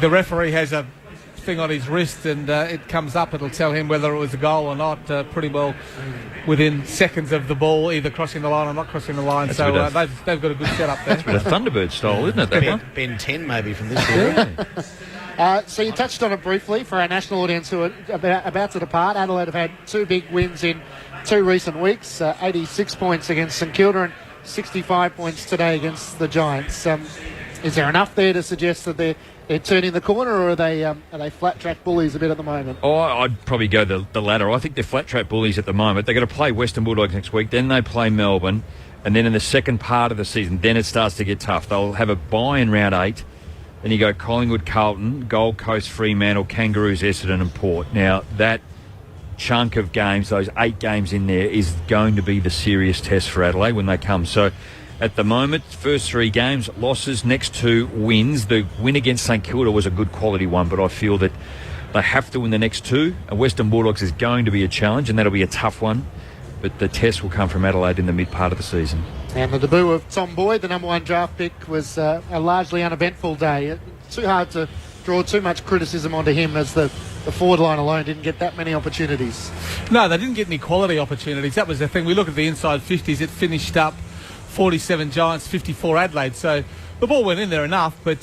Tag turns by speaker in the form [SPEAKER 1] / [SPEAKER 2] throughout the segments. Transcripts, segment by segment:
[SPEAKER 1] the referee has a thing on his wrist and it comes up, it'll tell him whether it was a goal or not pretty well within seconds of the ball either crossing the line or not crossing the line. That's so they've got a good setup there.
[SPEAKER 2] That's a bit of Thunderbird style, isn't it, that one?
[SPEAKER 3] Ben 10 maybe from this year.
[SPEAKER 4] So you touched on it briefly for our national audience who are about to depart. Adelaide have had 2 big wins in 2 recent weeks, 86 points against St Kilda and 65 points today against the Giants. Is there enough there to suggest that they're turning the corner, or are they flat track bullies a bit at the moment?
[SPEAKER 2] Oh, I'd probably go the latter. I think they're flat track bullies at the moment. They're going to play Western Bulldogs next week, then they play Melbourne, and then in the second part of the season, then it starts to get tough. They'll have a bye in round 8. Then you go Collingwood, Carlton, Gold Coast, Fremantle, Kangaroos, Essendon and Port. Now, that chunk of games, those 8 games in there, is going to be the serious test for Adelaide when they come. So, at the moment, first 3 games, losses, next 2 wins. The win against St Kilda was a good quality one, but I feel that they have to win the next 2. Western Bulldogs is going to be a challenge, and that'll be a tough one. But the test will come from Adelaide in the mid part of the season.
[SPEAKER 4] And the debut of Tom Boyd, the number 1 draft pick, was a largely uneventful day. It's too hard to draw too much criticism onto him, as the forward line alone didn't get that many opportunities.
[SPEAKER 1] No, they didn't get any quality opportunities. That was the thing. We look at the inside 50s, it finished up 47 Giants, 54 Adelaide. So the ball went in there enough, but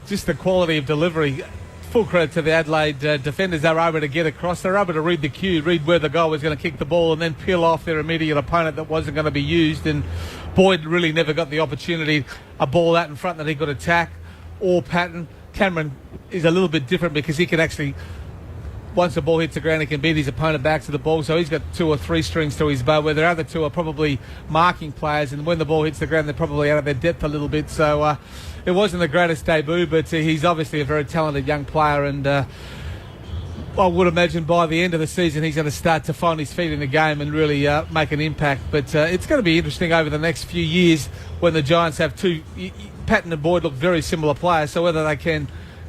[SPEAKER 1] just the quality of delivery. Full credit to the Adelaide defenders. They were able to get across. They were able to read the cue, read where the goal was going to kick the ball, and then peel off their immediate opponent that wasn't going to be used. And Boyd really never got the opportunity. A ball out in front that he could attack or pattern. Cameron is a little bit different because he can actually, once the ball hits the ground, he can beat his opponent back to the ball. So he's got 2 or 3 strings to his bow, where the other 2 are probably marking players, and when the ball hits the ground, they're probably out of their depth a little bit. So it wasn't the greatest debut, but he's obviously a very talented young player, and I would imagine by the end of the season he's going to start to find his feet in the game and really make an impact. But it's going to be interesting over the next few years when the Giants have 2. Patton and Boyd look very similar players, so whether they can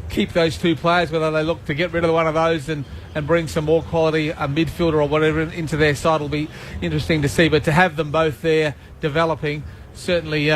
[SPEAKER 1] keep those 2 players, whether they look to get rid of one of those and bring some more quality, a midfielder or whatever, into their side will be interesting to see. But to have them both there developing certainly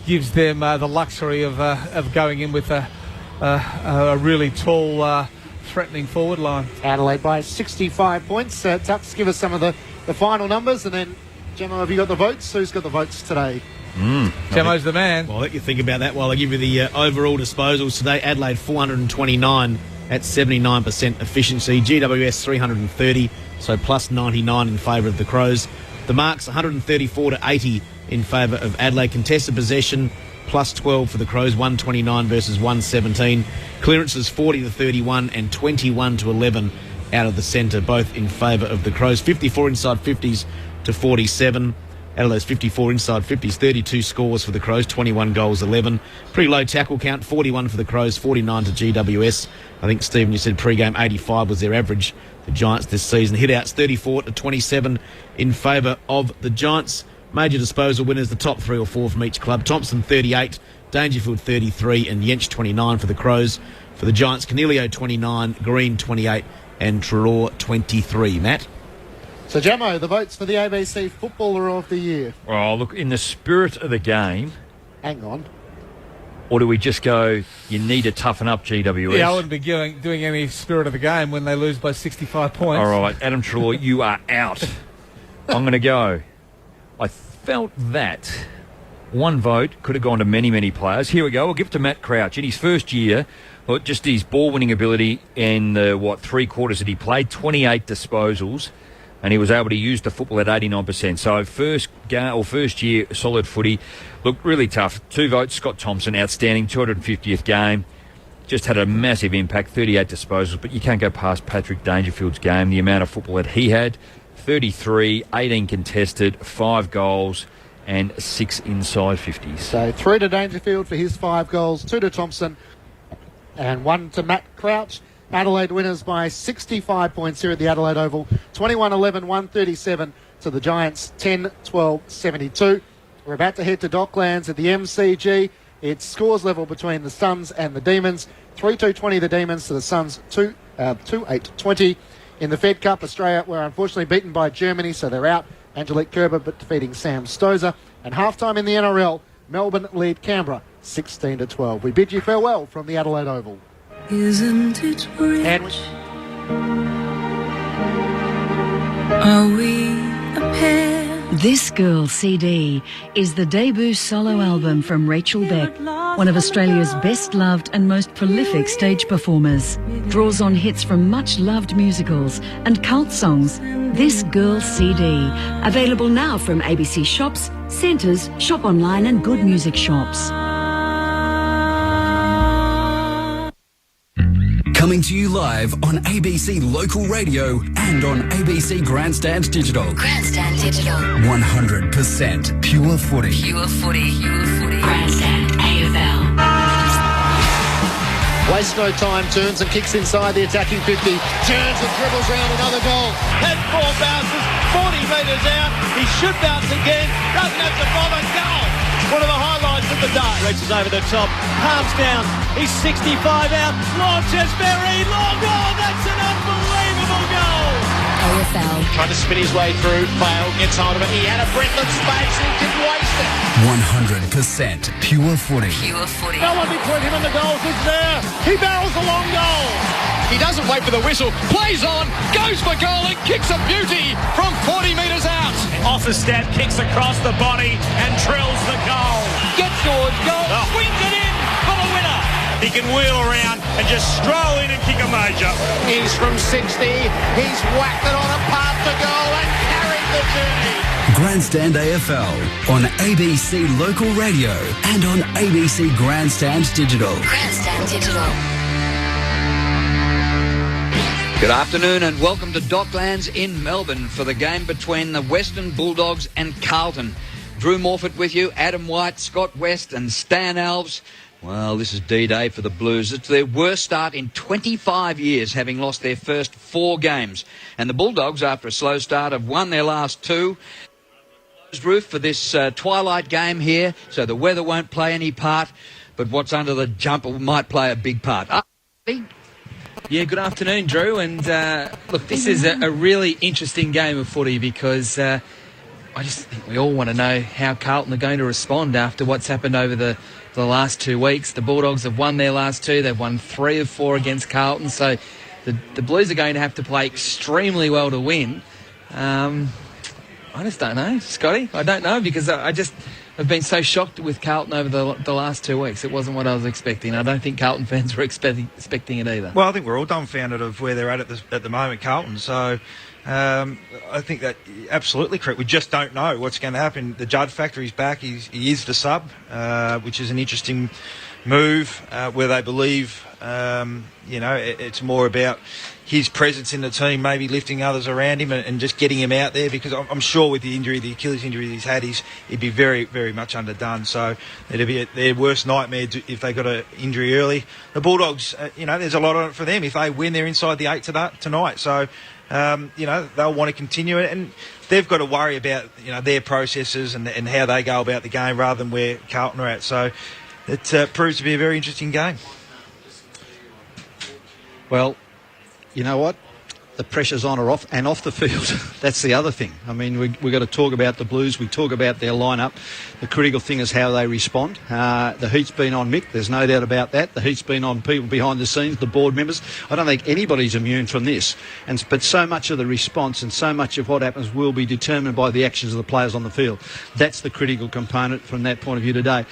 [SPEAKER 1] gives them the luxury of going in with a really tall, threatening forward line.
[SPEAKER 4] Adelaide by 65 points. Tux, give us some of the final numbers, and then, Gemma, have you got the votes? Who's got the votes today?
[SPEAKER 1] Gemmo's the man.
[SPEAKER 3] Well, I'll let you think about that while I give you the overall disposals today. Adelaide 429 at 79% efficiency. GWS 330, so plus 99 in favour of the Crows. The marks 134 to 80 in favour of Adelaide. Contested possession plus 12 for the Crows, 129 versus 117. Clearances 40 to 31 and 21 to 11 out of the centre, both in favour of the Crows. 54 inside 50s to 47. Out of those 54 inside 50s, 32 scores for the Crows, 21 goals, 11. Pretty low tackle count, 41 for the Crows, 49 to GWS. I think, Stephen, you said pre-game 85 was their average, the Giants this season. Hit-outs 34 to 27 in favour of the Giants. Major disposal winners, the top 3 or 4 from each club. Thompson 38, Dangerfield 33 and Yench 29 for the Crows. For the Giants, Canelio 29, Green 28 and Trelaw 23. Matt?
[SPEAKER 4] So, Jamo, the votes for the ABC Footballer of the Year.
[SPEAKER 2] Oh, look, in the spirit of the game...
[SPEAKER 4] Hang on.
[SPEAKER 2] Or do we just go, you need to toughen up, GWS?
[SPEAKER 1] Yeah, I wouldn't be doing any spirit of the game when they lose by 65 points.
[SPEAKER 2] All right, Adam Trelaw, you are out. I'm going to go. I felt that one vote could have gone to many, many players. Here we go. I'll give it to Matt Crouch. In his first year, well, just his ball-winning ability in the, 3 quarters that he played, 28 disposals, and he was able to use the football at 89%. So first year, solid footy. Looked really tough. 2 votes, Scott Thompson, outstanding, 250th game. Just had a massive impact, 38 disposals, but you can't go past Patrick Dangerfield's game, the amount of football that he had. 33, 18 contested, 5 goals and 6 inside 50s.
[SPEAKER 4] So 3 to Dangerfield for his 5 goals, 2 to Thompson and 1 to Matt Crouch. Adelaide winners by 65 points here at the Adelaide Oval. 21-11, 137 to the Giants, 10-12-72. We're about to head to Docklands at the MCG. It's scores level between the Suns and the Demons. 3-2-20 the Demons to the Suns, 2-8-20. In the Fed Cup, Australia were unfortunately beaten by Germany, so they're out. Angelique Kerber, but defeating Sam Stozer. And halftime in the NRL, Melbourne lead Canberra 16-12. We bid you farewell from the Adelaide Oval.
[SPEAKER 5] Isn't it rich?
[SPEAKER 3] Hadwick.
[SPEAKER 5] Are we a pair?
[SPEAKER 6] This Girl CD is the debut solo album from Rachel Beck, one of Australia's best-loved and most prolific stage performers. Draws on hits from much-loved musicals and cult songs. This Girl CD, available now from ABC shops, centres, shop online and good music shops.
[SPEAKER 7] Coming to you live on ABC Local Radio and on ABC Grandstand Digital.
[SPEAKER 6] Grandstand Digital.
[SPEAKER 7] 100% pure footy.
[SPEAKER 6] Pure footy. Pure footy. Grandstand AFL.
[SPEAKER 4] Wastes no time, turns and kicks inside the attacking 50. Turns and dribbles round another goal.
[SPEAKER 8] Has 4 bounces, 40 metres out. He should bounce again. Doesn't have to bother. Goal. One of the highlights of the day. Reaches over the top. Palms down. He's 65 out. Launches very long. Oh, that's an unbelievable goal.
[SPEAKER 6] AFL.
[SPEAKER 8] Trying to spin his way through. Fail. Gets hold of it. He had a breath of space. He didn't waste it.
[SPEAKER 7] 100% pure footy.
[SPEAKER 6] Pure footy.
[SPEAKER 8] No one between him and the goals is there. He barrels a long goal. He doesn't wait for the whistle. Plays on. Goes for goal and kicks a beauty from 40 metres out. Off the step. Kicks across the body and drills the goal. Gets towards goal. Swings it in for the winner. He can wheel around and just stroll in and kick a major. He's from 60. He's whacked it on a path to goal and carried the journey.
[SPEAKER 7] Grandstand AFL on ABC Local Radio and on ABC Grandstand Digital.
[SPEAKER 6] Grandstand Digital.
[SPEAKER 9] Good afternoon and welcome to Docklands in Melbourne for the game between the Western Bulldogs and Carlton. Drew Morfitt with you, Adam White, Scott West and Stan Alves. Well, this is D-Day for the Blues. It's their worst start in 25 years, having lost their first 4 games. And the Bulldogs, after a slow start, have won their last 2. Roof for this twilight game here, so the weather won't play any part, but what's under the jumper might play a big part.
[SPEAKER 10] Yeah, good afternoon, Drew. And look, this is a really interesting game of footy because I just think we all want to know how Carlton are going to respond after what's happened over the last 2 weeks. The Bulldogs have won their last 2. They've won 3 of 4 against Carlton. So the Blues are going to have to play extremely well to win. I just don't know, Scotty. I don't know because I've been so shocked with Carlton over the last 2 weeks. It wasn't what I was expecting. I don't think Carlton fans were expecting it either.
[SPEAKER 11] Well, I think we're all dumbfounded of where they're at the moment, Carlton. So I think that absolutely correct. We just don't know what's going to happen. The Judd factor is back. He is the sub, which is an interesting move where they believe, it's more about his presence in the team, maybe lifting others around him and just getting him out there, because I'm sure with the Achilles injury he's had, he'd be very, very much underdone. So it'd be their worst nightmare if they got an injury early. The Bulldogs, there's a lot on it for them. If they win, they're inside the 8 tonight. So, they'll want to continue it, and they've got to worry about, their processes and how they go about the game rather than where Carlton are at. So it proves to be a very interesting game.
[SPEAKER 12] Well, you know what? The pressure's on or off, and off the field. That's the other thing. I mean, we've got to talk about the Blues. We talk about their lineup. The critical thing is how they respond. The heat's been on Mick. There's no doubt about that. The heat's been on people behind the scenes, the board members. I don't think anybody's immune from this. But so much of the response and so much of what happens will be determined by the actions of the players on the field. That's the critical component from that point of view today.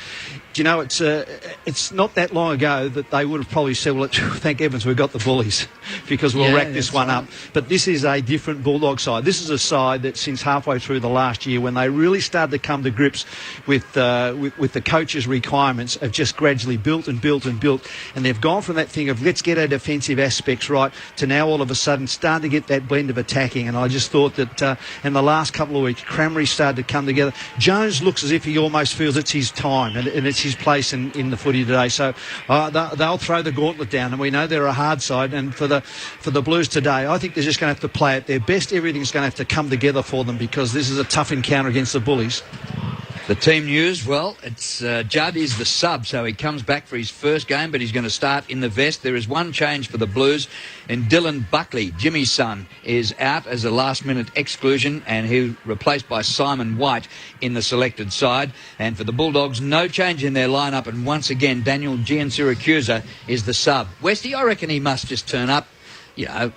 [SPEAKER 12] Do you know, it's not that long ago that they would have probably said, well, thank heavens we've got the Bullies because we'll rack this one up. But this is a different Bulldog side. This is a side that since halfway through the last year, when they really started to come to grips with the coaches' requirements, have just gradually built and built and built. And they've gone from that thing of let's get our defensive aspects right to now all of a sudden starting to get that blend of attacking. And I just thought that in the last couple of weeks, Cranberry started to come together. Jones looks as if he almost feels it's his time and it's his place in the footy today. So they'll throw the gauntlet down, and we know they're a hard side. And for the Blues today, I think they're just going to have to play at their best. Everything's going to have to come together for them because this is a tough encounter against the Bullies.
[SPEAKER 9] The team news, well, it's Judd is the sub, so he comes back for his first game, but he's going to start in the vest. There is one change for the Blues, and Dylan Buckley, Jimmy's son, is out as a last-minute exclusion, and he's replaced by Simon White in the selected side. And for the Bulldogs, no change in their lineup, and once again, Daniel Giansiracusa is the sub. Westy, I reckon he must just turn up,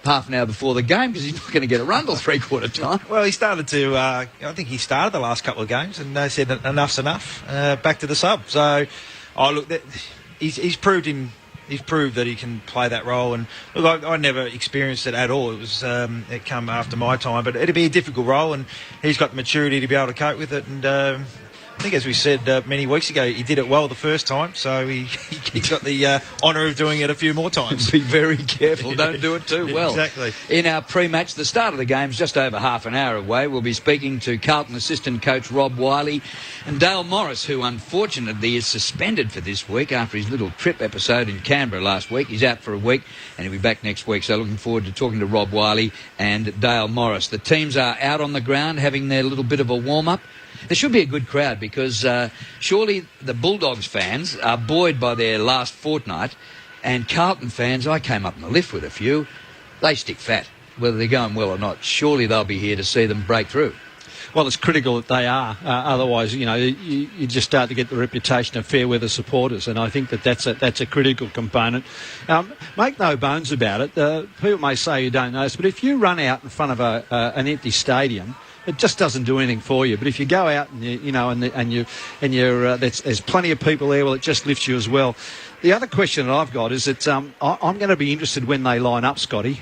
[SPEAKER 9] half an hour before the game, because he's not going to get a run till three-quarter time.
[SPEAKER 11] Well, he started to, I think he started the last couple of games, and they said enough's enough, back to the sub. So, he's proved that he can play that role, and look, I never experienced it at all. It was it come after my time, but it'd be a difficult role, and he's got the maturity to be able to cope with it, and I think, as we said many weeks ago, he did it well the first time, so he's got the honour of doing it a few more times.
[SPEAKER 9] Be very careful, don't do it too well.
[SPEAKER 11] Exactly.
[SPEAKER 9] In our pre-match, the start of the game's just over half an hour away. We'll be speaking to Carlton assistant coach Rob Wiley and Dale Morris, who unfortunately is suspended for this week after his little trip episode in Canberra last week. He's out for a week and he'll be back next week, so looking forward to talking to Rob Wiley and Dale Morris. The teams are out on the ground having their little bit of a warm-up. There should be a good crowd because surely the Bulldogs fans are buoyed by their last fortnight, and Carlton fans, I came up in the lift with a few, they stick fat, whether they're going well or not. Surely they'll be here to see them break through.
[SPEAKER 12] Well, it's critical that they are. Otherwise, you just start to get the reputation of fair weather supporters, and I think that's a critical component. Make no bones about it. People may say you don't notice, but if you run out in front of an empty stadium, it just doesn't do anything for you. But if you go out and there's plenty of people there, well, it just lifts you as well. The other question that I've got is that I'm going to be interested when they line up, Scotty,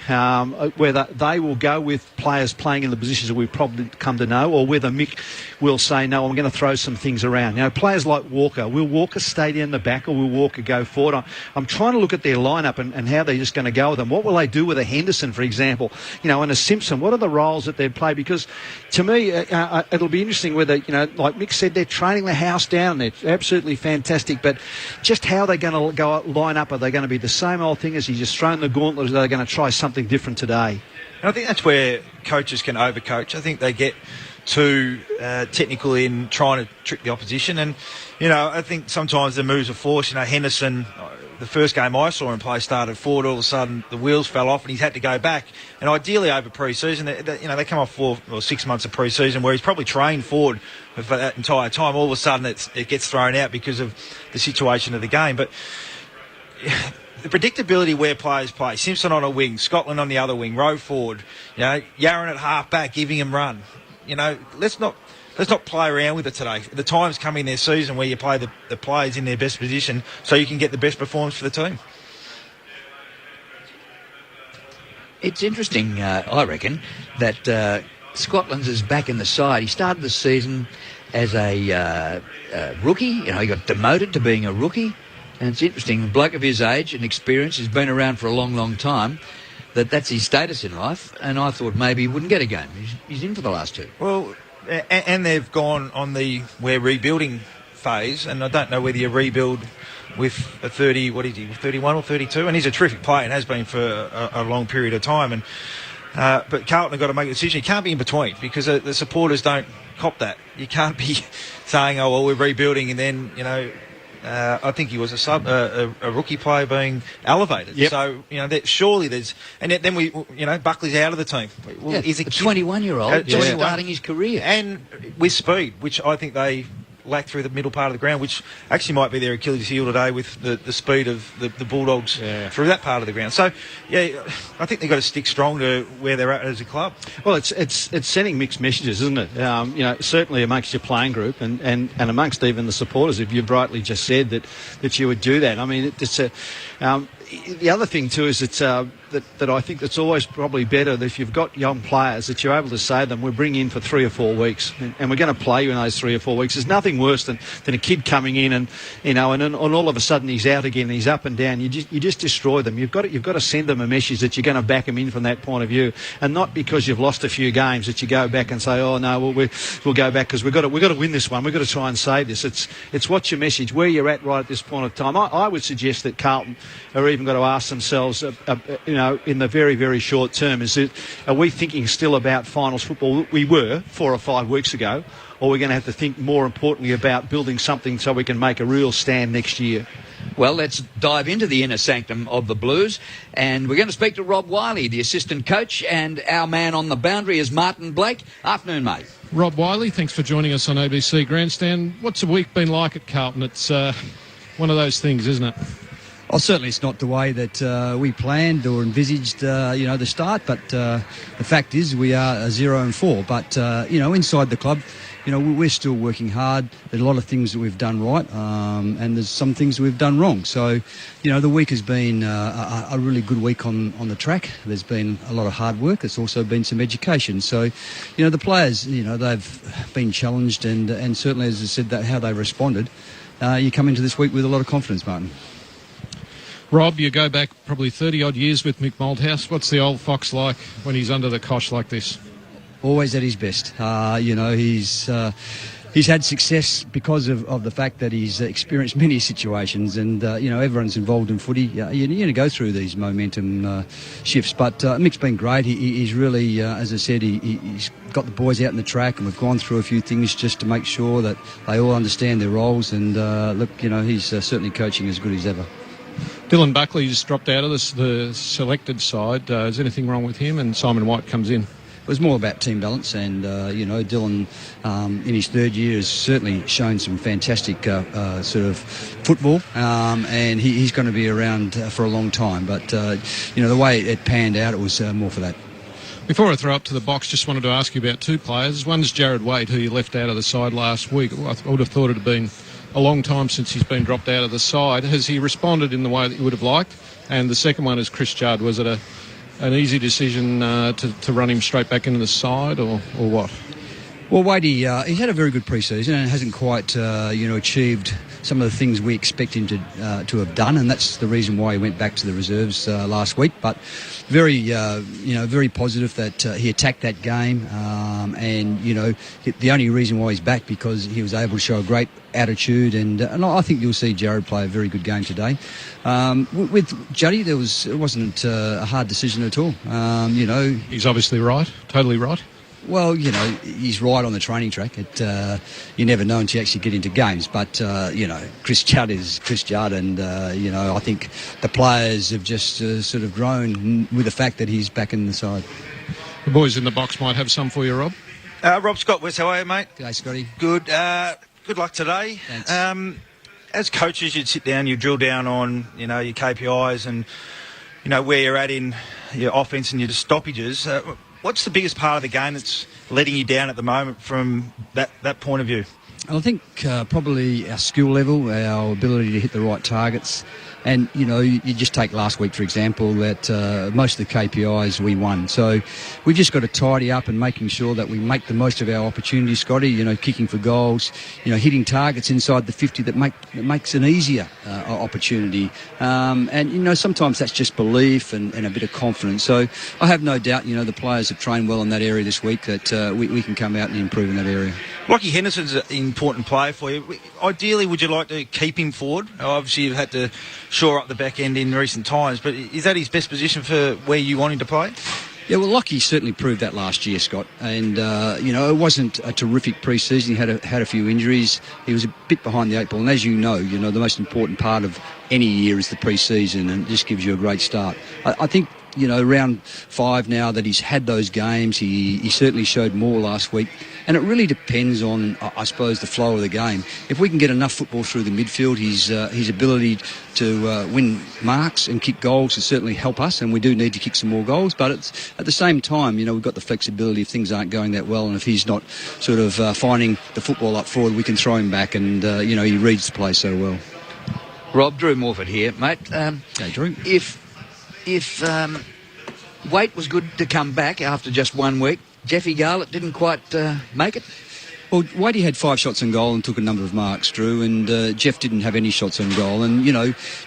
[SPEAKER 12] whether they will go with players playing in the positions that we've probably come to know, or whether Mick will say, no, I'm going to throw some things around. Players like Walker, will Walker stay down the back or will Walker go forward? I'm trying to look at their lineup and how they're just going to go with them. What will they do with a Henderson, for example, and a Simpson? What are the roles that they'd play? Because to me, it'll be interesting whether, like Mick said, they're training the house down. They're absolutely fantastic, but just how they're going to go line up. Are they going to be the same old thing as he just thrown the gauntlet, or are they going to try something different today?
[SPEAKER 11] And I think that's where coaches can overcoach. I think they get too technical in trying to trick the opposition, and I think sometimes the moves are forced. Henderson, the first game I saw him play, started forward, all of a sudden the wheels fell off and he's had to go back, and ideally over pre-season, they come off 4 or 6 months of pre-season where he's probably trained forward for that entire time. All of a sudden it gets thrown out because of the situation of the game. But the predictability where players play, Simpson on a wing, Scotland on the other wing, row forward, Yarran at half back, giving him run. Let's not play around with it today. The time's coming this season where you play the players in their best position so you can get the best performance for the team.
[SPEAKER 9] It's interesting, I reckon, that Scotland's is back in the side. He started the season as a rookie. He got demoted to being a rookie. And it's interesting, a bloke of his age and experience, has been around for a long, long time, that's his status in life. And I thought maybe he wouldn't get a game. He's in for the last two.
[SPEAKER 11] Well, and they've gone on we're rebuilding phase, and I don't know whether you rebuild with a 31 or 32, and he's a terrific player and has been for a long period of time. And but Carlton have got to make a decision. You can't be in between, because the supporters don't cop that. You can't be saying, oh, well, we're rebuilding, and then, I think he was a rookie player being elevated.
[SPEAKER 12] Yep.
[SPEAKER 11] So, surely there's... And then Buckley's out of the team. Well,
[SPEAKER 9] he's a 21-year-old just starting his career.
[SPEAKER 11] And with speed, which I think they lack through the middle part of the ground, which actually might be their Achilles heel today with the speed of the Bulldogs through that part of the ground. So, I think they've got to stick strong to where they're at as a club.
[SPEAKER 12] Well, it's sending mixed messages, isn't it? Certainly amongst your playing group and amongst even the supporters, if you've rightly just said that you would do that. I mean, it's the other thing too is that I think it's always probably better that if you've got young players that you're able to say to them, we're bringing in for 3 or 4 weeks and we're going to play you in those 3 or 4 weeks. There's nothing worse than a kid coming in and and all of a sudden he's out again, he's up and down. You just destroy them. You've got to send them a message that you're going to back them in from that point of view, and not because you've lost a few games that you go back and say, oh no, we'll go back because we've got to win this one. We've got to try and save this. It's what's your message, where you're at right at this point of time. I would suggest that Carlton are even got to ask themselves, in the very, very short term, are we thinking still about finals football? We were 4 or 5 weeks ago, or we're going to have to think more importantly about building something so we can make a real stand next year?
[SPEAKER 9] Well, let's dive into the inner sanctum of the Blues, and we're going to speak to Rob Wiley, the assistant coach, and our man on the boundary is Martin Blake. Afternoon, mate.
[SPEAKER 13] Rob Wiley, thanks for joining us on ABC Grandstand. What's the week been like at Carlton? It's one of those things, isn't it?
[SPEAKER 14] Oh, certainly it's not the way that we planned or envisaged, the start. But the fact is we are 0-4. But, inside the club, we're still working hard. There's a lot of things that we've done right, and there's some things that we've done wrong. So, the week has been a really good week on the track. There's been a lot of hard work. There's also been some education. So, the players, they've been challenged, and certainly, as I said, that how they responded. You come into this week with a lot of confidence, Martin.
[SPEAKER 13] Rob, you go back probably 30-odd years with Mick Malthouse. What's the old fox like when he's under the cosh like this?
[SPEAKER 14] Always at his best. He's had success because of the fact that he's experienced many situations, and everyone's involved in footy. You go through these momentum shifts, but Mick's been great. He's really, as I said, he's got the boys out in the track, and we've gone through a few things just to make sure that they all understand their roles. And he's certainly coaching as good as ever.
[SPEAKER 13] Dylan Buckley's dropped out of the selected side. Is anything wrong with him? And Simon White comes in.
[SPEAKER 14] It was more about team balance, and Dylan in his third year has certainly shown some fantastic sort of football, and he's going to be around for a long time. But the way it panned out, it was more for that.
[SPEAKER 13] Before I throw up to the box, just wanted to ask you about two players. One's Jared Waite, who you left out of the side last week. I would have thought it had been a long time since he's been dropped out of the side. Has he responded in the way that you would have liked? And the second one is Chris Judd. Was it an easy decision to run him straight back into the side, or what?
[SPEAKER 14] Well, Wadey, he's had a very good pre-season and hasn't quite, achieved some of the things we expect him to have done, and that's the reason why he went back to the reserves last week. But very positive that he attacked that game, and the only reason why he's back because he was able to show a great attitude, and I think you'll see Jared play a very good game today. With Juddy, it wasn't a hard decision at all.
[SPEAKER 13] He's obviously right, totally right.
[SPEAKER 14] Well, he's right on the training track. You never know until you actually get into games. But, Chris Judd is Chris Judd. And, I think the players have just sort of grown with the fact that he's back in the side.
[SPEAKER 13] The boys in the box might have some for you, Rob.
[SPEAKER 11] Rob Scott West, how are you, mate?
[SPEAKER 14] G'day, Scotty.
[SPEAKER 11] Good. Good luck today.
[SPEAKER 14] Thanks.
[SPEAKER 11] As coaches, you'd sit down, you drill down on, your KPIs and, where you're at in your offence and your stoppages. What's the biggest part of the game that's letting you down at the moment from that point of view?
[SPEAKER 14] I think probably our skill level, our ability to hit the right targets. And, you just take last week, for example, that most of the KPIs we won. So we've just got to tidy up and making sure that we make the most of our opportunities, Scotty, kicking for goals, hitting targets inside the 50 that makes an easier opportunity. And, sometimes that's just belief and a bit of confidence. So I have no doubt, the players have trained well in that area this week, that we can come out and improve in that area.
[SPEAKER 11] Lockie Henderson's an important player for you. Ideally, would you like to keep him forward? Obviously, you've had to shore up the back end in recent times, but is that his best position for where you want him to play?
[SPEAKER 14] Yeah, well, Lockie certainly proved that last year, Scott. And, it wasn't a terrific pre-season. He had a few injuries. He was a bit behind the eight ball. And as you know, the most important part of any year is the pre-season, and it just gives you a great start. I think, round 5 now that he's had those games, he certainly showed more last week. And it really depends on, I suppose, the flow of the game. If we can get enough football through the midfield, his ability to win marks and kick goals will certainly help us, and we do need to kick some more goals. But at the same time, we've got the flexibility if things aren't going that well, and if he's not sort of finding the football up forward, we can throw him back, and, he reads the play so well.
[SPEAKER 9] Rob, Drew Morford here, mate.
[SPEAKER 14] Hey, Drew.
[SPEAKER 9] If Waite was good to come back after just 1 week, Jeffy Garlett didn't quite make it.
[SPEAKER 14] Well, Wadey had 5 shots on goal and took a number of marks, Drew, and Jeff didn't have any shots on goal. And,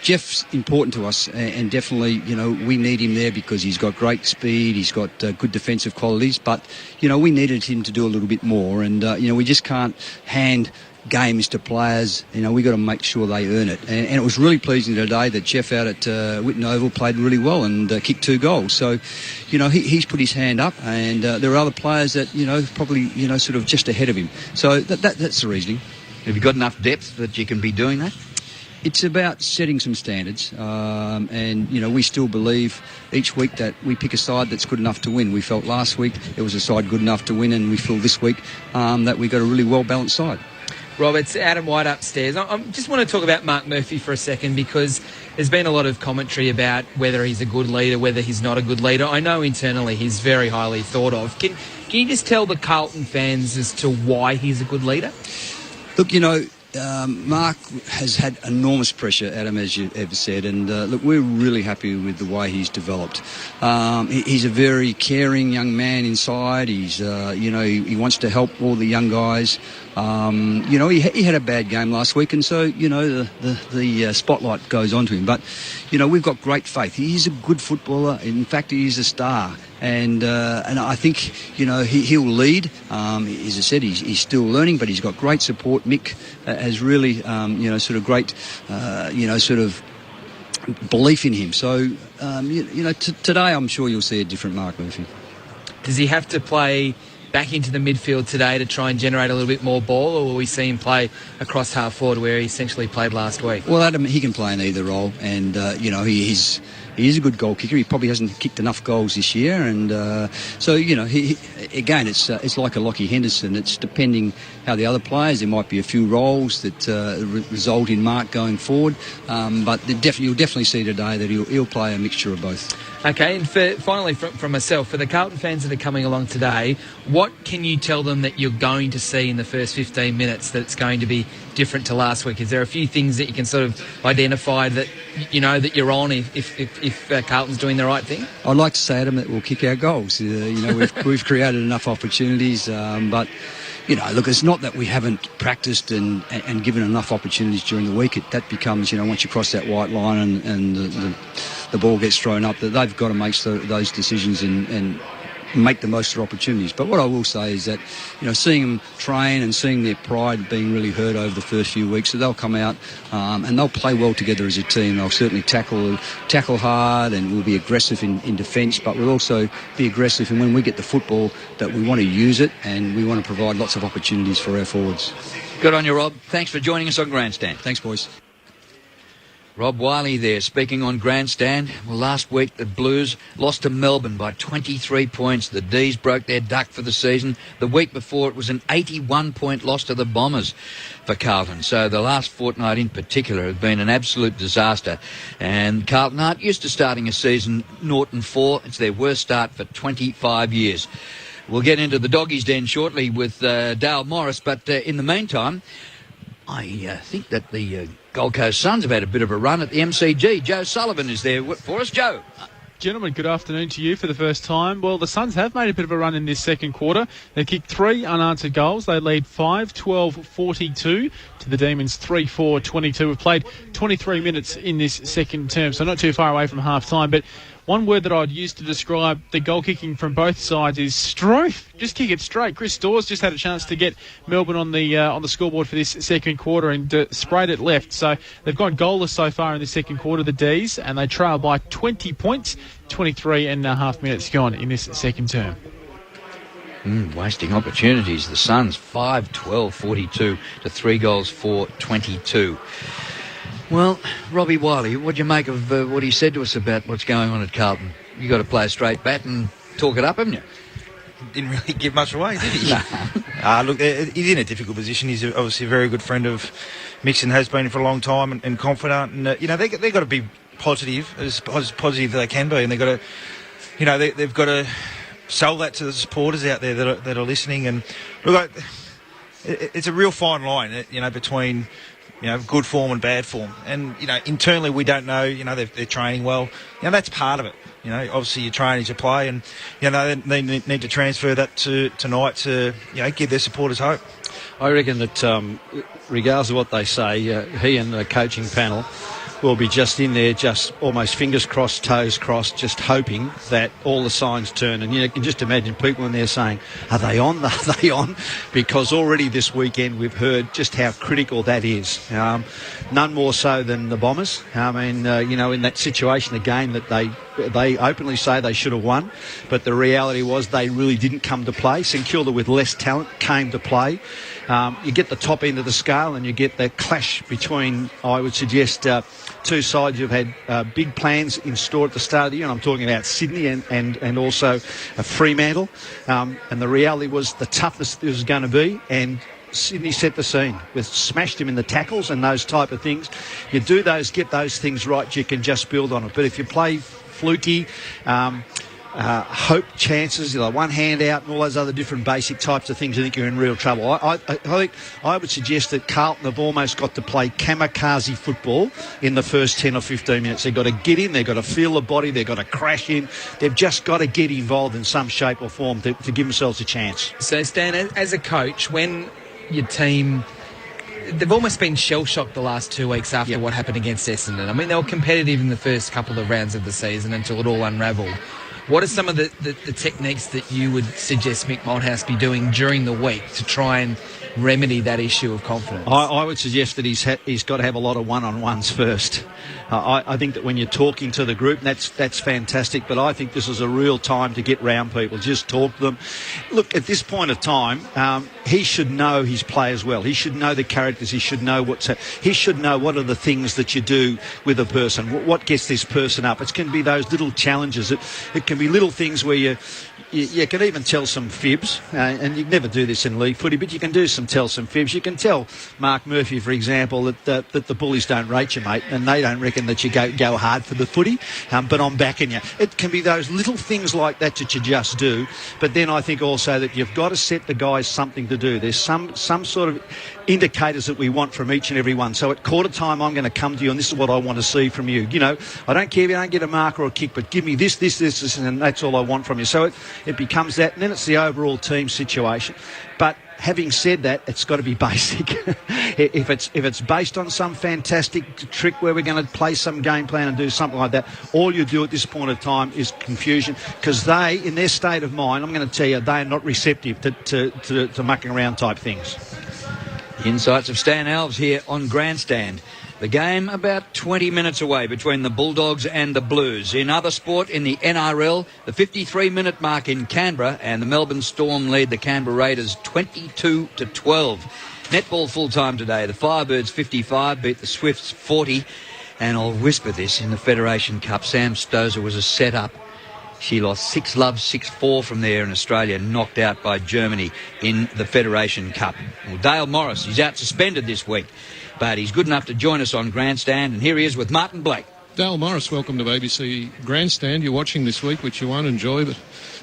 [SPEAKER 14] Jeff's important to us, and definitely, we need him there because he's got great speed, he's got good defensive qualities, but, we needed him to do a little bit more, and, we just can't hand games to players, we've got to make sure they earn it. And it was really pleasing today that Jeff out at Whitten Oval played really well and kicked 2 goals. So, he's put his hand up, and there are other players that, probably, sort of just ahead of him. So that's the reasoning.
[SPEAKER 9] Have you got enough depth that you can be doing that?
[SPEAKER 14] It's about setting some standards, and we still believe each week that we pick a side that's good enough to win. We felt last week it was a side good enough to win, and we feel this week that we've got a really well-balanced side.
[SPEAKER 10] Rob, it's Adam White upstairs. I just want to talk about Mark Murphy for a second, because there's been a lot of commentary about whether he's a good leader, whether he's not a good leader. I know internally he's very highly thought of. Can you just tell the Carlton fans as to why he's a good leader?
[SPEAKER 14] Look, Mark has had enormous pressure, Adam, as you ever said, and look, we're really happy with the way he's developed. He's a very caring young man inside. He's, he wants to help all the young guys. He had a bad game last week, and so, the spotlight goes on to him. But, we've got great faith. He's a good footballer. In fact, he's a star. And I think, he'll lead. As I said, he's still learning, but he's got great support. Mick has really, sort of great, sort of belief in him. So, today I'm sure you'll see a different Mark Murphy.
[SPEAKER 10] Does he have to play back into the midfield today to try and generate a little bit more ball, or will we see him play across half forward where he essentially played last week?
[SPEAKER 14] Well, Adam, he can play in either role, and, he is a good goal kicker. He probably hasn't kicked enough goals this year, and so it's like a Lockie Henderson. It's depending how the other players. There might be a few roles that result in Mark going forward, but you'll definitely see today that he'll play a mixture of both.
[SPEAKER 10] Okay, and finally from myself, for the Carlton fans that are coming along today, what can you tell them that you're going to see in the first 15 minutes that's going to be different to last week? Is there a few things that you can sort of identify that that you're on if Carlton's doing the right thing?
[SPEAKER 14] I'd like to say, Adam, that we'll kick our goals. We've created enough opportunities, but look, it's not that we haven't practiced and given enough opportunities during the week. That becomes, once you cross that white line and the ball gets thrown up, that they've got to make those decisions and make the most of their opportunities. But what I will say is that, seeing them train and seeing their pride being really hurt over the first few weeks, so they'll come out and they'll play well together as a team. They'll certainly tackle hard, and we'll be aggressive in defence, but we'll also be aggressive, and when we get the football, that we want to use it and we want to provide lots of opportunities for our forwards.
[SPEAKER 9] Good on you, Rob. Thanks for joining us on Grandstand.
[SPEAKER 14] Thanks, boys.
[SPEAKER 9] Rob Wiley there, speaking on Grandstand. Well, last week the Blues lost to Melbourne by 23 points. The D's broke their duck for the season. The week before it was an 81-point loss to the Bombers for Carlton. So the last fortnight in particular has been an absolute disaster. And Carlton aren't used to starting a season 0-4. It's their worst start for 25 years. We'll get into the Doggies Den shortly with Dale Morris, but in the meantime, I think that the Gold Coast Suns have had a bit of a run at the MCG. Joe Sullivan is there for us. Joe.
[SPEAKER 15] Gentlemen, good afternoon to you for the first time. Well, the Suns have made a bit of a run in this second quarter. They kicked 3 unanswered goals. They lead 5-12-42 to the Demons 3-4-22. We've played 23 minutes in this second term, so not too far away from half-time. But one word that I'd use to describe the goal kicking from both sides is strength. Just kick it straight. Chris Stores just had a chance to get Melbourne on the scoreboard for this second quarter and sprayed it left. So they've gone goalless so far in the second quarter, the D's, and they trail by 20 points. 23 and a half minutes gone in this second term.
[SPEAKER 9] Wasting opportunities. The Suns 5-12-42 to 3 goals for 22. Well, Robbie Wiley, what do you make of what he said to us about what's going on at Carlton? You got to play a straight bat and talk it up, haven't you?
[SPEAKER 11] Didn't really give much away, did he? Look, he's in a difficult position. He's obviously a very good friend of Mixon, has been for a long time, and confident. And they've got to be positive, as positive as they can be, and they've got to, they've got to sell that to the supporters out there that are listening. And look, it's a real fine line, between good form and bad form. And, internally we don't know, they're training well. That's part of it. Obviously you train as you play, and, they need to transfer that to tonight to, give their supporters hope.
[SPEAKER 12] I reckon that regardless of what they say, he and the coaching panel will be just in there, just almost fingers crossed, toes crossed, just hoping that all the signs turn. And you can just imagine people in there saying, are they on? Are they on? Because already this weekend we've heard just how critical that is. None more so than the Bombers. I mean, in that situation, a game that they openly say they should have won, but the reality was they really didn't come to play. St Kilda with less talent came to play. You get the top end of the scale and you get that clash between, I would suggest, two sides who've had big plans in store at the start of the year, and I'm talking about Sydney and also Fremantle. And the reality was the toughest it was going to be, and Sydney set the scene. We've smashed him in the tackles and those type of things. You do those, get those things right, you can just build on it. But if you play fluky, hope chances, one hand out and all those other different basic types of things, I think you're in real trouble. I think I would suggest that Carlton have almost got to play kamikaze football in the first 10 or 15 minutes. They've got to get in, they've got to feel the body, they've got to crash in. They've just got to get involved in some shape or form to give themselves a chance.
[SPEAKER 10] So, Stan, as a coach, when your team... They've almost been shell-shocked the last 2 weeks after what happened against Essendon. I mean, they were competitive in the first couple of rounds of the season until it all unravelled. What are some of the techniques that you would suggest Mick Malthouse be doing during the week to try and remedy that issue of confidence?
[SPEAKER 12] I would suggest that he's got to have a lot of one-on-ones first. I think that when you're talking to the group, that's fantastic, but I think this is a real time to get round people, just talk to them. Look, at this point of time, he should know his players well. He should know the characters. He should know he should know what are the things that you do with a person, what gets this person up. It can be those little challenges. It can be little things where you can even tell some fibs, and you never do this in league footy, but you can tell some fibs. You can tell Mark Murphy, for example, that the bullies don't rate you, mate, and they don't reckon that you go hard for the footy, but I'm backing you. It can be those little things like that you just do, but then I think also that you've got to set the guys something to do. There's some sort of indicators that we want from each and every one. So at quarter time, I'm going to come to you, and this is what I want to see from you. I don't care if you don't get a mark or a kick, but give me this, and that's all I want from you. So it becomes that, and then it's the overall team situation. But having said that, it's got to be basic. If it's based on some fantastic trick where we're going to play some game plan and do something like that, all you do at this point of time is confusion, because they, in their state of mind, I'm going to tell you, they are not receptive to mucking around type things.
[SPEAKER 9] The insights of Stan Alves here on Grandstand. The game about 20 minutes away between the Bulldogs and the Blues. In other sport, in the NRL, the 53-minute mark in Canberra, and the Melbourne Storm lead the Canberra Raiders 22-12. Netball full-time today. The Firebirds 55 beat the Swifts 40. And I'll whisper this, in the Federation Cup, Sam Stosur was a set-up. She lost 6-love, 6-4 from there in Australia, knocked out by Germany in the Federation Cup. Well, Dale Morris, he's out suspended this week, but he's good enough to join us on Grandstand, and here he is with Martin Blake.
[SPEAKER 13] Dale Morris, welcome to ABC Grandstand. You're watching this week, which you won't enjoy, but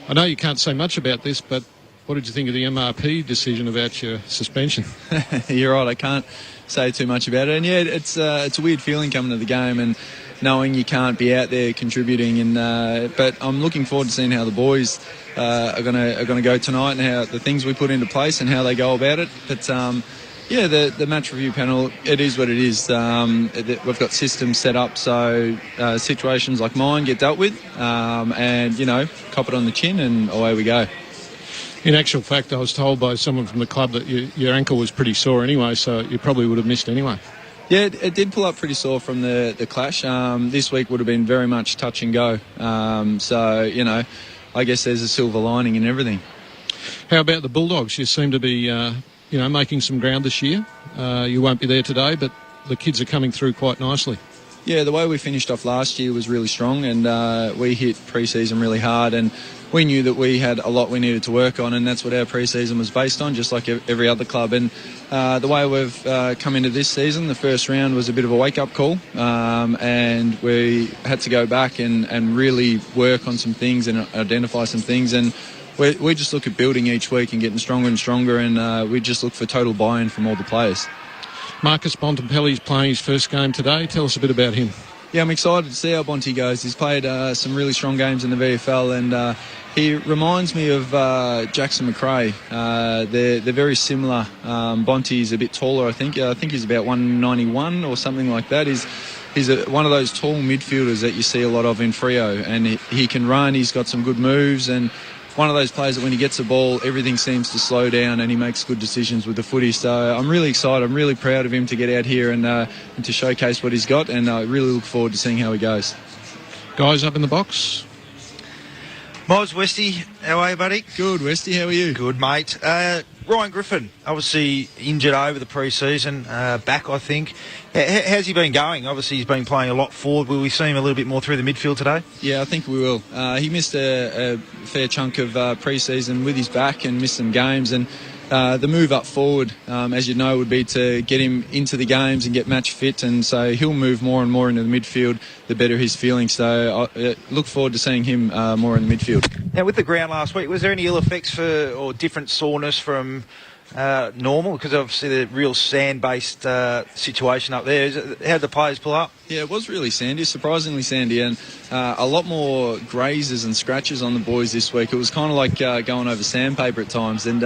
[SPEAKER 13] I know you can't say much about this, but what did you think of the MRP decision about your suspension?
[SPEAKER 16] You're right, I can't say too much about it. And yeah, it's a weird feeling coming to the game and knowing you can't be out there contributing. And but I'm looking forward to seeing how the boys are going to go tonight, and how the things we put into place and how they go about it. But yeah, the match review panel, it is what it is. We've got systems set up so situations like mine get dealt with, and cop it on the chin, and away we go.
[SPEAKER 13] In actual fact, I was told by someone from the club that your ankle was pretty sore anyway, so you probably would have missed anyway.
[SPEAKER 16] Yeah, it did pull up pretty sore from the clash. This week would have been very much touch and go. So, I guess there's a silver lining in everything.
[SPEAKER 13] How about the Bulldogs? You seem to be, making some ground this year. You won't be there today, but the kids are coming through quite nicely.
[SPEAKER 16] Yeah, the way we finished off last year was really strong, and we hit pre-season really hard, and we knew that we had a lot we needed to work on, and that's what our pre-season was based on, just like every other club. And the way we've come into this season, the first round was a bit of a wake-up call, and we had to go back and really work on some things and identify some things, and we just look at building each week and getting stronger and stronger, and we just look for total buy-in from all the players.
[SPEAKER 13] Marcus Bontempelli's playing his first game today. Tell us a bit about him.
[SPEAKER 16] Yeah, I'm excited to see how Bonty goes. He's played some really strong games in the VFL, and he reminds me of Jackson McRae. They're very similar. Bonty's a bit taller, I think. I think he's about 191 or something like that. He's he's one of those tall midfielders that you see a lot of in Freo, and he can run. He's got some good moves, and one of those players that when he gets the ball, everything seems to slow down, and he makes good decisions with the footy. So I'm really excited. I'm really proud of him to get out here and to showcase what he's got, and I really look forward to seeing how he goes.
[SPEAKER 13] Guys up in the box.
[SPEAKER 11] Moz, Westy, how are you, buddy?
[SPEAKER 16] Good, Westy, how are you?
[SPEAKER 11] Good, mate. Ryan Griffin, obviously injured over the pre-season, back, I think. How's he been going? Obviously, he's been playing a lot forward. Will we see him a little bit more through the midfield today?
[SPEAKER 16] Yeah, I think we will. He missed a fair chunk of pre-season with his back and missed some games, and the move up forward, as you know, would be to get him into the games and get match fit, and so he'll move more and more into the midfield the better he's feeling. So I look forward to seeing him more in the midfield.
[SPEAKER 11] Now, with the ground last week, was there any ill effects or different soreness from normal? Because obviously the real sand-based situation up there. How did the players pull up?
[SPEAKER 16] Yeah, it was really sandy, surprisingly sandy, and a lot more grazes and scratches on the boys this week. It was kind of like going over sandpaper at times, and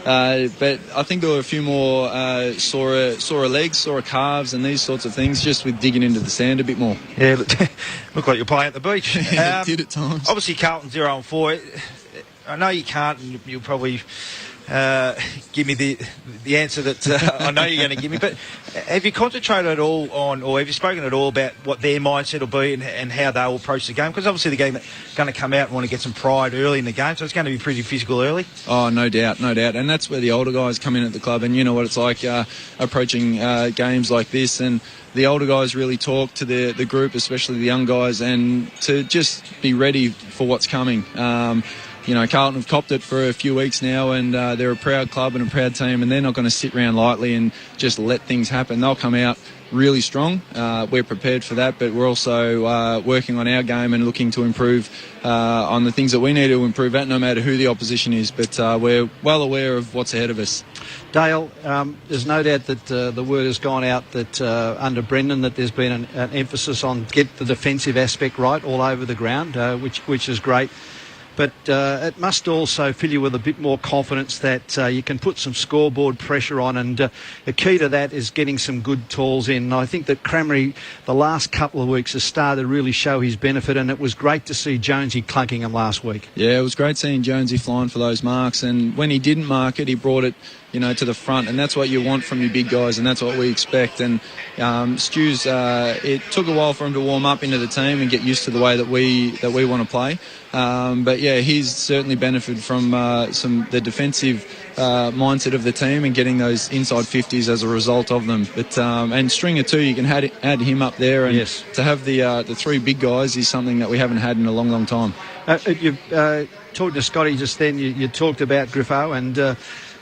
[SPEAKER 16] but I think there were a few more sore legs, sore calves, and these sorts of things, just with digging into the sand a bit more.
[SPEAKER 11] Yeah, looked like you're playing at the beach.
[SPEAKER 16] It did at times.
[SPEAKER 11] Obviously, Carlton 0-4. I know you can't, and you'll probably give me the answer that I know you're going to give me, but have you concentrated at all on, or have you spoken at all about what their mindset will be and how they'll approach the game? Because obviously the game going to come out and want to get some pride early in the game, so it's going to be pretty physical early.
[SPEAKER 16] Oh, no doubt, and that's where the older guys come in at the club, and you know what it's like approaching games like this, and the older guys really talk to the group, especially the young guys, and to just be ready for what's coming. You know, Carlton have copped it for a few weeks now, and they're a proud club and a proud team, and they're not going to sit around lightly and just let things happen. They'll come out really strong. We're prepared for that, but we're also working on our game and looking to improve on the things that we need to improve at, no matter who the opposition is. But we're well aware of what's ahead of us.
[SPEAKER 12] Dale, there's no doubt that the word has gone out that under Brendan that there's been an emphasis on get the defensive aspect right all over the ground, which is great. But it must also fill you with a bit more confidence that you can put some scoreboard pressure on, and the key to that is getting some good tools in. And I think that Crameri, the last couple of weeks, has started to really show his benefit, and it was great to see Jonesy clunking him last week. Yeah,
[SPEAKER 16] it was great seeing Jonesy flying for those marks, and when he didn't mark it, he brought it, you know, to the front, and that's what you want from your big guys, and that's what we expect. And Stu's, it took a while for him to warm up into the team and get used to the way that we want to play. But yeah, he's certainly benefited from the defensive mindset of the team and getting those inside 50s as a result of them. But and Stringer too, you can add him up there, and yes, to have the three big guys is something that we haven't had in a long, long time.
[SPEAKER 12] You've talked to Scotty just then. You talked about Griffo, and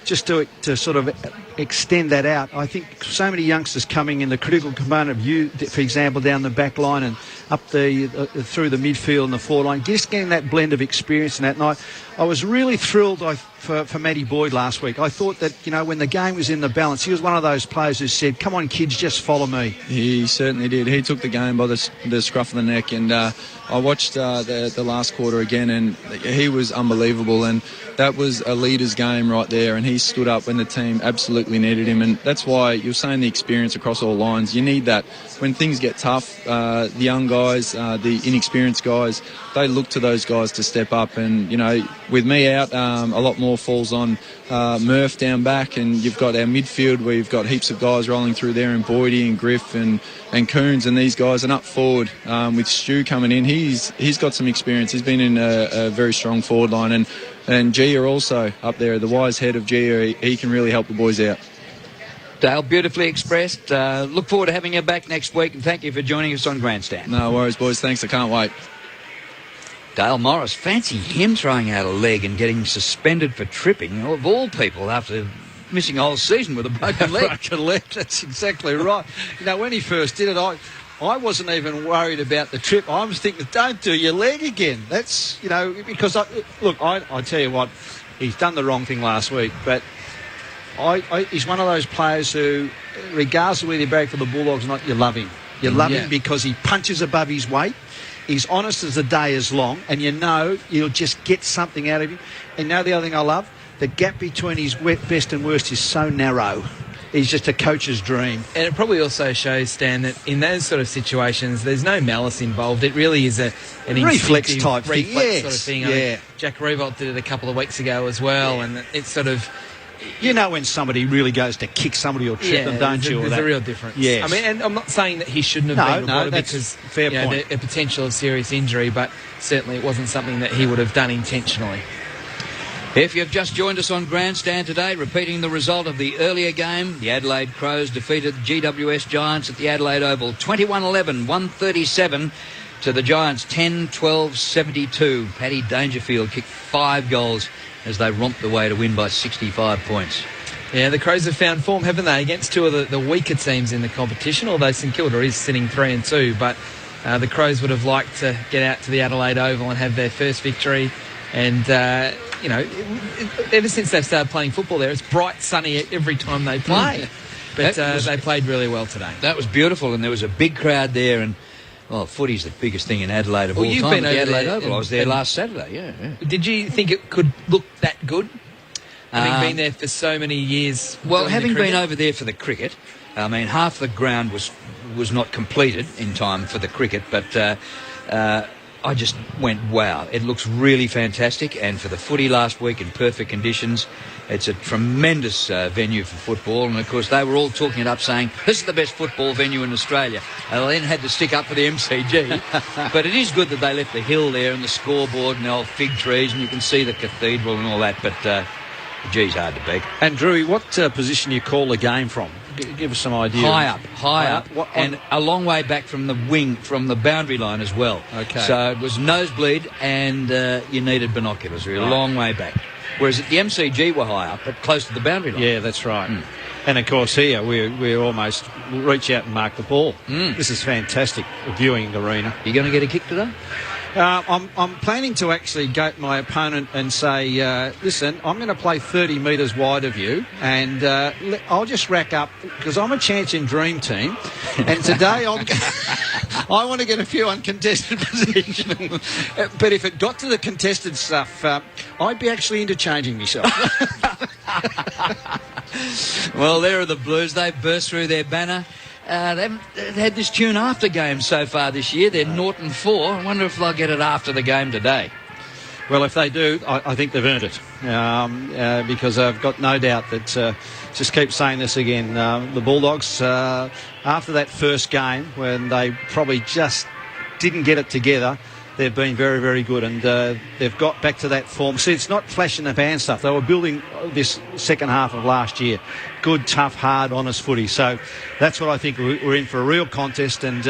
[SPEAKER 12] just to sort of extend that out, I think so many youngsters coming in the critical component of you, for example, down the back line and up through the midfield and the forward line, just getting that blend of experience in that night. I was really thrilled for Matty Boyd last week. I thought that, you know, when the game was in the balance, he was one of those players who said, come on, kids, just follow me.
[SPEAKER 16] He certainly did. He took the game by the scruff of the neck, and I watched the last quarter again, and he was unbelievable, and that was a leader's game right there, and he stood up when the team absolutely needed him, and that's why you're saying the experience across all lines. You need that. When things get tough, the young guys, the inexperienced guys, they look to those guys to step up, and, you know, with me out, a lot more falls on Murph down back, and you've got our midfield where you've got heaps of guys rolling through there, and Boydie and Griff and Coons and these guys, and up forward with Stu coming in, he's got some experience. He's been in a very strong forward line, and Gia also up there, the wise head of Gia, he can really help the boys out.
[SPEAKER 9] Dale, beautifully expressed. Look forward to having you back next week, and thank you for joining us on Grandstand.
[SPEAKER 16] No worries, boys. Thanks. I can't wait.
[SPEAKER 9] Dale Morris, fancy him throwing out a leg and getting suspended for tripping, of all people, after missing a whole season with a broken leg.
[SPEAKER 12] Broken leg, that's exactly right. You know, when he first did it, I wasn't even worried about the trip. I was thinking, don't do your leg again. That's, you know, because, I tell you what, he's done the wrong thing last week, but he's one of those players who, regardless of whether you're back for the Bulldogs or not, you love him. You love him because he punches above his weight. He's honest as the day is long, and you know you'll just get something out of him. And now the other thing I love, the gap between his best and worst is so narrow. is just a coach's dream.
[SPEAKER 10] And it probably also shows, Stan, that in those sort of situations, there's no malice involved. It really is an
[SPEAKER 12] reflex type
[SPEAKER 10] thing.
[SPEAKER 12] Yes,
[SPEAKER 10] Sort of thing.
[SPEAKER 12] yeah.
[SPEAKER 10] I mean, Jack Revolt did it a couple of weeks ago as well, and it's sort of...
[SPEAKER 12] You know when somebody really goes to kick somebody or trip them, don't you?
[SPEAKER 10] There's a real difference.
[SPEAKER 12] Yes.
[SPEAKER 10] I mean, and I'm not saying that he shouldn't have been reported because
[SPEAKER 12] fair point.
[SPEAKER 10] A potential of serious injury, but certainly it wasn't something that he would have done intentionally.
[SPEAKER 9] If you've just joined us on Grandstand today, repeating the result of the earlier game, the Adelaide Crows defeated GWS Giants at the Adelaide Oval 21-11, 137 to the Giants 10-12-72. Paddy Dangerfield kicked 5 goals as they romped away to win by 65 points.
[SPEAKER 10] Yeah, the Crows have found form, haven't they, against two of the weaker teams in the competition, although St Kilda is sitting 3-2, but the Crows would have liked to get out to the Adelaide Oval and have their first victory. And, ever since they've started playing football there, it's bright, sunny every time they play. But they played really well today.
[SPEAKER 9] That was beautiful, and there was a big crowd there, and footy's the biggest thing in Adelaide of all
[SPEAKER 10] you've
[SPEAKER 9] time.
[SPEAKER 10] Been
[SPEAKER 9] at the
[SPEAKER 10] over
[SPEAKER 9] Adelaide
[SPEAKER 10] there
[SPEAKER 9] Oval. I was there last Saturday, yeah.
[SPEAKER 10] Did you think it could look that good? Having been there for so many years.
[SPEAKER 9] Well, having been over there for the cricket, I mean, half the ground was not completed in time for the cricket, but I just went, wow, it looks really fantastic. And for the footy last week in perfect conditions, it's a tremendous venue for football. And, of course, they were all talking it up, saying, this is the best football venue in Australia. And they then had to stick up for the MCG. But it is good that they left the hill there and the scoreboard and the old fig trees, and you can see the cathedral and all that. But, geez, hard to beat.
[SPEAKER 12] And, Drewy, what position you call the game from? Give us some idea.
[SPEAKER 9] High up, and a long way back from the wing, from the boundary line as well.
[SPEAKER 12] Okay.
[SPEAKER 9] So it was nosebleed, and you needed binoculars. We were a long way back. Whereas at the MCG we're high up, but close to the boundary line.
[SPEAKER 12] Yeah, that's right. And of course here we almost reach out and mark the ball. This is fantastic, a viewing arena.
[SPEAKER 9] You going to get a kick today?
[SPEAKER 12] I'm planning to actually go to my opponent and say, listen, I'm going to play 30 metres wide of you, and I'll just rack up, because I'm a chance in Dream Team, and today I want to get a few uncontested positions. But if it got to the contested stuff, I'd be actually interchanging myself.
[SPEAKER 9] Well, there are the Blues. They burst through their banner. They haven't had this tune after games so far this year. They're 0-4. I wonder if they'll get it after the game today.
[SPEAKER 12] Well, if they do, I think they've earned it, because I've got no doubt that, just keep saying this again, the Bulldogs, after that first game, when they probably just didn't get it together, they've been very, very good, and they've got back to that form. See, it's not flash in the pan stuff. They were building this second half of last year. Good, tough, hard, honest footy. So that's what I think. We're in for a real contest, and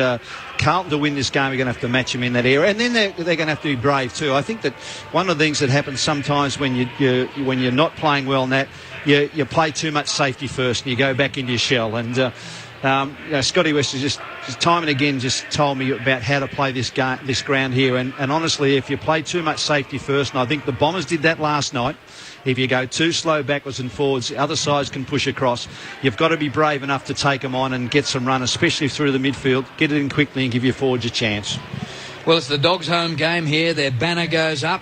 [SPEAKER 12] Carlton to win this game, we're going to have to match them in that area. And then they're going to have to be brave too. I think that one of the things that happens sometimes when you're not playing well, Nat, you play too much safety first, and you go back into your shell. And Scotty West has just time and again just told me about how to play this ground here. And honestly, if you play too much safety first, and I think the Bombers did that last night, if you go too slow backwards and forwards, the other sides can push across. You've got to be brave enough to take them on and get some run, especially through the midfield. Get it in quickly and give your forwards a chance.
[SPEAKER 9] Well, it's the Dogs' home game here. Their banner goes up,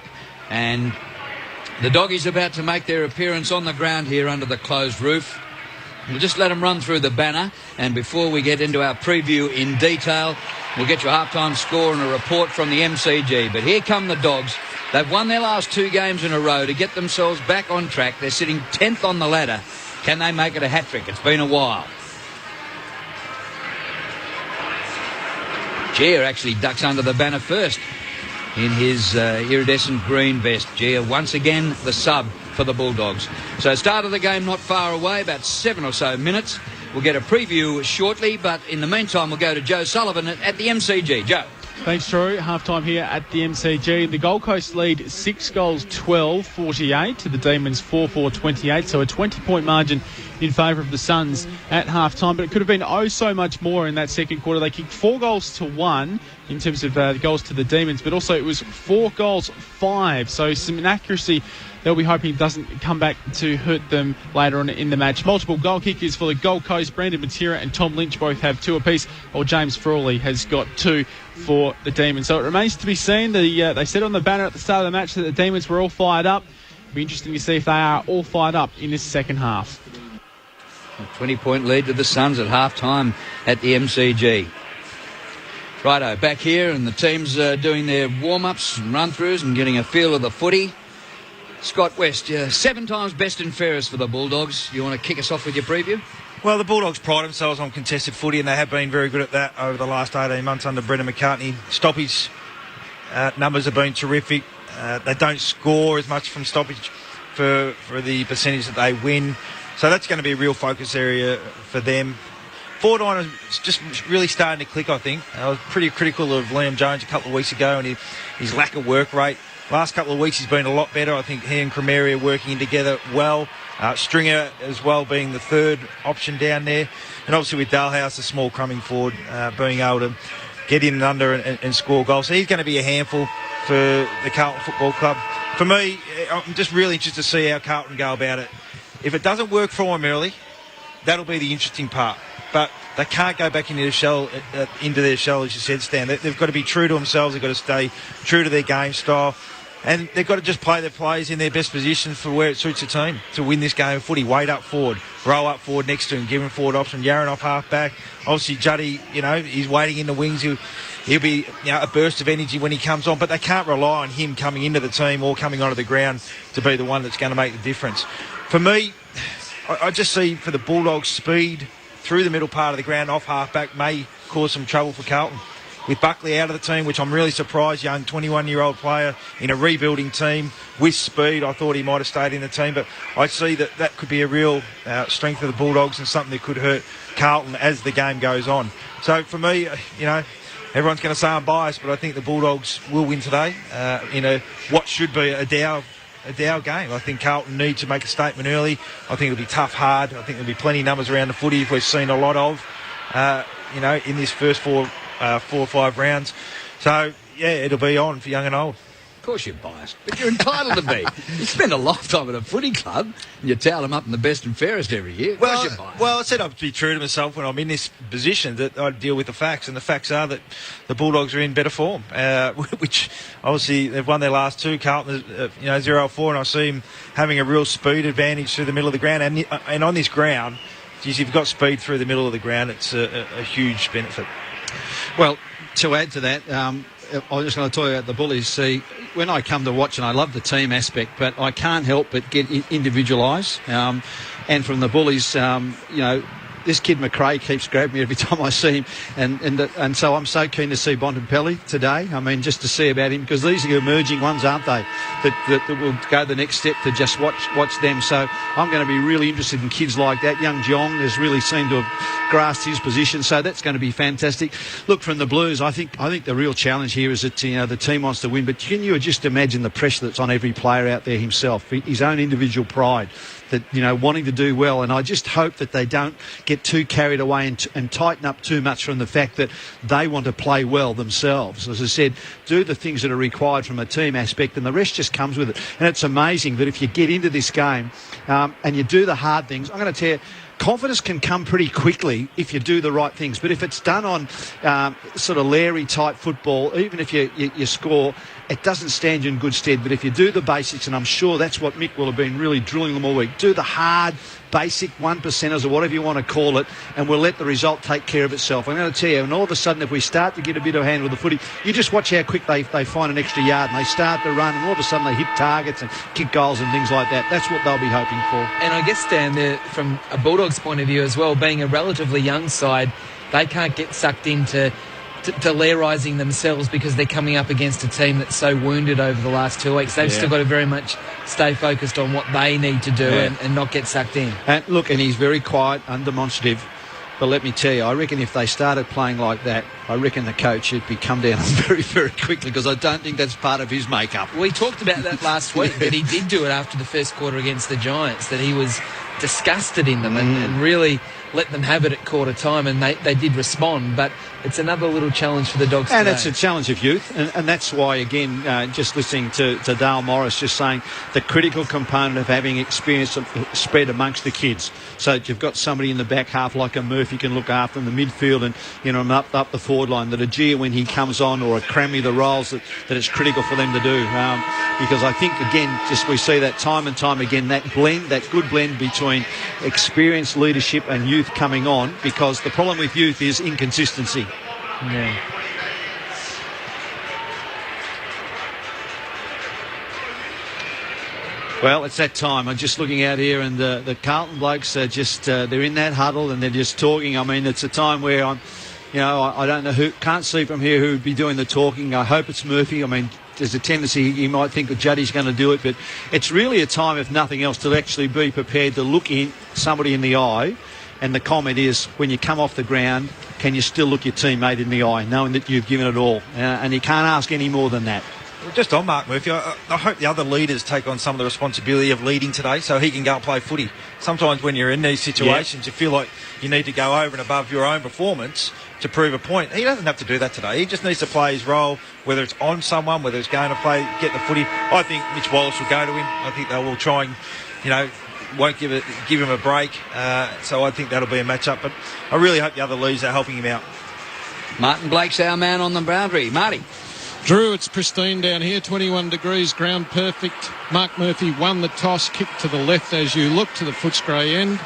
[SPEAKER 9] and the Doggies about to make their appearance on the ground here under the closed roof. We'll just let them run through the banner, and before we get into our preview in detail, we'll get you a halftime score and a report from the MCG. But here come the Dogs. They've won their last 2 games in a row to get themselves back on track. They're sitting 10th on the ladder. Can they make it a hat-trick? It's been a while. Gia actually ducks under the banner first in his iridescent green vest. Gia once again the sub for the Bulldogs. So start of the game not far away, about 7 or so minutes. We'll get a preview shortly, but in the meantime we'll go to Joe Sullivan at the MCG. Joe.
[SPEAKER 15] Thanks, Drew. Half-time here at the MCG. The Gold Coast lead 6 goals, 12-48 to the Demons 4-4-28. So a 20-point margin in favour of the Suns at half-time. But it could have been so much more in that second quarter. They kicked 4 goals to 1 in terms of the goals to the Demons. But also it was 4 goals, 5. So some inaccuracy they'll be hoping doesn't come back to hurt them later on in the match. Multiple goal kickers for the Gold Coast. Brandon Matera and Tom Lynch both have 2 apiece, while James Frawley has got 2 for the Demons. So it remains to be seen. They said on the banner at the start of the match that the Demons were all fired up. It'll be interesting to see if they are all fired up in this second half.
[SPEAKER 9] A 20-point lead to the Suns at half-time at the MCG. Righto, back here, and the team's doing their warm-ups and run-throughs and getting a feel of the footy. Scott West, 7 times best and fairest for the Bulldogs. You want to kick us off with your preview?
[SPEAKER 11] Well, the Bulldogs pride themselves on contested footy, and they have been very good at that over the last 18 months under Brendan McCartney. Stoppage numbers have been terrific. They don't score as much from stoppage for the percentage that they win. So that's going to be a real focus area for them. Forward line is just really starting to click, I think. I was pretty critical of Liam Jones a couple of weeks ago and his lack of work rate. Last couple of weeks he's been a lot better. I think he and Cremeri are working together well. Stringer as well being the third option down there. And obviously with Dalhouse, a small crumbing forward, being able to get in and under and score goals. So he's going to be a handful for the Carlton Football Club. For me, I'm just really interested to see how Carlton go about it. If it doesn't work for them early, that'll be the interesting part. But they can't go back into their shell, as you said, Stan. They've got to be true to themselves. They've got to stay true to their game style. And they've got to just play their players in their best position for where it suits the team to win this game of footy. Wait up forward, roll up forward next to him, give him forward option. Yaron off half back. Obviously, Juddy, he's waiting in the wings. He'll be a burst of energy when he comes on, but they can't rely on him coming into the team or coming onto the ground to be the one that's going to make the difference. For me, I just see for the Bulldogs speed through the middle part of the ground off half back may cause some trouble for Carlton. With Buckley out of the team, which I'm really surprised, young 21-year-old player in a rebuilding team with speed. I thought he might have stayed in the team, but I see that could be a real strength of the Bulldogs and something that could hurt Carlton as the game goes on. So for me, everyone's going to say I'm biased, but I think the Bulldogs will win today in what should be a Dow game. I think Carlton need to make a statement early. I think it'll be tough, hard. I think there'll be plenty of numbers around the footy we've seen a lot of, in this first 4 or 5 rounds. So, yeah, it'll be on for young and old.
[SPEAKER 9] Of course you're biased, but you're entitled to be. You spend a lifetime at a footy club and you towel them up in the best and fairest every year. Of course you're biased.
[SPEAKER 11] Well, I said I'd be true to myself when I'm in this position, that I'd deal with the facts, and the facts are that the Bulldogs are in better form, which obviously they've won their last 2. Carlton, 0-4, and I see him having a real speed advantage through the middle of the ground. And on this ground, geez, if you've got speed through the middle of the ground, it's a huge benefit.
[SPEAKER 12] Well, to add to that, I'm just going to talk about the Bullies. See, when I come to watch, and I love the team aspect, but I can't help but get individualised. And from the Bullies, this kid McRae keeps grabbing me every time I see him, and so I'm so keen to see Bontempelli today. I mean, just to see about him, because these are the emerging ones, aren't they? That will go the next step to just watch them. So I'm going to be really interested in kids like that. Young Jong has really seemed to have grasped his position, so that's going to be fantastic. Look, from the Blues, I think the real challenge here is that the team wants to win, but can you just imagine the pressure that's on every player out there himself, his own individual pride, that wanting to do well, and I just hope that they don't get too carried away and tighten up too much from the fact that they want to play well themselves. As I said, do the things that are required from a team aspect, and the rest just comes with it. And it's amazing that if you get into this game and you do the hard things, I'm going to tell you, confidence can come pretty quickly if you do the right things. But if it's done on sort of Larry-type football, even if you score, it doesn't stand you in good stead. But if you do the basics, and I'm sure that's what Mick will have been really drilling them all week, do the hard, basic 1%ers or whatever you want to call it, and we'll let the result take care of itself. I'm going to tell you, and all of a sudden, if we start to get a bit of a hand with the footy, you just watch how quick they find an extra yard, and they start to run, and all of a sudden they hit targets and kick goals and things like that. That's what they'll be hoping for.
[SPEAKER 10] And I guess, Dan, from a Bulldogs point of view as well, being a relatively young side, they can't get sucked into Lairising themselves because they're coming up against a team that's so wounded over the last 2 weeks. They've still got to very much stay focused on what they need to do and not get sucked in.
[SPEAKER 12] And look, and he's very quiet, undemonstrative. But let me tell you, I reckon if they started playing like that, I reckon the coach would be come down very, very quickly, because I don't think that's part of his makeup.
[SPEAKER 10] We talked about that last week, that he did do it after the first quarter against the Giants, that he was disgusted in them and really let them have it at quarter time, and they did respond. But it's another little challenge for the Dogs
[SPEAKER 12] and
[SPEAKER 10] today.
[SPEAKER 12] It's a challenge of youth, and that's why, again, just listening to Dale Morris just saying the critical component of having experience spread amongst the kids, so that you've got somebody in the back half like a Murphy can look after them, the midfield and up the forward line, that a Gia when he comes on, or a Crammy the roles that it's critical for them to do. because I think, again, just we see that time and time again, that good blend between experienced leadership and youth coming on, because the problem with youth is inconsistency.
[SPEAKER 10] Yeah.
[SPEAKER 12] Well, it's that time. I'm just looking out here, and the Carlton blokes are just, they're in that huddle and they're just talking. I mean, it's a time where I don't know who, can't see from here who would be doing the talking. I hope it's Murphy. I mean, there's a tendency he might think that Juddy's going to do it, but it's really a time, if nothing else, to actually be prepared to look in somebody in the eye. And the comment is, when you come off the ground, can you still look your teammate in the eye, knowing that you've given it all? And you can't ask any more than that.
[SPEAKER 11] Well, just on Mark Murphy, I hope the other leaders take on some of the responsibility of leading today so he can go and play footy. Sometimes when you're in these situations, you feel like you need to go over and above your own performance to prove a point. He doesn't have to do that today. He just needs to play his role, whether it's on someone, whether it's going to play, get the footy. I think Mitch Wallace will go to him. I think they will try and, won't give him a break. So I think that'll be a match-up. But I really hope the other leaders are helping him out.
[SPEAKER 9] Martin Blake's our man on the boundary. Marty.
[SPEAKER 13] Drew, it's pristine down here, 21 degrees, ground perfect. Mark Murphy won the toss, kicked to the left as you look to the Footscray end.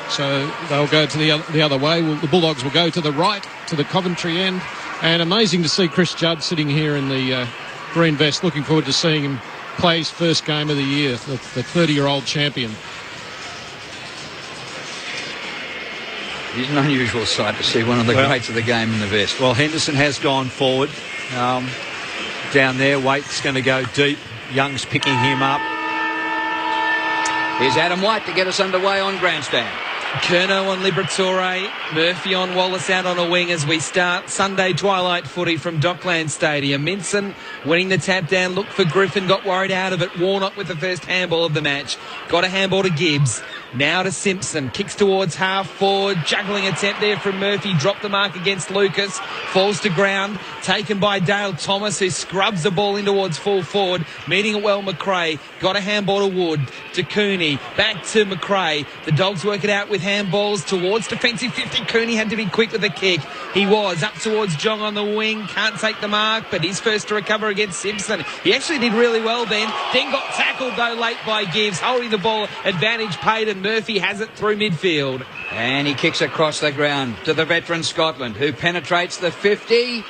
[SPEAKER 13] So they'll go to the other way. The Bulldogs will go to the right, to the Coventry end. And amazing to see Chris Judd sitting here in the green vest. Looking forward to seeing him play his first game of the year, the 30-year-old champion.
[SPEAKER 9] It's an unusual sight to see one of the greats of the game in the vest.
[SPEAKER 12] Well, Henderson has gone forward. Down there, Waite's going to go deep. Young's picking him up.
[SPEAKER 9] Here's Adam White to get us underway on grandstand.
[SPEAKER 10] Curnow on Liberatore, Murphy on Wallace out on a wing as we start Sunday twilight footy from Dockland Stadium. Minson winning the tap down, looked for Griffin, got worried out of it. Warnock with the first handball of the match. Got a handball to Gibbs. Now to Simpson, kicks towards half forward, juggling attempt there from Murphy, dropped the mark against Lucas, falls to ground, taken by Dale Thomas, who scrubs the ball in towards full forward, meeting it well McRae, got a handball to Wood, to Cooney, back to McRae, the Dogs work it out with handballs towards defensive 50, Cooney had to be quick with the kick, he was, up towards Jong on the wing, can't take the mark, but he's first to recover against Simpson, he actually did really well then got tackled though late by Gibbs, holding the ball, advantage paid, and Murphy has it through midfield.
[SPEAKER 9] And he kicks across the ground to the veteran Scotland, who penetrates the 50.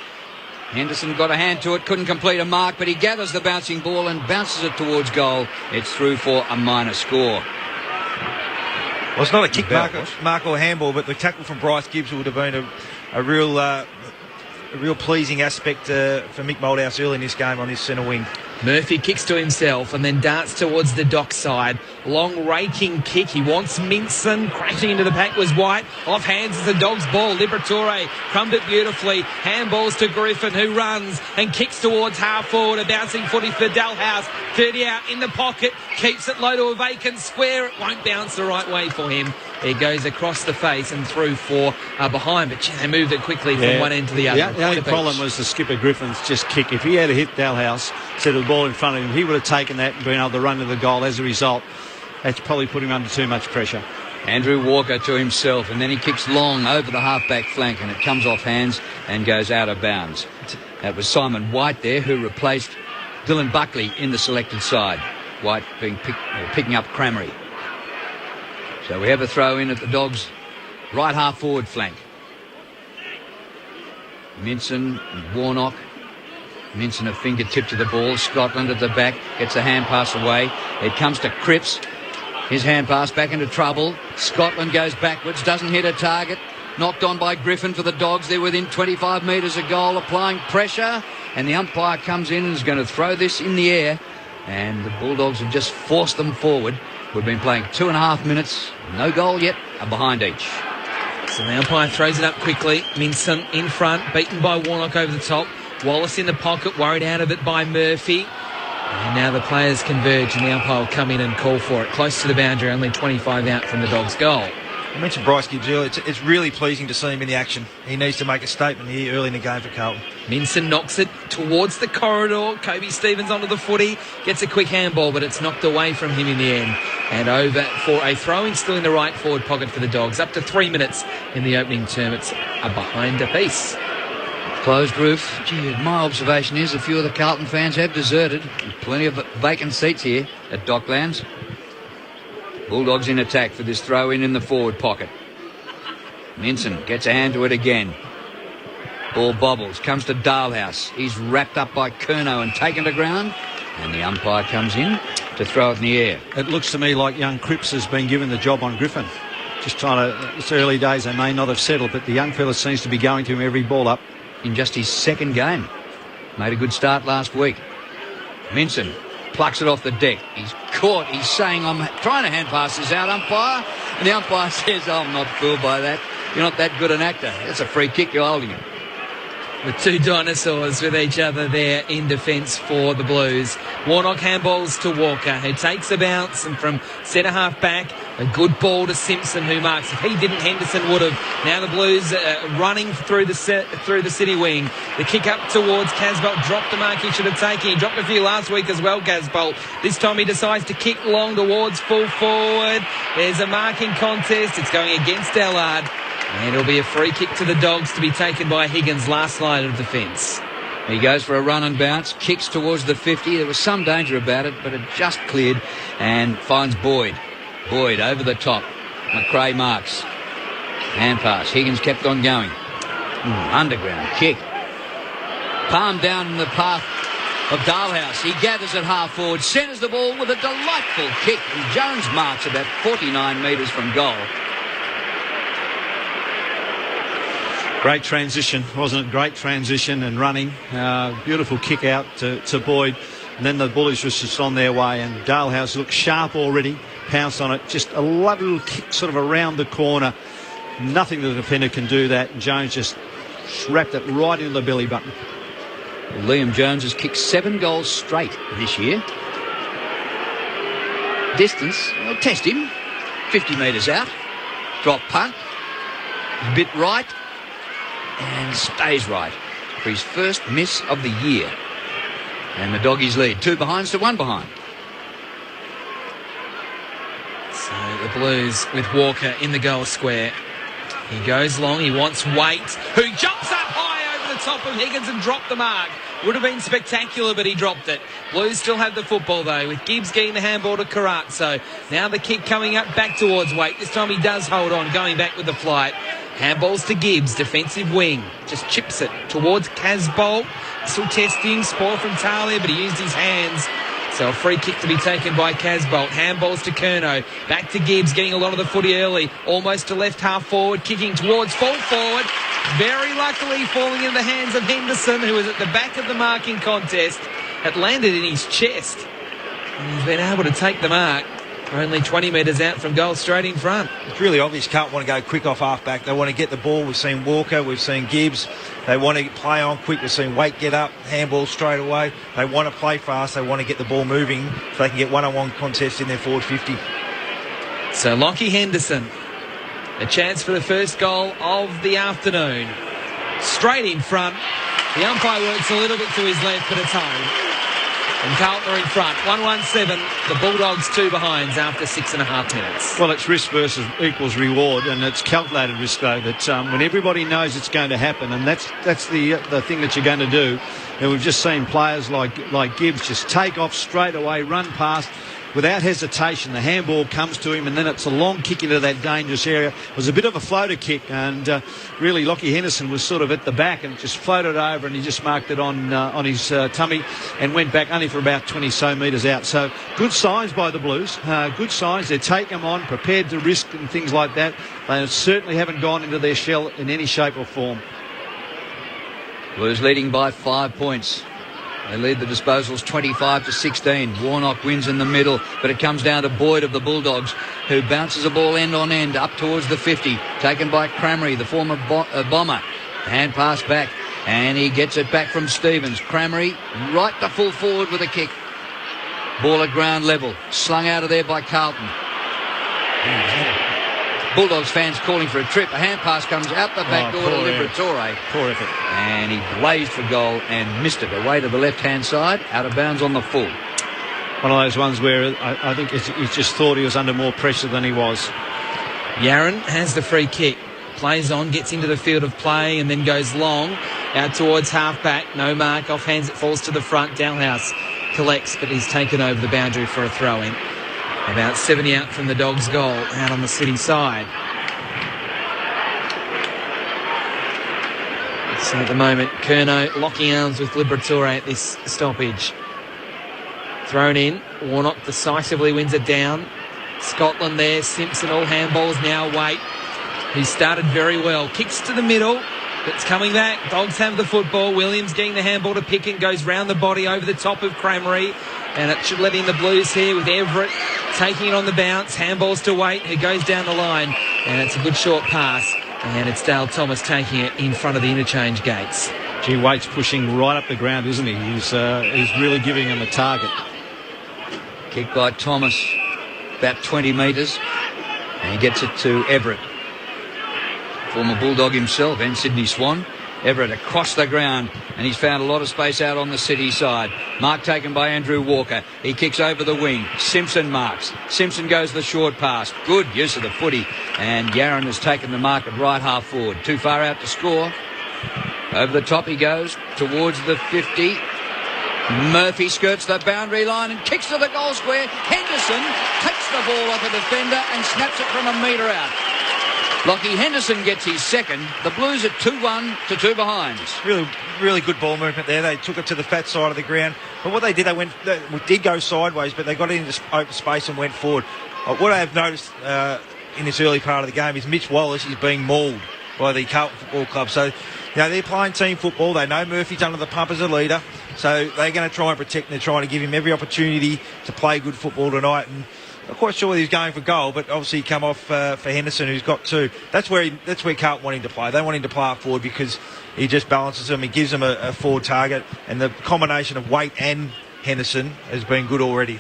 [SPEAKER 9] Henderson got a hand to it, couldn't complete a mark, but he gathers the bouncing ball and bounces it towards goal. It's through for a minor score.
[SPEAKER 11] Well, it's not a kick mark or handball, but the tackle from Bryce Gibbs would have been a real pleasing aspect for Mick Moldhouse early in this game on his centre wing.
[SPEAKER 10] Murphy kicks to himself and then darts towards the dock side. Long raking kick. He wants Minson. Crashing into the pack was White. Off hands is the Dogs' ball. Liberatore crumbed it beautifully. Handballs to Griffin, who runs and kicks towards half forward. A bouncing footy for Dalhouse. 30 out in the pocket. Keeps it low to a vacant square. It won't bounce the right way for him. It goes across the face and through for behind, but they moved it quickly from one end to the other.
[SPEAKER 12] The only problem was the skipper Griffin's just kick. If he had hit Dalhouse, instead of the ball in front of him, he would have taken that and been able to run to the goal. As a result, that's probably put him under too much pressure.
[SPEAKER 9] Andrew Walker to himself, and then he kicks long over the half-back flank, and it comes off hands and goes out of bounds. That was Simon White there, who replaced Dylan Buckley in the selected side. White being picking up Crammery. So we have a throw in at the Dogs' right half forward flank. Minson and Warnock. Minson a fingertip to the ball. Scotland at the back gets a hand pass away. It comes to Cripps. His hand pass back into trouble. Scotland goes backwards, doesn't hit a target. Knocked on by Griffin for the Dogs. They're within 25 metres of goal, applying pressure. And the umpire comes in and is going to throw this in the air. And the Bulldogs have just forced them forward. We've been playing 2.5 minutes. No goal yet. A behind each.
[SPEAKER 10] So the umpire throws it up quickly. Minson in front, beaten by Warnock over the top. Wallace in the pocket, worried out of it by Murphy. And now the players converge and the umpire will come in and call for it. Close to the boundary, only 25 out from the Dogs' goal.
[SPEAKER 11] I mentioned Bryce Gibbs earlier. It's really pleasing to see him in the action. He needs to make a statement here early in the game for Carlton.
[SPEAKER 10] Minson knocks it towards the corridor. Kobe Stevens onto the footy. Gets a quick handball, but it's knocked away from him in the end. And over for a throw-in still in the right forward pocket for the Dogs. Up to 3 minutes in the opening term. It's a behind a piece.
[SPEAKER 9] Closed roof. Gee, my observation is a few of the Carlton fans have deserted. Plenty of vacant seats here at Docklands. Bulldogs in attack for this throw in the forward pocket. Minson gets a hand to it again. Ball bobbles, comes to Dalhouse. He's wrapped up by Curnow and taken to ground. And the umpire comes in to throw it in the air.
[SPEAKER 12] It looks to me like young Cripps has been given the job on Griffin. Just trying to, it's early days, they may not have settled, but the young fella seems to be going to him every ball up.
[SPEAKER 9] In just his second game. Made a good start last week. Minson plucks it off the deck. He's caught. He's saying, I'm trying to hand pass this out, umpire. And the umpire says, oh, I'm not fooled by that. You're not that good an actor. That's a free kick. You're holding it.
[SPEAKER 10] The two dinosaurs with each other there in defence for the Blues. Warnock handballs to Walker, who takes a bounce, and from centre-half back, a good ball to Simpson, who marks. If he didn't, Henderson would have. Now the Blues running through the city wing. The kick up towards Casbolt. Dropped the mark he should have taken. He dropped a few last week as well, Casbolt. This time he decides to kick long towards full forward. There's a marking contest. It's going against Allard. And it'll be a free kick to the Dogs to be taken by Higgins, last line of defence.
[SPEAKER 9] He goes for a run and bounce, kicks towards the 50. There was some danger about it, but it just cleared and finds Boyd. Boyd over the top. McRae marks. Hand pass. Higgins kept on going. Underground kick. Palm down in the path of Dalhouse. He gathers it half forward, centres the ball with a delightful kick, and Jones marks about 49 metres from goal.
[SPEAKER 12] Great transition, wasn't it? Great transition and running. Beautiful kick out to Boyd. And then the Bullies was just on their way, and Dalhouse looked sharp already, pounced on it. Just a lovely little kick sort of around the corner. Nothing the defender can do that. And Jones just wrapped it right into the belly button.
[SPEAKER 9] Liam Jones has kicked 7 goals straight this year. Distance, well, test him. 50 metres out. Drop punt. A bit right. And stays right for his first miss of the year. And the Doggies lead 2 behinds to 1 behind.
[SPEAKER 10] So the Blues with Walker in the goal square. He goes long. He wants Waite, who jumps up high over the top of Higgins and dropped the mark. Would have been spectacular, but he dropped it. Blues still have the football, though, with Gibbs getting the handball to Carazzo. Now the kick coming up back towards Waite. This time he does hold on, going back with the flight. Handballs to Gibbs, defensive wing. Just chips it towards Casbolt. Still testing, spoil from Talia, but he used his hands. So a free kick to be taken by Casbolt. Handballs to Curnow. Back to Gibbs, getting a lot of the footy early. Almost to left half forward, kicking towards full forward. Very luckily falling in the hands of Henderson, who was at the back of the marking contest. It landed in his chest. And he's been able to take the mark. Only 20 metres out from goal, straight in front.
[SPEAKER 11] It's really obvious Carlton want to go quick off half-back. They want to get the ball. We've seen Walker, we've seen Gibbs. They want to play on quick. We've seen Waite get up, handball straight away. They want to play fast. They want to get the ball moving so they can get one-on-one contest in their forward 50.
[SPEAKER 10] So Lockie Henderson, a chance for the first goal of the afternoon. Straight in front. The umpire works a little bit to his left, but it's home. And Carlton are in front, 1-1-7. The Bulldogs 2 behinds after 6.5 minutes.
[SPEAKER 12] Well, it's risk versus equals reward, and it's calculated risk, though, that when everybody knows it's going to happen, and that's the thing that you're going to do. And we've just seen players like Gibbs just take off straight away, run past without hesitation. The handball comes to him, and then it's a long kick into that dangerous area. It was a bit of a floater kick, and really Lockie Henderson was sort of at the back and just floated over, and he just marked it on his tummy and went back only for about 20 so metres out. So good signs by the Blues. Good signs. They're taking them on, prepared to risk and things like that. They certainly haven't gone into their shell in any shape or form.
[SPEAKER 9] Blues leading by 5 points. They lead the disposals 25-16. Warnock wins in the middle, but it comes down to Boyd of the Bulldogs, who bounces a ball end on end up towards the 50. Taken by Cramery, the former bomber. Hand pass back, and he gets it back from Stevens. Cramery right to full forward with a kick. Ball at ground level. Slung out of there by Carlton. Bulldogs fans calling for a trip. A hand pass comes out the back door to Liberatore.
[SPEAKER 12] Poor effort.
[SPEAKER 9] And he blazed for goal and missed it away to the left-hand side, out of bounds on the full.
[SPEAKER 12] One of those ones where I think he just thought he was under more pressure than he was.
[SPEAKER 10] Yaron has the free kick. Plays on, gets into the field of play and then goes long. Out towards half-back. No mark. Off hands. It falls to the front. Dalhouse collects, but he's taken over the boundary for a throw-in. About 70 out from the Dogs' goal, out on the City side. So at the moment, Curnow locking arms with Liberatore at this stoppage. Thrown in. Warnock decisively wins it down. Scotland there. Simpson, all handballs now. Waite, who started very well. Kicks to the middle. It's coming back. Dogs have the football. Williams getting the handball to Pickett. Goes round the body over the top of Cramery. And it should let in the Blues here with Everett taking it on the bounce. Handballs to Waite, who goes down the line. And it's a good short pass. And it's Dale Thomas taking it in front of the interchange gates.
[SPEAKER 12] Gee, Waite's pushing right up the ground, isn't he? He's really giving him a target.
[SPEAKER 9] Kick by Thomas, about 20 metres. And he gets it to Everett. Former Bulldog himself and Sydney Swan. Everett across the ground, and he's found a lot of space out on the City side. Mark taken by Andrew Walker. He kicks over the wing. Simpson marks. Simpson goes the short pass. Good use of the footy. And Yarran has taken the mark at right half forward. Too far out to score. Over the top he goes towards the 50. Murphy skirts the boundary line and kicks to the goal square. Henderson takes the ball off a defender and snaps it from a metre out. Lockie Henderson gets his second. The Blues at 2-1 to 2 behind.
[SPEAKER 11] Really good ball movement there. They took it to the fat side of the ground. But what they did, they did go sideways, but they got into open space and went forward. What I have noticed in this early part of the game is Mitch Wallace is being mauled by the Carlton Football Club. So, they're playing team football. They know Murphy's under the pump as a leader. So they're going to try and protect him. They're trying to give him every opportunity to play good football tonight. And not quite sure he's going for goal, but obviously he come off for Henderson, who's got two. That's where Carlton want him to play. They want him to play up forward because he just balances them. He gives them a forward target, and the combination of Waite and Henderson has been good already.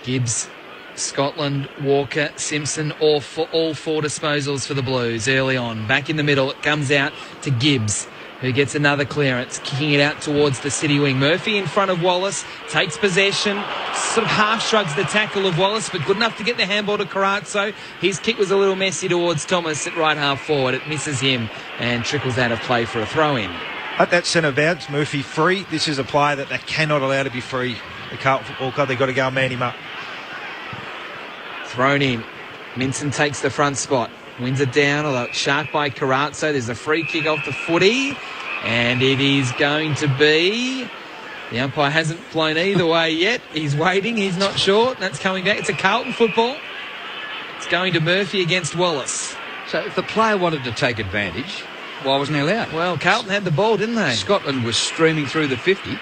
[SPEAKER 10] Gibbs, Scotland, Walker, Simpson, all four disposals for the Blues early on. Back in the middle, it comes out to Gibbs, who gets another clearance, kicking it out towards the City wing. Murphy in front of Wallace, takes possession, sort of half shrugs the tackle of Wallace, but good enough to get the handball to Carazzo. His kick was a little messy towards Thomas at right half forward. It misses him and trickles out of play for a throw-in.
[SPEAKER 11] At that centre bounce, Murphy free. This is a player that they cannot allow to be free. The Carlton Football Club, they've got to go and man him up.
[SPEAKER 10] Thrown in. Minson takes the front spot. Wins it down, although sharp by Carazzo. There's a free kick off the footy. And it is going to be... The umpire hasn't flown either way yet. He's waiting. He's not sure. That's coming back. It's a Carlton football. It's going to Murphy against Wallace.
[SPEAKER 9] So if the player wanted to take advantage, why wasn't he allowed?
[SPEAKER 10] Well, Carlton had the ball, didn't they?
[SPEAKER 9] Scotland was streaming through the 50.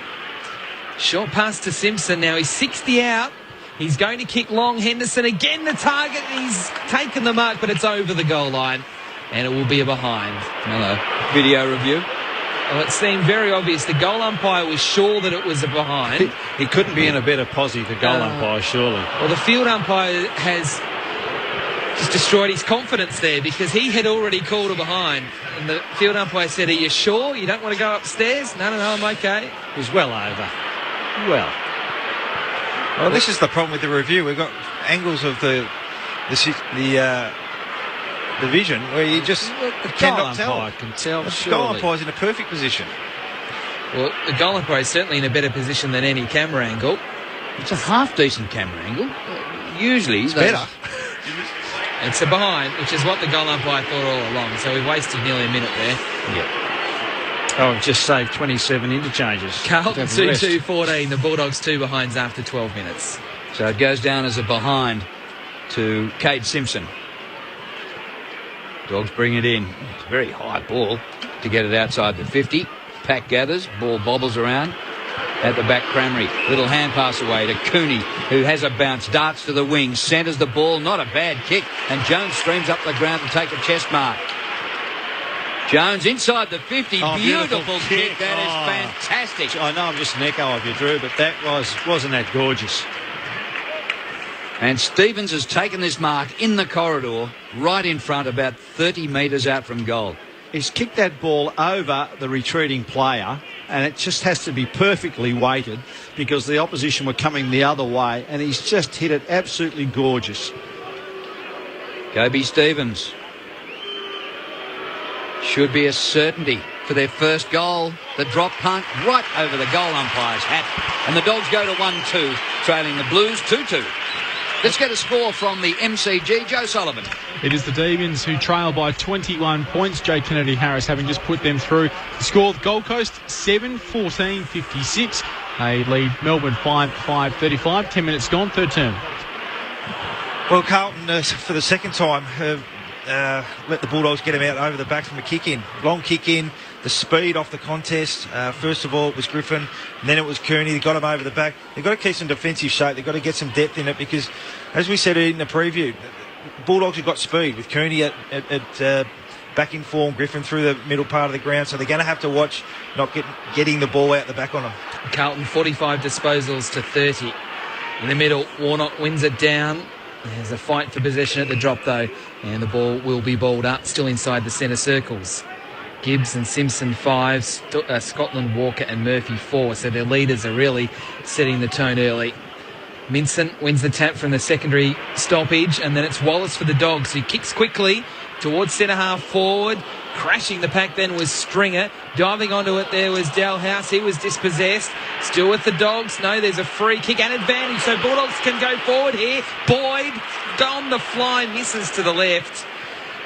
[SPEAKER 10] Short pass to Simpson. Now he's 60 out. He's going to kick long. Henderson again the target. He's taken the mark, but it's over the goal line. And it will be a behind.
[SPEAKER 9] Hello. Video review.
[SPEAKER 10] Well, it seemed very obvious. The goal umpire was sure that it was a behind.
[SPEAKER 12] He couldn't be in a better posse, the goal umpire, surely.
[SPEAKER 10] Well, the field umpire has just destroyed his confidence there because he had already called a behind. And the field umpire said, "Are you sure? You don't want to go upstairs?" No, I'm okay.
[SPEAKER 12] It was well over.
[SPEAKER 11] Well, this is the problem with the review. We've got angles of the vision where you just cannot tell.
[SPEAKER 12] Can tell.
[SPEAKER 11] The goal umpire's in a perfect position.
[SPEAKER 10] Well, the goal umpire is certainly in a better position than any camera angle.
[SPEAKER 9] It's a half decent camera angle. Usually
[SPEAKER 11] it's better.
[SPEAKER 10] It's a behind, which is what the goal umpire thought all along. So we've wasted nearly a minute there.
[SPEAKER 9] Yep.
[SPEAKER 12] Oh, we've just saved 27 interchanges.
[SPEAKER 10] Carlton 2-2-14. The Bulldogs 2 behinds after 12 minutes.
[SPEAKER 9] So it goes down as a behind to Cade Simpson. Dogs bring it in. It's a very high ball to get it outside the 50. Pack gathers. Ball bobbles around. At the back, Cramery. Little hand pass away to Cooney, who has a bounce. Darts to the wing. Centres the ball. Not a bad kick. And Jones streams up the ground to take a chest mark. Jones inside the 50. Beautiful kick. That is fantastic.
[SPEAKER 12] I know I'm just an echo of you, Drew, but that wasn't that gorgeous.
[SPEAKER 9] And Stevens has taken this mark in the corridor, right in front, about 30 metres out from goal.
[SPEAKER 12] He's kicked that ball over the retreating player, and it just has to be perfectly weighted because the opposition were coming the other way, and he's just hit it absolutely gorgeous.
[SPEAKER 9] Kobe Stevens. should be a certainty for their first goal. The drop punt right over the goal umpire's hat. And the Dogs go to 1-2, trailing the Blues 2-2. Let's get a score from the MCG. Joe Sullivan.
[SPEAKER 15] It is the Demons who trail by 21 points. Joe Kennedy-Harris having just put them through. The score, Gold Coast 7-14-56. They lead Melbourne 5-35. 10 minutes gone, third term.
[SPEAKER 11] Well, Carlton, for the second time, let the Bulldogs get him out over the back from a kick-in. Long kick-in, the speed off the contest. First of all, it was Griffin, and then it was Kearney. They got him over the back. They've got to keep some defensive shape. They've got to get some depth in it because, as we said in the preview, Bulldogs have got speed with Kearney at back in form, Griffin through the middle part of the ground, so they're going to have to watch not getting the ball out the back on them.
[SPEAKER 10] Carlton 45 disposals to 30. In the middle, Warnock wins it down. There's a fight for possession at the drop though, and the ball will be balled up, still inside the centre circles. Gibbs and Simpson 5, Scotland, Walker and Murphy 4, so their leaders are really setting the tone early. Minson wins the tap from the secondary stoppage, and then it's Wallace for the Dogs, who kicks quickly towards centre half forward. Crashing the pack then was Stringer. Diving onto it there was Dalhouse. He was dispossessed. Still with the Dogs. No, there's a free kick and advantage, so Bulldogs can go forward here. Boyd on the fly, misses to the left.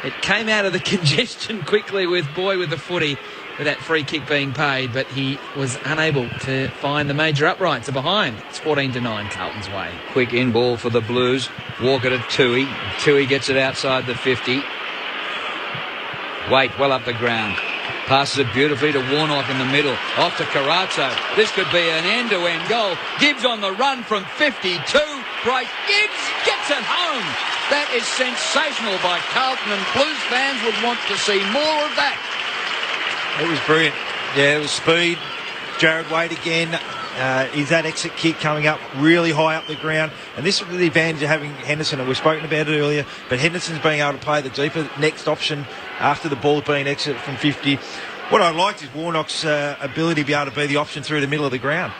[SPEAKER 10] It came out of the congestion quickly with Boyd with the footy, with that free kick being paid, but he was unable to find the major uprights. Are behind. It's 14-9 Carlton's way.
[SPEAKER 9] Quick in ball for the Blues. Walker to Tui. Tui gets it outside the 50. Wait, well up the ground. Passes it beautifully to Warnock in the middle. Off to Carazzo. This could be an end-to-end goal. Gibbs on the run from 52. Right, Gibbs gets it home. That is sensational by Carlton, and Blues fans would want to see more of that.
[SPEAKER 11] It was brilliant. Yeah, it was speed. Jared Wade again. Is that exit kick coming up really high up the ground? And this is the advantage of having Henderson, and we've spoken about it earlier, but Henderson's being able to play the deeper next option after the ball's been exited from 50. What I liked is Warnock's ability to be able to be the option through the middle of the ground.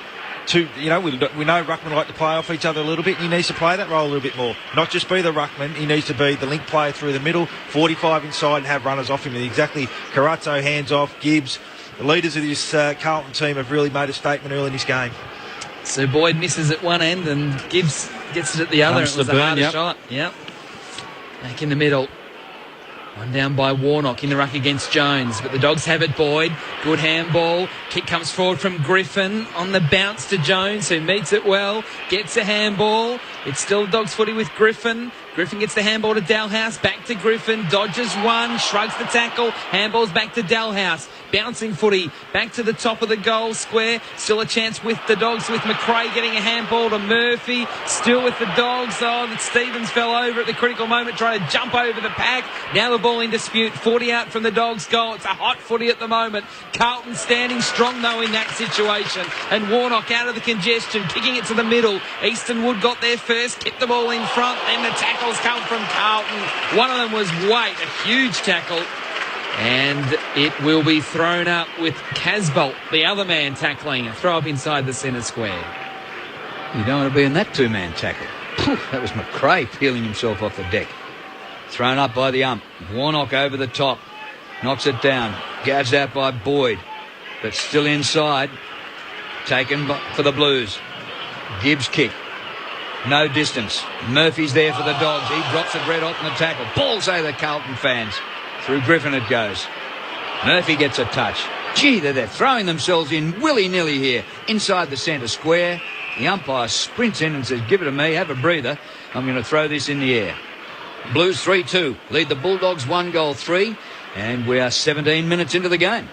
[SPEAKER 11] We know ruckmen like to play off each other a little bit, and he needs to play that role a little bit more. Not just be the ruckman, he needs to be the link player through the middle, 45 inside and have runners off him. And exactly, Carazzo hands off, Gibbs. The leaders of this Carlton team have really made a statement early in this game.
[SPEAKER 10] So Boyd misses at one end and Gibbs gets it at the other. It was a harder shot. Yep. Back in the middle. One down by Warnock in the ruck against Jones, but the Dogs have it. Boyd, good handball. Kick comes forward from Griffin on the bounce to Jones, who meets it well, gets a handball. It's still Dogs footy with Griffin. Griffin gets the handball to Dalhouse, back to Griffin, dodges one, shrugs the tackle, handballs back to Dalhouse. Bouncing footy back to the top of the goal square. Still a chance with the Dogs, with McRae getting a handball to Murphy. Still with the Dogs. Oh, Stevens fell over at the critical moment trying to jump over the pack. Now the ball in dispute. 40 out from the Dogs' goal. It's a hot footy at the moment. Carlton standing strong though in that situation. And Warnock out of the congestion, kicking it to the middle. Easton Wood got there first, kicked the ball in front. Then the tackles come from Carlton. One of them was Waite, a huge tackle. And it will be thrown up with Casbolt, the other man tackling. A throw up inside the centre square.
[SPEAKER 9] You don't want to be in that two-man tackle. That was McRae peeling himself off the deck. Thrown up by the ump. Warnock over the top. Knocks it down. Gouged out by Boyd. But still inside. Taken for the Blues. Gibbs kick. No distance. Murphy's there for the Dogs. He drops it red hot in the tackle. Ball, say the Carlton fans. Through Griffin it goes. Murphy gets a touch. Gee, they're throwing themselves in willy-nilly here. Inside the centre square. The umpire sprints in and says, give it to me, have a breather. I'm going to throw this in the air. Blues 3-2. Lead the Bulldogs 1-3. And we are 17 minutes into the game.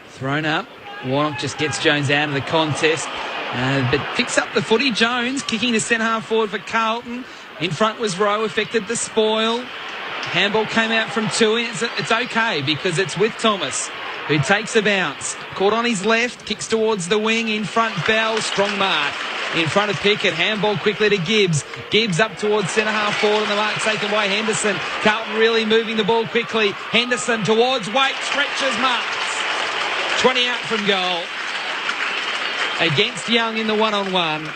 [SPEAKER 10] Thrown up. Warnock just gets Jones out of the contest. But picks up the footy. Jones kicking the centre half forward for Carlton. In front was Rowe, affected the spoil. Handball came out from Tui. It's okay because it's with Thomas, who takes a bounce. Caught on his left, kicks towards the wing. In front, Bell, strong mark. In front of Pickett, handball quickly to Gibbs. Gibbs up towards centre half forward, and the mark taken by Henderson. Carlton really moving the ball quickly. Henderson towards Waite, stretches marks. 20 out from goal. Against Young in the one-on-one.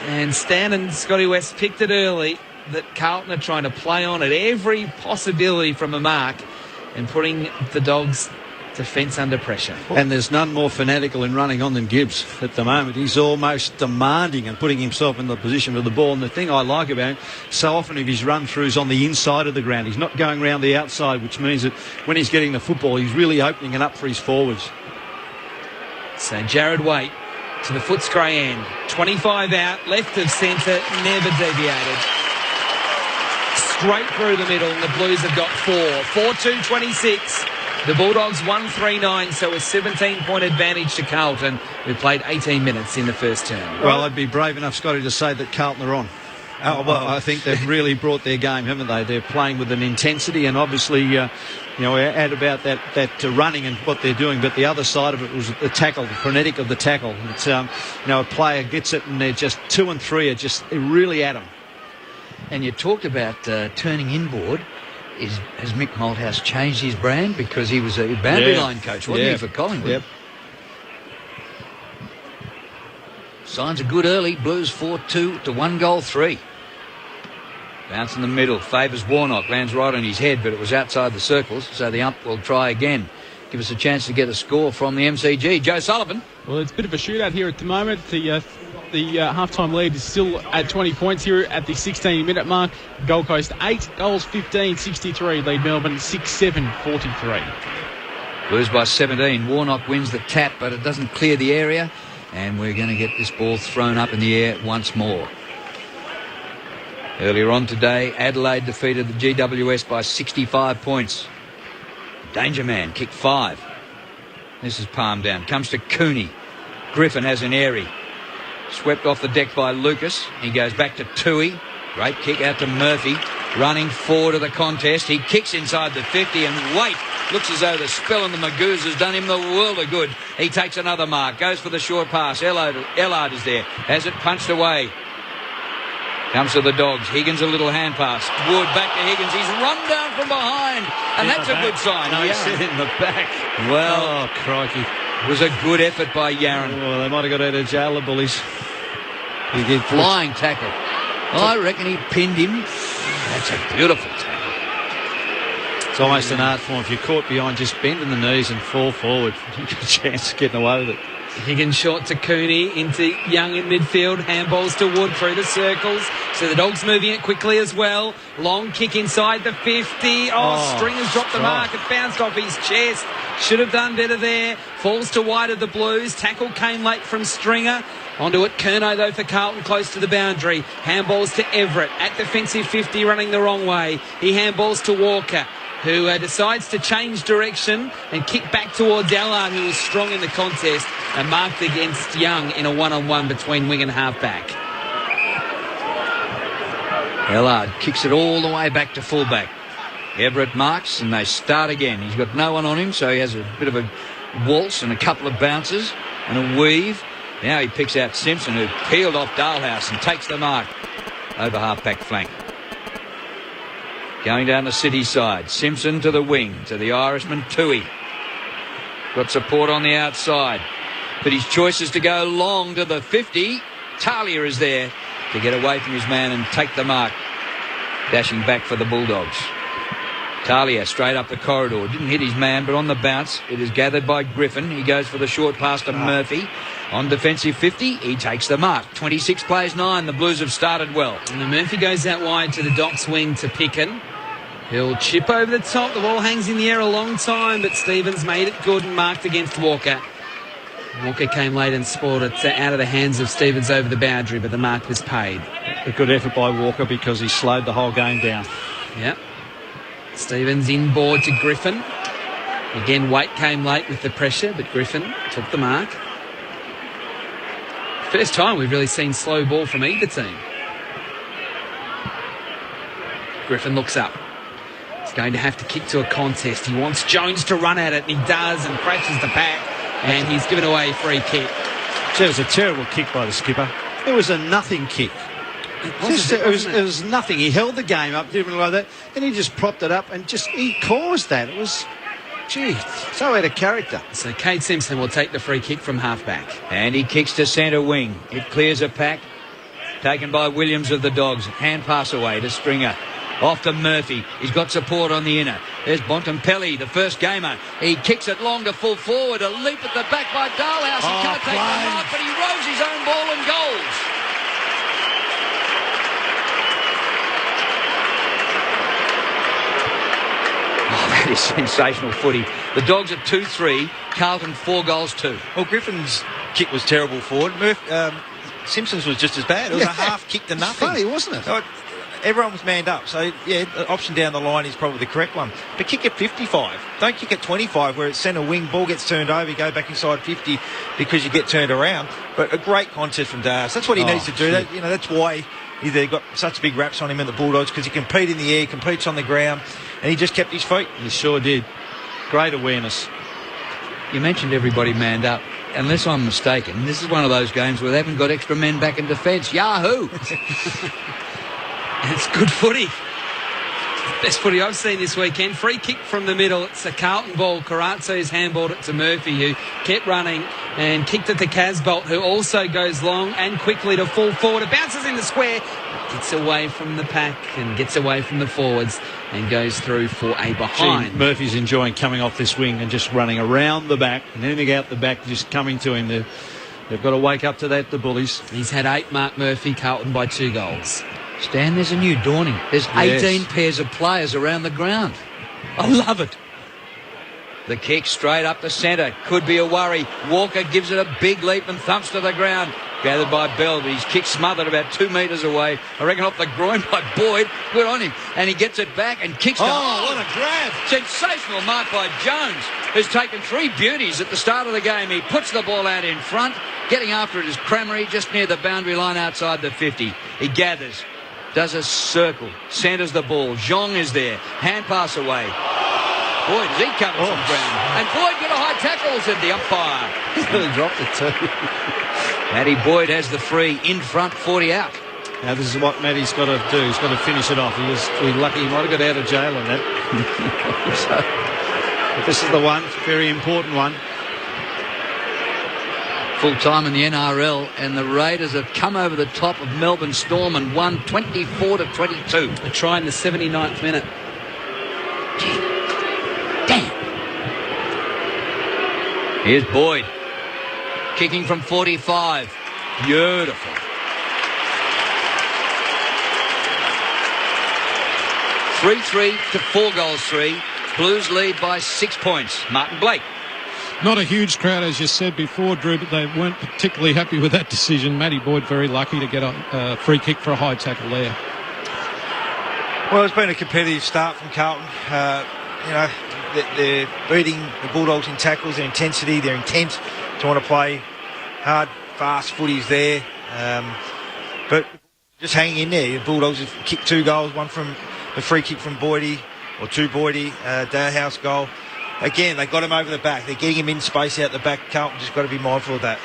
[SPEAKER 10] And Stan and Scotty West picked it early that Carlton are trying to play on at every possibility from a mark. and putting the Dogs' defence under pressure.
[SPEAKER 12] And there's none more fanatical in running on than Gibbs at the moment. He's almost demanding and putting himself in the position for the ball. And the thing I like about him, so often if his run-throughs on the inside of the ground, he's not going around the outside, which means that when he's getting the football, he's really opening it up for his forwards.
[SPEAKER 10] So Jared Waite to the Footscray end. 25 out, left of centre, never deviated. Straight through the middle, and the Blues have got 4. 4-2-26. The Bulldogs 1-3-9, so a 17-point advantage to Carlton, who played 18 minutes in the first term.
[SPEAKER 12] Well, I'd be brave enough, Scotty, to say that Carlton are on. Oh, well, I think they've really brought their game, haven't they? They're playing with an intensity, and obviously, add about that running and what they're doing. But the other side of it was the tackle, the frenetic of the tackle. It's a player gets it, and they're just 2 and 3 are just really at them.
[SPEAKER 9] And you talked about turning inboard. Has Mick Malthouse changed his brand? Because he was a boundary line coach, wasn't he, for Collingwood?
[SPEAKER 12] Yep.
[SPEAKER 9] Signs are good early. Blues 4-2 to 1-3. Bounce in the middle. Favours Warnock. Lands right on his head, but it was outside the circles, so the ump will try again. Give us a chance to get a score from the MCG. Joe Sullivan.
[SPEAKER 15] Well, it's a bit of a shootout here at the moment. The half-time lead is still at 20 points here at the 16-minute mark. Gold Coast 8 goals, 15-63. Lead Melbourne 6-7-43.
[SPEAKER 9] Blues by 17. Warnock wins the tap, but it doesn't clear the area. And we're going to get this ball thrown up in the air once more. Earlier on today, Adelaide defeated the GWS by 65 points. Danger Man kicked 5. This is palmed down. Comes to Cooney. Griffin has an airy. Swept off the deck by Lucas. He goes back to Tui. Great kick out to Murphy. Running forward of the contest. He kicks inside the 50 and Waite looks as though the spell on the Magoos has done him the world of good. He takes another mark. Goes for the short pass. Ellard is there. Has it punched away. Comes to the Dogs. Higgins a little hand pass. Wood back to Higgins. He's run down from behind. And that's a good sign.
[SPEAKER 12] No, he's in the back.
[SPEAKER 9] Well,
[SPEAKER 12] oh, crikey.
[SPEAKER 9] It was a good effort by Yaron.
[SPEAKER 12] Well, they might have got out of jail, the bullies.
[SPEAKER 9] He did flying tackle. I reckon he pinned him. That's a beautiful tackle.
[SPEAKER 12] It's almost an art form. If you're caught behind, just bend in the knees and fall forward. You've got a chance of getting away with it.
[SPEAKER 10] Higgins short to Cooney, into Young in midfield, handballs to Wood through the circles. So the Dogs moving it quickly as well. Long kick inside the 50. Stringer's dropped the mark. It bounced off his chest. Should have done better there. Falls to wide of the Blues. Tackle came late from Stringer. Onto it, Curnow though for Carlton, close to the boundary. Handballs to Everett at defensive 50, running the wrong way. He handballs to Walker, who decides to change direction and kick back towards Ellard, who was strong in the contest and marked against Young in a one-on-one between wing and halfback.
[SPEAKER 9] Ellard kicks it all the way back to fullback. Everett marks and they start again. He's got no one on him, so he has a bit of a waltz and a couple of bounces and a weave. Now he picks out Simpson, who peeled off Dalhouse and takes the mark over half-back flank. Going down the city side. Simpson to the wing, to the Irishman Tui. Got support on the outside. But his choice is to go long to the 50. Talia is there to get away from his man and take the mark. Dashing back for the Bulldogs. Talia straight up the corridor. Didn't hit his man, but on the bounce, it is gathered by Griffin. He goes for the short pass to Murphy. On defensive 50, he takes the mark. 26 plays 9. The Blues have started well.
[SPEAKER 10] And the Murphy goes out wide to the Docks wing to Picken. He'll chip over the top. The ball hangs in the air a long time, but Stevens made it good and marked against Walker. Walker came late and spoiled it out of the hands of Stevens over the boundary, but the mark was paid.
[SPEAKER 12] A good effort by Walker because he slowed the whole game down.
[SPEAKER 10] Yep. Stevens inboard to Griffin. Again, Waite came late with the pressure, but Griffin took the mark. First time we've really seen slow ball from either team. Griffin looks up. He's going to have to kick to a contest. He wants Jones to run at it, and he does, and crashes the back, and he's given away a free kick.
[SPEAKER 12] It was a terrible kick by the skipper. It was a nothing kick. It was nothing. He held the game up, didn't like that, and he just propped it up, and he caused that. It was, so out of character.
[SPEAKER 10] So Kate Simpson will take the free kick from halfback.
[SPEAKER 9] And he kicks to centre wing. It clears a pack. Taken by Williams of the Dogs. Hand pass away to Stringer. Off to Murphy. He's got support on the inner. There's Bontempelli, the first gamer. He kicks it long to full forward. A leap at the back by Dalhouse. He can't take the mark, but he rows his own ball and goals. Oh, that is sensational footy. The Dogs at 2-3. Carlton 4 goals 2.
[SPEAKER 11] Well, Griffin's kick was terrible forward. Simpson's was just as bad. It was a half kick to nothing.
[SPEAKER 12] Funny, wasn't it?
[SPEAKER 11] So everyone was manned up. So, yeah, the option down the line is probably the correct one. But kick at 55. Don't kick at 25 where it's centre wing, ball gets turned over, you go back inside 50 because you get turned around. But a great contest from Dalhouse. That's what he needs to do. That's why he got such big raps on him in the Bulldogs, because he competes in the air, competes on the ground, and he just kept his feet.
[SPEAKER 12] He sure did. Great awareness.
[SPEAKER 9] You mentioned everybody manned up. Unless I'm mistaken, this is one of those games where they haven't got extra men back in defence. Yahoo!
[SPEAKER 10] It's good footy. Best footy I've seen this weekend. Free kick from the middle. It's a Carlton ball. Carazzo's handballed it to Murphy, who kept running and kicked it to Casbolt, who also goes long and quickly to full forward. It bounces in the square, gets away from the pack and gets away from the forwards and goes through for a behind.
[SPEAKER 12] Murphy's enjoying coming off this wing and just running around the back, and anything out the back just coming to him. They've got to wake up to that, the Bullies.
[SPEAKER 10] He's had 8, Mark Murphy. Carlton by 2 goals.
[SPEAKER 9] Stan, there's a new dawning. There's 18 pairs of players around the ground. I love it. The kick straight up the centre. Could be a worry. Walker gives it a big leap and thumps to the ground. Gathered by Bell, but his kick smothered about 2 metres away. I reckon off the groin by Boyd. Good on him. And he gets it back and kicks it.
[SPEAKER 11] Oh, what a grab.
[SPEAKER 9] Sensational mark by Jones, who's taken 3 beauties at the start of the game. He puts the ball out in front. Getting after it is Cramery, just near the boundary line outside the 50. He gathers. Does a circle, centres the ball. Zhong is there. Hand pass away. Boy, does he cover some ground. And Boyd got a high tackle, said the umpire.
[SPEAKER 12] He's really dropped it too.
[SPEAKER 9] Matty Boyd has the free in front, 40 out.
[SPEAKER 12] Now this is what Matty's got to do. He's got to finish it off. He was lucky he might have got out of jail on that. But this is the one, very important one.
[SPEAKER 9] Full time in the NRL, and the Raiders have come over the top of Melbourne Storm and won 24-22.
[SPEAKER 10] A try in the 79th minute.
[SPEAKER 9] Damn. Here's Boyd. Kicking from 45. Beautiful. 3-3 to 4 goals 3. Blues lead by 6 points. Martin Blake.
[SPEAKER 13] Not a huge crowd, as you said before, Drew, but they weren't particularly happy with that decision. Matty Boyd very lucky to get a free kick for a high tackle there.
[SPEAKER 11] Well, it's been a competitive start from Carlton. They're beating the Bulldogs in tackles, their intensity, their intent to want to play hard, fast footies there. But just hanging in there. The Bulldogs have kicked 2 goals, one from the free kick from Boydie, or 2 Boydie, Dalhouse goal. Again, they got him over the back. They're getting him in space out the back. Carlton just got to be mindful of that.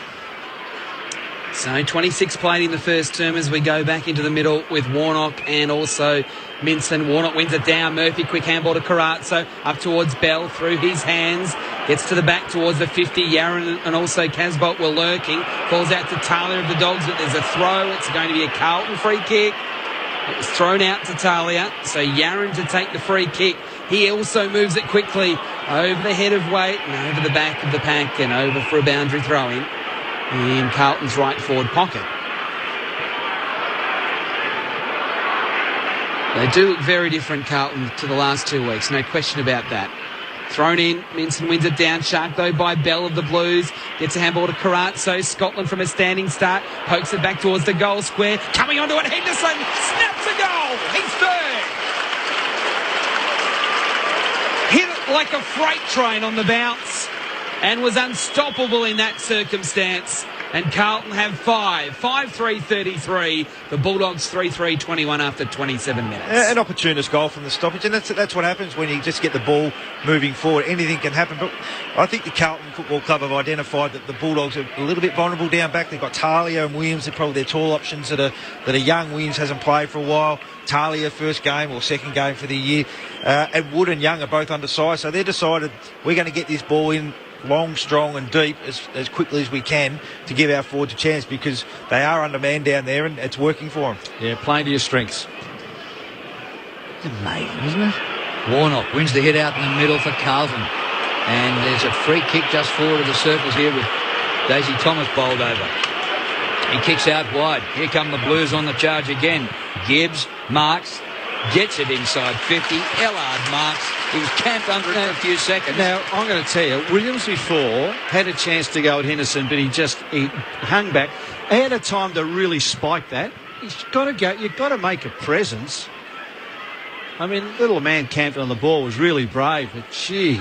[SPEAKER 10] So 26 played in the first term as we go back into the middle with Warnock and also Minson. Warnock wins it down. Murphy, quick handball to Carazzo. Up towards Bell, through his hands. Gets to the back towards the 50. Yaron and also Casbolt were lurking. Falls out to Talia of the Dogs, but there's a throw. It's going to be a Carlton free kick. It was thrown out to Talia. So Yaron to take the free kick. He also moves it quickly over the head of Waite and over the back of the pack and over for a boundary throw-in in Carlton's right forward pocket. They do look very different, Carlton, to the last 2 weeks. No question about that. Thrown in. Minson wins it down. Shark, though, by Bell of the Blues. Gets a handball to Carazzo. Scotland from a standing start. Pokes it back towards the goal square. Coming onto it. Henderson snaps a goal. He's third. Hit it like a freight train on the bounce and was unstoppable in that circumstance. And Carlton have 5-3-33. The Bulldogs 3-3-21 after 27 minutes.
[SPEAKER 11] An opportunist goal from the stoppage, and that's what happens when you just get the ball moving forward. Anything can happen, but I think the Carlton Football Club have identified that the Bulldogs are a little bit vulnerable down back. They've got Talia and Williams. They're probably their tall options that are young. Williams hasn't played for a while. Talia first game or second game for the year. And Wood and Young are both undersized, so they decided we're going to get this ball in long, strong and deep as quickly as we can to give our forwards a chance, because they are undermanned down there and it's working for them.
[SPEAKER 12] Yeah, playing to your strengths.
[SPEAKER 9] Amazing, isn't it? Warnock wins the hit out in the middle for Carlton. And there's a free kick just forward of the circles here with Daisy Thomas bowled over. He kicks out wide. Here come the Blues on the charge again. Gibbs marks, gets it inside 50. Ellard marks. He was camped under it for a few seconds.
[SPEAKER 12] Now, I'm going to tell you, Williams before had a chance to go at Henderson, but he hung back. He had a time to really spike that. He's got to go. You've got to make a presence. I mean, little man camped on the ball was really brave, but gee.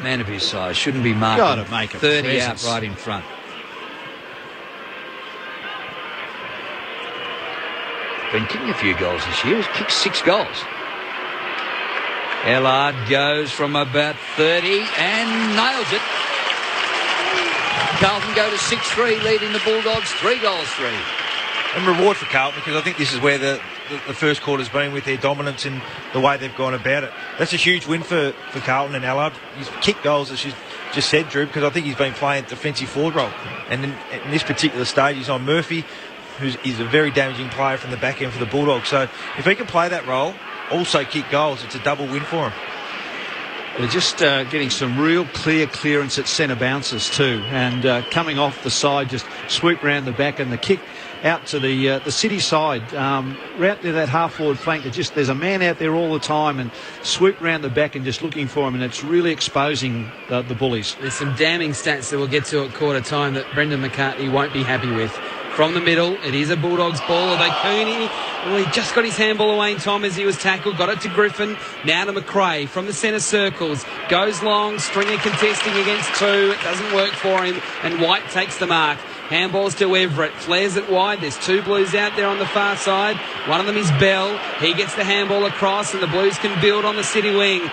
[SPEAKER 9] Man of his size shouldn't be marking.
[SPEAKER 12] Got to make a
[SPEAKER 9] 30
[SPEAKER 12] presence.
[SPEAKER 9] out right in front. Been kicking a few goals this year. He's kicked 6 goals. Ellard goes from about 30 and nails it. Carlton go to 6-3, leading the Bulldogs 3-3.
[SPEAKER 11] And reward for Carlton, because I think this is where the first quarter's been with their dominance and the way they've gone about it. That's a huge win for Carlton and Ellard. He's kicked goals, as you just said, Drew, because I think he's been playing defensive forward role. And in this particular stage, he's on Murphy, who's a very damaging player from the back end for the Bulldogs. So if he can play that role, also kick goals, it's a double win for him.
[SPEAKER 12] They're just getting some real clear clearance at centre bounces too, and coming off the side, just sweep round the back, and the kick out to the City side, right to that half-forward flank. There's a man out there all the time, and swoop round the back and just looking for him, and it's really exposing the Bullies.
[SPEAKER 10] There's some damning stats that we'll get to at quarter time that Brendan McCartney won't be happy with. From the middle, it is a Bulldogs ball. Although Cooney, well, he just got his handball away in time as he was tackled. Got it to Griffin. Now to McRae from the centre circles. Goes long. Stringer contesting against 2. It doesn't work for him. And White takes the mark. Handballs to Everett. Flares it wide. There's 2 Blues out there on the far side. One of them is Bell. He gets the handball across, and the Blues can build on the City wing.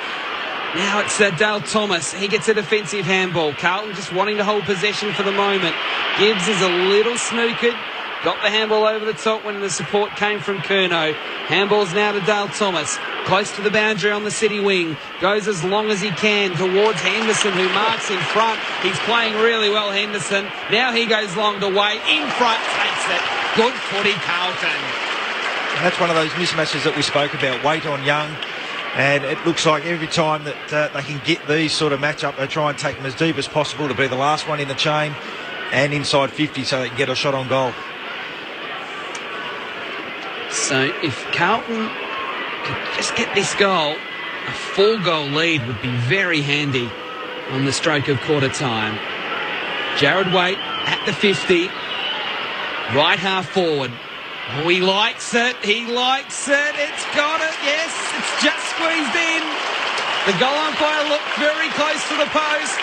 [SPEAKER 10] Now it's Dale Thomas. He gets a defensive handball. Carlton just wanting to hold possession for the moment. Gibbs is a little snookered. Got the handball over the top when the support came from Curnow. Handballs now to Dale Thomas. Close to the boundary on the City wing. Goes as long as he can towards Henderson, who marks in front. He's playing really well, Henderson. Now he goes long to Wade. In front, takes it. Good footy, Carlton.
[SPEAKER 11] And that's one of those mismatches that we spoke about. Weight on Young. And it looks like every time that they can get these sort of match-up, they try and take them as deep as possible to be the last one in the chain and inside 50 so they can get a shot on goal.
[SPEAKER 10] So if Carlton could just get this goal, a 4-goal lead would be very handy on the stroke of quarter time. Jared Waite at the 50, right half forward. Oh, he likes it. He likes it. It's got it. Yes, it's just squeezed in. The goal umpire looked very close to the post.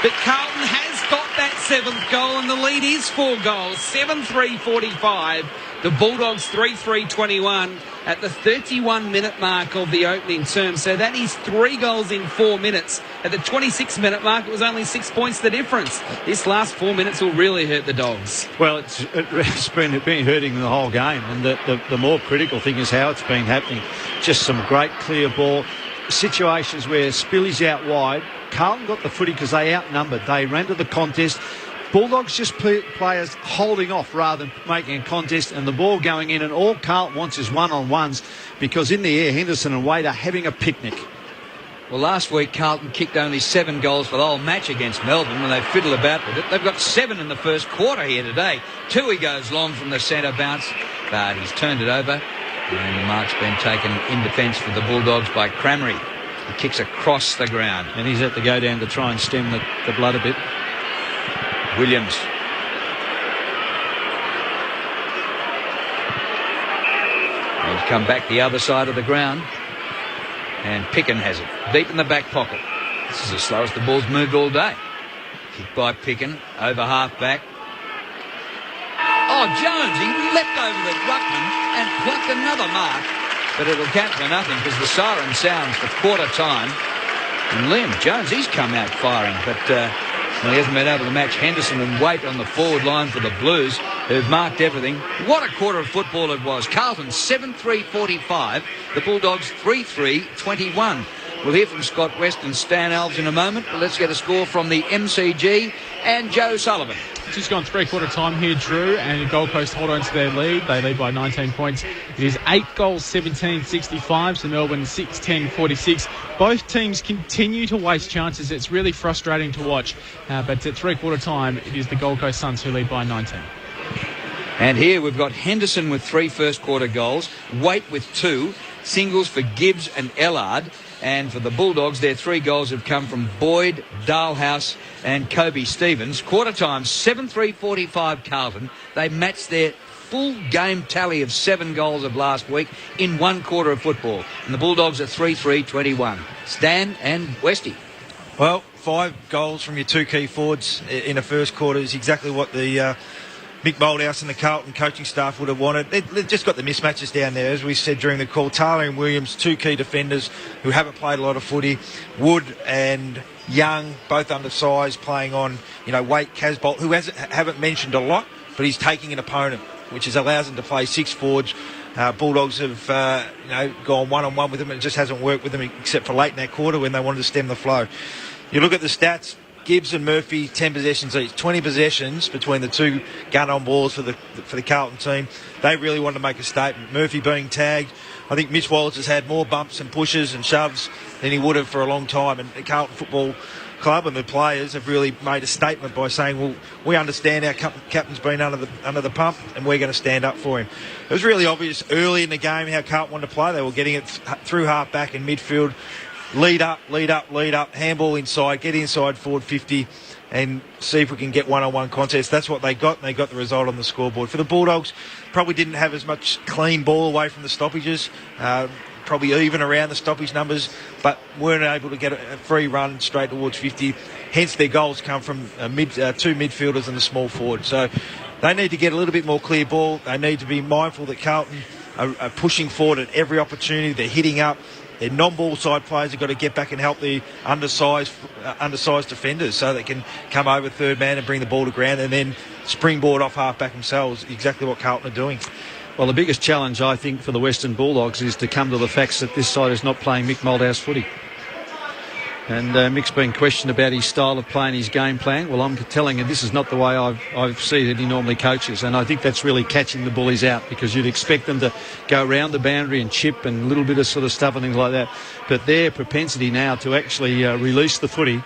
[SPEAKER 10] But Carlton has got that 7th goal, and the lead is 4 goals. 7-3-45. The Bulldogs 3-3-21 at the 31-minute mark of the opening term. So that is 3 goals in 4 minutes. At the 26-minute mark, it was only 6 points the difference. This last 4 minutes will really hurt the Dogs.
[SPEAKER 12] Well, it's been hurting the whole game, and the more critical thing is how it's been happening. Just some great clear ball situations where Spilly's out wide. Carlton got the footy because they outnumbered. They ran to the contest. Bulldogs just players holding off rather than making a contest, and the ball going in, and all Carlton wants is one-on-ones, because in the air, Henderson and Wade are having a picnic.
[SPEAKER 9] Well, last week, Carlton kicked only 7 goals for the whole match against Melbourne when they fiddled about with it. They've got 7 in the first quarter here today. 2 he goes long from the centre bounce, but he's turned it over, and the mark's been taken in defence for the Bulldogs by Crameri. He kicks across the ground.
[SPEAKER 12] And he's had to go down to try and stem the blood a bit.
[SPEAKER 9] Williams. He's come back the other side of the ground. And Picken has it. Deep in the back pocket. This is the slowest the ball's moved all day. Kicked by Picken. Over half back. Oh, Jones, he leapt over the ruckman and plucked another mark. But it'll count for nothing because the siren sounds for quarter time. And Liam Jones, he's come out firing. But he hasn't been able to match Henderson and Waite on the forward line for the Blues, who've marked everything. What a quarter of football it was. Carlton 7-3-45. The Bulldogs 3-3-21. We'll hear from Scott West and Stan Alves in a moment, but let's get a score from the MCG and Joe Sullivan.
[SPEAKER 15] just gone three-quarter time here, Drew, and Gold Coast hold on to their lead. They lead by 19 points. It is 8 goals, 17-65 to Melbourne, 6-10-46. Both teams continue to waste chances. It's really frustrating to watch. But at three-quarter time, it is the Gold Coast Suns who lead by 19.
[SPEAKER 9] And here we've got Henderson with 3 first-quarter goals, Waite with 2, singles for Gibbs and Ellard. And for the Bulldogs, their 3 goals have come from Boyd, Dalhouse and Kobe Stevens. Quarter time, 7-3-45 Carlton. They matched their full game tally of 7 goals of last week in 1 quarter of football. And the Bulldogs are 3-3-21. Stan and Westy.
[SPEAKER 11] Well, 5 goals from your 2 key forwards in the first quarter is exactly what the Mick Moldhouse and the Carlton coaching staff would have wanted. They've just got the mismatches down there, as we said during the call. Taylor and Williams, 2 key defenders who haven't played a lot of footy. Wood and Young, both undersized, playing on, Waite, Casbolt, who haven't mentioned a lot, but he's taking an opponent, which allows him to play 6 forwards. Bulldogs have, gone one-on-one with him. It just hasn't worked with them except for late in that quarter when they wanted to stem the flow. You look at the stats. Gibbs and Murphy, 10 possessions each, 20 possessions between the 2 gun-on balls for the Carlton team. They really wanted to make a statement. Murphy being tagged. I think Mitch Wallace has had more bumps and pushes and shoves than he would have for a long time. And the Carlton Football Club and the players have really made a statement by saying, well, we understand our captain's been under the pump and we're going to stand up for him. It was really obvious early in the game how Carlton wanted to play. They were getting it through half-back and midfield. Lead up, handball inside, get inside forward 50 and see if we can get one-on-one contests. That's what they got, and they got the result on the scoreboard. For the Bulldogs, probably didn't have as much clean ball away from the stoppages, probably even around the stoppage numbers, but weren't able to get a free run straight towards 50. Hence their goals come from 2 midfielders and the small forward. So they need to get a little bit more clear ball. They need to be mindful that Carlton are pushing forward at every opportunity. They're hitting up. Their non-ball side players have got to get back and help the undersized defenders so they can come over third man and bring the ball to ground and then springboard off half-back themselves, exactly what Carlton are doing.
[SPEAKER 12] Well, the biggest challenge, I think, for the Western Bulldogs is to come to the facts that this side is not playing Mick Moldhouse footy. And Mick's been questioned about his style of playing, his game plan. Well, I'm telling you, this is not the way I see that he normally coaches. And I think that's really catching the bullies out, because you'd expect them to go around the boundary and chip and a little bit of sort of stuff and things like that. But their propensity now to actually release the footy,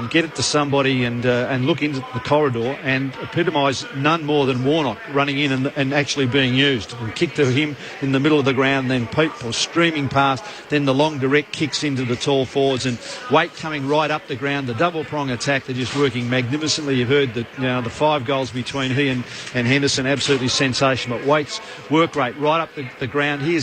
[SPEAKER 12] get it to somebody and look into the corridor and epitomise none more than Warnock running in and actually being used. And kick to him in the middle of the ground, then people streaming past, then the long direct kicks into the tall forwards, and Waite coming right up the ground. The double prong attack, they're just working magnificently. You've heard that the 5 goals between he and Henderson, absolutely sensational. But Waite's work rate right up the ground. He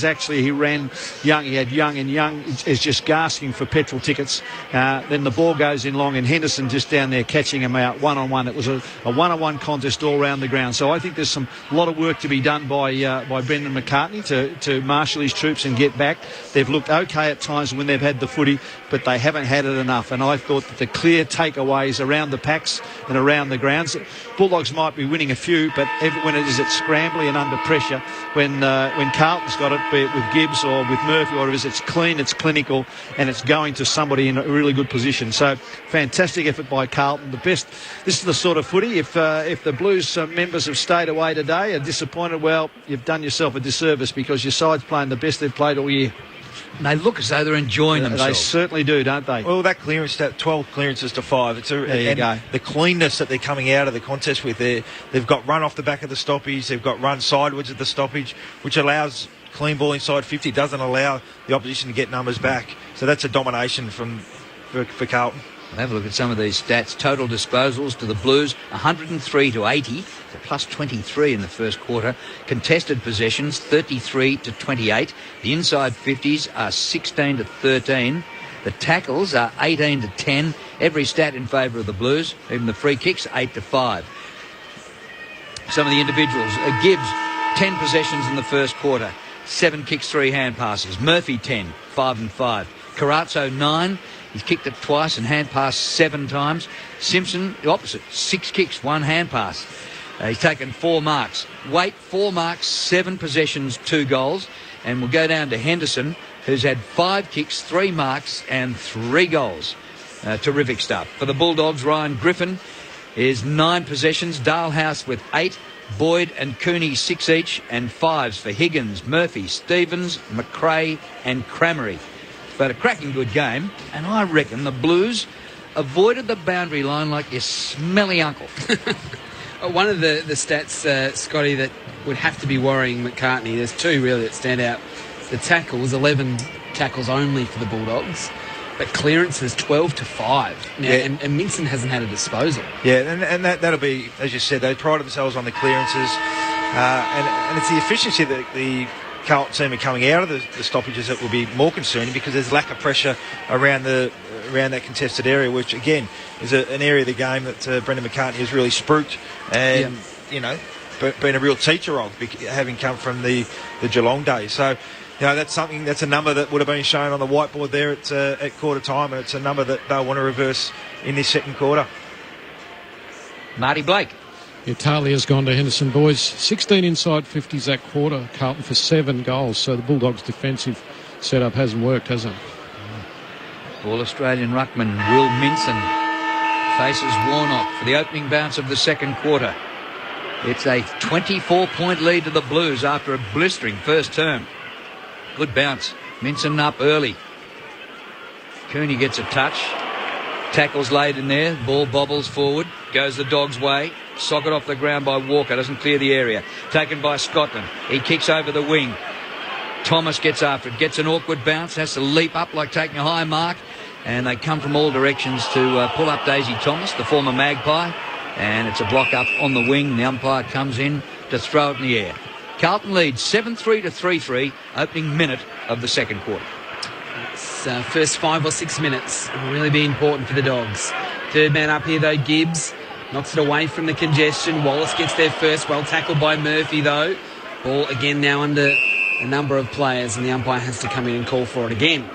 [SPEAKER 12] ran Young. He had Young, and Young is just gasping for petrol tickets. Then the ball goes in long, and Henderson just down there catching him out one-on-one. It was a one-on-one contest all around the ground. So I think there's a lot of work to be done by Brendan McCartney to marshal his troops and get back. They've looked okay at times when they've had the footy, but they haven't had it enough. And I thought that the clear takeaways around the packs and around the grounds, Bulldogs might be winning a few, but when it is at scrambly and under pressure, when Carlton's got it, be it with Gibbs or with Murphy or whatever it is, it's clean, it's clinical, and it's going to somebody in a really good position. So fantastic effort by Carlton. This is the sort of footy. If the Blues members have stayed away today and disappointed, well, you've done yourself a disservice, because your side's playing the best they've played all year.
[SPEAKER 9] And they look as though they're enjoying themselves.
[SPEAKER 12] They certainly do, don't they?
[SPEAKER 11] Well, that clearance, that 12 clearances to 5.
[SPEAKER 12] There you go.
[SPEAKER 11] The cleanness that they're coming out of the contest with, they've got run off the back of the stoppage, they've got run sideways at the stoppage, which allows clean ball inside 50, doesn't allow the opposition to get numbers back. So that's a domination for Carlton.
[SPEAKER 9] We'll have a look at some of these stats. Total disposals to the Blues, 103 to 80, so plus 23 in the first quarter. Contested possessions, 33 to 28. The inside 50s are 16 to 13. The tackles are 18 to 10. Every stat in favour of the Blues. Even the free kicks, 8 to 5. Some of the individuals. Gibbs, 10 possessions in the first quarter. 7 kicks, 3 hand passes. Murphy, 10, 5 and 5. Carazzo, 9. He's kicked it twice and hand passed 7 times. Simpson, the opposite, 6 kicks, 1 hand pass. He's taken 4 marks. Waite, 4 marks, 7 possessions, 2 goals. And we'll go down to Henderson, who's had 5 kicks, 3 marks and 3 goals. Terrific stuff. For the Bulldogs, Ryan Griffin, is 9 possessions. Dalhouse with 8. Boyd and Cooney 6 each, and 5s for Higgins, Murphy, Stevens, McRae and Cramery. But a cracking good game, and I reckon the Blues avoided the boundary line like your smelly uncle.
[SPEAKER 10] One of the stats, Scotty, that would have to be worrying McCartney, there's 2 really that stand out. The tackles, 11 tackles only for the Bulldogs, but clearances 12-5. Now, and Minson hasn't had a disposal.
[SPEAKER 11] Yeah, and that'll be, as you said, they prided themselves on the clearances, and it's the efficiency that the Carlton team are coming out of the stoppages that will be more concerning, because there's lack of pressure around that contested area, which again is an area of the game that Brendan McCartney has really spruiked and been a real teacher of, having come from the Geelong days. So that's a number that would have been shown on the whiteboard there at quarter time, and it's a number that they'll want to reverse in this second quarter.
[SPEAKER 9] Marty Blake.
[SPEAKER 13] Italia's gone to Henderson, boys. 16 inside 50s that quarter. Carlton for 7 goals. So the Bulldogs' defensive setup hasn't worked, has it?
[SPEAKER 9] All-Australian ruckman Will Minson faces Warnock for the opening bounce of the second quarter. It's a 24-point lead to the Blues after a blistering first term. Good bounce. Minson up early. Cooney gets a touch. Tackle's laid in there. Ball bobbles forward. Goes the Dogs' way. Socket off the ground by Walker. Doesn't clear the area. Taken by Scotland. He kicks over the wing. Thomas gets after it. Gets an awkward bounce. Has to leap up like taking a high mark. And they come from all directions to pull up Daisy Thomas, the former Magpie. And it's a block up on the wing. The umpire comes in to throw it in the air. Carlton leads 7-3 to 3-3, opening minute of the second quarter.
[SPEAKER 10] First 5 or 6 minutes will really be important for the Dogs. Third man up here, though, Gibbs. Knocks it away from the congestion. Wallace gets there first. Well tackled by Murphy, though. Ball again now under a number of players, and the umpire has to come in and call for it again.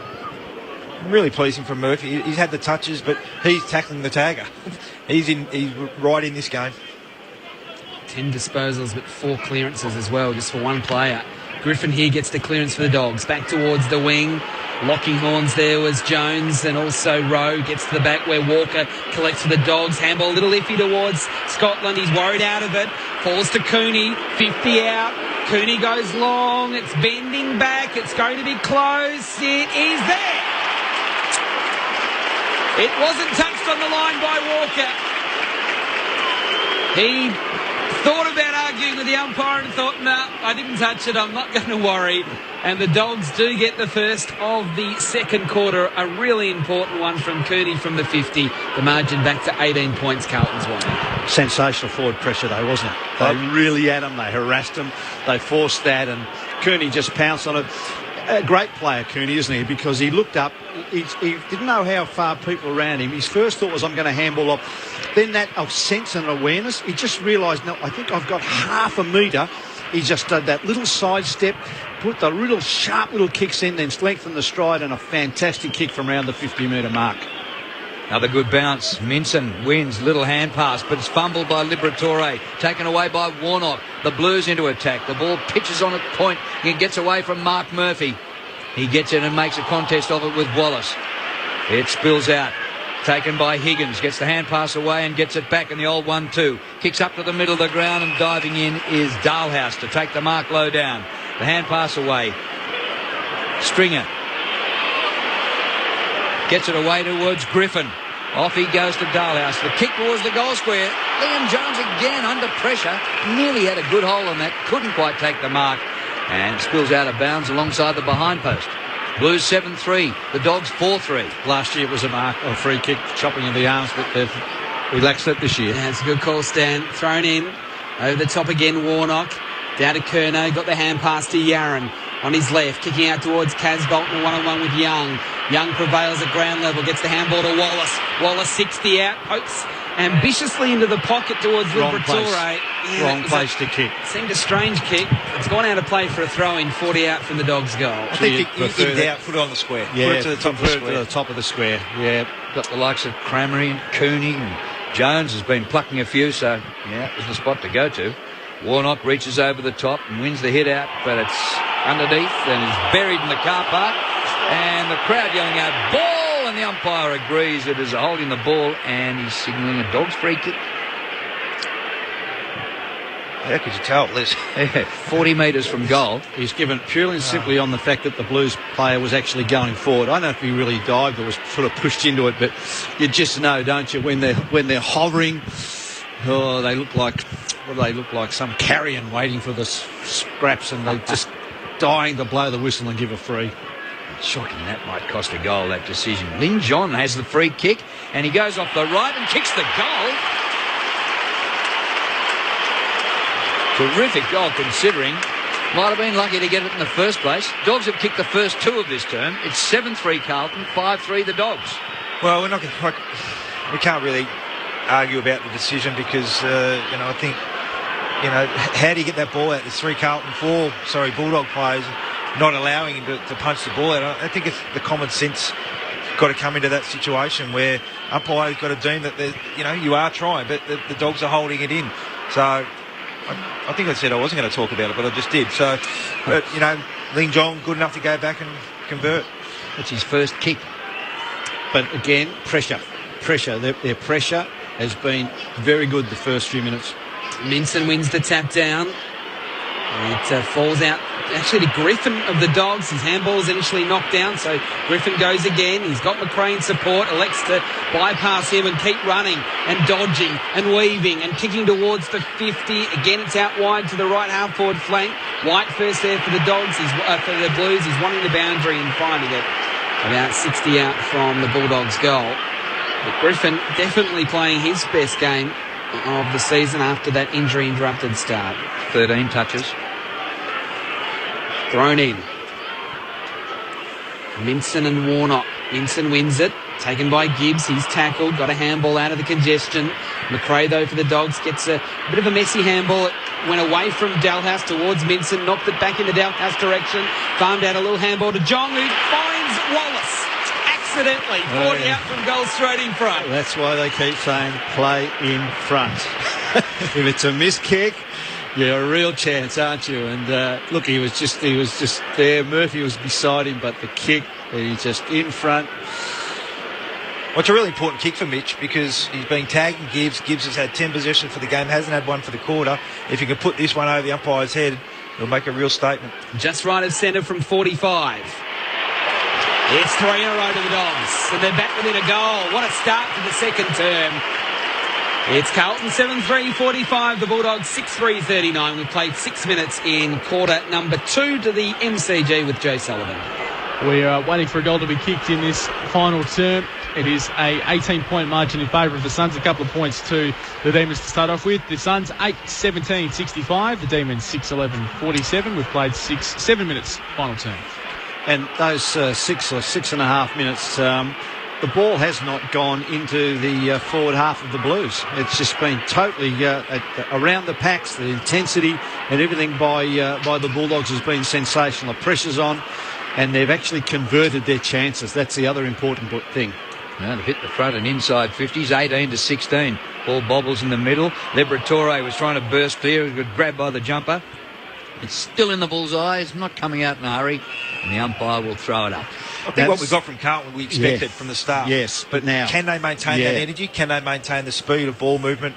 [SPEAKER 11] Really pleasing from Murphy. He's had the touches, but he's tackling the tagger. He's right in this game.
[SPEAKER 10] 10 disposals, but 4 clearances as well, just for one player. Griffin here gets the clearance for the Dogs. Back towards the wing. Locking horns there was Jones, and also Rowe gets to the back where Walker collects for the Dogs. Handball a little iffy towards Scotland. He's worried out of it. Falls to Cooney. 50 out. Cooney goes long. It's bending back. It's going to be close. It is there. It wasn't touched on the line by Walker. He thought about arguing with the umpire and thought, no, I didn't touch it, I'm not going to worry. And the Dogs do get the first of the second quarter, a really important one from Cooney from the 50. The margin back to 18 points, Carlton's won.
[SPEAKER 12] Sensational forward pressure, though, wasn't it? They really had him, they harassed him, they forced that, and Cooney just pounced on it. A great player, Cooney, isn't he? Because he looked up, he didn't know how far people around him. His first thought was, I'm going to handball off. Then that sense and awareness, he just realised, no, I think I've got half a metre. He just did that little side step, put the little sharp little kicks in, then lengthened the stride, and a fantastic kick from around the 50-metre mark.
[SPEAKER 9] Another good bounce. Minson wins. Little hand pass, but it's fumbled by Liberatore. Taken away by Warnock. The Blues into attack. The ball pitches on at point. He gets away from Mark Murphy. He gets in and makes a contest of it with Wallace. It spills out. Taken by Higgins. Gets the hand pass away and gets it back in the old 1-2. Kicks up to the middle of the ground, and diving in is Dalhouse to take the mark low down. The hand pass away. Stringer gets it away towards Griffin. Off he goes to Dalhouse. The kick towards the goal square. Liam Jones again under pressure. Nearly had a good hole on that. Couldn't quite take the mark. And spills out of bounds alongside the behind post. Blues 7-3. The Dogs 4-3.
[SPEAKER 12] Last year it was a free kick, chopping of the arms, but they've relaxed it this year.
[SPEAKER 10] Yeah, it's a good call, Stan. Thrown in. Over the top again, Warnock. Down to Curnow. Got the hand pass to Yaron. On his left, kicking out towards Kaz Bolton, one-on-one with Young. Young prevails at ground level, gets the handball to Wallace. Wallace 60 out, pokes ambitiously into the pocket towards Liberatore.
[SPEAKER 12] Wrong place to kick.
[SPEAKER 10] Seemed a strange kick. It's gone out of play for a throw-in, 40 out from the Dogs' goal.
[SPEAKER 11] I think in doubt, put it on the square.
[SPEAKER 12] Yeah,
[SPEAKER 11] put it to the top of the square.
[SPEAKER 12] To the top of the square. Yeah.
[SPEAKER 9] Got the likes of Cramery and Cooney, and Jones has been plucking a few, so yeah, it was the spot to go to. Warnock reaches over the top and wins the hit out, but it's underneath and is buried in the car park. And the crowd yelling out, ball! And the umpire agrees it is a holding the ball, and he's signalling a Dogs free kick.
[SPEAKER 11] How could you tell, Liz?
[SPEAKER 9] 40 metres from goal.
[SPEAKER 12] He's given purely and simply on the fact that the Blues player was actually going forward. I don't know if he really dived or was sort of pushed into it, but you just know, don't you, when they're hovering, they look like some carrion waiting for the scraps, and they're just dying to blow the whistle and give a free.
[SPEAKER 9] Shocking, that might cost a goal, that decision. Lin John has the free kick, and he goes off the right and kicks the goal. Terrific goal considering. Might have been lucky to get it in the first place. Dogs have kicked the first two of this term. It's 7-3 Carlton, 5-3 the Dogs.
[SPEAKER 11] Well, we can't really argue about the decision because, I think, how do you get that ball out? There's 3 Bulldog players not allowing him to punch the ball out. I think it's the common sense got to come into that situation where umpire's got to deem that, you are trying, but the Dogs are holding it in. So I think I said I wasn't going to talk about it, but I just did. So, but, Lin Jong, good enough to go back and convert.
[SPEAKER 9] It's his first kick.
[SPEAKER 12] But again, pressure. Their pressure has been very good the first few minutes.
[SPEAKER 10] Minson wins the tap down. It falls out actually to Griffin of the Dogs. His handball is initially knocked down, so Griffin goes again. He's got McRae in support, elects to bypass him and keep running and dodging and weaving and kicking towards the 50. Again, it's out wide to the right half-forward flank. White first there for the Dogs, for the Blues. He's wanting the boundary and finding it about 60 out from the Bulldogs' goal. But Griffin definitely playing his best game of the season after that injury-interrupted start.
[SPEAKER 9] 13 touches.
[SPEAKER 10] Thrown in. Minson and Warnock. Minson wins it. Taken by Gibbs. He's tackled. Got a handball out of the congestion. McRae, though, for the Dogs, gets a bit of a messy handball. It went away from Dalhouse towards Minson. Knocked it back in the Dalhouse direction. Farmed out a little handball to Jong, who finds Wallace. Accidentally. 40 out from goal straight in front.
[SPEAKER 12] That's why they keep saying play in front. If it's a missed kick, you're a real chance, aren't you? And look, he was just there. Murphy was beside him, but the kick, he's just in front.
[SPEAKER 11] Well, it's a really important kick for Mitch because he's been tagging Gibbs. Gibbs has had 10 possessions for the game, hasn't had one for the quarter. If he can put this one over the umpire's head, it'll make a real statement.
[SPEAKER 10] Just right of centre from 45. It's 3 in a row to the Dogs, and they're back within a goal. What a start to the second term. It's Carlton 7-3, 45. The Bulldogs 6-3, 39. We've played 6 minutes in quarter number 2 to the MCG with Jay Sullivan.
[SPEAKER 15] We are waiting for a goal to be kicked in this final term. It is a 18-point margin in favour of the Suns. A couple of points to the Demons to start off with. The Suns 8-17, 65. The Demons 6-11, 47. We've played 7 minutes final term.
[SPEAKER 12] And those 6 or 6.5 minutes, the ball has not gone into the forward half of the Blues. It's just been totally around the packs. The intensity and everything by the Bulldogs has been sensational. The pressure's on, and they've actually converted their chances. That's the other important thing.
[SPEAKER 9] Well, they've hit the front and inside 50s, 18-16. Ball bobbles in the middle. Liberatore was trying to burst clear. He was grabbed by the jumper. It's still in the bullseye. It's not coming out in a hurry, and the umpire will throw it up.
[SPEAKER 11] I think what we got from Carlton we expected from the start.
[SPEAKER 12] Yes, but now...
[SPEAKER 11] Can they maintain that energy? Can they maintain the speed of ball movement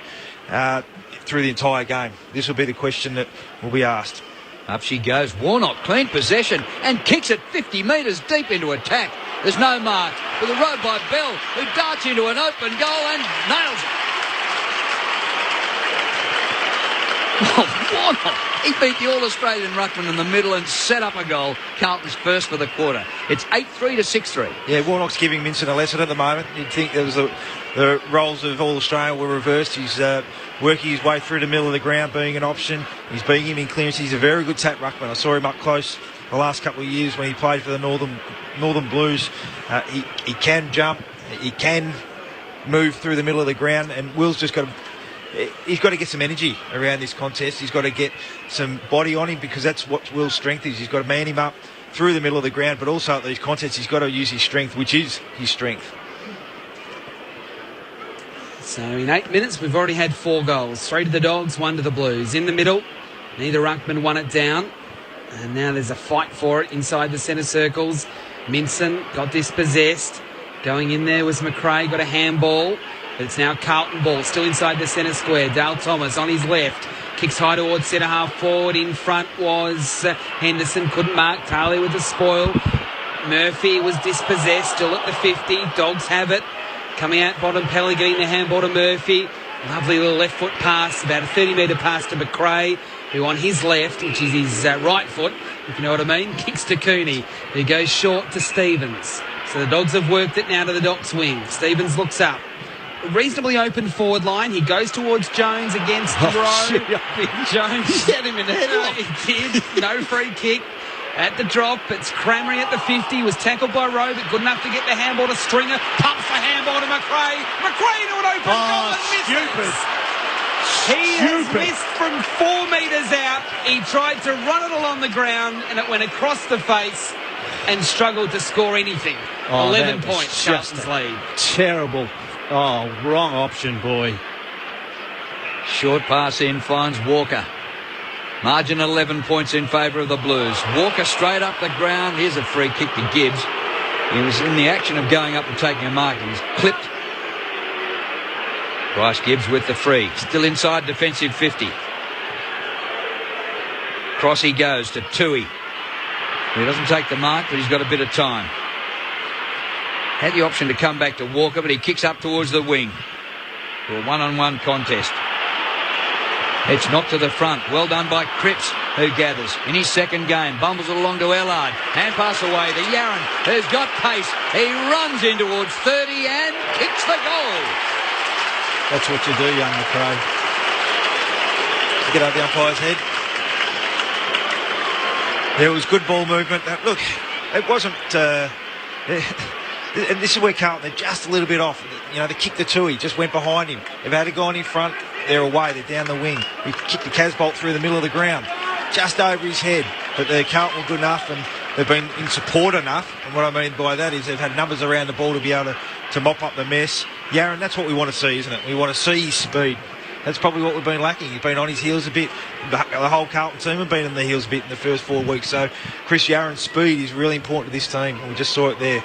[SPEAKER 11] through the entire game? This will be the question that will be asked.
[SPEAKER 9] Up she goes. Warnock, clean possession, and kicks it 50 metres deep into attack. There's no mark. With a row by Bell, who darts into an open goal and nails it. Warnock. He beat the All-Australian ruckman in the middle and set up a goal. Carlton's first for the quarter. It's 8-3 to 6-3.
[SPEAKER 11] Yeah, Warnock's giving Minson a lesson at the moment. You'd think there was the roles of All-Australian were reversed. He's working his way through the middle of the ground, being an option. He's beating him in clearance. He's a very good tap ruckman. I saw him up close the last couple of years when he played for the Northern Blues. He can jump. He can move through the middle of the ground, and Will's just got to... He's got to get some energy around this contest. He's got to get some body on him because that's what Will's strength is. He's got to man him up through the middle of the ground, but also at these contests he's got to use his strength, which is his strength.
[SPEAKER 10] So in 8 minutes we've already had 4 goals. 3 to the Dogs, 1 to the Blues. In the middle, neither ruckman won it down. And now there's a fight for it inside the centre circles. Minson got dispossessed. Going in there was McRae, got a handball. But it's now Carlton ball, still inside the centre square. Dale Thomas on his left.
[SPEAKER 17] Kicks high towards centre half forward. In front was Henderson. Couldn't mark. Tarley with the spoil. Murphy was dispossessed. Still at the 50. Dogs have it. Coming out bottom, Pelly getting the handball to Murphy. Lovely little left foot pass. About a 30-metre pass to McRae, who on his left, which is his right foot, if you know what I mean, kicks to Cooney, who goes short to Stevens. So the Dogs have worked it now to the Docks wing. Stevens looks up. Reasonably open forward line. He goes towards Jones against Rowe. Jones
[SPEAKER 12] Get him in the headlock.
[SPEAKER 17] He did. No free kick. At the drop, it's Crammery at the 50. Was tackled by Rowe, but good enough to get the handball to Stringer. Pumps the handball to McRae. McRae to an open goal and misses. He has missed from 4 metres out. He tried to run it along the ground, and it went across the face and struggled to score anything. 11 points, Carlton's lead.
[SPEAKER 12] Terrible. Oh, wrong option, boy.
[SPEAKER 9] Short pass in, finds Walker. Margin 11 points in favour of the Blues. Walker straight up the ground. Here's a free kick to Gibbs. He was in the action of going up and taking a mark. He's clipped. Bryce Gibbs with the free. Still inside defensive 50. Cross he goes to Tui. He doesn't take the mark, but he's got a bit of time. Had the option to come back to Walker, but he kicks up towards the wing. For a one-on-one contest. It's knocked to the front. Well done by Cripps, who gathers. In his second game, bumbles it along to Ellard. Hand pass away to Yaron, who's got pace. He runs in towards 30 and kicks the goal.
[SPEAKER 12] That's what you do, young McRae.
[SPEAKER 11] Get over the umpire's head. There was good ball movement. Look, it wasn't... and this is where Carlton, they're just a little bit off. You know, they kicked the Tui, just went behind him. If they had gone in front, they're away. They're down the wing. He kicked the Casbolt through the middle of the ground, just over his head. But the Carlton were good enough, and they've been in support enough. And what I mean by that is they've had numbers around the ball to be able to mop up the mess. Yaron, that's what we want to see, isn't it? We want to see his speed. That's probably what we've been lacking. He's been on his heels a bit. The whole Carlton team have been on the heels a bit in the first 4 weeks. So Chris Yaron's speed is really important to this team. And we just saw it there.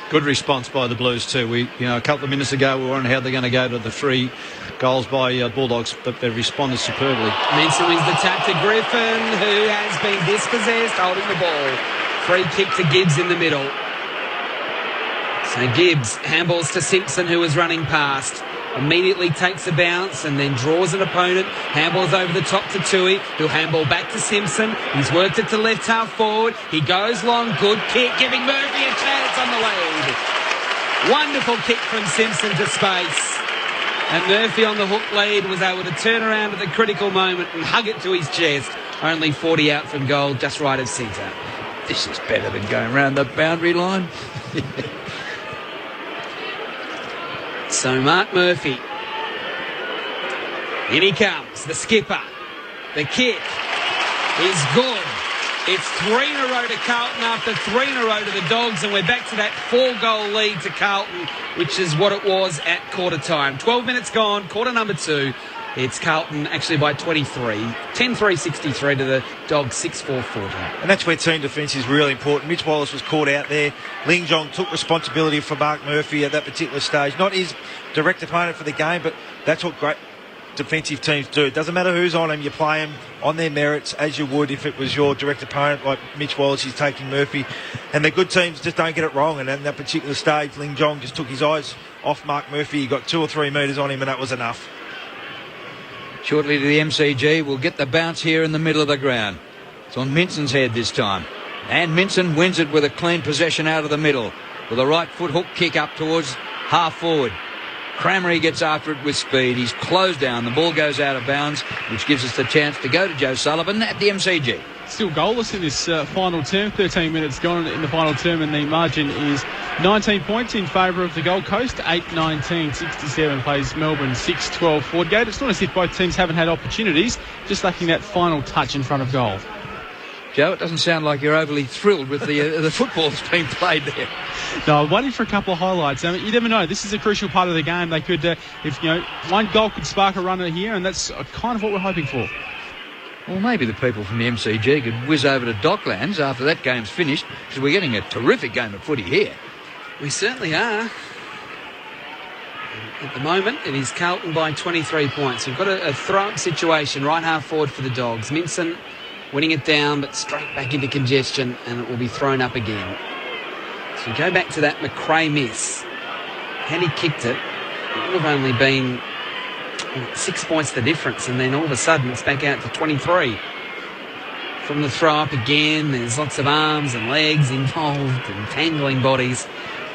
[SPEAKER 12] Good response by the Blues too. A couple of minutes ago we were wondering how they're going to go to the 3 goals by Bulldogs, but they've responded superbly.
[SPEAKER 17] Minson wins the tap to Griffin, who has been dispossessed, holding the ball. Free kick to Gibbs in the middle. So Gibbs handballs to Simpson, who was running past. Immediately takes a bounce and then draws an opponent. Handballs over the top to Tui, who'll handball back to Simpson. He's worked it to left half forward. He goes long, good kick, giving Murphy a chance on the lead. Wonderful kick from Simpson to space. And Murphy on the hook lead was able to turn around at the critical moment and hug it to his chest. Only 40 out from goal, just right of centre.
[SPEAKER 9] This is better than going round the boundary line.
[SPEAKER 17] So Mark Murphy. In he comes, the skipper. The kick is good. It's 3 in a row to Carlton after 3 in a row to the Dogs, and we're back to that 4-goal lead to Carlton, which is what it was at quarter time. 12 minutes gone, quarter number 2. It's Carlton actually by 23. 10-3-63 to the Dogs, 6-4-40.
[SPEAKER 11] And that's where team defence is really important. Mitch Wallace was caught out there. Ling Jong took responsibility for Mark Murphy at that particular stage. Not his direct opponent for the game, but that's what great defensive teams do. It doesn't matter who's on them, you play them on their merits as you would if it was your direct opponent like Mitch Wallace. He's taking Murphy, and the good teams just don't get it wrong. And at that particular stage, Ling Jong just took his eyes off Mark Murphy. He got 2 or 3 metres on him, and that was enough.
[SPEAKER 9] Shortly to the MCG, we'll get the bounce here in the middle of the ground. It's on Minson's head this time. And Minson wins it with a clean possession out of the middle. With a right foot hook kick up towards half forward. Crammery gets after it with speed. He's closed down. The ball goes out of bounds, which gives us the chance to go to Joe Sullivan at the MCG.
[SPEAKER 15] Still goalless in this final term. 13 minutes gone in the final term, and the margin is 19 points in favour of the Gold Coast. 8-19-67 plays Melbourne 6-12 forward gate. It's not as if both teams haven't had opportunities, just lacking that final touch in front of goal.
[SPEAKER 9] Joe, it doesn't sound like you're overly thrilled with the football that's being played there.
[SPEAKER 15] No, I'm waiting for a couple of highlights. I mean, you never know. This is a crucial part of the game. They could, one goal could spark a runner here, and that's kind of what we're hoping for.
[SPEAKER 9] Well, maybe the people from the MCG could whiz over to Docklands after that game's finished, because we're getting a terrific game of footy here.
[SPEAKER 17] We certainly are. At the moment, it is Carlton by 23 points. We've got a throw-up situation right half forward for the Dogs. Minson winning it down, but straight back into congestion, and it will be thrown up again. So we go back to that McRae miss. Had he kicked it, it would have only been 6 points the difference, and then all of a sudden it's back out to 23. From the throw-up again, there's lots of arms and legs involved and tangling bodies,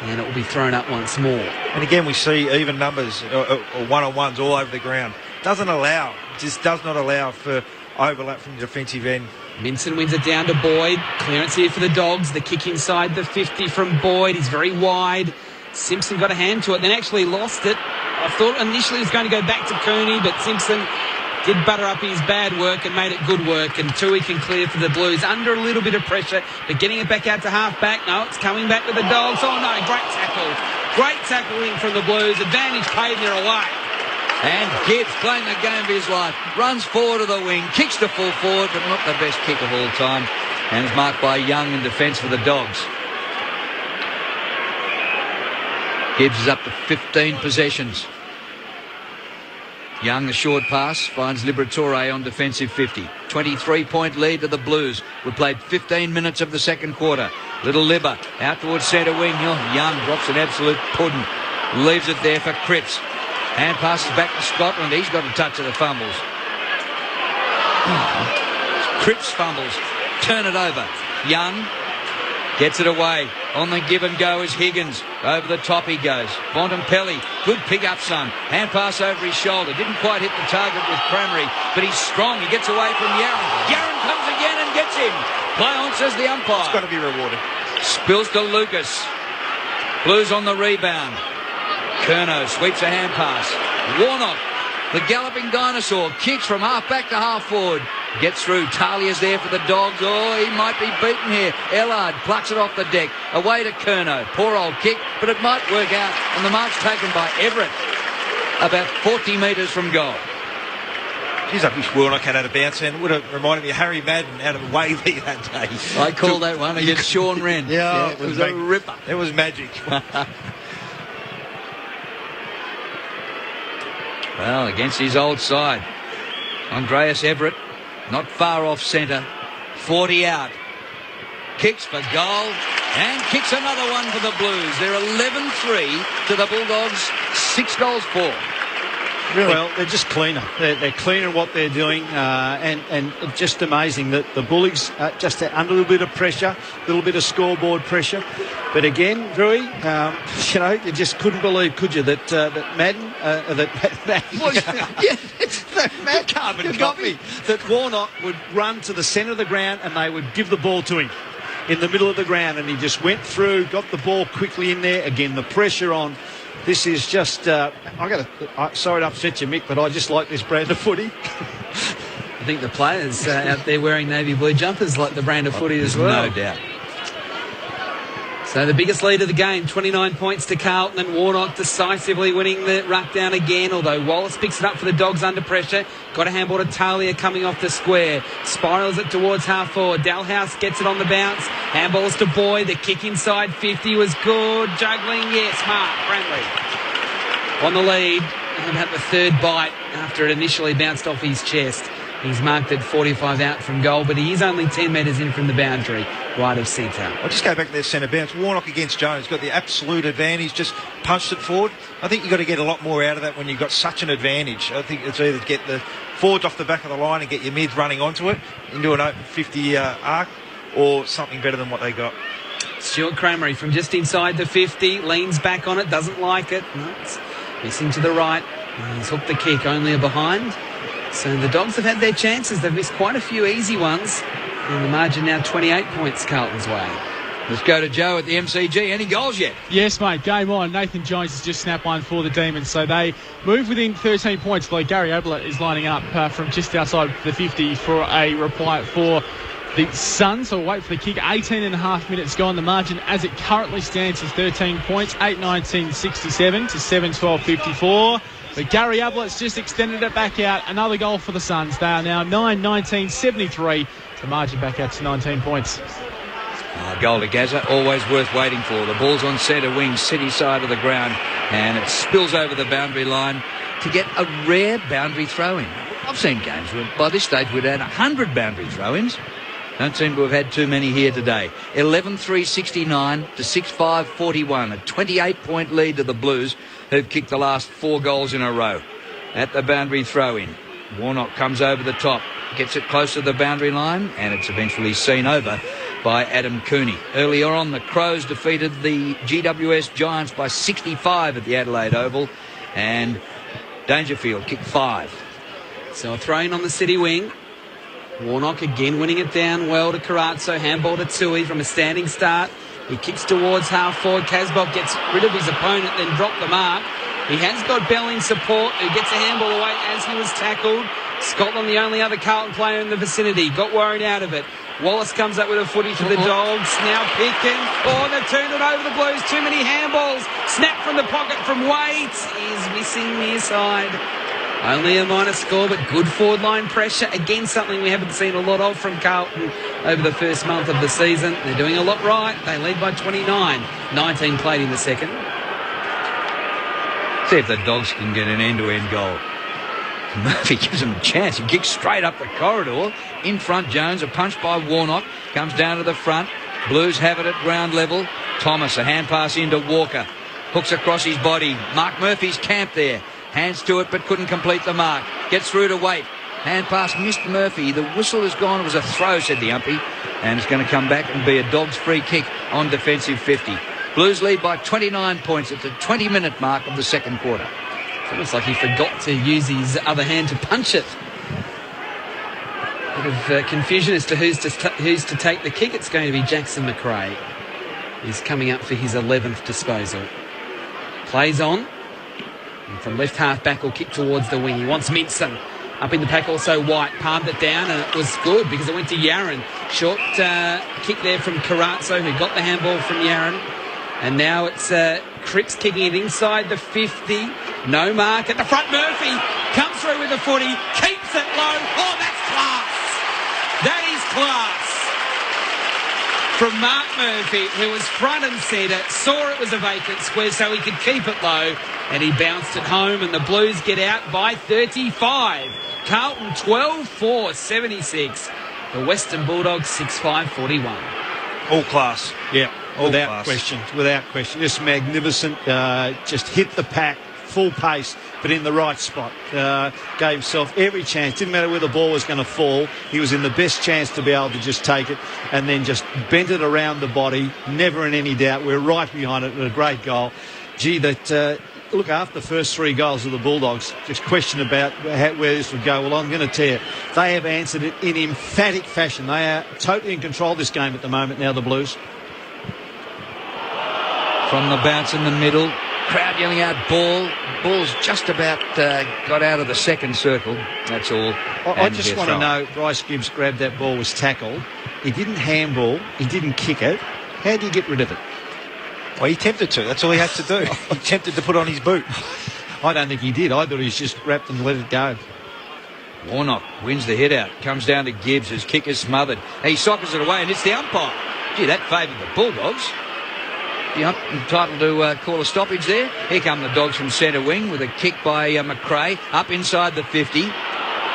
[SPEAKER 17] and it will be thrown up once more.
[SPEAKER 11] And again, we see even numbers or one-on-ones all over the ground. Just does not allow for overlap from the defensive end.
[SPEAKER 17] Minson wins it down to Boyd. Clearance here for the Dogs. The kick inside the 50 from Boyd. He's very wide. Simpson got a hand to it, then actually lost it. I thought initially he was going to go back to Cooney, but Simpson did butter up his bad work and made it good work. And Tui can clear for the Blues under a little bit of pressure, but getting it back out to half-back. No, it's coming back to the Dogs. Oh, no, great tackle. Great tackling from the Blues. Advantage paid, and they're away.
[SPEAKER 9] And Gibbs playing the game of his life. Runs forward to the wing, kicks to full forward, but not the best kick of all time. And is marked by Young in defence for the Dogs. Gibbs is up to 15 possessions. Young, the short pass, finds Liberatore on defensive 50. 23-point lead to the Blues. We played 15 minutes of the second quarter. Little Libba out towards centre wing. Young drops an absolute pudding. Leaves it there for Cripps. Hand passes back to Scotland. He's got a touch of the fumbles. Cripps fumbles. Turn it over. Young gets it away. On the give and go is Higgins. Over the top he goes. Bontempelli. Good pick up, son. Hand pass over his shoulder. Didn't quite hit the target with Crameri, but he's strong. He gets away from Yarran. Yarran comes again and gets him. Play on, says the umpire.
[SPEAKER 11] It's got to be rewarded.
[SPEAKER 9] Spills to Lucas. Blues on the rebound. Curnow sweeps a hand pass. Warnock, the galloping dinosaur, kicks from half back to half forward. Gets through. Talia's there for the Dogs. Oh, he might be beaten here. Ellard plucks it off the deck. Away to Curnow. Poor old kick, but it might work out. And the mark's taken by Everett. About 40 metres from goal.
[SPEAKER 11] Geez, I wish Warnock had a bounce, and would have reminded me of Harry Madden out of Wavey that day.
[SPEAKER 9] I called that one against Sean Wren.
[SPEAKER 11] Yeah,
[SPEAKER 9] it was a ripper.
[SPEAKER 11] It was magic.
[SPEAKER 9] Well, against his old side. Andreas Everett, not far off centre. 40 out. Kicks for goal. And kicks another one for the Blues. They're 11-3 to the Bulldogs. 6 goals for.
[SPEAKER 12] Really? Well, they're just cleaner. They're cleaner in what they're doing, and it's just amazing that the Bulldogs just under a little bit of pressure, a little bit of scoreboard pressure. But again, Drewy, you just couldn't believe, could you, that Madden, carbon copy, that Warnock would run to the centre of the ground and they would give the ball to him in the middle of the ground, and he just went through, got the ball quickly in there. Again, the pressure on. This is just, sorry to upset you, Mick, but I just like this brand of footy.
[SPEAKER 17] I think the players out there wearing navy blue jumpers like the brand of footy as well.
[SPEAKER 9] No doubt.
[SPEAKER 17] So the biggest lead of the game, 29 points to Carlton, and Warnock decisively winning the ruck down again, although Wallace picks it up for the Dogs under pressure. Got a handball to Talia coming off the square. Spirals it towards half forward. Dalhouse gets it on the bounce. Handballs to Boyd. The kick inside 50 was good. Juggling, yes, Mark Brantley on the lead. About the third bite after it initially bounced off his chest. He's marked at 45 out from goal, but he is only 10 metres in from the boundary, right of centre.
[SPEAKER 11] I'll just go back to their centre bounce. Warnock against Jones got the absolute advantage, just punched it forward. I think you've got to get a lot more out of that when you've got such an advantage. I think it's either get the forwards off the back of the line and get your mids running onto it into an open 50 arc, or something better than what they got.
[SPEAKER 17] Stuart Crameri from just inside the 50, leans back on it, doesn't like it. No, it's missing to the right. He's hooked the kick, only a behind. So the Dogs have had their chances. They've missed quite a few easy ones. And the margin now 28 points Carlton's way.
[SPEAKER 9] Let's go to Joe at the MCG. Any goals yet?
[SPEAKER 15] Yes, mate. Game on. Nathan Jones has just snapped one for the Demons. So they move within 13 points. Though Gary Ablett is lining up from just outside the 50 for a reply for the Suns. So we'll wait for the kick. 18 and a half minutes gone. The margin as it currently stands is 13 points. 8-19-67 to 7-12-54. But Gary Ablett's just extended it back out. Another goal for the Suns. They are now 9-19-73. The margin back out to 19 points.
[SPEAKER 9] Goal to Gazza, always worth waiting for. The ball's on centre wing, city side of the ground. and it spills over the boundary line to get a rare boundary throw-in. I've seen games where by this stage we'd had 100 boundary throw-ins. Don't seem to have had too many here today. 11-3-69 to 6-5-41. A 28-point lead to the Blues, who've kicked the last 4 goals in a row. At the boundary throw-in, Warnock comes over the top, gets it close to the boundary line, and it's eventually seen over by Adam Cooney. Earlier on, the Crows defeated the GWS Giants by 65 at the Adelaide Oval, and Dangerfield kicked 5.
[SPEAKER 17] So a throw-in on the City wing. Warnock again winning it down well to Carazzo. Handball to Tui from a standing start. He kicks towards half forward. Casbob gets rid of his opponent, then dropped the mark. He has got Bell in support, who gets a handball away as he was tackled. Scotland, the only other Carlton player in the vicinity, got worried out of it. Wallace comes up with a footy to the Dogs. Now Pickin. Oh, they've turned it over the Blues. Too many handballs. Snap from the pocket from Waits. Is missing near side. Only a minor score, but good forward line pressure. Again, something we haven't seen a lot of from Carlton over the first month of the season. They're doing a lot right. They lead by 29. 19 played in the second.
[SPEAKER 9] See if the Dogs can get an end-to-end goal. Murphy gives him a chance. He kicks straight up the corridor. In front, Jones, a punch by Warnock. Comes down to the front. Blues have it at ground level. Thomas, a hand pass into Walker. Hooks across his body. Mark Murphy's camped there. Hands to it, but couldn't complete the mark. Gets through to Waite. Hand pass missed Murphy. The whistle has gone. It was a throw, said the umpy. And it's going to come back and be a Dogs free kick on defensive 50. Blues lead by 29 points at the 20-minute mark of the second quarter.
[SPEAKER 17] It's almost like he forgot to use his other hand to punch it. Bit of confusion as to who's to take the kick. It's going to be Jackson McRae. He's coming up for his 11th disposal. Plays on. And from left half back will kick towards the wing. He wants Minson. Up in the pack also White. Palmed it down and it was good because it went to Yaron. Short kick there from Carazzo, who got the handball from Yaron. And now it's Cripps kicking it inside the 50. No mark at the front. Murphy comes through with the footy. Keeps it low. Oh, that's class. That is class. From Mark Murphy, who was front and centre, saw it was a vacant square so he could keep it low, and he bounced it home, and the Blues get out by 35. Carlton 12-4, 76. The Western Bulldogs 6-5, 41.
[SPEAKER 12] All class. Yeah,
[SPEAKER 11] Without
[SPEAKER 12] question. Just magnificent. Just hit the pack, full pace, but in the right spot. Gave himself every chance. Didn't matter where the ball was going to fall. He was in the best chance to be able to just take it and then just bent it around the body. Never in any doubt. We're right behind it. A great goal. Gee, look, after the first 3 goals of the Bulldogs, just question about where this would go. Well, I'm going to tell you, they have answered it in emphatic fashion. They are totally in control of this game at the moment now, the Blues.
[SPEAKER 9] From the bounce in the middle, crowd yelling out ball. Ball's just about got out of the second circle. That's all.
[SPEAKER 12] I just want to know, Bryce Gibbs grabbed that ball, was tackled. He didn't handball. He didn't kick it. How do you get rid of it?
[SPEAKER 11] Well, he tempted to. That's all he had to do. He tempted to put on his boot.
[SPEAKER 12] I don't think he did. I thought he was just wrapped and let it go.
[SPEAKER 9] Warnock wins the hit out. Comes down to Gibbs. His kick is smothered. He sockers it away and it's the umpire. Gee, that favoured the Bulldogs. The entitled to call a stoppage there. Here come the Dogs from centre wing with a kick by McRae up inside the 50.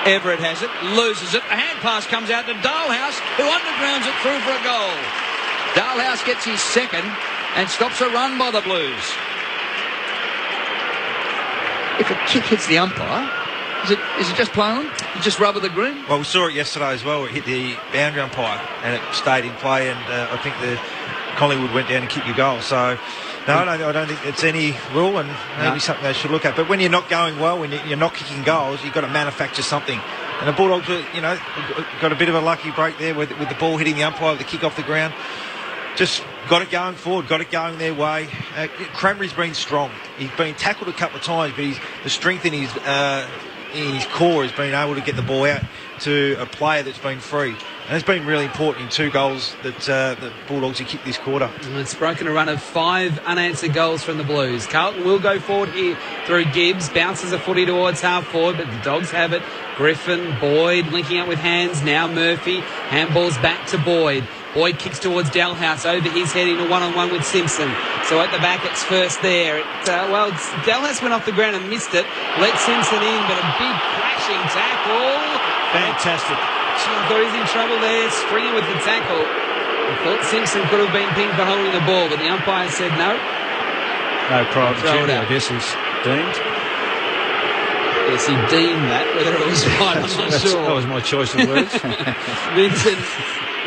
[SPEAKER 9] Everett has it, loses it. A hand pass comes out to Dalhouse, who undergrounds it through for a goal. Dalhouse gets his second and stops a run by the Blues. If a kick hits the umpire, is it just play on? You just rubber the green?
[SPEAKER 11] Well, we saw it yesterday as well. It hit the boundary umpire and it stayed in play, and I think the Collingwood went down and kicked your goal. So, no, I don't think it's any rule, and maybe something they should look at. But when you're not going well, when you're not kicking goals, you've got to manufacture something. And the Bulldogs, got a bit of a lucky break there with the ball hitting the umpire with the kick off the ground. Just got it going forward, got it going their way. Cranberry's been strong. He's been tackled a couple of times, but the strength in his core has been able to get the ball out to a player that's been free. And it's been really important in 2 goals that the Bulldogs have kicked this quarter.
[SPEAKER 17] It's broken a run of 5 unanswered goals from the Blues. Carlton will go forward here through Gibbs. Bounces a footy towards half forward, but the Dogs have it. Griffin, Boyd linking up with hands. Now Murphy. Handballs back to Boyd. Boyd kicks towards Dalhouse, over his head in a one-on-one with Simpson. So at the back, it's first there. Dalhouse went off the ground and missed it. Let Simpson in, but a big crashing tackle.
[SPEAKER 12] Fantastic.
[SPEAKER 17] I thought he was in trouble there, Stringer with the tackle. I thought Simpson could have been pinged for holding the ball, but the umpire said no.
[SPEAKER 12] No prior opportunity, I guess, is deemed.
[SPEAKER 17] Yes, he deemed that. Whether it was right, I'm not sure.
[SPEAKER 12] That was my choice of words.
[SPEAKER 17] Vincent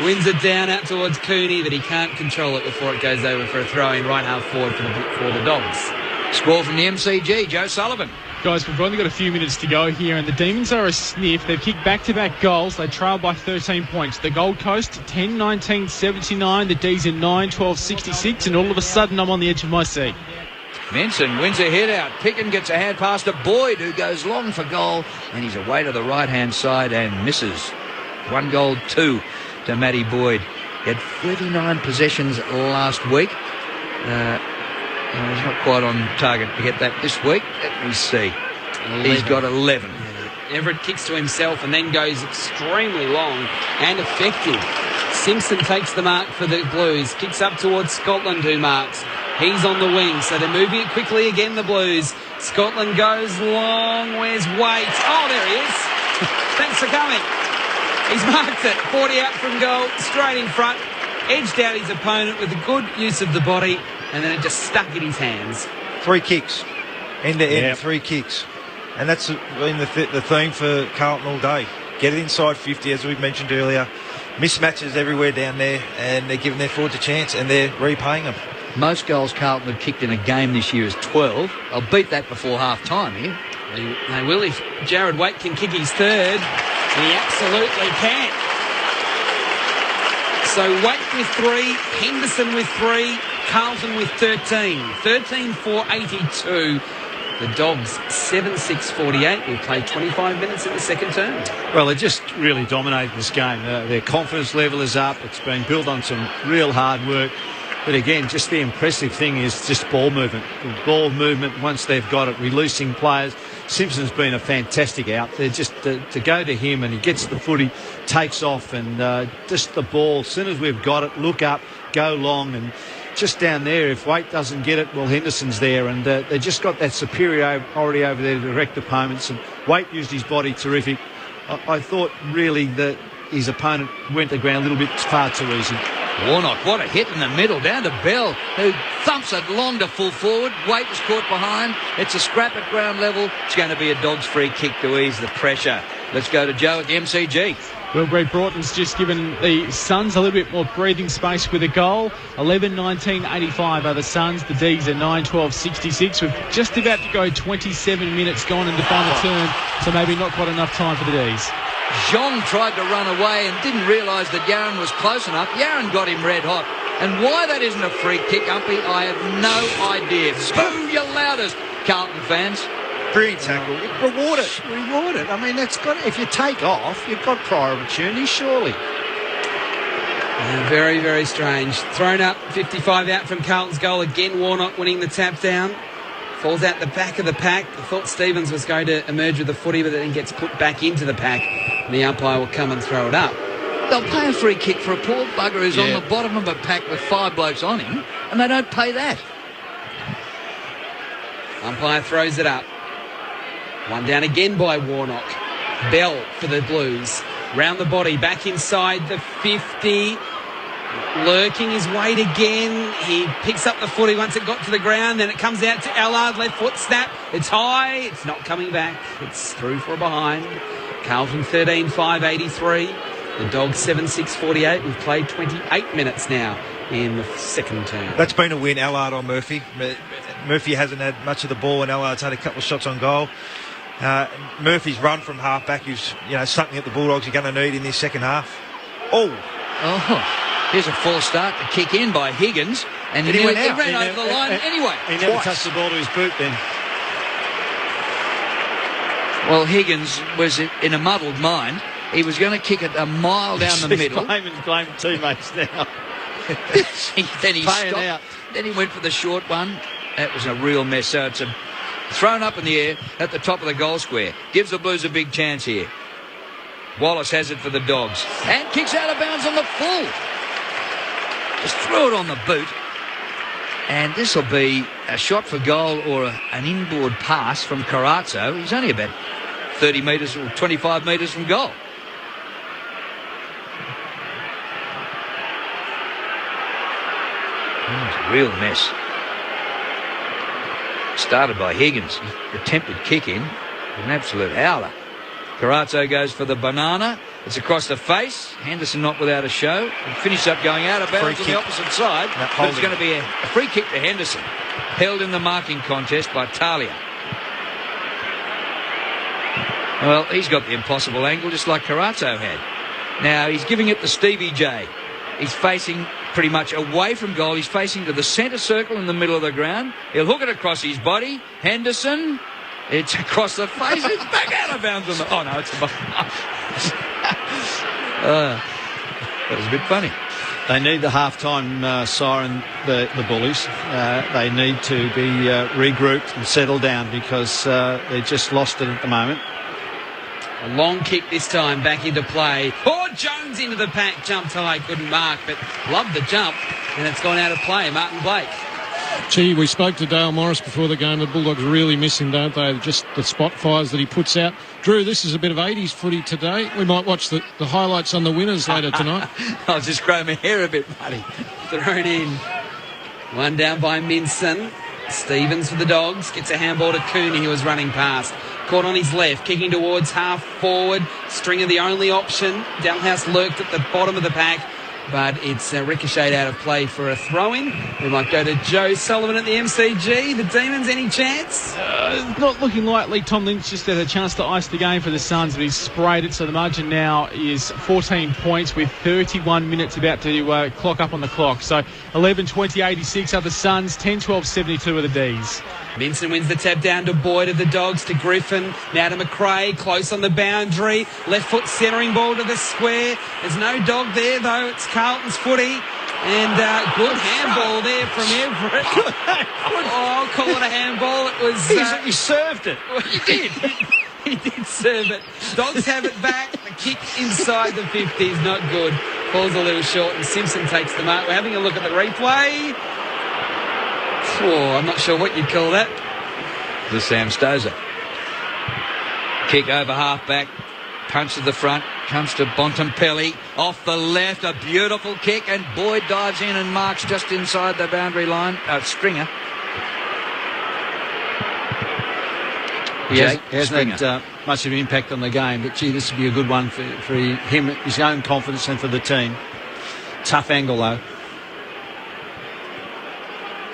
[SPEAKER 17] wins it down out towards Cooney, but he can't control it before it goes over for a throw-in right half forward for the Dogs.
[SPEAKER 9] Score from the MCG, Joe Sullivan.
[SPEAKER 15] Guys, we've only got a few minutes to go here, and the Demons are a sniff. They've kicked back-to-back goals. They trail by 13 points. The Gold Coast, 10-19-79. The D's in 9-12-66, and all of a sudden I'm on the edge of my seat.
[SPEAKER 9] Menson wins a hit out. Picken gets a hand pass to Boyd, who goes long for goal, and he's away to the right-hand side and misses. 1 goal, 2 to Matty Boyd. He had 39 possessions last week. He's not quite on target to get that this week. Let me see. 11. He's got 11.
[SPEAKER 17] Everett kicks to himself and then goes extremely long and effective. Simpson takes the mark for the Blues. Kicks up towards Scotland, who marks. He's on the wing, so they're moving it quickly again, the Blues. Scotland goes long. Where's Waite? Oh, there he is. Thanks for coming. He's marked it. 40 out from goal, straight in front. Edged out his opponent with a good use of the body, and then it just stuck in his hands.
[SPEAKER 11] 3 kicks. End-to-end, 3 kicks. And that's been the theme for Carlton all day. Get it inside 50, as we mentioned earlier. Mismatches everywhere down there, and they're giving their forwards a chance, and they're repaying them.
[SPEAKER 9] Most goals Carlton have kicked in a game this year is 12. I'll beat that before half-time here.
[SPEAKER 17] They will if Jared Waite can kick his third. He absolutely can. So Waite with 3, Henderson with 3, Carlton with 13. 13-4-82. The Dogs 7-6-48. We've played 25 minutes in the second term.
[SPEAKER 12] Well, they just really dominated this game. Their confidence level is up. It's been built on some real hard work. But again, just the impressive thing is just ball movement. The ball movement, once they've got it, releasing players. Simpson's been a fantastic out there. Just to go to him and he gets the footy, takes off, and just the ball, as soon as we've got it, look up, go long, and just down there, if Waite doesn't get it, well, Henderson's there, and they just got that superiority over there to direct opponents, and Waite used his body terrific. I thought really that his opponent went to ground a little bit far too easy.
[SPEAKER 9] Warnock, what a hit in the middle, down to Bell, who thumps it long to full forward. Waite was caught behind. It's a scrap at ground level. It's going to be a Dogs free kick to ease the pressure. Let's go to Joe at the MCG.
[SPEAKER 15] Well, Brett Broughton's just given the Suns a little bit more breathing space with a goal. 11-19-85 are the Suns. The D's are 9-12-66. We're just about to go 27 minutes gone in the final term, so maybe not quite enough time for the D's.
[SPEAKER 9] Zhong tried to run away and didn't realise that Yaron was close enough. Yaron got him red hot. And why that isn't a free kick, Umpy, I have no idea. Boo, your loudest, Carlton fans.
[SPEAKER 11] Brilliant tackle.
[SPEAKER 12] Reward it. Reward it. I mean, that's got. If you take off, you've got prior opportunity, surely.
[SPEAKER 17] Very, very strange. Thrown up, 55 out from Carlton's goal. Again, Warnock winning the tap down. Falls out the back of the pack. I thought Stevens was going to emerge with the footy, but then gets put back into the pack. And the umpire will come and throw it up.
[SPEAKER 9] They'll pay a free kick for a poor bugger who's on the bottom of a pack with 5 blokes on him, and they don't pay that.
[SPEAKER 17] Umpire throws it up. One down again by Warnock. Bell for the Blues. Round the body, back inside the 50. Lurking his weight again. He picks up the footy once it got to the ground. Then it comes out to Allard. Left foot snap. It's high. It's not coming back. It's through for a behind. Carlton 13-5-83. The Dogs 7-6-48. We've played 28 minutes now in the second term.
[SPEAKER 11] That's been a win, Allard on Murphy. Murphy hasn't had much of the ball, and Allard's had a couple of shots on goal. Murphy's run from half back is, something that the Bulldogs are going to need in this second half. Oh,
[SPEAKER 9] here's a false start to kick in by Higgins, and he ran over the line anyway.
[SPEAKER 12] He never touched the ball to his boot then.
[SPEAKER 9] Well, Higgins was in a muddled mind. He was going to kick it a mile down the middle.
[SPEAKER 12] He's blaming teammates now.
[SPEAKER 9] Then he stopped. Out. Then he went for the short one. That was a real mess. So it's thrown up in the air at the top of the goal square. Gives the Blues a big chance here. Wallace has it for the Dogs. And kicks out of bounds on the full. Just threw it on the boot. And this will be a shot for goal or an inboard pass from Carazzo. He's only about 30 metres or 25 metres from goal. It's a real mess. Started by Higgins. Attempted kick in. An absolute howler. Carazzo goes for the banana. It's across the face. Henderson not without a show. And finish up going out of bounds on the opposite side. But it's going to be a free kick to Henderson. Held in the marking contest by Talia. Well, he's got the impossible angle just like Carazzo had. Now he's giving it to Stevie J. He's facing pretty much away from goal. He's facing to the centre circle in the middle of the ground. He'll hook it across his body. Henderson. It's across the face. It's back out of bounds on the... Oh, no, it's above. That was a bit funny.
[SPEAKER 12] They need the half-time siren, the Bullies. They need to be regrouped and settle down because they just lost it at the moment.
[SPEAKER 17] A long kick this time back into play. Oh, Jones into the pack. Jumped till they couldn't mark, but loved the jump. And it's gone out of play. Martin Blake.
[SPEAKER 13] Gee, we spoke to Dale Morris before the game. The Bulldogs really miss him, don't they? Just the spot fires that he puts out. Drew, this is a bit of 80s footy today. We might watch the highlights on the winners later tonight.
[SPEAKER 9] I'll just grow my hair a bit, buddy.
[SPEAKER 17] Thrown in. One down by Minson. Stevens for the Dogs. Gets a handball to Cooney, who was running past. Caught on his left, kicking towards half forward. Stringer the only option. Dalhouse lurked at the bottom of the pack, but it's ricocheted out of play for a throw-in. We might go to Joe Sullivan at the MCG. The Demons, any chance?
[SPEAKER 15] Not looking likely. Tom Lynch just had a chance to ice the game for the Suns, but he's sprayed it, so the margin now is 14 points with 31 minutes about to clock up on the clock. So 11-20-86 are the Suns, 10-12-72 are the Ds.
[SPEAKER 17] Minson wins the tap down to Boyd of the Dogs, to Griffin, now to McRae, close on the boundary, left foot centering ball to the square. There's no dog there though, it's Carlton's footy, and good handball there from Everett. I'll call it a handball. It was...
[SPEAKER 12] he served it.
[SPEAKER 17] He did. He did serve it. Dogs have it back. The kick inside the 50s, not good. Falls a little short, and Simpson takes the mark. We're having a look at the replay. Oh, I'm not sure what you'd call that.
[SPEAKER 9] The Sam Stozer. Kick over half-back. Punch to the front. Comes to Bontempelli. Off the left. A beautiful kick. And Boyd dives in and marks just inside the boundary line. Stringer.
[SPEAKER 12] He hasn't had much of an impact on the game, but gee, this would be a good one for him, his own confidence, and for the team. Tough angle though.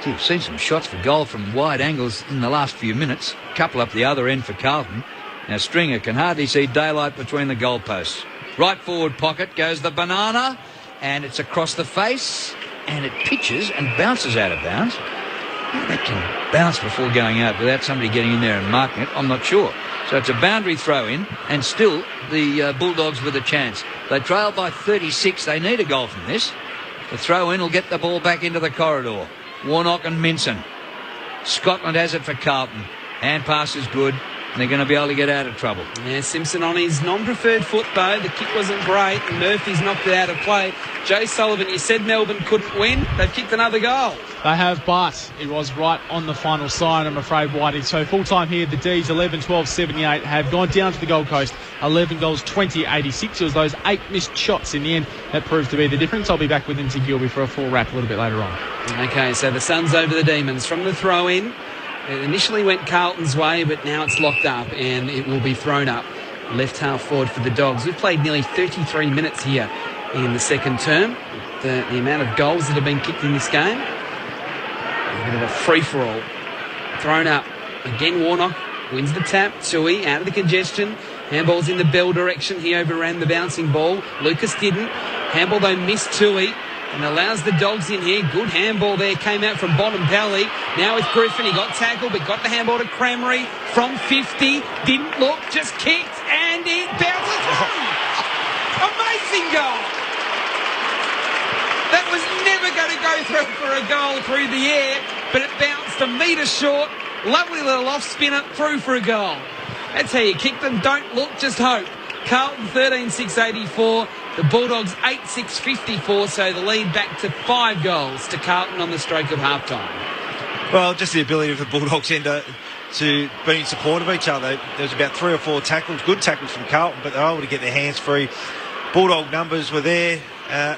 [SPEAKER 9] We've seen some shots for goal from wide angles in the last few minutes. Couple up the other end for Carlton. Now Stringer can hardly see daylight between the goalposts. Right forward pocket goes the banana, and it's across the face, and it pitches and bounces out of bounds. How that can bounce before going out without somebody getting in there and marking it, I'm not sure. So it's a boundary throw in, and still the Bulldogs with a chance. They trail by 36. They need a goal from this. The throw in will get the ball back into the corridor. Warnock and Minson. Scotland has it for Carlton. Hand pass is good, and they're going to be able to get out of trouble.
[SPEAKER 17] Yeah, Simpson on his non-preferred foot, though. The kick wasn't great, and Murphy's knocked it out of play. Joe Sullivan, you said Melbourne couldn't win. They've kicked another goal.
[SPEAKER 15] They have, but it was right on the final sign, I'm afraid, Whitey. So full-time here, the Ds, 11-12-78, have gone down to the Gold Coast. 11 goals, 20-86. It was those 8 missed shots in the end that proved to be the difference. I'll be back with Lindsay Gilby for a full wrap a little bit later on.
[SPEAKER 17] Okay, so the Suns over the Demons from the throw-in. It initially went Carlton's way, but now it's locked up and it will be thrown up. Left half forward for the Dogs. We've played nearly 33 minutes here in the second term. The amount of goals that have been kicked in this game. A bit of a free-for-all. Thrown up. Again, Warnock wins the tap. Tui out of the congestion. Handball's in the Bell direction. He overran the bouncing ball. Lucas didn't. Handball, though, missed Tui and allows the Dogs in here. Good handball there. Came out from Bontempelli. Now with Griffin. He got tackled, but got the handball to Cramry from 50. Didn't look, just kicked, and it bounces through. Amazing goal. That was never going to go through for a goal through the air, but it bounced a metre short. Lovely little off spinner through for a goal. That's how you kick them. Don't look, just hope. Carlton 13-6-84. The Bulldogs 8-6-54, so the lead back to 5 goals to Carlton on the stroke of half-time.
[SPEAKER 11] Well, just the ability of the Bulldogs to be in support of each other. There was about 3 or 4 tackles, good tackles from Carlton, but they were able to get their hands free. Bulldog numbers were there.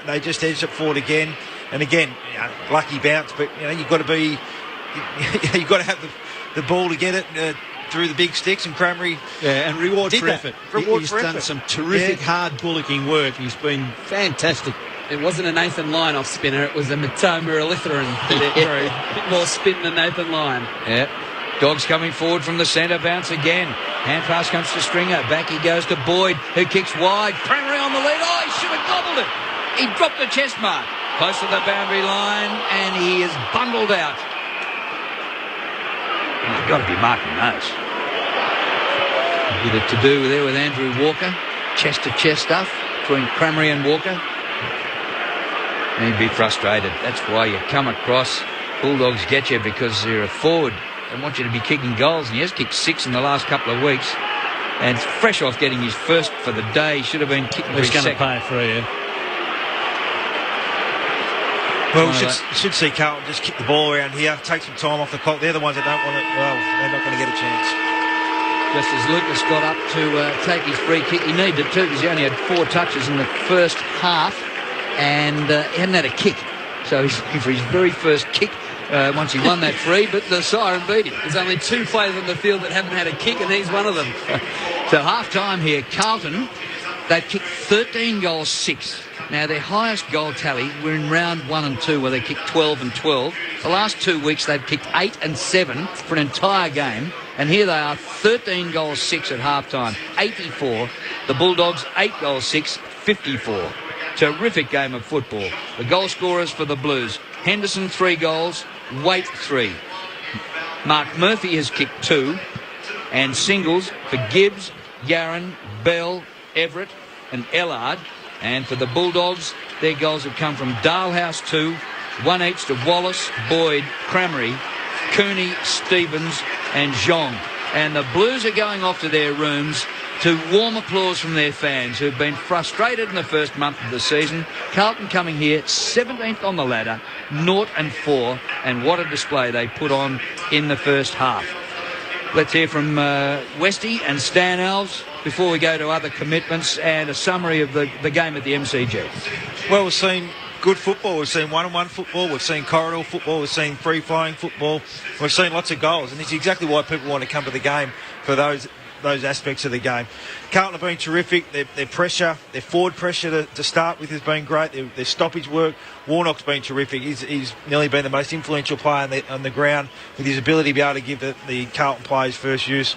[SPEAKER 11] They just edged it forward again. And again, lucky bounce, but you've got to be, you've got to have the ball to get it through the big sticks. And Cramry,
[SPEAKER 12] and reward
[SPEAKER 11] did
[SPEAKER 12] for
[SPEAKER 11] that.
[SPEAKER 12] effort. He's
[SPEAKER 11] for
[SPEAKER 12] done
[SPEAKER 11] effort.
[SPEAKER 12] some terrific hard bullocking work. He's been fantastic.
[SPEAKER 17] It wasn't a Nathan Lyon off spinner, it was a Matoma Elitharan that it threw. A bit more spin than Nathan Lyon.
[SPEAKER 2] Yeah. Dogs coming forward from the centre, bounce again. Hand pass comes to Stringer. Back he goes to Boyd, who kicks wide. Cranberry on the lead. Oh, he should have gobbled it. He dropped the chest mark. Close to the boundary line, and he is bundled out. He's got to be marking those. A bit of to-do there with Andrew Walker. Chest-to-chest stuff between Cranberry and Walker. He'd be frustrated. That's why you come across. Bulldogs get you because they're a forward. They want you to be kicking goals, and he has kicked 6 in the last couple of weeks. And fresh off getting his first for the day, should have been kicking for his second.
[SPEAKER 3] He's going to pay for you.
[SPEAKER 11] Well, we should see Carlton just kick the ball around here, take some time off the clock. They're the ones that don't want it. Well, they're not going to get a chance.
[SPEAKER 2] Just as Lucas got up to take his free kick, he needed to because he only had 4 touches in the first half, and he hadn't had a kick. So he's looking for his very first kick once he won that free, but the siren beat him.
[SPEAKER 17] There's only 2 players on the field that haven't had a kick, and he's one of them.
[SPEAKER 2] So half-time here, Carlton, they've kicked 13 goals, 6. Now, their highest goal tally were in round 1 and 2, where they kicked 12 and 12. The last 2 weeks, they've kicked 8 and 7 for an entire game. And here they are, 13 goals, 6 at half-time, 84. The Bulldogs, 8 goals, 6, 54. Terrific game of football. The goal scorers for the Blues, Henderson, 3 goals, Waite, 3. Mark Murphy has kicked 2. And singles for Gibbs, Yarran, Bell, Everett and Ellard. And for the Bulldogs, their goals have come from Dalhouse 2, 1 each to Wallace, Boyd, Cramry, Cooney, Stevens and Zhong. And the Blues are going off to their rooms to warm applause from their fans who've been frustrated in the first month of the season. Carlton coming here 17th on the ladder, 0-4, and what a display they put on in the first half. Let's hear from Westy and Stan Alves before we go to other commitments and a summary of the game at the MCG.
[SPEAKER 11] Well, we've seen good football. We've seen one-on-one football. We've seen corridor football. We've seen free-flying football. We've seen lots of goals, and it's exactly why people want to come to the game for those aspects of the game. Carlton have been terrific. Their pressure, their forward pressure to start with has been great. Their stoppage work. Warnock's been terrific. He's nearly been the most influential player on the ground with his ability to be able to give the Carlton players first use.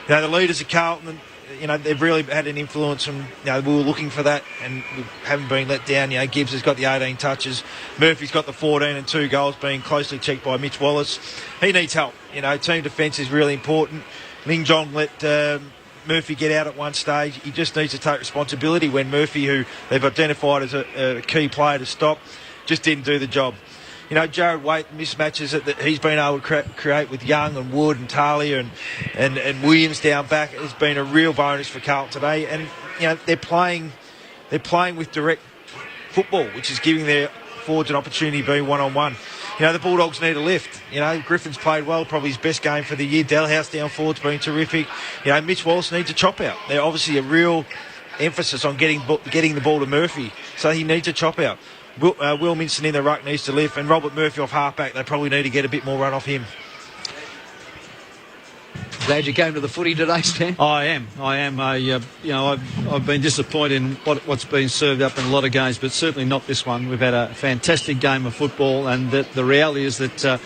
[SPEAKER 11] The leaders of Carlton, they've really had an influence, and we were looking for that, and we haven't been let down. Gibbs has got the 18 touches, Murphy's got the 14 and 2 goals, being closely checked by Mitch Wallace. He needs help. Team defence is really important. Ling Jong let Murphy get out at one stage. He just needs to take responsibility when Murphy, who they've identified as a key player to stop, just didn't do the job. Jared Waite, mismatches that he's been able to create with Young and Wood and Talia and Williams down back has been a real bonus for Carlton today. And they're playing with direct football, which is giving their forwards an opportunity to be one-on-one. The Bulldogs need a lift. Griffin's played well, probably his best game for the year. Dalhouse down forward's been terrific. Mitch Wallace needs a chop out. They're obviously a real emphasis on getting the ball to Murphy, so he needs a chop out. Will Minson in the ruck needs to lift, and Robert Murphy off halfback, they probably need to get a bit more run off him.
[SPEAKER 2] Glad you came to the footy today, Stan.
[SPEAKER 12] I am. I've been disappointed in what's been served up in a lot of games, but certainly not this one. We've had a fantastic game of football, and the reality is that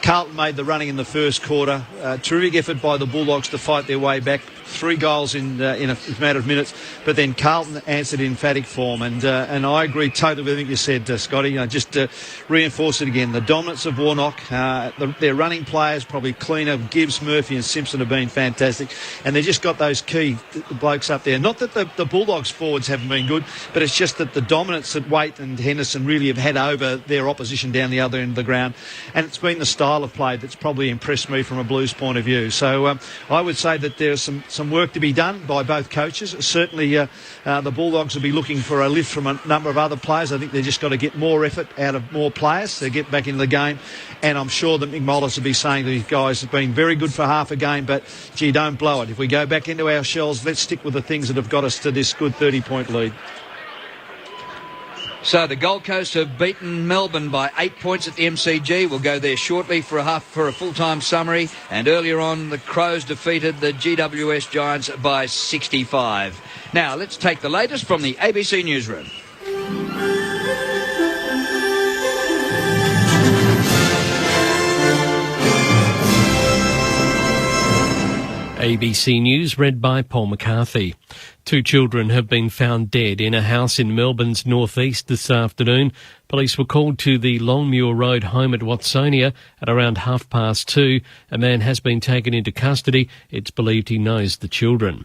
[SPEAKER 12] Carlton made the running in the first quarter. Terrific effort by the Bulldogs to fight their way back. 3 goals in a matter of minutes, but then Carlton answered in emphatic form, and I agree totally with everything you said, Scotty. Just reinforce it again. The dominance of Warnock, their running players probably cleaner. Gibbs, Murphy, and Simpson have been fantastic, and they've just got those key blokes up there. Not that the Bulldogs forwards haven't been good, but it's just that the dominance that Waite and Henderson really have had over their opposition down the other end of the ground, and it's been the style of play that's probably impressed me from a Blues point of view. So I would say that there's some some work to be done by both coaches. Certainly the Bulldogs will be looking for a lift from a number of other players. I think they've just got to get more effort out of more players to get back into the game. And I'm sure that Mick Mullis will be saying to these guys, have been very good for half a game, but, gee, don't blow it. If we go back into our shells, let's stick with the things that have got us to this good 30-point lead.
[SPEAKER 9] So the Gold Coast have beaten Melbourne by 8 points at the MCG. We'll go there shortly for a full-time summary. And earlier on, the Crows defeated the GWS Giants by 65. Now, let's take the latest from the ABC Newsroom.
[SPEAKER 18] ABC News read by Paul McCarthy. 2 children have been found dead in a house in Melbourne's northeast this afternoon. Police were called to the Longmuir Road home at Watsonia at around 2:30. A man has been taken into custody. It's believed he knows the children.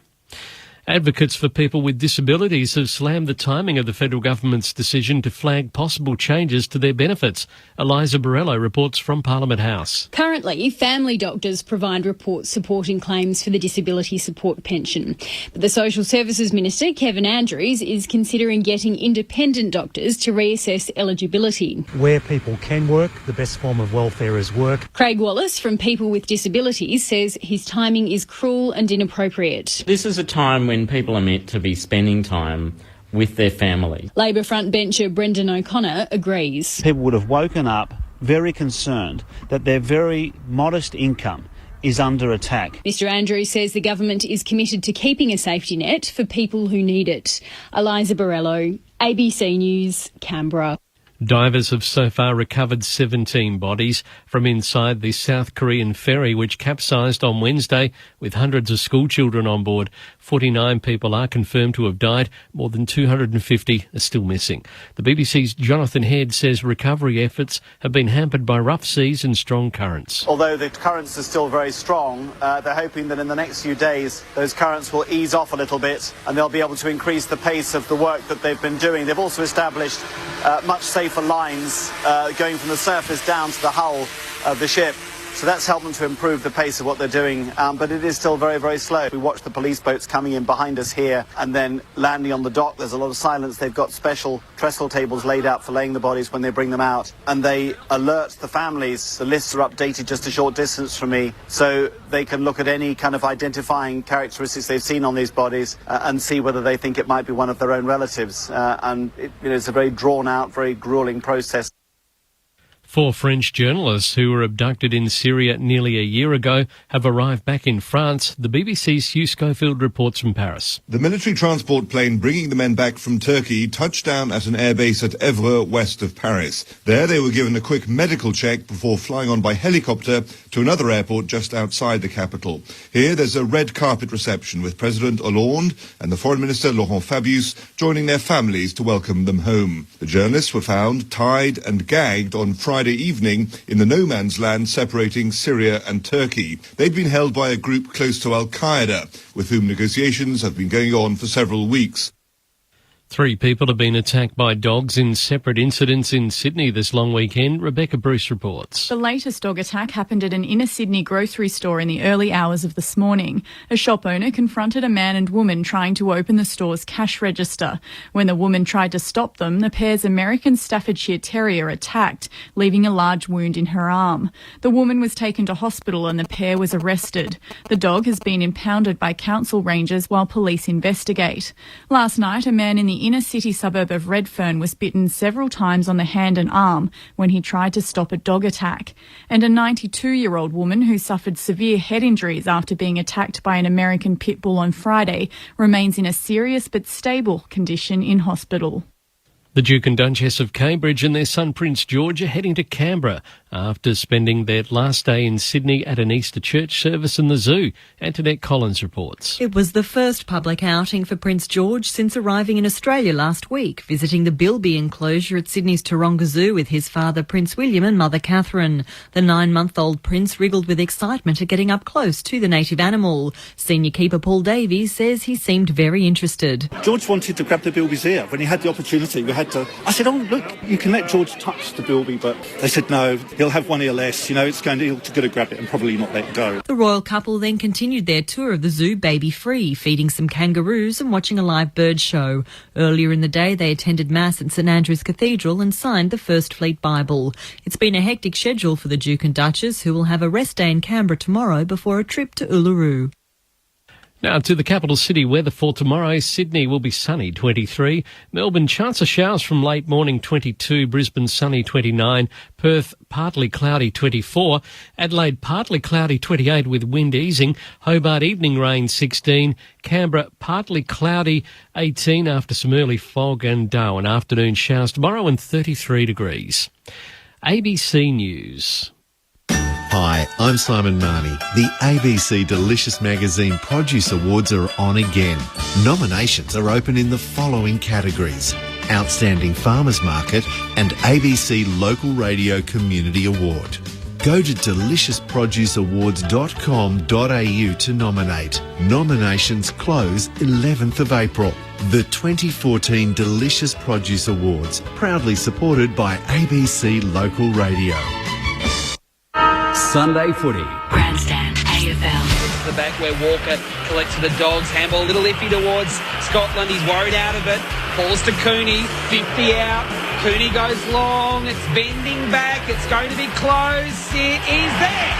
[SPEAKER 18] Advocates for people with disabilities have slammed the timing of the federal government's decision to flag possible changes to their benefits. Eliza Borrello reports from Parliament House.
[SPEAKER 19] Currently, family doctors provide reports supporting claims for the disability support pension. But the Social Services Minister, Kevin Andrews, is considering getting independent doctors to reassess eligibility.
[SPEAKER 20] Where people can work, the best form of welfare is work.
[SPEAKER 19] Craig Wallace from People with Disabilities says his timing is cruel and inappropriate.
[SPEAKER 21] This is a time when people are meant to be spending time with their family.
[SPEAKER 19] Labor frontbencher Brendan O'Connor agrees.
[SPEAKER 22] People would have woken up very concerned that their very modest income is under attack.
[SPEAKER 19] Mr Andrews says the government is committed to keeping a safety net for people who need it. Eliza Borrello, ABC News, Canberra.
[SPEAKER 18] Divers have so far recovered 17 bodies from inside the South Korean ferry which capsized on Wednesday with hundreds of school children on board. 49 people are confirmed to have died. More than 250 are still missing. The BBC's Jonathan Head says recovery efforts have been hampered by rough seas and strong currents.
[SPEAKER 23] Although the currents are still very strong, they're hoping that in the next few days those currents will ease off a little bit and they'll be able to increase the pace of the work that they've been doing. They've also established much safer lines going from the surface down to the hull of the ship. So that's helped them to improve the pace of what they're doing, but it is still very, very slow. We watch the police boats coming in behind us here and then landing on the dock. There's a lot of silence. They've got special trestle tables laid out for laying the bodies when they bring them out, and they alert the families. The lists are updated just a short distance from me, so they can look at any kind of identifying characteristics they've seen on these bodies and see whether they think it might be one of their own relatives. It's a very drawn-out, very gruelling process.
[SPEAKER 18] 4 French journalists who were abducted in Syria nearly a year ago have arrived back in France. The BBC's Hugh Schofield reports from Paris.
[SPEAKER 24] The military transport plane bringing the men back from Turkey touched down at an airbase at Évreux, west of Paris. There they were given a quick medical check before flying on by helicopter to another airport just outside the capital. Here there's a red carpet reception with President Hollande and the Foreign Minister Laurent Fabius joining their families to welcome them home. The journalists were found tied and gagged on Friday evening in the no man's land separating Syria and Turkey. They'd been held by a group close to Al-Qaeda, with whom negotiations have been going on for several weeks.
[SPEAKER 18] 3 people have been attacked by dogs in separate incidents in Sydney this long weekend. Rebecca Bruce reports.
[SPEAKER 25] The latest dog attack happened at an inner Sydney grocery store in the early hours of this morning. A shop owner confronted a man and woman trying to open the store's cash register. When the woman tried to stop them, the pair's American Staffordshire Terrier attacked, leaving a large wound in her arm. The woman was taken to hospital and the pair was arrested. The dog has been impounded by council rangers while police investigate. Last night, a man in the inner city suburb of Redfern was bitten several times on the hand and arm when he tried to stop a dog attack. And a 92-year-old woman who suffered severe head injuries after being attacked by an American pit bull on Friday remains in a serious but stable condition in hospital.
[SPEAKER 18] The Duke and Duchess of Cambridge and their son Prince George are heading to Canberra after spending their last day in Sydney at an Easter church service in the zoo. Antoinette Collins reports.
[SPEAKER 26] It was the first public outing for Prince George since arriving in Australia last week, visiting the Bilby enclosure at Sydney's Taronga Zoo with his father Prince William and mother Catherine. The 9-month-old prince wriggled with excitement at getting up close to the native animal. Senior keeper Paul Davies says he seemed very interested.
[SPEAKER 27] George wanted to grab the Bilby's ear. When he had the opportunity, I said, oh, look, you can let George touch the Bilby, but they said no. he'll have one ear less. He'll to grab it and probably not let it go.
[SPEAKER 26] The royal couple then continued their tour of the zoo baby-free, feeding some kangaroos and watching a live bird show. Earlier in the day, they attended Mass at St Andrew's Cathedral and signed the First Fleet Bible. It's been a hectic schedule for the Duke and Duchess, who will have a rest day in Canberra tomorrow before a trip to Uluru.
[SPEAKER 18] Now to the capital city weather for tomorrow. Sydney will be sunny, 23. Melbourne, chance of showers from late morning, 22. Brisbane, sunny, 29. Perth, partly cloudy, 24. Adelaide, partly cloudy, 28 with wind easing. Hobart, evening rain, 16. Canberra, partly cloudy, 18 after some early fog, and Darwin, afternoon showers tomorrow and 33 degrees. ABC News.
[SPEAKER 1] Hi, I'm Simon Marnie. The ABC Delicious Magazine Produce Awards are on again. Nominations are open in the following categories: Outstanding Farmers Market and ABC Local Radio Community Award. Go to deliciousproduceawards.com.au to nominate. Nominations close 11th of April. The 2014 Delicious Produce Awards, proudly supported by ABC Local Radio.
[SPEAKER 4] Sunday footy.
[SPEAKER 17] Grandstand AFL. To the back where Walker collects the Dogs. Handball a little iffy towards Scotland. He's worried out of it. Falls to Cooney. 50 out. Cooney goes long. It's bending back. It's going to be close. It is there.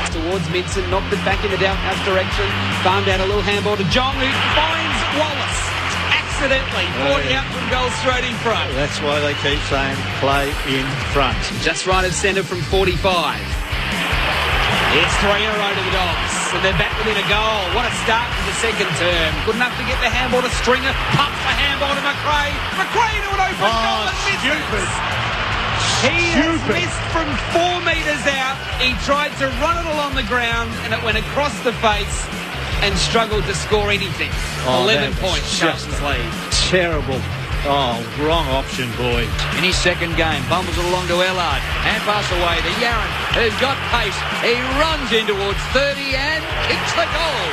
[SPEAKER 17] Towards Midson. Knocked it back in the downhouse direction. Farmed out a little handball to Jong, who finds Wallace. Accidentally. 40 out from goal straight in front.
[SPEAKER 12] That's why they keep saying play in front.
[SPEAKER 17] Just right of centre from 45. It's 3 in a row to the Dogs, and they're back within a goal. What a start to the second term. Good enough to get the handball to Stringer. Pumps the handball to McRae. McRae to an open goal and misses. He has missed from 4 metres out. He tried to run it along the ground, and it went across the face and struggled to score anything. 11 points, Carlton's lead.
[SPEAKER 12] Terrible. Oh, wrong option, boy.
[SPEAKER 9] In his second game, bumbles it along to Ellard. Hand pass away to Yaron, who's got pace. He runs in towards 30 and kicks the goal.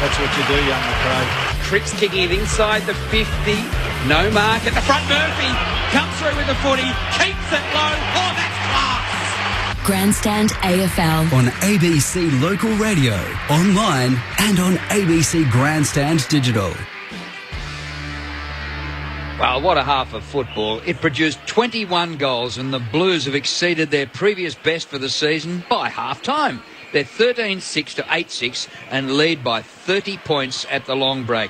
[SPEAKER 12] That's what you do, young McRae.
[SPEAKER 17] Cripps kicking it inside the 50. No mark at the front. Murphy comes through with the footy, keeps it low. Oh, that's class.
[SPEAKER 4] Grandstand AFL. On ABC Local Radio, online and on ABC Grandstand Digital.
[SPEAKER 9] Well, what a half of football. It produced 21 goals, and the Blues have exceeded their previous best for the season by half-time. They're 13-6 to 8-6 and lead by 30 points at the long break.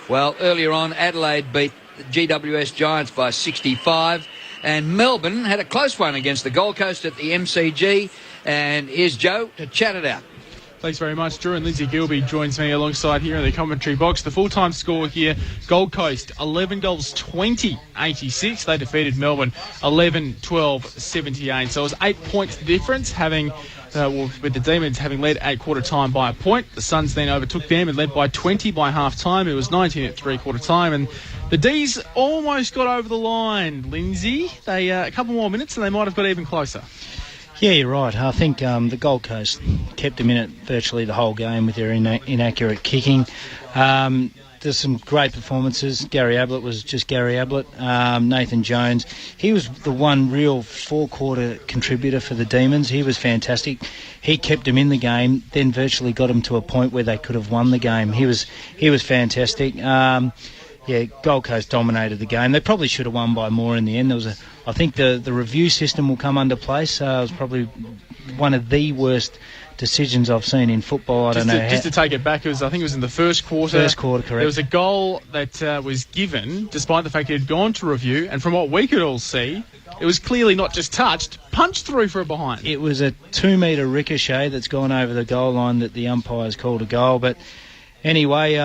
[SPEAKER 9] Well, earlier on, Adelaide beat the GWS Giants by 65, and Melbourne had a close one against the Gold Coast at the MCG. And here's Joe to chat it out.
[SPEAKER 15] Thanks very much, Drew. And Lindsay Gilby joins me alongside here in the commentary box. The full-time score here, Gold Coast, 11 goals, 20-86. They defeated Melbourne, 11-12-78. So it was 8 points difference, with the Demons having led at quarter-time by a point. The Suns then overtook them and led by 20 by half-time. It was 19 at three-quarter-time. And the D's almost got over the line, Lindsay. They a couple more minutes and they might have got even closer.
[SPEAKER 5] Yeah, you're right. I think the Gold Coast kept them in it virtually the whole game with their inaccurate kicking. There's some great performances. Gary Ablett was just Gary Ablett. Nathan Jones, he was the one real four-quarter contributor for the Demons. He was fantastic. He kept them in the game, then virtually got them to a point where they could have won the game. He was fantastic. Gold Coast dominated the game. They probably should have won by more in the end. I think the review system will come under place. It was probably one of the worst decisions I've seen in football. Just
[SPEAKER 15] to take it back, I think it was in the first quarter.
[SPEAKER 5] First quarter, correct.
[SPEAKER 15] There was a goal that was given, despite the fact it had gone to review, and from what we could all see, it was clearly not just touched, punched through for a behind.
[SPEAKER 5] It was a 2-metre ricochet that's gone over the goal line that the umpires called a goal. But anyway,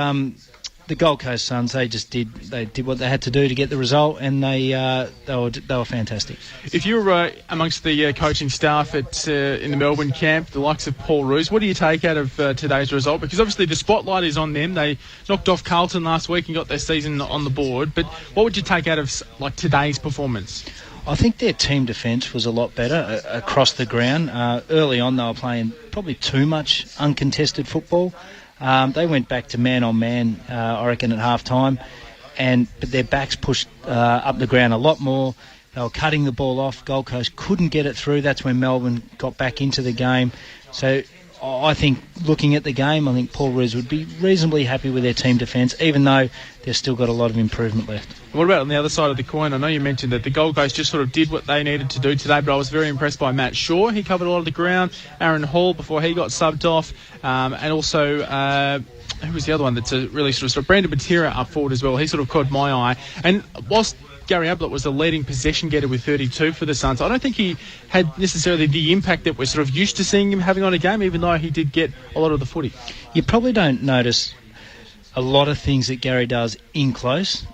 [SPEAKER 5] the Gold Coast Suns, they did what they had to do to get the result, and they were fantastic.
[SPEAKER 15] If you were amongst the coaching staff in the Melbourne camp, the likes of Paul Roos, what do you take out of today's result? Because obviously the spotlight is on them. They knocked off Carlton last week and got their season on the board. But what would you take out of today's performance?
[SPEAKER 5] I think their team defence was a lot better across the ground. Early on, they were playing probably too much uncontested football. They went back to man-on-man, I reckon, at half-time, but their backs pushed up the ground a lot more. They were cutting the ball off. Gold Coast couldn't get it through. That's when Melbourne got back into the game. So I think, looking at the game, I think Paul Rees would be reasonably happy with their team defence, even though they've still got a lot of improvement left.
[SPEAKER 15] What about on the other side of the coin? I know you mentioned that the Gold Coast just sort of did what they needed to do today, but I was very impressed by Matt Shaw. He covered a lot of the ground. Aaron Hall before he got subbed off, and also who was the other one that's really sort of Brandon Matera up forward as well. He sort of caught my eye. And whilst Gary Ablett was the leading possession getter with 32 for the Suns, I don't think he had necessarily the impact that we're sort of used to seeing him having on a game, even though he did get a lot of the footy.
[SPEAKER 5] You probably don't notice a lot of things that Gary does in close.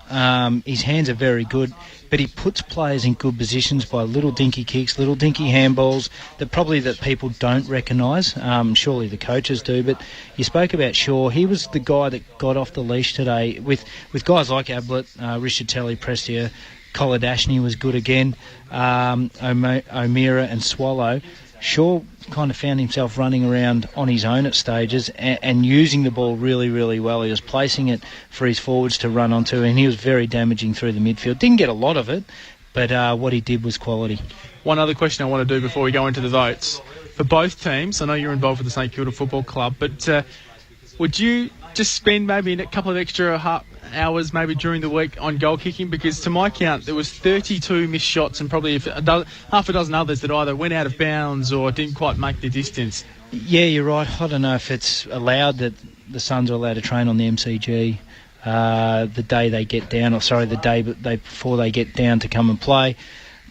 [SPEAKER 5] His hands are very good, but he puts players in good positions by little dinky kicks, little dinky handballs that people don't recognise. Surely the coaches do, but you spoke about Shaw. He was the guy that got off the leash today with guys like Ablett, Rischitelli, Prestia. Koladashny was good again, O'Meara and Swallow. Shaw kind of found himself running around on his own at stages and using the ball really, really well. He was placing it for his forwards to run onto, and he was very damaging through the midfield. Didn't get a lot of it, but what he did was quality.
[SPEAKER 15] One other question I want to do before we go into the votes. For both teams, I know you're involved with the St Kilda Football Club, but would you just spend maybe a couple of extra hours maybe during the week on goal kicking? Because to my count, there was 32 missed shots and probably half a dozen others that either went out of bounds or didn't quite make the distance.
[SPEAKER 5] Yeah, you're right. I don't know if it's allowed that the Suns are allowed to train on the MCG the day they get down, the day before they get down to come and play.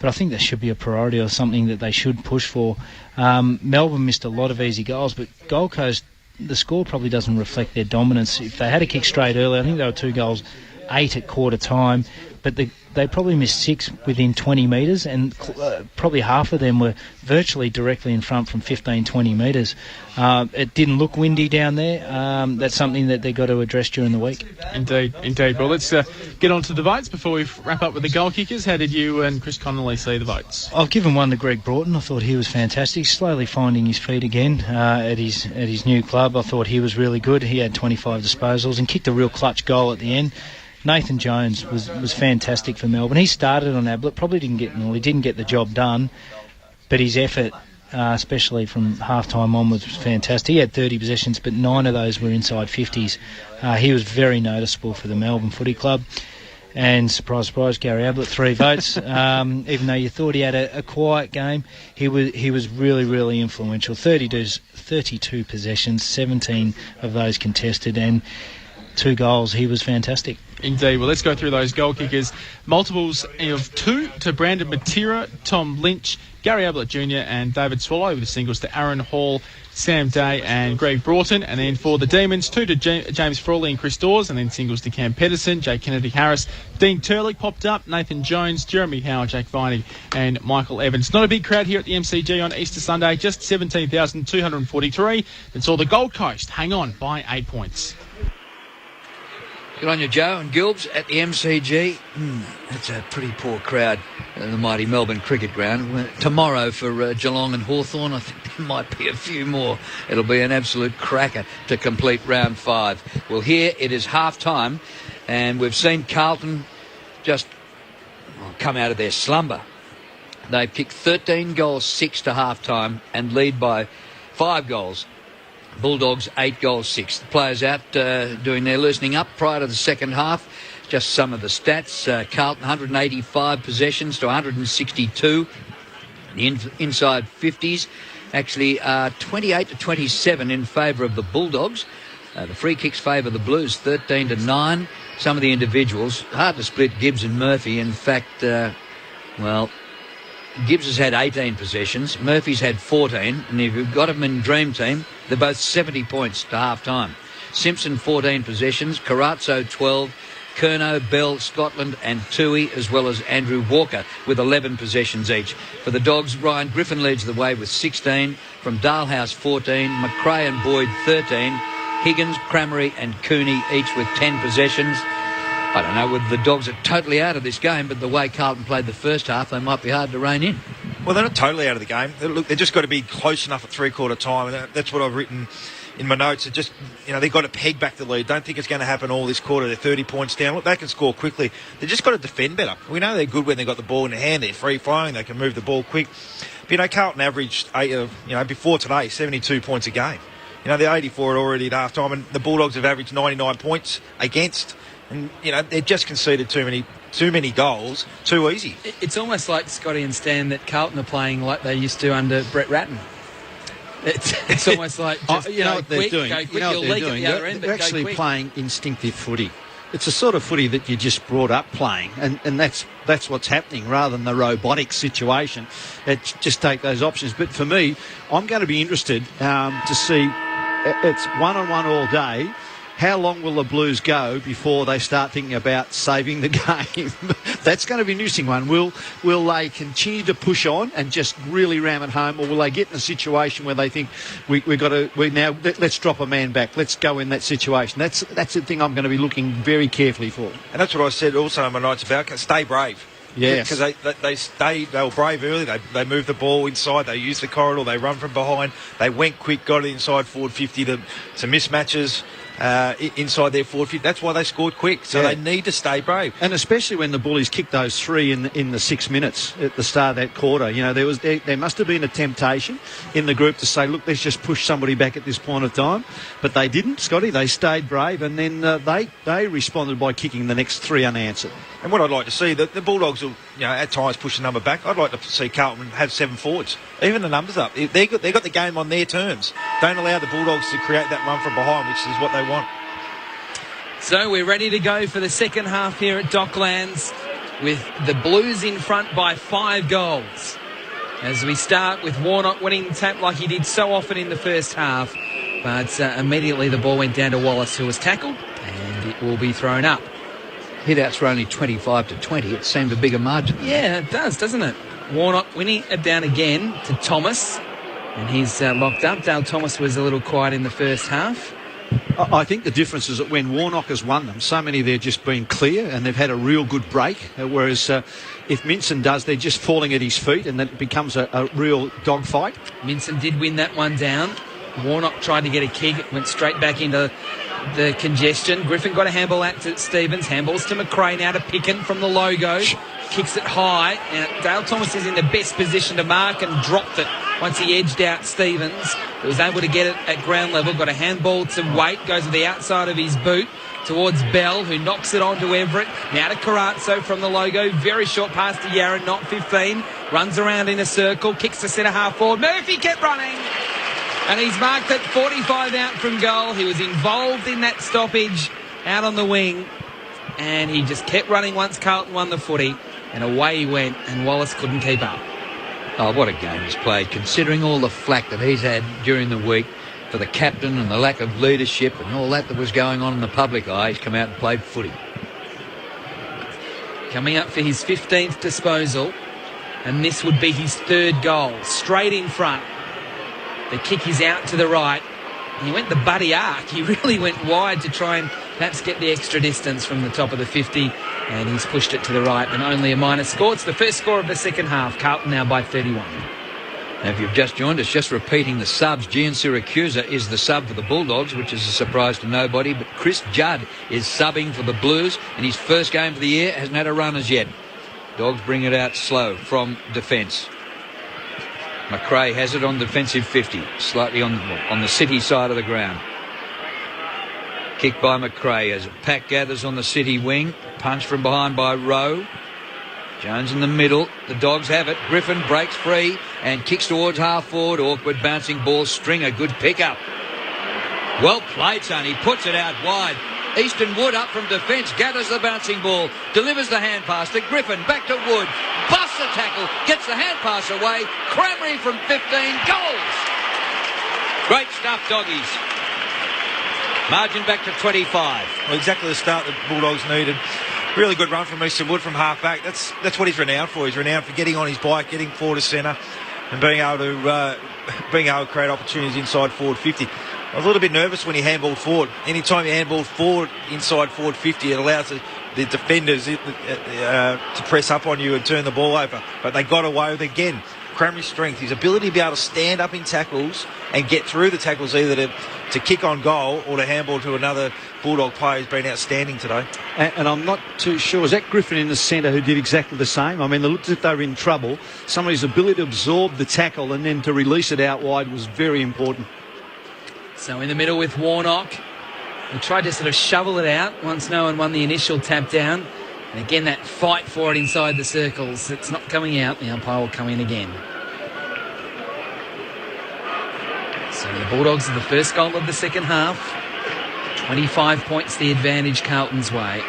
[SPEAKER 5] But I think that should be a priority or something that they should push for. Melbourne missed a lot of easy goals, but Gold Coast, the score probably doesn't reflect their dominance. If they had a kick straight early, I think they were 2 goals, 8 at quarter time, but they probably missed 6 within 20 metres, and probably half of them were virtually directly in front from 15, 20 metres. It didn't look windy down there. That's something that they've got to address during the week.
[SPEAKER 15] Indeed. Well, let's get on to the votes before we wrap up with the goal kickers. How did you and Chris Connolly see the votes?
[SPEAKER 5] I've given one to Greg Broughton. I thought he was fantastic, slowly finding his feet again at his new club. I thought he was really good. He had 25 disposals and kicked a real clutch goal at the end. Nathan Jones was fantastic for Melbourne. He started on Ablett, probably didn't get the job done, but his effort, especially from half-time onwards, was fantastic. He had 30 possessions, but 9 of those were inside 50s. He was very noticeable for the Melbourne Footy Club. And surprise, surprise, Gary Ablett, 3 votes. Even though you thought he had a quiet game, he was really, really influential. 32 possessions, 17 of those contested, and 2 goals. He was fantastic.
[SPEAKER 15] Indeed. Well, let's go through those goal kickers. Multiples of 2 to Brandon Matera, Tom Lynch, Gary Ablett Jr. and David Swallow, with the singles to Aaron Hall, Sam Day and Greg Broughton. And then for the Demons, 2 to James Frawley and Chris Dawes, and then singles to Cam Pedersen, Jake Kennedy-Harris, Dean Turlick popped up, Nathan Jones, Jeremy Howe, Jake Viney and Michael Evans. Not a big crowd here at the MCG on Easter Sunday, just 17,243. That saw the Gold Coast hang on by 8 points.
[SPEAKER 9] Good on you, Joe and Gilbs at the MCG. That's a pretty poor crowd at the mighty Melbourne Cricket Ground. Tomorrow for Geelong and Hawthorn, I think there might be a few more. It'll be an absolute cracker to complete round 5. Well, here it is half-time, and we've seen Carlton just come out of their slumber. They've kicked 13 goals, 6 to half-time, and lead by 5 goals. Bulldogs 8 goals, 6. The players out doing their loosening up prior to the second half. Just some of the stats. Carlton 185 possessions to 162. The inside 50s actually 28 to 27 in favour of the Bulldogs. The free kicks favour the Blues 13 to 9. Some of the individuals, hard to split Gibbs and Murphy. In fact, Gibbs has had 18 possessions, Murphy's had 14, and if you've got them in Dream Team, they're both 70 points to half-time. Simpson, 14 possessions, Carazzo, 12, Curnow, Bell, Scotland and Toohey, as well as Andrew Walker with 11 possessions each. For the Dogs, Ryan Griffin leads the way with 16, from Dalhouse 14, McRae and Boyd 13, Higgins, Cramery and Cooney each with 10 possessions. I don't know whether the Dogs are totally out of this game, but the way Carlton played the first half, they might be hard to rein in.
[SPEAKER 11] Well, they're not totally out of the game. They've just got to be close enough at three-quarter time, and that's what I've written in my notes, are just, they've got to peg back the lead. Don't think it's going to happen all this quarter. They're 30 points down. Look, they can score quickly. They've just got to defend better. We know they're good when they've got the ball in their hand. They're free-flowing. They can move the ball quick. But, Carlton averaged, before today, 72 points a game. They're 84 already at half-time, and the Bulldogs have averaged 99 points against. And, they've just conceded too many goals, too easy.
[SPEAKER 17] It's almost like, Scotty and Stan, that Carlton are playing like they used to under Brett Ratton. It's almost like just
[SPEAKER 12] you know what they're doing. They're actually playing instinctive footy. It's a sort of footy that you just brought up playing, and that's what's happening rather than the robotic situation. Just take those options. But for me, I'm going to be interested to see. It's one-on-one all day. How long will the Blues go before they start thinking about saving the game? That's going to be an interesting one. Will they continue to push on and just really ram it home, or will they get in a situation where they think let's drop a man back, let's go in that situation? That's the thing I'm going to be looking very carefully for.
[SPEAKER 11] And that's what I said also in my notes about stay brave.
[SPEAKER 12] Yes.
[SPEAKER 11] Because they were brave early. They moved the ball inside. They used the corridor. They run from behind. They went quick, got it inside forward 50 to mismatches. Inside their forward 50. That's why they scored quick. So they need to stay brave.
[SPEAKER 12] And especially when the Bullies kicked those three in the 6 minutes at the start of that quarter. There must have been a temptation in the group to say, look, let's just push somebody back at this point of time. But they didn't, Scotty. They stayed brave, and then they responded by kicking the next three unanswered. And
[SPEAKER 11] what I'd like to see, the Bulldogs will, at times push the number back. I'd like to see Carlton have 7 forwards. Even the numbers up. They've got the game on their terms. Don't allow the Bulldogs to create that run from behind, which is what they want.
[SPEAKER 17] So we're ready to go for the second half here at Docklands, with the Blues in front by 5 goals. As we start with Warnock winning the tap like he did so often in the first half. But immediately the ball went down to Wallace, who was tackled, and it will be thrown up.
[SPEAKER 9] Hit-outs were only 25-20. It seemed a bigger margin.
[SPEAKER 17] Yeah, it does, doesn't it? Warnock winning it down again to Thomas, and he's locked up. Dale Thomas was a little quiet in the first half.
[SPEAKER 12] I think the difference is that when Warnock has won them, so many they've just been clear and they've had a real good break, whereas if Minson does, they're just falling at his feet, and that becomes a real dogfight.
[SPEAKER 17] Minson did win that one down. Warnock tried to get a kick. It went straight back into the congestion. Griffin got a handball out to Stevens. Handballs to McRae now to Picken from the logo. Kicks it high. And Dale Thomas is in the best position to mark and dropped it once he edged out Stevens. He was able to get it at ground level. Got a handball to Waite. Goes to the outside of his boot towards Bell, who knocks it onto Everett. Now to Carazzo from the logo. Very short pass to Yaron, not 15. Runs around in a circle. Kicks the centre half forward. Murphy kept running. And he's marked it 45 out from goal. He was involved in that stoppage out on the wing. And he just kept running once Carlton won the footy. And away he went, and Wallace couldn't keep up.
[SPEAKER 9] Oh, what a game he's played, considering all the flack that he's had during the week for the captain and the lack of leadership and all that was going on in the public eye. He's come out and played footy.
[SPEAKER 17] Coming up for his 15th disposal. And this would be his 3rd goal. Straight in front. The kick is out to the right. He went the buddy arc. He really went wide to try and perhaps get the extra distance from the top of the 50. And he's pushed it to the right. And only a minor score. It's the first score of the second half. Carlton now by 31.
[SPEAKER 9] Now, if you've just joined us, just repeating the subs, Gian Siracusa is the sub for the Bulldogs, which is a surprise to nobody. But Chris Judd is subbing for the Blues. And his first game of the year hasn't had a run as yet. Dogs bring it out slow from defence. McRae has it on defensive 50, slightly on the City side of the ground. Kick by McRae as a pack gathers on the City wing. Punch from behind by Rowe. Jones in the middle. The Dogs have it. Griffin breaks free and kicks towards half forward. Awkward bouncing ball. Stringer, good pickup. Well played, son. He puts it out wide. Easton Wood up from defence, gathers the bouncing ball, delivers the hand pass to Griffin, back to Wood, busts the tackle, gets the hand pass away, Cranberry from 15, goals! Great stuff, doggies. Margin back to 25.
[SPEAKER 11] Well, exactly the start that Bulldogs needed. Really good run from Easton Wood from half back. That's what he's renowned for. He's renowned for getting on his bike, getting forward to centre, and being able to create opportunities inside forward 50. I was a little bit nervous when he handballed forward. Anytime he handballed forward inside forward 50, it allows the defenders to press up on you and turn the ball over. But they got away with it again. Cranberry's strength, his ability to be able to stand up in tackles and get through the tackles, either to kick on goal or to handball to another Bulldog player, has been outstanding today.
[SPEAKER 12] And I'm not too sure, is that Griffin in the centre who did exactly the same? I mean, they looked as if they were in trouble. Somebody's ability to absorb the tackle and then to release it out wide was very important.
[SPEAKER 17] So in the middle with Warnock. He tried to sort of shovel it out once no one won the initial tap down. And again, that fight for it inside the circles. It's not coming out. The umpire will come in again. So the Bulldogs are the first goal of the second half. 25 points the advantage Carlton's way.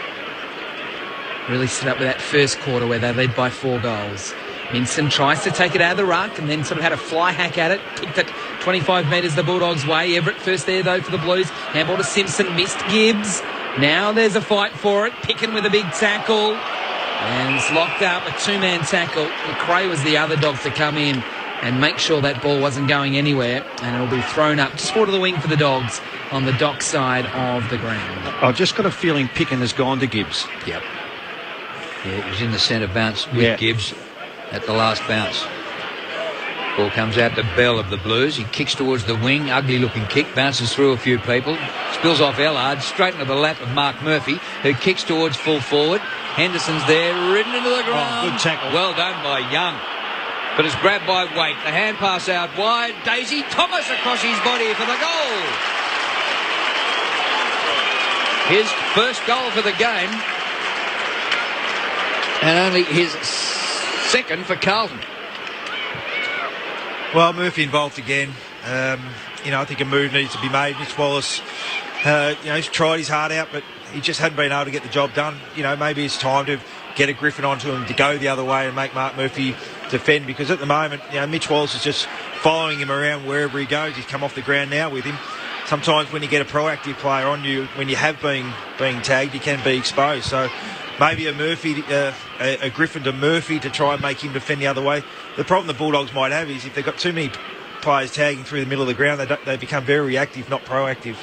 [SPEAKER 17] Really stood up with that first quarter where they led by 4 goals. Minson tries to take it out of the ruck and then sort of had a fly hack at it. Kicked it 25 metres the Bulldogs' way. Everett first there, though, for the Blues. Handball to Simpson, missed Gibbs. Now there's a fight for it. Picken with a big tackle. And it's locked up, a 2-man tackle. McRae was the other dog to come in and make sure that ball wasn't going anywhere. And it'll be thrown up just forward of the wing for the Dogs on the dock side of the ground.
[SPEAKER 12] I've just got a feeling Picken has gone to Gibbs.
[SPEAKER 9] Yep. Yeah, he was in the centre bounce with Gibbs at the last bounce. Ball comes out to Bell of the Blues. He kicks towards the wing. Ugly looking kick. Bounces through a few people. Spills off Ellard. Straight into the lap of Mark Murphy, who kicks towards full forward. Henderson's there. Ridden into the ground.
[SPEAKER 12] Good tackle.
[SPEAKER 9] Well done by Young. But it's grabbed by Waite. The hand pass out wide. Daisy Thomas across his body for the goal. His first goal for the game. And only his second for Carlton.
[SPEAKER 11] Well, Murphy involved again. I think a move needs to be made. Mitch Wallace, he's tried his heart out, but he just hadn't been able to get the job done. Maybe it's time to get a Griffin onto him to go the other way and make Mark Murphy defend, because at the moment, Mitch Wallace is just following him around wherever he goes. He's come off the ground now with him. Sometimes when you get a proactive player on you, when you have been being tagged, you can be exposed. So maybe a Griffin to Murphy to try and make him defend the other way. The problem the Bulldogs might have is if they've got too many players tagging through the middle of the ground, they become very reactive, not proactive.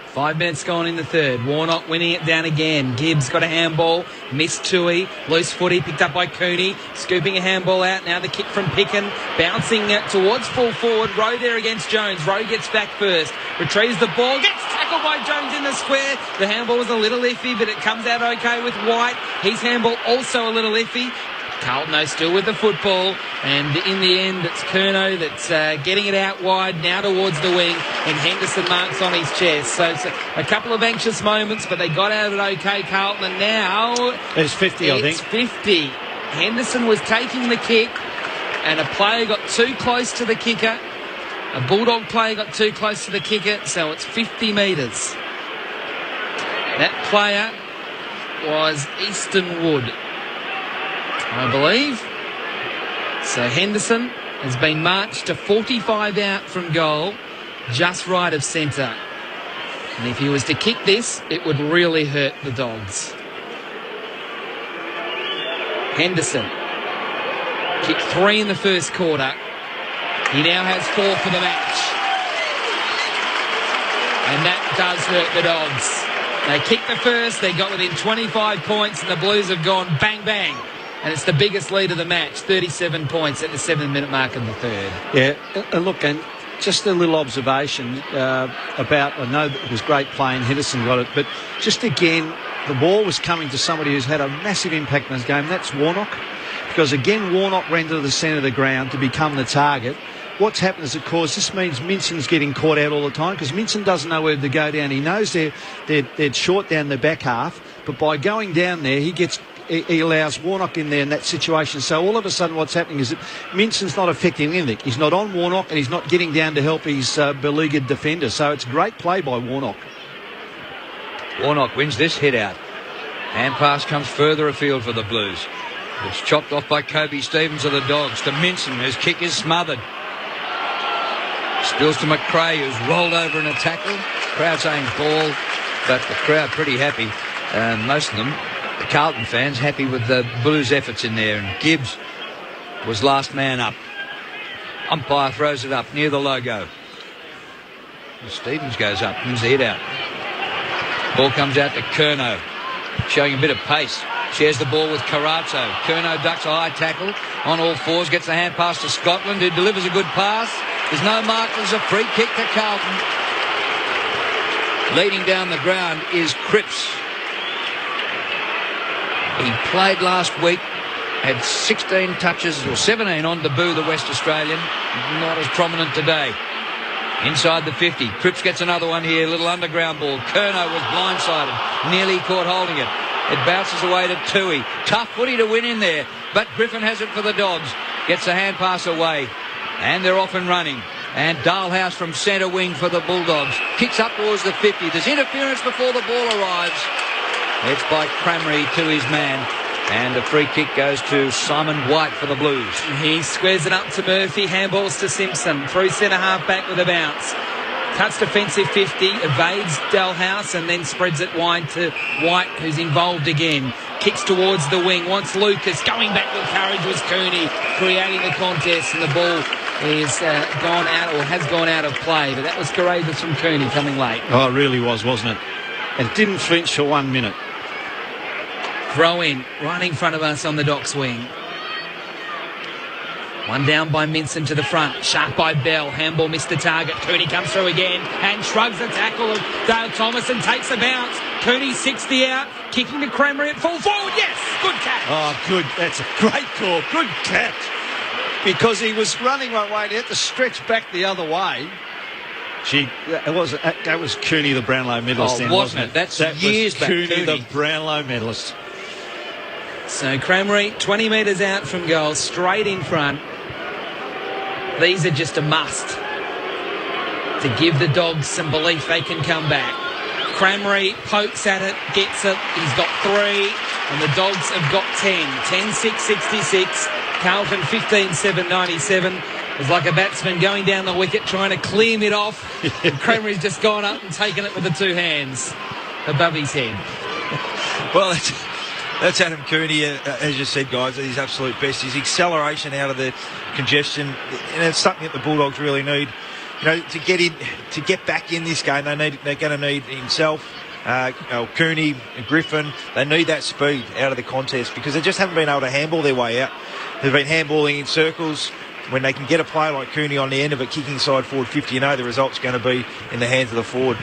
[SPEAKER 17] 5 minutes gone in the third. Warnock winning it down again. Gibbs got a handball. Missed Tui. Loose footy picked up by Cooney. Scooping a handball out. Now the kick from Picken. Bouncing towards full forward. Rowe there against Jones. Rowe gets back first. Retrieves the ball. Gets tackled by Jones in the square. The handball was a little iffy, but it comes out okay with White. His handball also a little iffy. Carlton, though, still with the football, and in the end it's Curnow that's getting it out wide now towards the wing, and Henderson marks on his chest. So it's a couple of anxious moments, but they got out of it okay, Carlton, and now
[SPEAKER 12] it's 50, I think.
[SPEAKER 17] It's 50. Henderson was taking the kick, and a player got too close to the kicker. A Bulldog player got too close to the kicker, so it's 50 metres. That player was Easton Wood, I believe. So Henderson has been marched to 45 out from goal, just right of centre. And if he was to kick this, it would really hurt the Dogs. Henderson kicked 3 in the first quarter. He now has 4 for the match. And that does hurt the Dogs. They kicked the first, they got within 25 points, and the Blues have gone bang, bang. And it's the biggest lead of the match, 37 points at the 7-minute mark in the third.
[SPEAKER 12] Yeah, look, and just a little observation about, I know it was great playing, Henderson got it, but just again, the ball was coming to somebody who's had a massive impact in this game, that's Warnock. Because again, Warnock ran to the centre of the ground to become the target. What's happened is, of course, this means Minson's getting caught out all the time, because Minson doesn't know where to go down. He knows they're short down the back half, but by going down there, he allows Warnock in there in that situation. So all of a sudden what's happening is that Minson's not affecting anything. He's not on Warnock, and he's not getting down to help his beleaguered defender. So it's great play by Warnock.
[SPEAKER 9] Warnock wins this hit out. Hand pass comes further afield for the Blues. It's chopped off by Kobe Stevens of the Dogs to Minson, whose kick is smothered. Spills to McRae, who's rolled over in a tackle. Crowd saying ball, but the crowd pretty happy. Most of them, the Carlton fans, happy with the Blues' efforts in there. And Gibbs was last man up. Umpire throws it up near the logo. And Stevens goes up, wins the hit out. Ball comes out to Curnow, showing a bit of pace. Shares the ball with Carato. Curnow ducks a high tackle. on all fours, gets the hand pass to Scotland, who delivers a good pass. There's no mark. There's a free kick to Carlton. Leading down the ground is Cripps. He played last week, had 16 touches, or 17 on debut, the West Australian. Not as prominent today. Inside the 50. Cripps gets another one here. Little underground ball. Curnow was blindsided. Nearly caught holding it. It bounces away to Tui. Tough footy to win in there. But Griffin has it for the Dogs. Gets the hand pass away. And they're off and running. And Dalhouse from centre wing for the Bulldogs. Kicks up towards the 50. There's interference before the ball arrives. It's by Cramry to his man. And the free kick goes to Simon White for the Blues.
[SPEAKER 17] He squares it up to Murphy. Handballs to Simpson. Through centre half back with a bounce. Cuts defensive 50. Evades Dalhouse and then spreads it wide to White, who's involved again. Kicks towards the wing. Wants Lucas. Going back with courage was Cooney. Creating the contest, and the ball is gone out, or has gone out of play. But that was courageous from Cooney coming late.
[SPEAKER 12] Oh, it really was, wasn't it? And didn't flinch for 1 minute.
[SPEAKER 17] Throw in, right in front of us on the Docks wing. One down by Minson to the front. Sharp by Bell. Handball missed the target. Cooney comes through again and shrugs the tackle of Dale Thomas and takes a bounce. Cooney 60 out. Kicking to Cramry at full forward. Yes! Good catch.
[SPEAKER 12] Oh, good. That's a great call. Good catch. Because he was running one way and he had to stretch back the other way. Gee, that was Cooney, the Brownlow medalist.
[SPEAKER 9] Oh, wasn't it? That's years back.
[SPEAKER 12] Cooney, the Brownlow medalist.
[SPEAKER 17] So Cramry, 20 metres out from goal, straight in front. These are just a must to give the Dogs some belief they can come back. Cramry pokes at it, gets it. He's got 3, and the Dogs have got 10. 10-6, 66. Carlton 15-7, 97. It was like a batsman going down the wicket trying to clear mid off. And Cramry's just gone up and taken it with the 2 hands above his head.
[SPEAKER 11] Well, that's Adam Cooney, as you said, guys, at his absolute best. His acceleration out of the congestion, and it's something that the Bulldogs really need. You know, to get back in this game, they're going to need himself, Cooney, Griffin. They need that speed out of the contest because they just haven't been able to handball their way out. They've been handballing in circles. When they can get a player like Cooney on the end of it, kicking side forward 50, you know the result's going to be in the hands of the forward.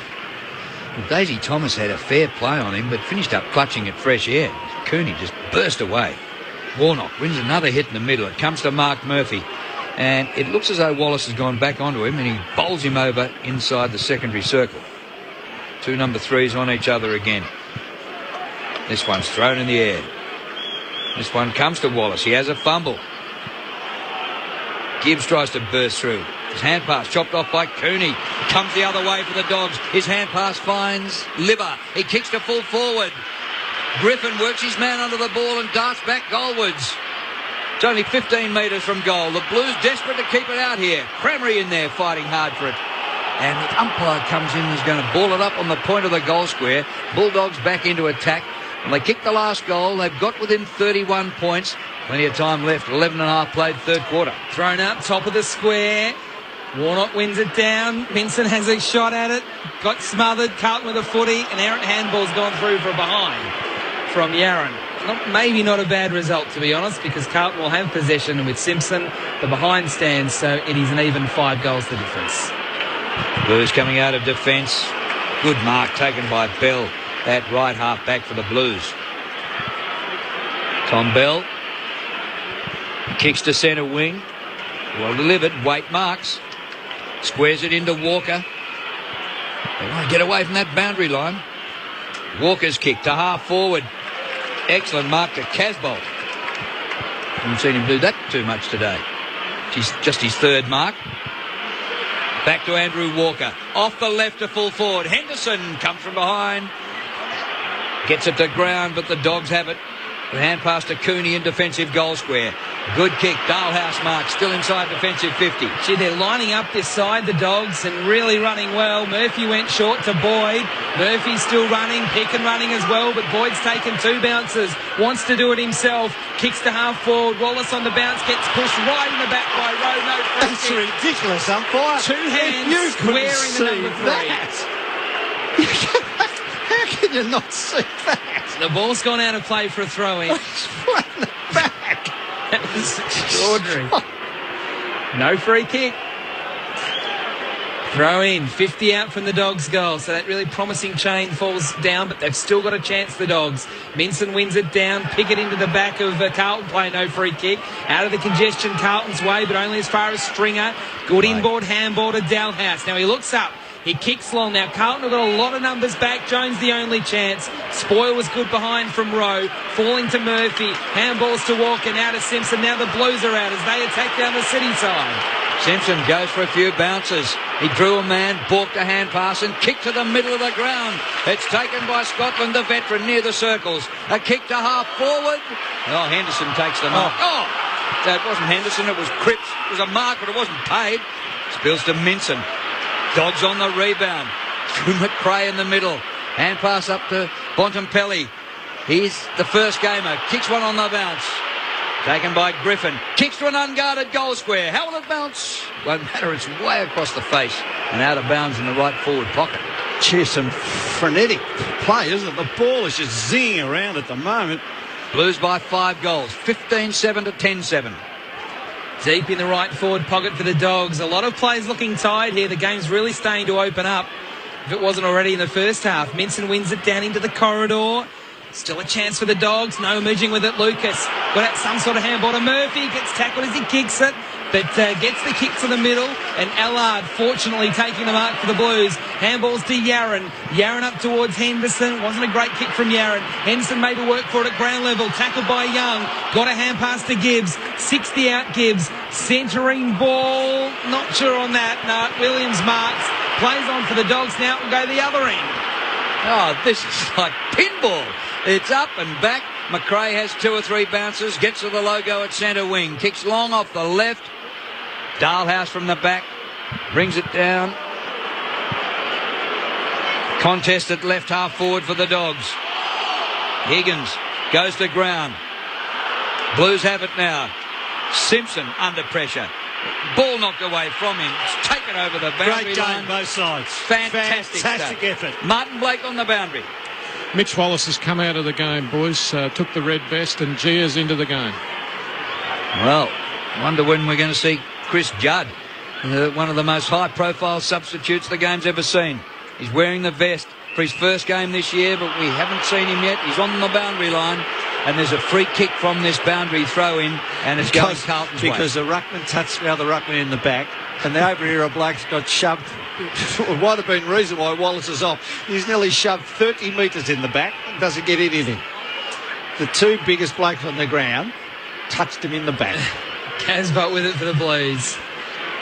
[SPEAKER 9] Well, Daisy Thomas had a fair play on him, but finished up clutching at fresh air. Cooney just burst away. Warnock wins another hit in the middle. It comes to Mark Murphy. And it looks as though Wallace has gone back onto him and he bowls him over inside the secondary circle. 2 number 3s on each other again. This one's thrown in the air. This one comes to Wallace. He has a fumble. Gibbs tries to burst through. His hand pass chopped off by Cooney. Comes the other way for the Dogs. His hand pass finds Liver. He kicks to full forward. Griffin works his man under the ball and darts back goalwards. It's only 15 metres from goal. The Blues desperate to keep it out here. Cramry in there fighting hard for it. And the umpire comes in and is going to ball it up on the point of the goal square. Bulldogs back into attack. And they kick the last goal. They've got within 31 points. Plenty of time left. 11.5 played third quarter.
[SPEAKER 17] Thrown up, top of the square. Warnock wins it down. Minson has a shot at it. Got smothered. Carlton with a footy. An errant handball's gone through for a behind from Yaron. Maybe not a bad result, to be honest, because Carlton will have possession with Simpson. The behind stands, so it is an even 5 goals the difference.
[SPEAKER 9] Blues coming out of defence. Good mark taken by Bell at right half back for the Blues. Tom Bell kicks to centre wing. Well delivered. Waite marks. Squares it into Walker. They want to get away from that boundary line. Walker's kick to half forward. Excellent mark to Casbolt. Haven't seen him do that too much today. She's just his 3rd mark. Back to Andrew Walker. Off the left to full forward. Henderson comes from behind. Gets it to ground, but the Dogs have it. The hand pass to Cooney in defensive goal square. Good kick. Dalhouse mark still inside defensive 50.
[SPEAKER 17] Gee, they're lining up this side, the Dogs, and really running well. Murphy went short to Boyd. Murphy's still running. Picken running as well, but Boyd's taken 2 bounces. Wants to do it himself. Kicks to half forward. Wallace on the bounce. Gets pushed right in the back by Rowe. No free
[SPEAKER 12] That's
[SPEAKER 17] kick.
[SPEAKER 12] ridiculous, umpire.
[SPEAKER 17] 2 hands squaring the number 3.
[SPEAKER 12] How can you not see that?
[SPEAKER 17] The ball's gone out of play for a throw-in.
[SPEAKER 12] It's right in the back.
[SPEAKER 17] That was extraordinary. No free kick. Throw in, 50 out from the Dogs' goal. So that really promising chain falls down, but they've still got a chance, the Dogs. Minson wins it down, pick it into the back of Carlton, play no free kick. Out of the congestion, Carlton's way, but only as far as Stringer. Good inboard handball to Dalhouse. Now he looks up. He kicks long. Now Carlton have got a lot of numbers back. Jones the only chance. Spoil was good behind from Rowe. Falling to Murphy. Handballs to Walker. Now to Simpson. Now the Blues are out as they attack down the City side.
[SPEAKER 9] Simpson goes for a few bounces. He drew a man, balked a hand pass and kicked to the middle of the ground. It's taken by Scotland, the veteran, near the circles. A kick to half forward. Oh, Henderson takes the mark. Oh, that wasn't Henderson, it was Cripps. It was a mark, but it wasn't paid. Spills to Minson. Dogs on the rebound. Through McRae in the middle. Hand pass up to Bontempelli. He's the first gamer. Kicks one on the bounce. Taken by Griffin. Kicks to an unguarded goal square. How will it bounce? Won't matter. It's way across the face and out of bounds in the right forward pocket.
[SPEAKER 12] Cheers, some frenetic play, isn't it? The ball is just zinging around at the moment.
[SPEAKER 9] Blues by 5 goals. 15-7 to 10-7.
[SPEAKER 17] Deep in the right forward pocket for the Dogs. A lot of players looking tired here. The game's really starting to open up, if it wasn't already in the first half. Minson wins it down into the corridor. Still a chance for the Dogs. No emerging with it. Lucas got out some sort of handball to Murphy. Gets tackled as he kicks it, but gets the kick to the middle. And Allard fortunately taking the mark for the Blues. Handballs to Yaron. Yaron up towards Henderson. Wasn't a great kick from Yaron. Henderson made a work for it at ground level. Tackled by Young. Got a hand pass to Gibbs. 60 out Gibbs. Centering ball. Not sure on that. No, Williams marks. Plays on for the Dogs now. Will go the other end.
[SPEAKER 9] Oh, this is like pinball. It's up and back. McRae has 2 or 3 bounces. Gets to the logo at centre wing. Kicks long off the left. Dalhouse from the back. Brings it down. Contest at left half forward for the Dogs. Higgins goes to ground. Blues have it now. Simpson under pressure. Ball knocked away from him. It's taken over the boundary
[SPEAKER 12] Great
[SPEAKER 9] line.
[SPEAKER 12] game, both sides.
[SPEAKER 9] Fantastic
[SPEAKER 12] effort.
[SPEAKER 9] Martin Blake on the boundary.
[SPEAKER 6] Mitch Wallace has come out of the game, boys. Took the red vest and Gia's into the game.
[SPEAKER 9] Well, wonder when we're going to see Chris Judd, one of the most high-profile substitutes the game's ever seen. He's wearing the vest for his first game this year, but we haven't seen him yet. He's on the boundary line, and there's a free kick from this boundary throw-in, and it's going Carlton's way.
[SPEAKER 12] Because the ruckman touched the other ruckman in the back, and the over here of Blake's got shoved. It might have been the reason why Wallace is off. He's nearly shoved 30 metres in the back and doesn't get anything. The 2 biggest blokes on the ground touched him in the back.
[SPEAKER 17] Casbolt with it for the Blues.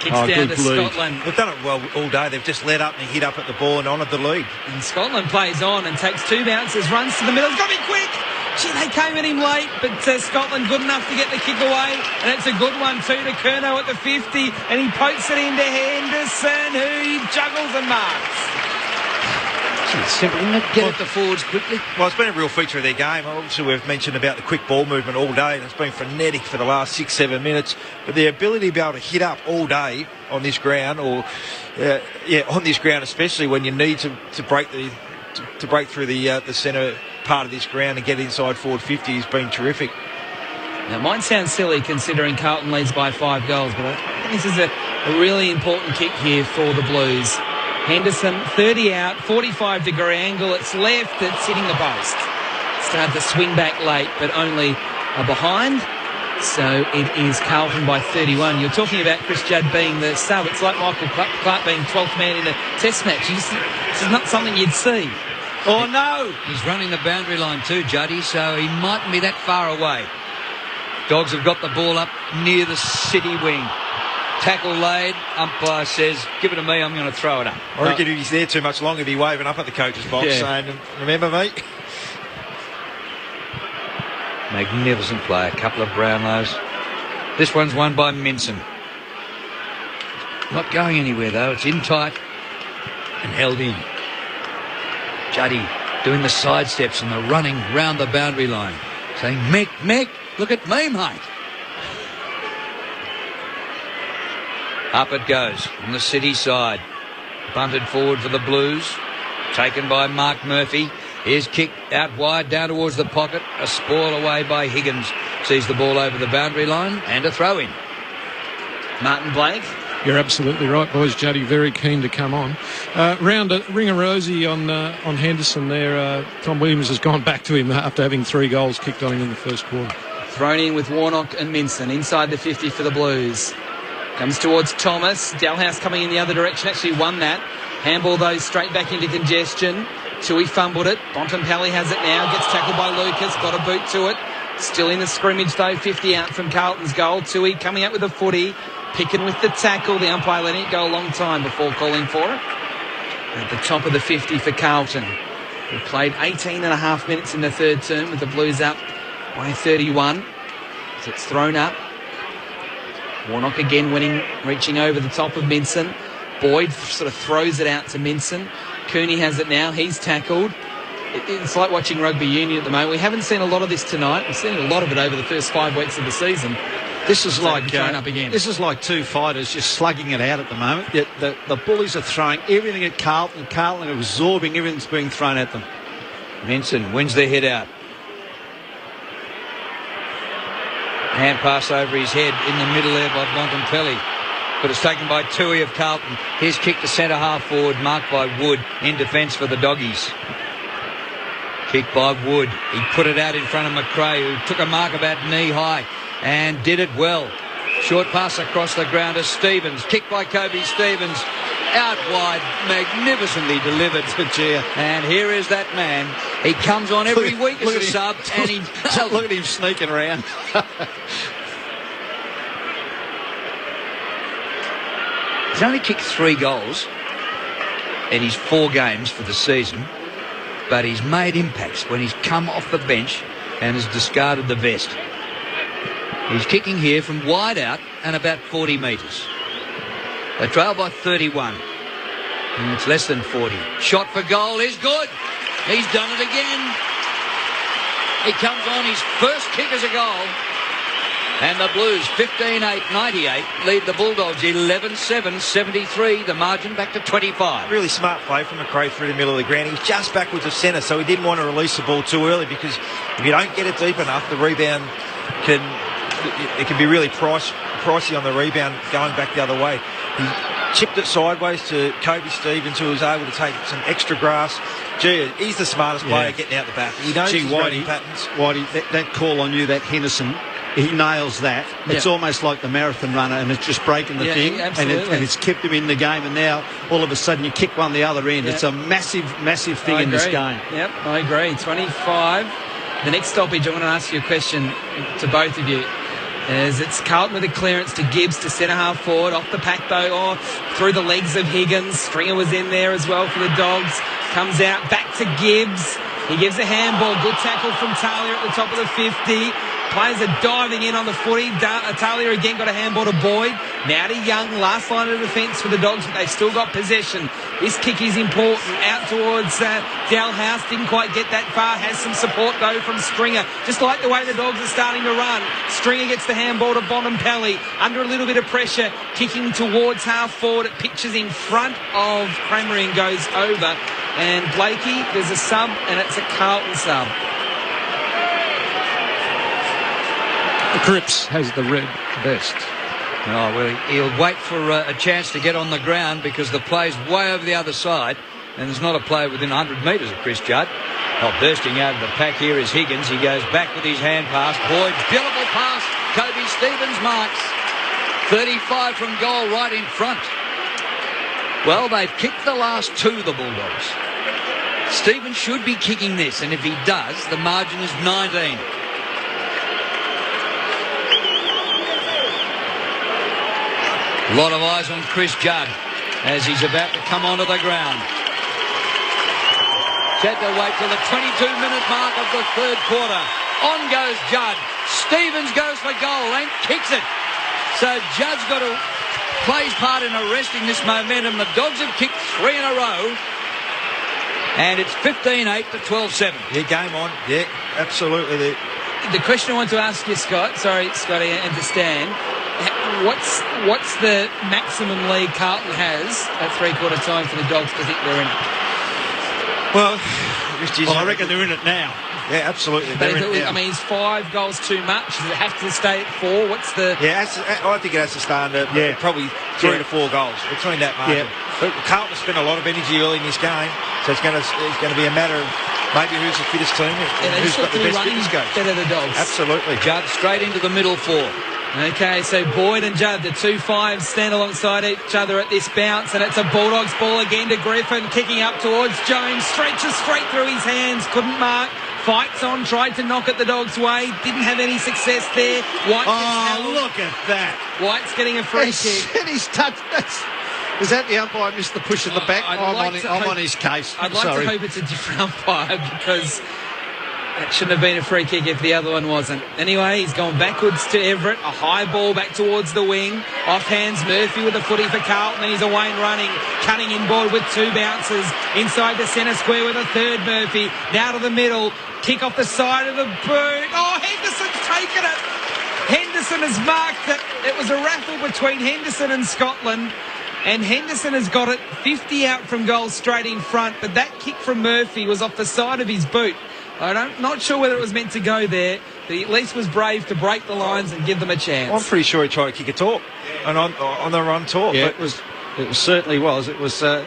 [SPEAKER 17] Kicks down to Scotland.
[SPEAKER 11] They've done it well all day. They've just led up and hit up at the ball and honoured the lead.
[SPEAKER 17] And Scotland plays on and takes 2 bounces, runs to the middle. It's got to be quick. Gee, they came at him late, but Scotland good enough to get the kick away. And it's a good one too to Curnow at the 50. And he pokes it into Henderson, who juggles and marks.
[SPEAKER 9] Simple, isn't it? Get it to forwards quickly.
[SPEAKER 11] Well, it's been a real feature of their game. Obviously, we've mentioned about the quick ball movement all day, and it's been frenetic for the last 6-7 minutes. But the ability to be able to hit up all day on this ground, or on this ground, especially when you need to break through the centre part of this ground and get inside forward 50, has been terrific.
[SPEAKER 17] Now, it might sound silly considering Carlton leads by 5 goals, but I think this is a really important kick here for the Blues. Henderson, 30 out, 45-degree angle. It's left. It's hitting the post. Started to swing back late, but only a behind. So it is Carlton by 31. You're talking about Chris Judd being the sub. It's like Michael Clark being 12th man in a test match. This is not something you'd see. Oh, no!
[SPEAKER 9] He's running the boundary line too, Juddy, so he mightn't be that far away. Dogs have got the ball up near the City wing. Tackle laid. Umpire says, give it to me, I'm going to throw it up.
[SPEAKER 11] I reckon if he's there too much longer, he'd be waving up at the coach's box saying, remember me?
[SPEAKER 9] Magnificent play. A couple of Brownlows. This one's won by Minson. Not going anywhere, though. It's in tight and held in. Juddy doing the side steps and the running round the boundary line. Saying, Mick, look at me, mate. Up it goes on the City side. Bunted forward for the Blues. Taken by Mark Murphy. Here's kicked out wide down towards the pocket. A spoil away by Higgins. Sees the ball over the boundary line and a throw in.
[SPEAKER 17] Martin Blake.
[SPEAKER 6] You're absolutely right, boys. Juddy very keen to come on. Ring a rosy on Henderson there. Tom Williams has gone back to him after having 3 goals kicked on him in the first quarter.
[SPEAKER 17] Thrown in with Warnock and Minson inside the 50 for the Blues. Comes towards Thomas. Dalhouse coming in the other direction. Actually won that. Handball, though, straight back into congestion. Tui fumbled it. Bontempelli has it now. Gets tackled by Lucas. Got a boot to it. Still in the scrimmage, though. 50 out from Carlton's goal. Tui coming out with a footy. Picking with the tackle. The umpire letting it go a long time before calling for it. At the top of the 50 for Carlton. We played 18 and a half minutes in the third term with the Blues up by 31. As it's thrown up. Warnock again reaching over the top of Minson. Boyd sort of throws it out to Minson. Cooney has it now. He's tackled. It's like watching rugby union at the moment. We haven't seen a lot of this tonight. We've seen a lot of it over the first 5 weeks of the season.
[SPEAKER 12] This is like
[SPEAKER 17] thrown up again.
[SPEAKER 12] This is like 2 fighters just slugging it out at the moment. The bullies are throwing everything at Carlton. Carlton are absorbing everything that's being thrown at them.
[SPEAKER 9] Minson wins the head out. Hand pass over his head in the middle there by Bontempelli. But it's taken by Tui of Carlton. His kick to centre half forward, marked by Wood in defence for the Doggies. Kick by Wood. He put it out in front of McRae, who took a mark about knee high and did it well. Short pass across the ground to Stevens. Kick by Kobe Stevens. Out wide, magnificently delivered to Gia. And here is that man. He comes on every week as a sub, and he
[SPEAKER 12] look at him sneaking around.
[SPEAKER 9] He's only kicked 3 goals in his 4 games for the season, but he's made impacts when he's come off the bench and has discarded the vest. He's kicking here from wide out and about 40 metres. They trail by 31. And it's less than 40. Shot for goal is good. He's done it again. He comes on his first kick as a goal. And the Blues, 15-8-98, lead the Bulldogs 11-7, 73. The margin back to 25.
[SPEAKER 11] Really smart play from McRae through the middle of the ground. He's just backwards of centre, so he didn't want to release the ball too early, because if you don't get it deep enough, the rebound can be really pricey on the rebound going back the other way. He chipped it sideways to Kobe Stevens, who was able to take some extra grass. Gee, he's the smartest player getting out the back. He knows his running patterns.
[SPEAKER 12] Whitey, that call on you, that Henderson, he nails that. It's almost like the marathon runner, and it's just breaking the thing, and it's kept him in the game. And now all of a sudden you kick one the other end. It's a massive thing in this game.
[SPEAKER 17] Yep, I agree. 25. The next stoppage, I want to ask you a question to both of you. As it's Carlton with a clearance to Gibbs to centre half forward, off the pack though, through the legs of Higgins. Stringer was in there as well for the Dogs. Comes out, back to Gibbs. He gives a handball. Good tackle from Talia at the top of the 50. Players are diving in on the footy. Talia again got a handball to Boyd. Now to Young, last line of defence for the Dogs, but they've still got possession. This kick is important. Out towards Dalhouse. Didn't quite get that far. Has some support though from Stringer. Just like the way the Dogs are starting to run. Stringer gets the handball to Bontempelli. Under a little bit of pressure. Kicking towards half forward. It pitches in front of Cramery and goes over. And Blakey, there's a sub, and it's a Carlton sub.
[SPEAKER 6] Cripps has the red vest.
[SPEAKER 9] Oh, well, he'll wait for a chance to get on the ground, because the play's way over the other side, and there's not a player within 100 metres of Chris Judd. Well, bursting out of the pack here is Higgins. He goes back with his hand pass. Boyd, beautiful pass. Kobe Stevens marks. 35 from goal right in front. Well, they've kicked the last 2, the Bulldogs. Stevens should be kicking this, and if he does, the margin is 19. A lot of eyes on Chris Judd as he's about to come onto the ground. Had to wait till the 22-minute mark of the third quarter. On goes Judd. Stevens goes for goal and kicks it. So Judd's got to play his part in arresting this momentum. The Dogs have kicked 3 in a row. And it's 15-8 to 12-7.
[SPEAKER 11] Yeah, game on. Yeah, absolutely.
[SPEAKER 17] The question I want to ask you, Scott, sorry, Scotty, and to Stan, what's the maximum lead Carlton has at three-quarter time for the Dogs to think they're in it?
[SPEAKER 11] Well,
[SPEAKER 12] I reckon they're in it now.
[SPEAKER 11] Yeah, absolutely.
[SPEAKER 17] But I mean, is 5 goals too much? Does it have to stay at 4? What's the...
[SPEAKER 11] Yeah, I think it has to stay under probably 3 to 4 goals between that margin. But Carlton spent a lot of energy early in this game, so it's going to be a matter of maybe who's the fittest team and who's got the best fitness coach.
[SPEAKER 17] Better the Dogs.
[SPEAKER 11] Absolutely.
[SPEAKER 9] Judd straight into the middle 4.
[SPEAKER 17] Okay, so Boyd and Judd, the 2-5s, stand alongside each other at this bounce, and it's a Bulldogs ball again to Griffin, kicking up towards Jones, stretches straight through his hands, couldn't mark. Fights on, tried to knock it the Dogs' way, didn't have any success there.
[SPEAKER 12] White look at that.
[SPEAKER 17] White's getting a free kick.
[SPEAKER 12] And he's touched. Is that the umpire missed the push at the back? I'm on his case.
[SPEAKER 17] I'd like to hope it's a different umpire because that shouldn't have been a free kick if the other one wasn't. Anyway, he's gone backwards to Everett. A high ball back towards the wing. Off hands Murphy with a footy for Carlton. Then he's away and running. Cutting inboard with 2 bounces. Inside the centre square with a third Murphy. Now to the middle. Kick off the side of the boot. Oh, Henderson's taken it. Henderson has marked it. It was a raffle between Henderson and Scotland. And Henderson has got it 50 out from goal straight in front. But that kick from Murphy was off the side of his boot. I'm not sure whether it was meant to go there, but he at least was brave to break the lines and give them a chance.
[SPEAKER 11] I'm pretty sure he tried to kick a talk on the run talk.
[SPEAKER 12] Yeah, it certainly was. It was an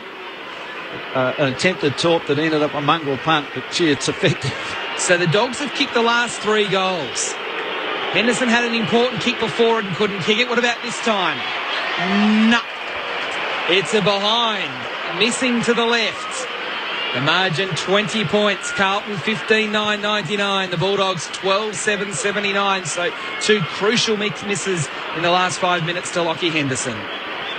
[SPEAKER 12] attempted talk that ended up a mongrel punt, but gee, it's effective.
[SPEAKER 17] So the Dogs have kicked the last 3 goals. Henderson had an important kick before and couldn't kick it. What about this time? No. It's a behind. Missing to the left. The margin 20 points. Carlton 15-9-99. The Bulldogs 12-7-79. So 2 crucial misses in the last 5 minutes to Lockie Henderson.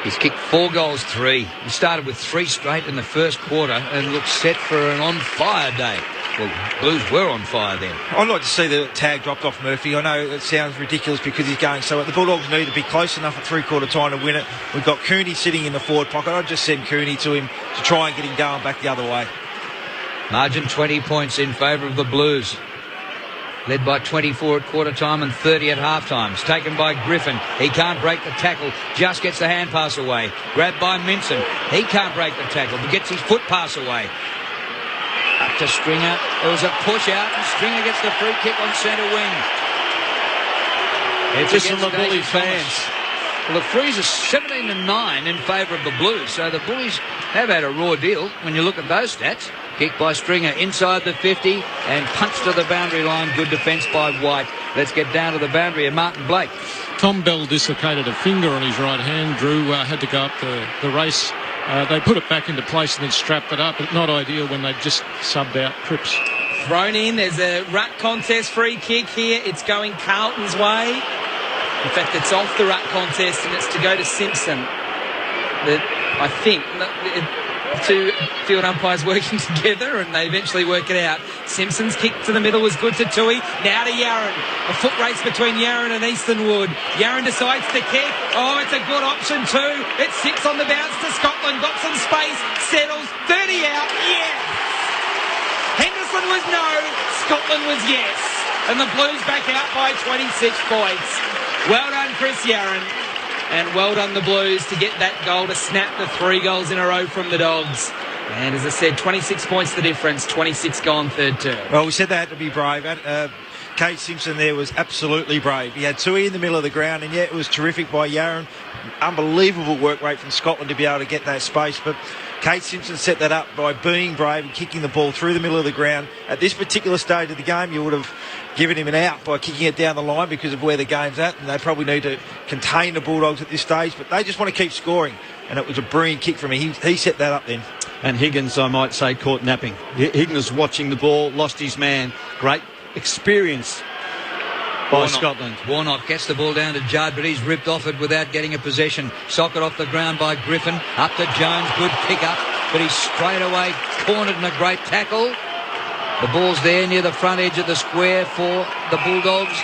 [SPEAKER 9] He's kicked 4 goals, 3. He started with 3 straight in the first quarter and looks set for an on-fire day. Well, Blues were on fire then.
[SPEAKER 11] I'd like to see the tag dropped off Murphy. I know it sounds ridiculous because he's going so. The Bulldogs need to be close enough at 3/4 time to win it. We've got Cooney sitting in the forward pocket. I'd just send Cooney to him to try and get him going back the other way.
[SPEAKER 9] Margin 20 points in favour of the Blues. Led by 24 at quarter time and 30 at half time. It's taken by Griffin. He can't break the tackle. Just gets the hand pass away. Grabbed by Minson. He can't break the tackle but gets his foot pass away. Up to Stringer. There was a push out and Stringer gets the free kick on centre wing. It's
[SPEAKER 12] just from the Bullies fans.
[SPEAKER 9] Well, the Freeze is 17-9 in favour of the Blues. So the Bullies have had a raw deal when you look at those stats. Kick by Stringer inside the 50 and punch to the boundary line. Good defence by White. Let's get down to the boundary and Martin Blake.
[SPEAKER 6] Tom Bell dislocated a finger on his right hand. Drew had to go up the race. They put it back into place and then strapped it up. But not ideal when they just subbed out Cripps.
[SPEAKER 17] Thrown in. There's a ruck contest free kick here. It's going Carlton's way. In fact, it's off the ruck contest and it's to go to Simpson. I think two field umpires working together and they eventually work it out. Simpson's kick to the middle was good to Tui. Now to Yarran. A foot race between Yarran and Eastonwood. Yarran decides to kick. Oh, it's a good option too. It sits on the bounce to Scotland. Got some space. Settles. 30 out. Yes! Henderson was no. Scotland was yes. And the Blues back out by 26 points. Well done, Chris Yarran. And well done, the Blues, to get that goal to snap the 3 goals in a row from the Dogs. And as I said, 26 points the difference, 26 gone third term.
[SPEAKER 11] Well, we said they had to be brave. Kate Simpson there was absolutely brave. He had Tui in the middle of the ground, and yeah, it was terrific by Yarran. Unbelievable work rate from Scotland to be able to get that space. But Kate Simpson set that up by being brave and kicking the ball through the middle of the ground. At this particular stage of the game, you would have given him an out by kicking it down the line because of where the game's at, and they probably need to contain the Bulldogs at this stage, but they just want to keep scoring, and it was a brilliant kick from him. He set that up then.
[SPEAKER 12] And Higgins, I might say, caught napping. Higgins was watching the ball, lost his man. Great experience by Scotland.
[SPEAKER 9] Warnock gets the ball down to Judd, but he's ripped off it without getting a possession. Socket off the ground by Griffin. Up to Jones, good pick up, but he's straight away cornered in a great tackle. The ball's there near the front edge of the square for the Bulldogs.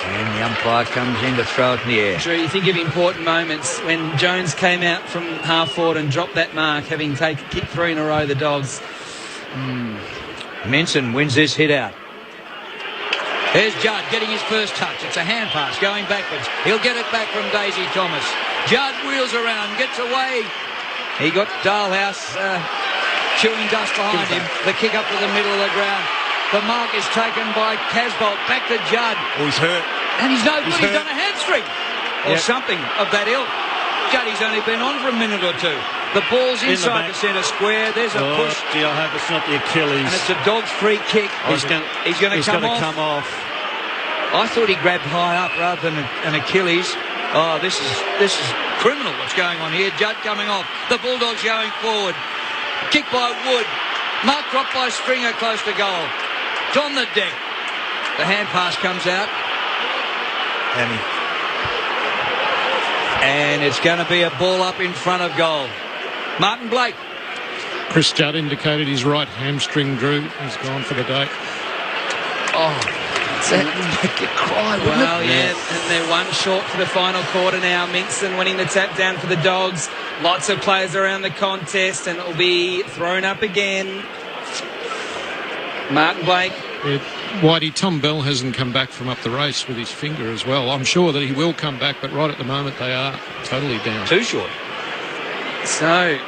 [SPEAKER 9] And the umpire comes in to throw it in the air.
[SPEAKER 17] Drew, you think of important moments when Jones came out from half forward and dropped that mark, having kicked 3 in a row, the Dogs.
[SPEAKER 9] Menson wins this hit out. There's Judd getting his first touch. It's a hand pass going backwards. He'll get it back from Daisy Thomas. Judd wheels around, gets away. He got Dalhouse chewing dust behind him. The kick up to the middle of the ground. The mark is taken by Casbolt. Back to Judd.
[SPEAKER 11] Oh, he's hurt.
[SPEAKER 9] And he's no good. He's
[SPEAKER 11] hurt.
[SPEAKER 9] done a hamstring. Or something of that ilk. Juddy's only been on for a minute or two. The ball's inside the centre square. There's a push.
[SPEAKER 27] Gee, I hope it's not the Achilles.
[SPEAKER 9] And it's a Dogs free kick. He's going to come off. I thought he grabbed high up rather than an Achilles. Oh, this is criminal what's going on here. Judd coming off. The Bulldogs going forward. Kick by Wood. Mark dropped by Stringer close to goal. It's on the deck. The hand pass comes out. And it's going to be a ball up in front of goal. Martin Blake.
[SPEAKER 6] Chris Judd indicated his right hamstring, Drew. He's gone for the day.
[SPEAKER 9] Oh, that would make you cry, wouldn't it?
[SPEAKER 17] Well, yeah, and they're one short for the final quarter now. Minxon winning the tap down for the Dogs. Lots of players around the contest, and it will be thrown up again. Martin Blake.
[SPEAKER 6] Whitey, Tom Bell hasn't come back from up the race with his finger as well. I'm sure that he will come back, but right at the moment they are totally down.
[SPEAKER 9] Too short.
[SPEAKER 17] So,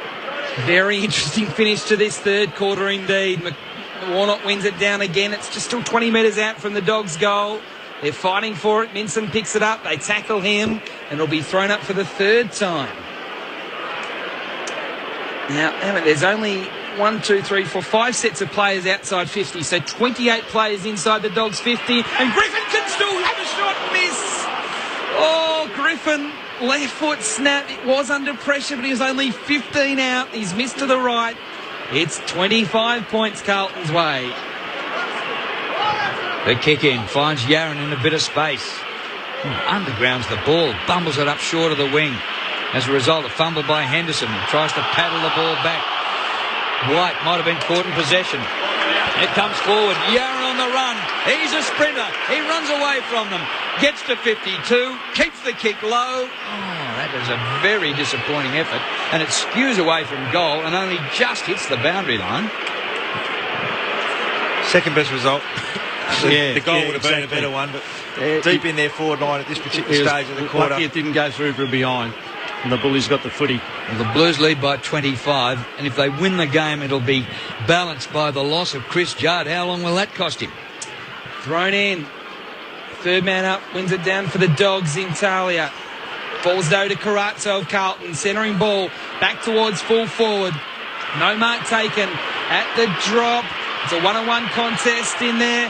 [SPEAKER 17] very interesting finish to this third quarter indeed. Warnock wins it down again. It's just still 20 metres out from the Dogs' goal. They're fighting for it. Minson picks it up. They tackle him, and it'll be thrown up for the third time. Now, there's only 5 sets of players outside 50, so 28 players inside the Dogs' 50, and Griffin can still have a shot and miss. Oh, Griffin, left foot snap. It was under pressure, but he was only 15 out. He's missed to the right. It's 25 points Carlton's way.
[SPEAKER 9] The kick in finds Yaron in a bit of space. Undergrounds the ball, bumbles it up short of the wing. As a result, a fumble by Henderson. Tries to paddle the ball back. White might have been caught in possession. It comes forward. Yaron on the run. He's a sprinter. He runs away from them. Gets to 52. Keeps the kick low. Oh, that is a very disappointing effort. And it skews away from goal and only just hits the boundary line.
[SPEAKER 11] Second best result. The goal would have been
[SPEAKER 12] exactly.
[SPEAKER 11] a better one, but deep in their forward line at this particular stage of the quarter.
[SPEAKER 12] Lucky it didn't go through from behind. And the Bullies got the footy.
[SPEAKER 9] Well, the Blues lead by 25, and if they win the game, it'll be balanced by the loss of Chris Judd. How long will that cost him?
[SPEAKER 17] Thrown in. Third man up, wins it down for the Dogs in Talia. Balls though to Carazzo of Carlton. Centering ball back towards full forward. No mark taken at the drop. It's a one-on-one contest in there.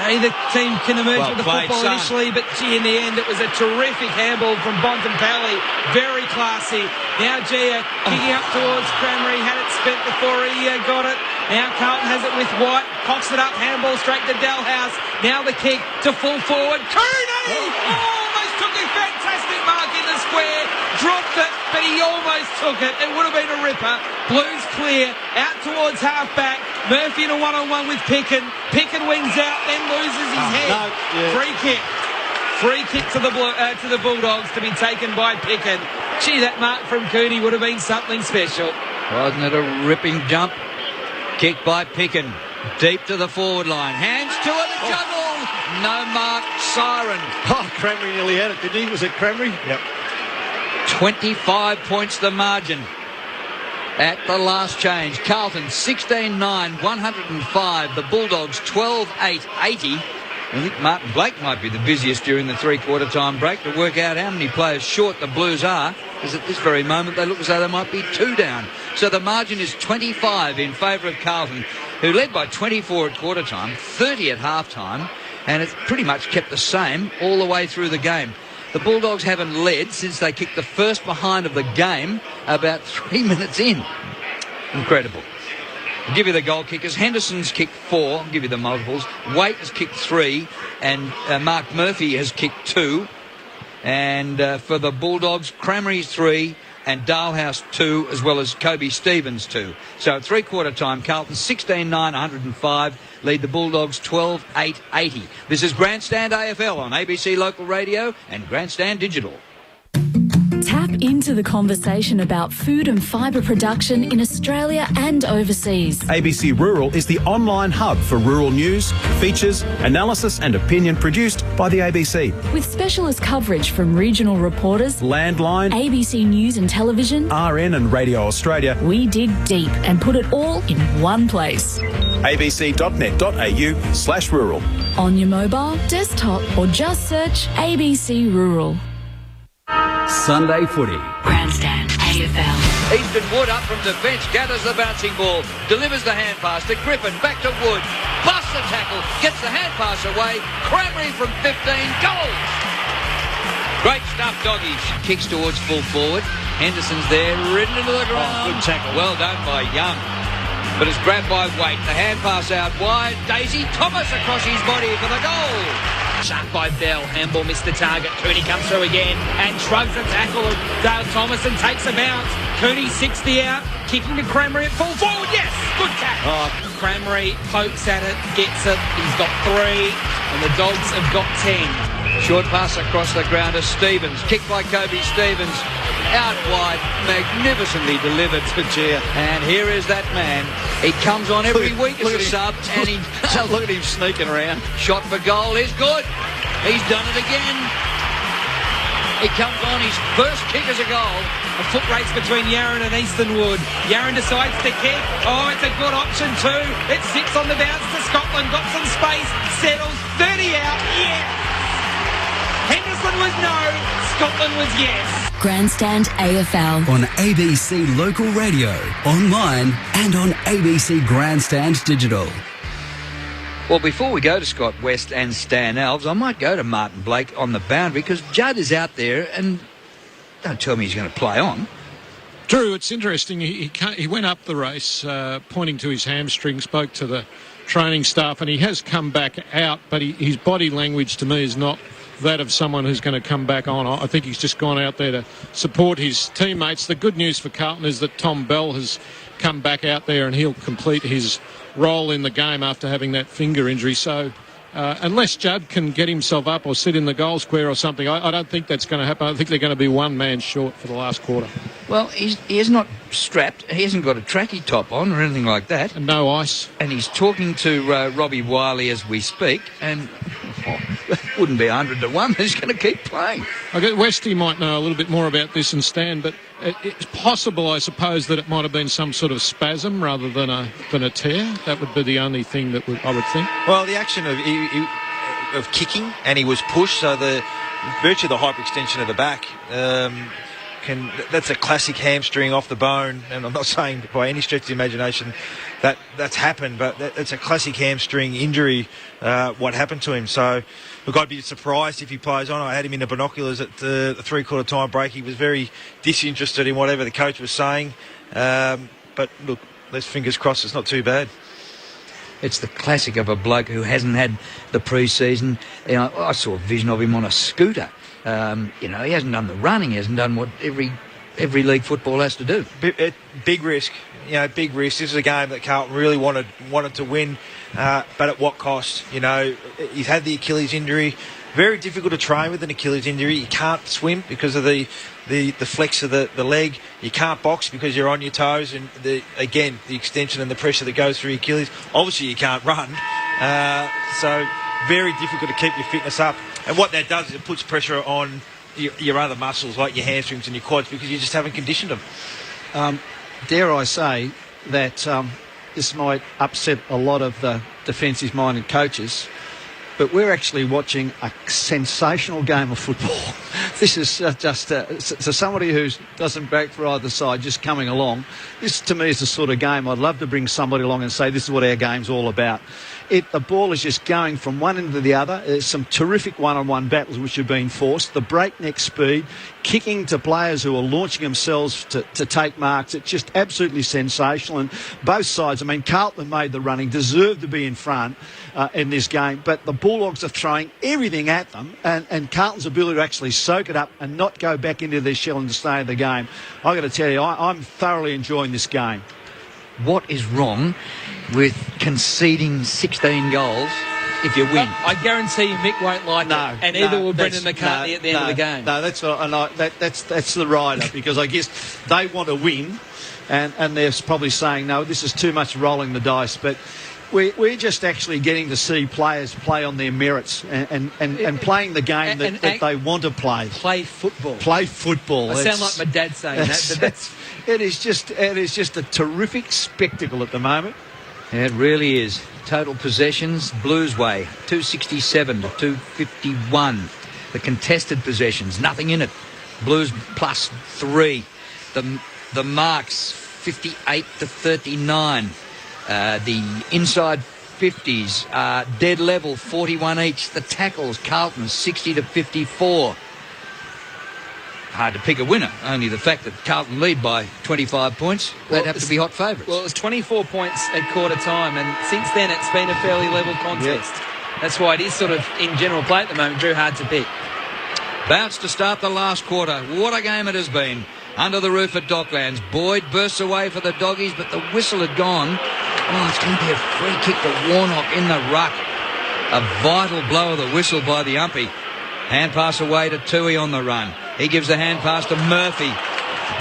[SPEAKER 17] Neither team can emerge with the football initially, but in the end it was a terrific handball from Bontempelli. Very classy. Now Gia kicking up towards Cranmery. Had it spent before he got it. Now Carlton has it with White. Cocks it up. Handball straight to Dalhouse. Now the kick to full forward. Cooney! Almost took a fantastic mark in the square. Dropped it, but he almost took it. It would have been a ripper. Blues clear. Out towards half-back. Murphy in a one-on-one with Picken. Picken wings out, then loses his head. Free kick. Free kick to the Bulldogs to be taken by Picken. Gee, that mark from Cooney would have been something special.
[SPEAKER 9] Wasn't it a ripping jump? Kick by Picken. Deep to the forward line. Hands to it, a juggle. No mark, siren.
[SPEAKER 12] Oh, Cranmery nearly had it, didn't he? Was it Cranmery?
[SPEAKER 11] Yep.
[SPEAKER 9] 25 points the margin. At the last change, Carlton 16-9, 105. The Bulldogs 12-8, 80. I think Martin Blake might be the busiest during the three-quarter time break to work out how many players short the Blues are, because at this very moment they look as though they might be 2 down. So the margin is 25 in favour of Carlton, who led by 24 at quarter time, 30 at half time, and it's pretty much kept the same all the way through the game. The Bulldogs haven't led since they kicked the first behind of the game about 3 minutes in. Incredible. I'll give you the goal kickers. Henderson's kicked 4. I'll give you the multiples. Waite has kicked 3. And Mark Murphy has kicked 2. And for the Bulldogs, Cranmery's 3 and Dalhouse 2, as well as Kobe Stevens 2. So at three-quarter time, Carlton 16-9, 105. Lead the Bulldogs 12-8, 80. This is Grandstand AFL on ABC Local Radio and Grandstand Digital.
[SPEAKER 3] Tap into the conversation about food and fibre production in Australia. Australia and overseas.
[SPEAKER 7] ABC Rural is the online hub for rural news, features, analysis and opinion produced by the ABC.
[SPEAKER 3] With specialist coverage from regional reporters,
[SPEAKER 7] Landline,
[SPEAKER 3] ABC News and Television,
[SPEAKER 7] RN and Radio Australia.
[SPEAKER 3] We dig deep and put it all in one place.
[SPEAKER 7] abc.net.au/rural.
[SPEAKER 3] On your mobile, desktop or just search ABC Rural.
[SPEAKER 4] Sunday footy.
[SPEAKER 3] Grandstand AFL.
[SPEAKER 9] Easton Wood up from defence, gathers the bouncing ball, delivers the hand pass to Griffin, back to Wood, busts the tackle, gets the hand pass away, Cranberry from 15, goals! Great stuff, doggies. Kicks towards full forward, Henderson's there, ridden into the ground.
[SPEAKER 11] Good tackle.
[SPEAKER 9] Well done by Young. But it's grabbed by Waite, the hand pass out wide, Daisy Thomas across his body for the goal!
[SPEAKER 17] Shot by Bell. Handball missed the target. Cooney comes through again and shrugs the tackle of Dale Thomas and takes a bounce. Cooney 60 out, kicking to Cranberry at full forward. Yes, good catch. Cranberry pokes at it, gets it. He's got 3, and the Dogs have got 10.
[SPEAKER 9] Short pass across the ground to Stevens. Kicked by Kobe Stevens. Out wide, magnificently delivered to Gia. And here is that man. He comes on every week as a sub, and he
[SPEAKER 12] Look at him sneaking around.
[SPEAKER 9] shot for goal is good. He's done it again. He comes on his first kick as a goal.
[SPEAKER 17] A foot race between Yarran and Eastonwood. Yarran decides to kick. Oh, it's a good option too. It sits on the bounce to Scotland. Got some space. Settles. 30 out. Yes. Henderson was no. Scotland was yes.
[SPEAKER 3] Grandstand AFL.
[SPEAKER 4] On ABC Local Radio, online and on ABC Grandstand Digital.
[SPEAKER 9] Well, before we go to Scott West and Stan Alves, I might go to Martin Blake on the boundary because Judd is out there and don't tell me he's going to play on.
[SPEAKER 6] Drew, it's interesting. He went up the race, pointing to his hamstring, spoke to the training staff, and he has come back out, but his body language to me is not that of someone who's going to come back on. I think he's just gone out there to support his teammates. The good news for Carlton is that Tom Bell has come back out there and he'll complete his role in the game after having that finger injury. So unless Judd can get himself up or sit in the goal square or something, I don't think that's going to happen. I think they're going to be one man short for the last quarter.
[SPEAKER 9] Well, he is not strapped. He hasn't got a tracky top on or anything like that.
[SPEAKER 6] And no ice.
[SPEAKER 9] And he's talking to Robbie Wiley as we speak, and wouldn't be 100 to 1. He's going to keep playing.
[SPEAKER 6] I guess Westy might know a little bit more about this than Stan, but it's possible, I suppose, that it might have been some sort of spasm rather than a tear. That would be the only thing that I would think.
[SPEAKER 11] Well, the action of kicking, and he was pushed, so the virtue of the hyperextension of the back, that's a classic hamstring off the bone, and I'm not saying by any stretch of the imagination that's happened, but it's a classic hamstring injury, what happened to him. So, look, I'd be surprised if he plays on. I had him in the binoculars at the three-quarter time break. He was very disinterested in whatever the coach was saying. But, look, let's fingers crossed it's not too bad.
[SPEAKER 9] It's the classic of a bloke who hasn't had the pre-season. You know, I saw a vision of him on a scooter. He hasn't done the running. He hasn't done what every league football has to do.
[SPEAKER 11] Big risk. Big risk. This is a game that Carlton really wanted to win, but at what cost? He's had the Achilles injury. Very difficult to train with an Achilles injury. You can't swim because of the flex of the leg. You can't box because you're on your toes, and the extension and the pressure that goes through your Achilles. Obviously, you can't run, so very difficult to keep your fitness up. And what that does is it puts pressure on your other muscles like your hamstrings and your quads because you just haven't conditioned them.
[SPEAKER 12] Dare I say that this might upset a lot of the defensive-minded coaches, but we're actually watching a sensational game of football. This is just so somebody who doesn't back for either side, just coming along. This, to me, is the sort of game I'd love to bring somebody along and say, this is what our game's all about. The ball is just going from one end to the other. There's some terrific one-on-one battles which have been forced. The breakneck speed, kicking to players who are launching themselves to take marks. It's just absolutely sensational. And both sides, Carlton made the running, deserved to be in front in this game. But the Bulldogs are throwing everything at them. And Carlton's ability to actually soak it up and not go back into their shell and to stay in the game. I've got to tell you, I'm thoroughly enjoying this game.
[SPEAKER 9] What is wrong with conceding 16 goals if you win.
[SPEAKER 17] I guarantee you Mick won't like it, and neither will Brendan McCartney at the end of the game.
[SPEAKER 12] No, that's not, and that's the rider, because I guess they want to win, and they're probably saying, no, this is too much rolling the dice. But we're just actually getting to see players play on their merits and playing the game that they want to play.
[SPEAKER 17] Play football.
[SPEAKER 12] Play football.
[SPEAKER 17] I sound like my dad saying that, but that's...
[SPEAKER 12] It is just a terrific spectacle at the moment.
[SPEAKER 9] Yeah, it really is. Total possessions, Blues way, 267 to 251. The contested possessions, nothing in it. Blues plus 3. The marks, 58 to 39. The inside 50s are dead level, 41 each. The tackles, Carlton, 60 to 54. Hard to pick a winner. Only the fact that Carlton lead by 25 points, they'd have to be hot favourites.
[SPEAKER 17] Well, it was 24 points at quarter time, and since then it's been a fairly level contest. Yep. That's why it is sort of, in general play at the moment, Drew, hard to pick.
[SPEAKER 9] Bounce to start the last quarter. What a game it has been. Under the roof at Docklands. Boyd bursts away for the Doggies, but the whistle had gone. Oh, it's going to be a free kick to Warnock in the ruck. A vital blow of the whistle by the umpy. Hand pass away to Tui on the run. He gives the hand pass to Murphy.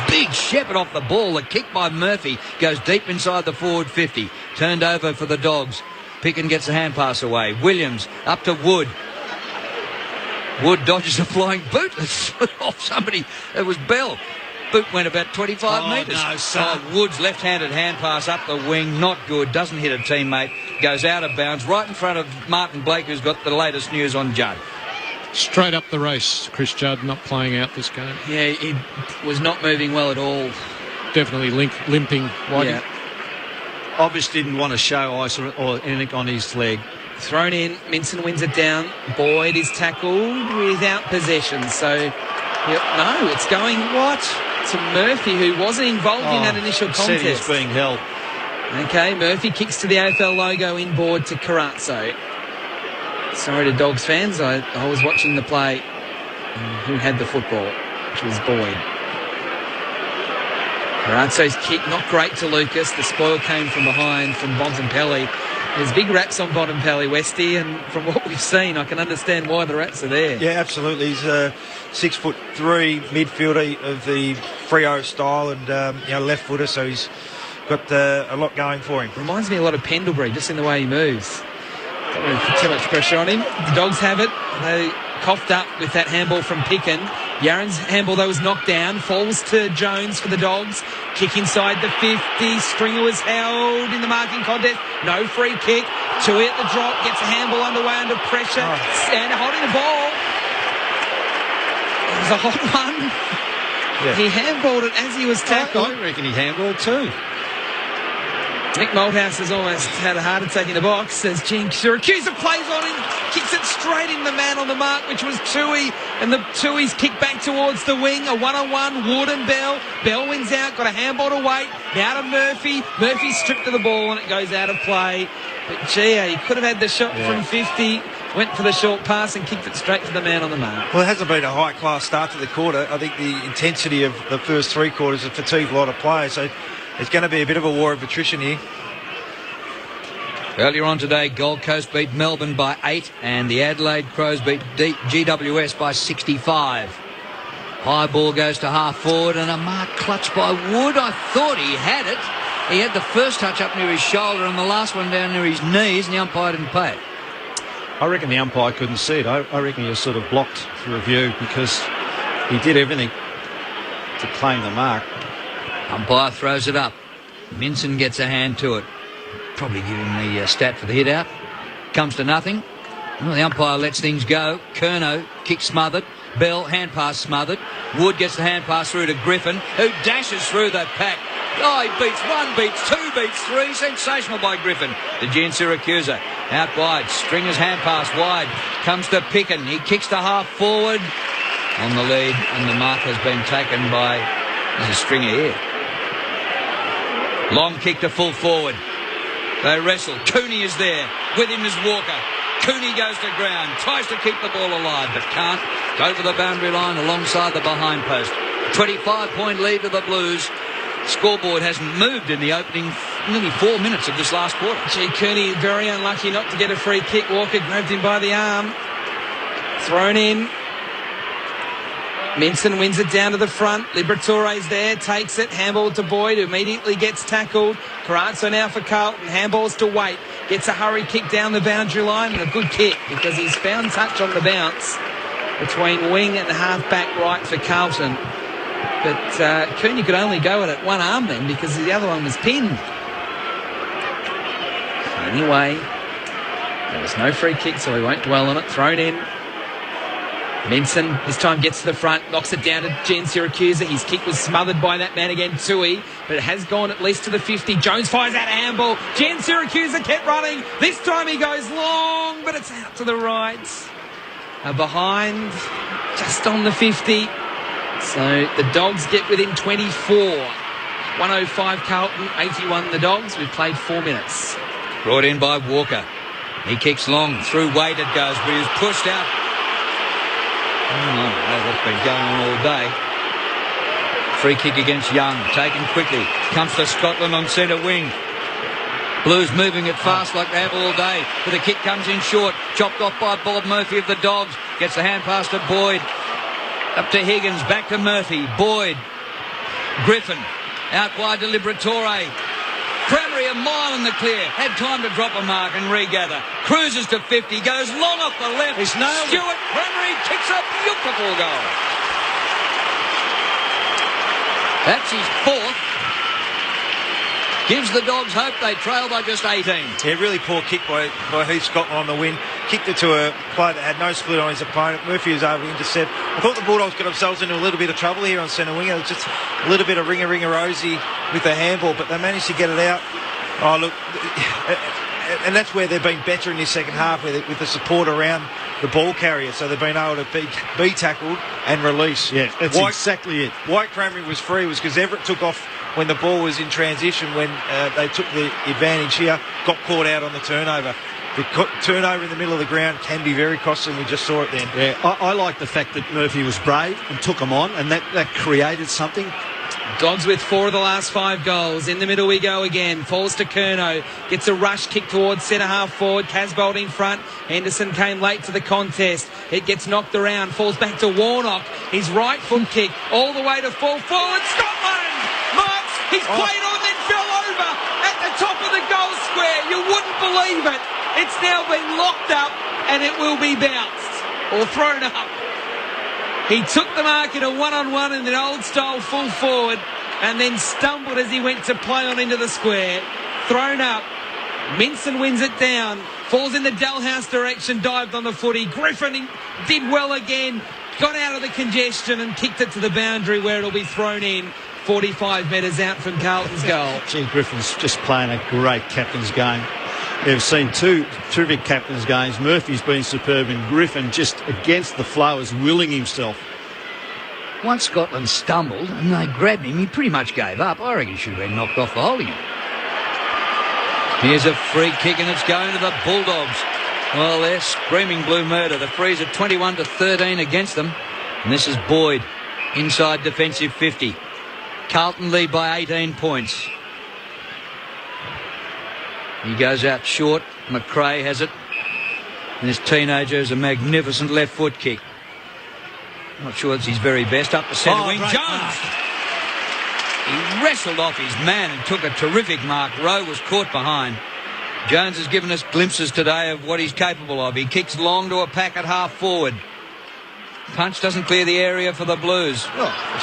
[SPEAKER 9] Big shepherd off the ball. The kick by Murphy goes deep inside the forward 50. Turned over for the Dogs. Picken gets the hand pass away. Williams up to Wood. Wood dodges a flying boot. It's off somebody. It was Bell. Boot went about 25 metres.
[SPEAKER 12] No, son.
[SPEAKER 9] Wood's left-handed hand pass up the wing. Not good. Doesn't hit a teammate. Goes out of bounds right in front of Martin Blake, who's got the latest news on Judd.
[SPEAKER 6] Straight up the race, Chris Judd not playing out this game.
[SPEAKER 17] Yeah, he was not moving well at all.
[SPEAKER 6] Definitely limping.
[SPEAKER 17] Yeah.
[SPEAKER 12] Obviously didn't want to show ice or anything on his leg.
[SPEAKER 17] Thrown in, Minson wins it down. Boyd is tackled without possession. So, no, it's going to Murphy, who wasn't involved in that initial contest.
[SPEAKER 12] Said he's being held.
[SPEAKER 17] Okay, Murphy kicks to the AFL logo inboard to Carazzo. Sorry to Dogs fans, I was watching the play. Who had the football, which was Boyd. Carazzo's kick, not great to Lucas. The spoil came from behind from Bontempelli. There's big raps on Bontempelli, Westy, and from what we've seen, I can understand why the raps are there.
[SPEAKER 11] Yeah, absolutely. He's a 6'3" midfielder of the Freo style and left footer, so he's got a lot going for him.
[SPEAKER 17] Reminds me a lot of Pendlebury, just in the way he moves. Don't really put too much pressure on him. The Dogs have it. They coughed up with that handball from Picken. Yaron's handball, though, was knocked down. Falls to Jones for the Dogs. Kick inside the 50. Stringer was held in the marking contest. No free kick. Tui at the drop. Gets a handball underway under pressure. And holding the ball. It was a hot one. Yeah. He handballed it as he was tackled.
[SPEAKER 12] I reckon he handballed too.
[SPEAKER 17] Nick Malthouse has almost had a heart attack in the box as Gene Syracuse plays on him, kicks it straight in the man on the mark, which was Tui, and the Tui's kick back towards the wing, a one-on-one, Wood and Bell. Bell wins out, got a handball to wait, now to Murphy. Murphy stripped of the ball and it goes out of play. But gee, he could have had the shot from 50, went for the short pass and kicked it straight to the man on the mark.
[SPEAKER 11] Well, it hasn't been a high-class start to the quarter. I think the intensity of the first three quarters have fatigued a lot of players, so it's going to be a bit of a war of attrition here.
[SPEAKER 9] Earlier on today, Gold Coast beat Melbourne by 8 and the Adelaide Crows beat GWS by 65. High ball goes to half forward and a mark clutch by Wood. I thought he had it. He had the first touch up near his shoulder and the last one down near his knees, and the umpire didn't pay it.
[SPEAKER 12] I reckon the umpire couldn't see it. I reckon he was sort of blocked for review because he did everything to claim the mark.
[SPEAKER 9] Umpire throws it up. Minson gets a hand to it. Probably giving the stat for the hit out. Comes to nothing. Well, the umpire lets things go. Curnow, kick smothered. Bell, hand pass smothered. Wood gets the hand pass through to Griffin, who dashes through that pack. Oh, he beats one, beats two, beats three. Sensational by Griffin. The Gene Syracuse out wide. Stringer's hand pass wide. Comes to Picken. He kicks to half forward. On the lead, and the mark has been taken by... There's a Stringer here. Long kick to full forward. They wrestle. Cooney is there. With him is Walker. Cooney goes to ground. Tries to keep the ball alive, but can't. Over the boundary line alongside the behind post. 25-point lead to the Blues. Scoreboard hasn't moved in the opening nearly 4 minutes of this last quarter.
[SPEAKER 17] Gee, Kearney very unlucky not to get a free kick. Walker grabbed him by the arm. Thrown in. Minson wins it down to the front. Liberatore's there, takes it. Handball to Boyd, who immediately gets tackled. Carazzo now for Carlton. Handballs to Waite. Gets a hurry kick down the boundary line, and a good kick because he's found touch on the bounce between wing and half-back right for Carlton. But Kearney could only go at it one arm then because the other one was pinned. Anyway, there was no free kick, so we won't dwell on it. Thrown in. Minson this time gets to the front, knocks it down to Jen Siracusa. His kick was smothered by that man again, Tui, but it has gone at least to the 50. Jones fires out a handball. Jen Siracusa kept running. This time he goes long, but it's out to the right. Behind, just on the 50. So the Dogs get within 24. 105 Carlton, 81 the Dogs. We've played 4 minutes.
[SPEAKER 9] Brought in by Walker. He kicks long. Through Wade it goes, but he's pushed out. That's been going on all day. Free kick against Young, taken quickly. Comes to Scotland on centre wing. Blues moving it fast like they have all day. But the kick comes in short. Chopped off by Bob Murphy of the Dogs. Gets the hand pass to Boyd. Up to Higgins, back to Murphy. Boyd. Griffin. Out wide to Liberatore. Cranberry a mile in the clear. Had time to drop a mark and regather. Cruises to 50. Goes long off the left.
[SPEAKER 11] He's nailed
[SPEAKER 9] Stuart Cranberry kicks a beautiful goal. That's his fourth. Gives the Dogs hope. They trail by just 18.
[SPEAKER 11] Yeah, really poor kick by Heath Scotland on the wing. Kicked it to a player that had no split on his opponent. Murphy was able to intercept. I thought the Bulldogs got themselves into a little bit of trouble here on centre wing. It was just a little bit of ringer-rosy with the handball, but they managed to get it out. Oh, look, and that's where they've been better in this second half with the support around the ball carrier, so they've been able to be tackled and release.
[SPEAKER 22] Yeah, that's exactly it.
[SPEAKER 11] White Cranberry was free was because Everett took off when the ball was in transition, when they took the advantage here, got caught out on the turnover. The turnover in the middle of the ground can be very costly, and we just saw it then.
[SPEAKER 12] Yeah, I like the fact that Murphy was brave and took them on, and that created something.
[SPEAKER 17] Dogs with 4 of the last 5 goals. In the middle we go again. Falls to Curnow. Gets a rush kick towards centre half forward. Casbolt in front. Henderson came late to the contest. It gets knocked around. Falls back to Warnock. His right foot kick all the way to full forward. Scotland! Marks! He's played on then fell over at the top of the goal square. You wouldn't believe it. It's now been locked up and it will be bounced or thrown up. He took the mark in a one-on-one in an old-style full forward and then stumbled as he went to play on into the square. Thrown up. Minson wins it down. Falls in the Dalhouse direction, dived on the footy. Griffin did well again. Got out of the congestion and kicked it to the boundary where it'll be thrown in. 45 metres out from Carlton's goal.
[SPEAKER 12] Gee, Griffin's just playing a great captain's game. We've seen 2 terrific captain's games. Murphy's been superb and Griffin just against the flow is willing himself.
[SPEAKER 9] Once Scotland stumbled and they grabbed him, he pretty much gave up. I reckon he should have been knocked off the holding. Here's a free kick and it's going to the Bulldogs. Well, they're screaming blue murder. The frees are 21-13 against them. And this is Boyd, inside defensive 50. Carlton lead by 18 points. He goes out short. McRae has it. And this teenager has a magnificent left foot kick. Not sure it's his very best. Up the centre wing. Jones! He wrestled off his man and took a terrific mark. Rowe was caught behind. Jones has given us glimpses today of what he's capable of. He kicks long to a pack at half forward. Punch doesn't clear the area for the Blues.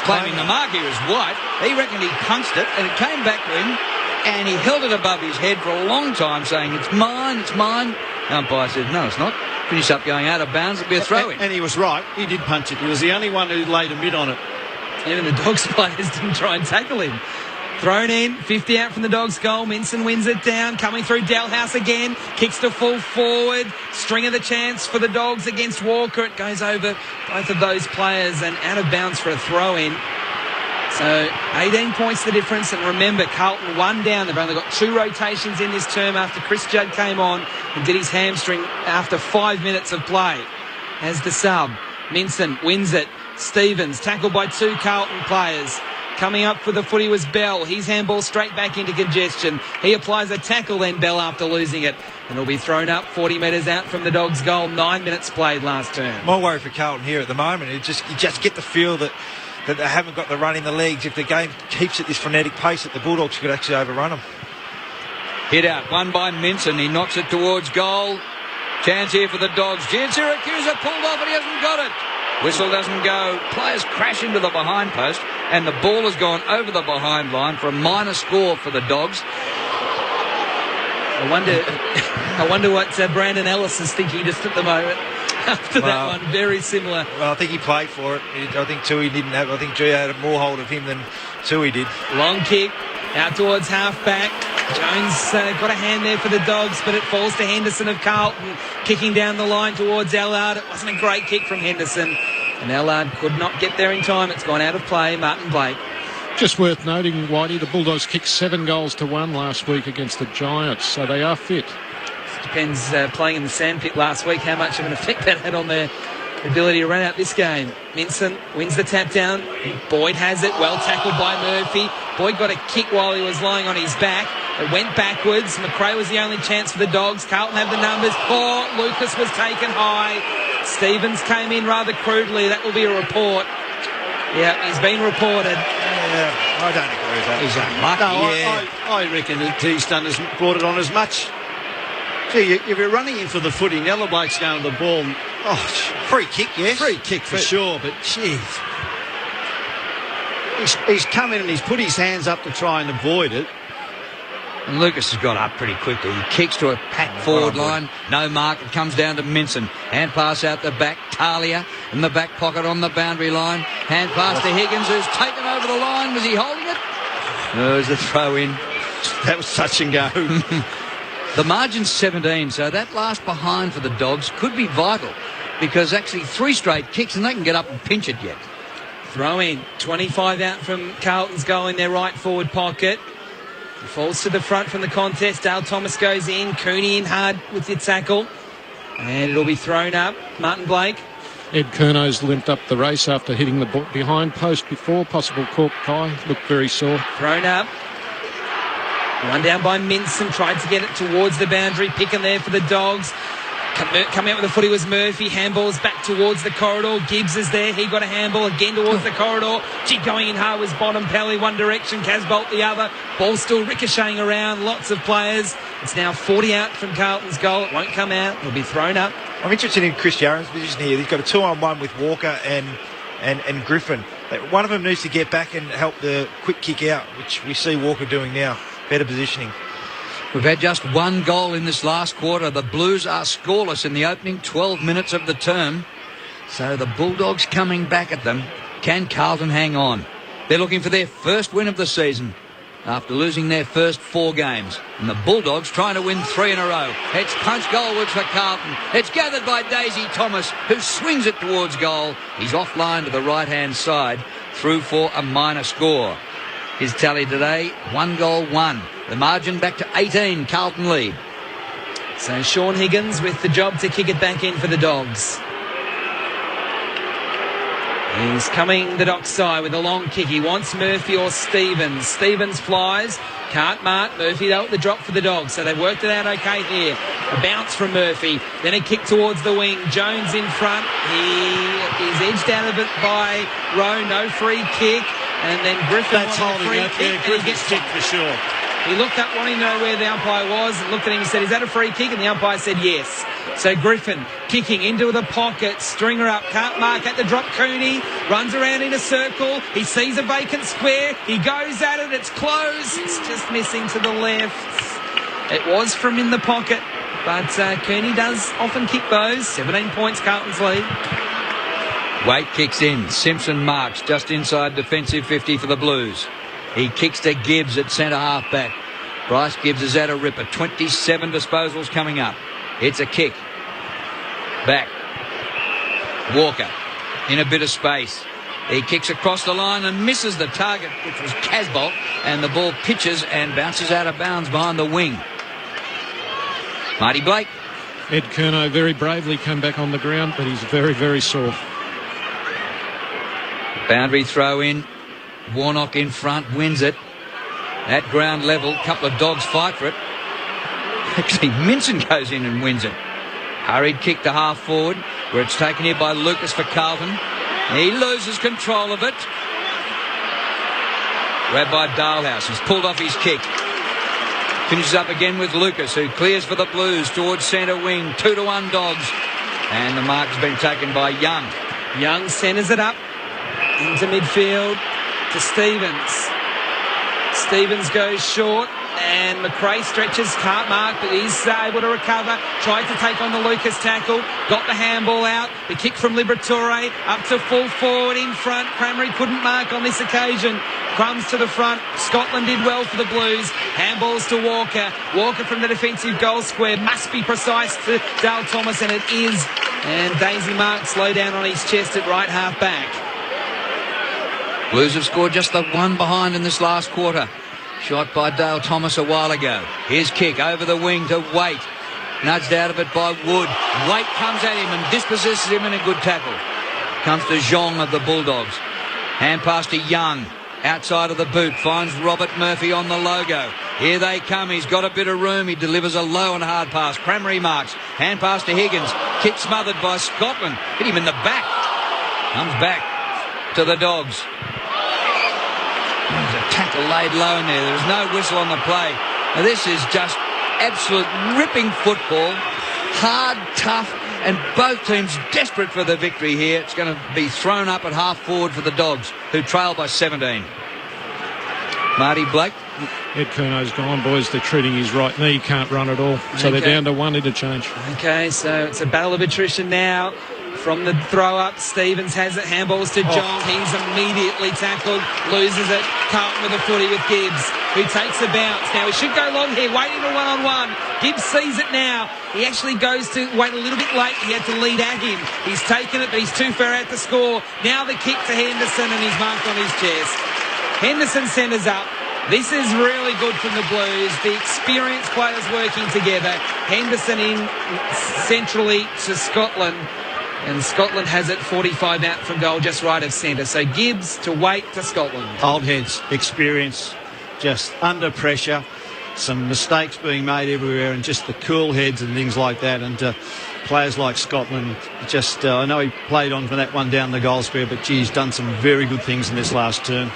[SPEAKER 9] Claiming the mark here is White. He reckoned he punched it and it came back to him and he held it above his head for a long time saying, it's mine, it's mine. The umpire said, no, it's not. Finish up going out of bounds, it'll be a throw-in.
[SPEAKER 12] And he was right. He did punch it. He was the only one who laid a mid on it.
[SPEAKER 17] Even the Dogs players didn't try and tackle him. Thrown in, 50 out from the Dogs' goal. Minson wins it down, coming through Dalhouse again. Kicks to full forward. String of the chance for the Dogs against Walker. It goes over both of those players and out of bounds for a throw-in. So 18 points the difference. And remember, Carlton 1 down. They've only got 2 rotations in this term after Chris Judd came on and did his hamstring after 5 minutes of play. As the sub, Minson wins it. Stevens tackled by 2 Carlton players. Coming up for the footy was Bell. His handball straight back into congestion. He applies a tackle then, Bell, after losing it. And it'll be thrown up 40 metres out from the Dogs' goal. 9 minutes played last term.
[SPEAKER 11] My worry for Carlton here at the moment is you just get the feel that they haven't got the run in the legs. If the game keeps at this frenetic pace, that the Bulldogs could actually overrun them.
[SPEAKER 9] Hit out, won by Minson. He knocks it towards goal. Chance here for the Dogs. Siracusa pulled off and he hasn't got it. Whistle doesn't go. Players crash into the behind post and the ball has gone over the behind line for a minor score for the Dogs.
[SPEAKER 17] I wonder what Brandon Ellis is thinking just at the moment. After that one, very similar.
[SPEAKER 11] Well, I think he played for it. I think Tui didn't have. I think Gia had more hold of him than Tui did.
[SPEAKER 17] Long kick out towards half-back. Jones got a hand there for the Dogs, but it falls to Henderson of Carlton, kicking down the line towards Allard. It wasn't a great kick from Henderson, and Allard could not get there in time. It's gone out of play. Martin Blake.
[SPEAKER 6] Just worth noting, Whitey, the Bulldogs kicked 7-1 last week against the Giants, so they are fit.
[SPEAKER 17] Depends, playing in the sandpit last week, how much of an effect that had on their ability to run out this game. Minson wins the tap down. Boyd has it, well tackled by Murphy. Boyd got a kick while he was lying on his back. It went backwards. McRae was the only chance for the Dogs. Carlton have the numbers. Lucas was taken high. Stevens came in rather crudely. That will be a report. Yeah, he's been reported.
[SPEAKER 11] Yeah, I don't agree with that.
[SPEAKER 12] He's unlucky. I reckon that he's brought it on as much. Gee, if you're running in for the footy, Yellow Blake's going to the ball.
[SPEAKER 11] Free kick, yes.
[SPEAKER 12] Free kick for sure, but jeez. He's come in and he's put his hands up to try and avoid it.
[SPEAKER 9] And Lucas has got up pretty quickly. He kicks to a packed forward line. No mark. It comes down to Minson. Hand pass out the back. Talia in the back pocket on the boundary line. Hand pass to Higgins, who's taken over the line. Was he holding it? No, it was a throw in.
[SPEAKER 12] That was touch and go.
[SPEAKER 9] The margin's 17, so that last behind for the Dogs could be vital because actually 3 straight kicks and they can get up and pinch it yet.
[SPEAKER 17] Throw in. 25 out from Carlton's goal in their right forward pocket. It falls to the front from the contest. Dale Thomas goes in. Cooney in hard with the tackle. And it'll be thrown up. Martin Blake.
[SPEAKER 6] Ed Curno's limped up the race after hitting the behind post before. Possible cork tie. Looked very sore.
[SPEAKER 17] Thrown up. Run down by Minson. Tried to get it towards the boundary. Picking there for the Dogs. Coming out with the footy was Murphy. Handballs back towards the corridor. Gibbs is there. He got a handball again towards the corridor. Going in hard was Bontempelli one direction. Casbolt the other. Ball still ricocheting around. Lots of players. It's now 40 out from Carlton's goal. It won't come out. It'll be thrown up.
[SPEAKER 11] I'm interested in Chris Yarran's position here. He's got a 2-on-1 with Walker and Griffin. One of them needs to get back and help the quick kick out, which we see Walker doing now. Better positioning.
[SPEAKER 9] We've had just 1 goal in this last quarter. The Blues are scoreless in the opening 12 minutes of the term. So the Bulldogs coming back at them. Can Carlton hang on? They're looking for their first win of the season after losing their first 4 games. And the Bulldogs trying to win 3 in a row. It's punch goalwards for Carlton. It's gathered by Daisy Thomas, who swings it towards goal. He's offline to the right-hand side, through for a minor score. His tally today, 1-1. The margin back to 18, Carlton lead.
[SPEAKER 17] So Sean Higgins with the job to kick it back in for the Dogs. He's coming the Dock side with a long kick. He wants Murphy or Stevens. Stevens flies. Can't mark. Murphy though at the drop for the Dogs. So they've worked it out okay here. A bounce from Murphy. Then a kick towards the wing. Jones in front. He is edged out of it by Rowe. No free kick. And then Griffin
[SPEAKER 12] That's holding
[SPEAKER 17] free
[SPEAKER 12] it.
[SPEAKER 17] kick.
[SPEAKER 12] Yeah, Griffin's kick for sure.
[SPEAKER 17] He looked up wanting to know where the umpire was and looked at him and said, is that a free kick? And the umpire said yes. So Griffin kicking into the pocket, stringer up, can't mark at the drop. Cooney runs around in a circle. He sees a vacant square. He goes at it. It's close. It's just missing to the left. It was from in the pocket, but Cooney does often kick those. 17 points, Carlton's lead.
[SPEAKER 9] Waite kicks in. Simpson marks just inside defensive 50 for the Blues. He kicks to Gibbs at centre half back. Bryce Gibbs is at a ripper. 27 disposals coming up. It's a kick. Back. Walker in a bit of space. He kicks across the line and misses the target, which was Casbolt, and the ball pitches and bounces out of bounds behind the wing. Marty Blake.
[SPEAKER 6] Ed Curnow very bravely came back on the ground, but he's very, very sore.
[SPEAKER 9] Boundary throw in. Warnock in front, wins it. At ground level, couple of Dogs fight for it. Actually, Minson goes in and wins it. Hurried kick to half forward, where it's taken here by Lucas for Carlton. He loses control of it. Grabbed by Dalehouse. He's pulled off his kick. Finishes up again with Lucas, who clears for the Blues towards centre wing. 2-1 Dogs. And the mark has been taken by Young.
[SPEAKER 17] Young centres it up into midfield to Stevens. Stevens goes short. And McRae stretches, can't mark, but he's able to recover. Tried to take on the Lucas tackle. Got the handball out. The kick from Liberatore up to full forward in front. Crameri couldn't mark on this occasion. Crumbs to the front. Scotland did well for the Blues. Handballs to Walker. Walker from the defensive goal square. Must be precise to Dale Thomas, and it is. And Daisy Marks low down on his chest at right half back.
[SPEAKER 9] Blues have scored just the one behind in this last quarter. Shot by Dale Thomas a while ago. His kick over the wing to Waite. Nudged out of it by Wood. Waite comes at him and dispossesses him in a good tackle. Comes to Zhong of the Bulldogs. Hand pass to Young. Outside of the boot. Finds Robert Murphy on the logo. Here they come. He's got a bit of room. He delivers a low and hard pass. Crameri marks. Hand pass to Higgins. Kick smothered by Scotland. Hit him in the back. Comes back to the Dogs. There's a tackle laid low in there. There's no whistle on the play. Now, this is just absolute ripping football. Hard, tough, and both teams desperate for the victory here. It's going to be thrown up at half forward for the Dogs, who trail by 17. Marty Blake.
[SPEAKER 6] Ed Curno's gone, boys. They're treating his right knee. He can't run at all. So they're down to one interchange.
[SPEAKER 17] Okay, so it's a battle of attrition now. From the throw-up, Stevens has it, handballs to John. He's immediately tackled, loses it. Carlton with a footy with Gibbs, who takes a bounce. Now, he should go long here, waiting a one-on-one. Gibbs sees it now. He actually goes to wait a little bit late. He had to lead at him. He's taken it, but he's too far out to score. Now the kick to Henderson, and he's marked on his chest. Henderson centres up. This is really good from the Blues. The experienced players working together. Henderson in centrally to Scotland. And Scotland has it 45 out from goal, just right of centre. So Gibbs to Waite to Scotland.
[SPEAKER 12] Old heads, experience, just under pressure, some mistakes being made everywhere, and just the cool heads and things like that. And players like Scotland, just I know he played on for that one down the goal square, but he's done some very good things in this last term.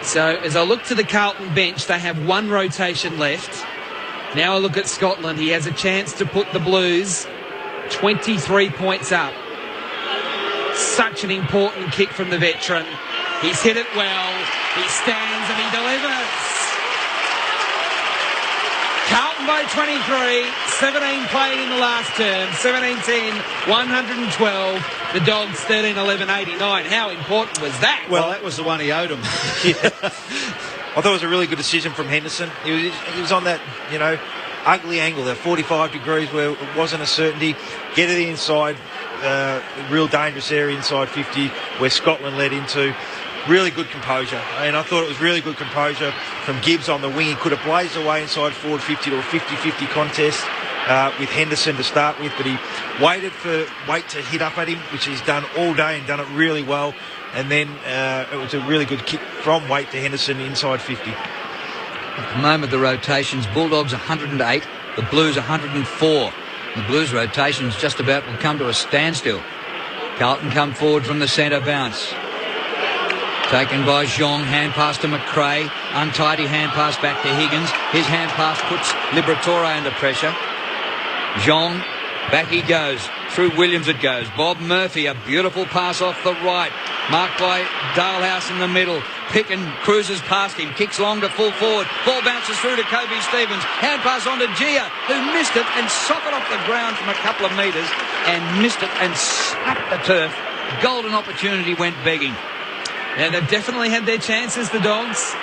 [SPEAKER 17] So as I look to the Carlton bench, they have one rotation left. Now I look at Scotland. He has a chance to put the Blues 23 points up. Such an important kick from the veteran. He's hit it well. He stands and he delivers. Carlton by 23. 17 played in the last term. 17-10, 112. The Dogs 13-11, 89. How important was that?
[SPEAKER 12] Well, that was the one he owed him.
[SPEAKER 11] Yeah. I thought it was a really good decision from Henderson. He was on that, ugly angle, that 45 degrees where it wasn't a certainty. Get it inside. Real dangerous area inside 50 where Scotland led into. Really good composure, and I thought it was really good composure from Gibbs on the wing. He could have blazed away inside forward 50 to a 50-50 contest with Henderson to start with, but he waited for Waite to hit up at him, which he's done all day and done it really well. And then it was a really good kick from Waite to Henderson inside 50.
[SPEAKER 9] At the moment, the rotations, Bulldogs 108, the Blues 104. The Blues rotations just about will come to a standstill. Carlton come forward from the centre bounce. Taken by Zhong, hand pass to McRae. Untidy hand pass back to Higgins. His hand pass puts Liberatore under pressure. Zhong, back he goes. Through Williams it goes. Bob Murphy, a beautiful pass off the right. Marked by Dalehouse in the middle. Picken cruises past him. Kicks long to full forward. Ball bounces through to Kobe Stevens. Hand pass on to Gia, who missed it and socked it off the ground from a couple of metres and missed it and slapped the turf. Golden opportunity went begging.
[SPEAKER 17] Yeah, they've definitely had their chances, the Dogs.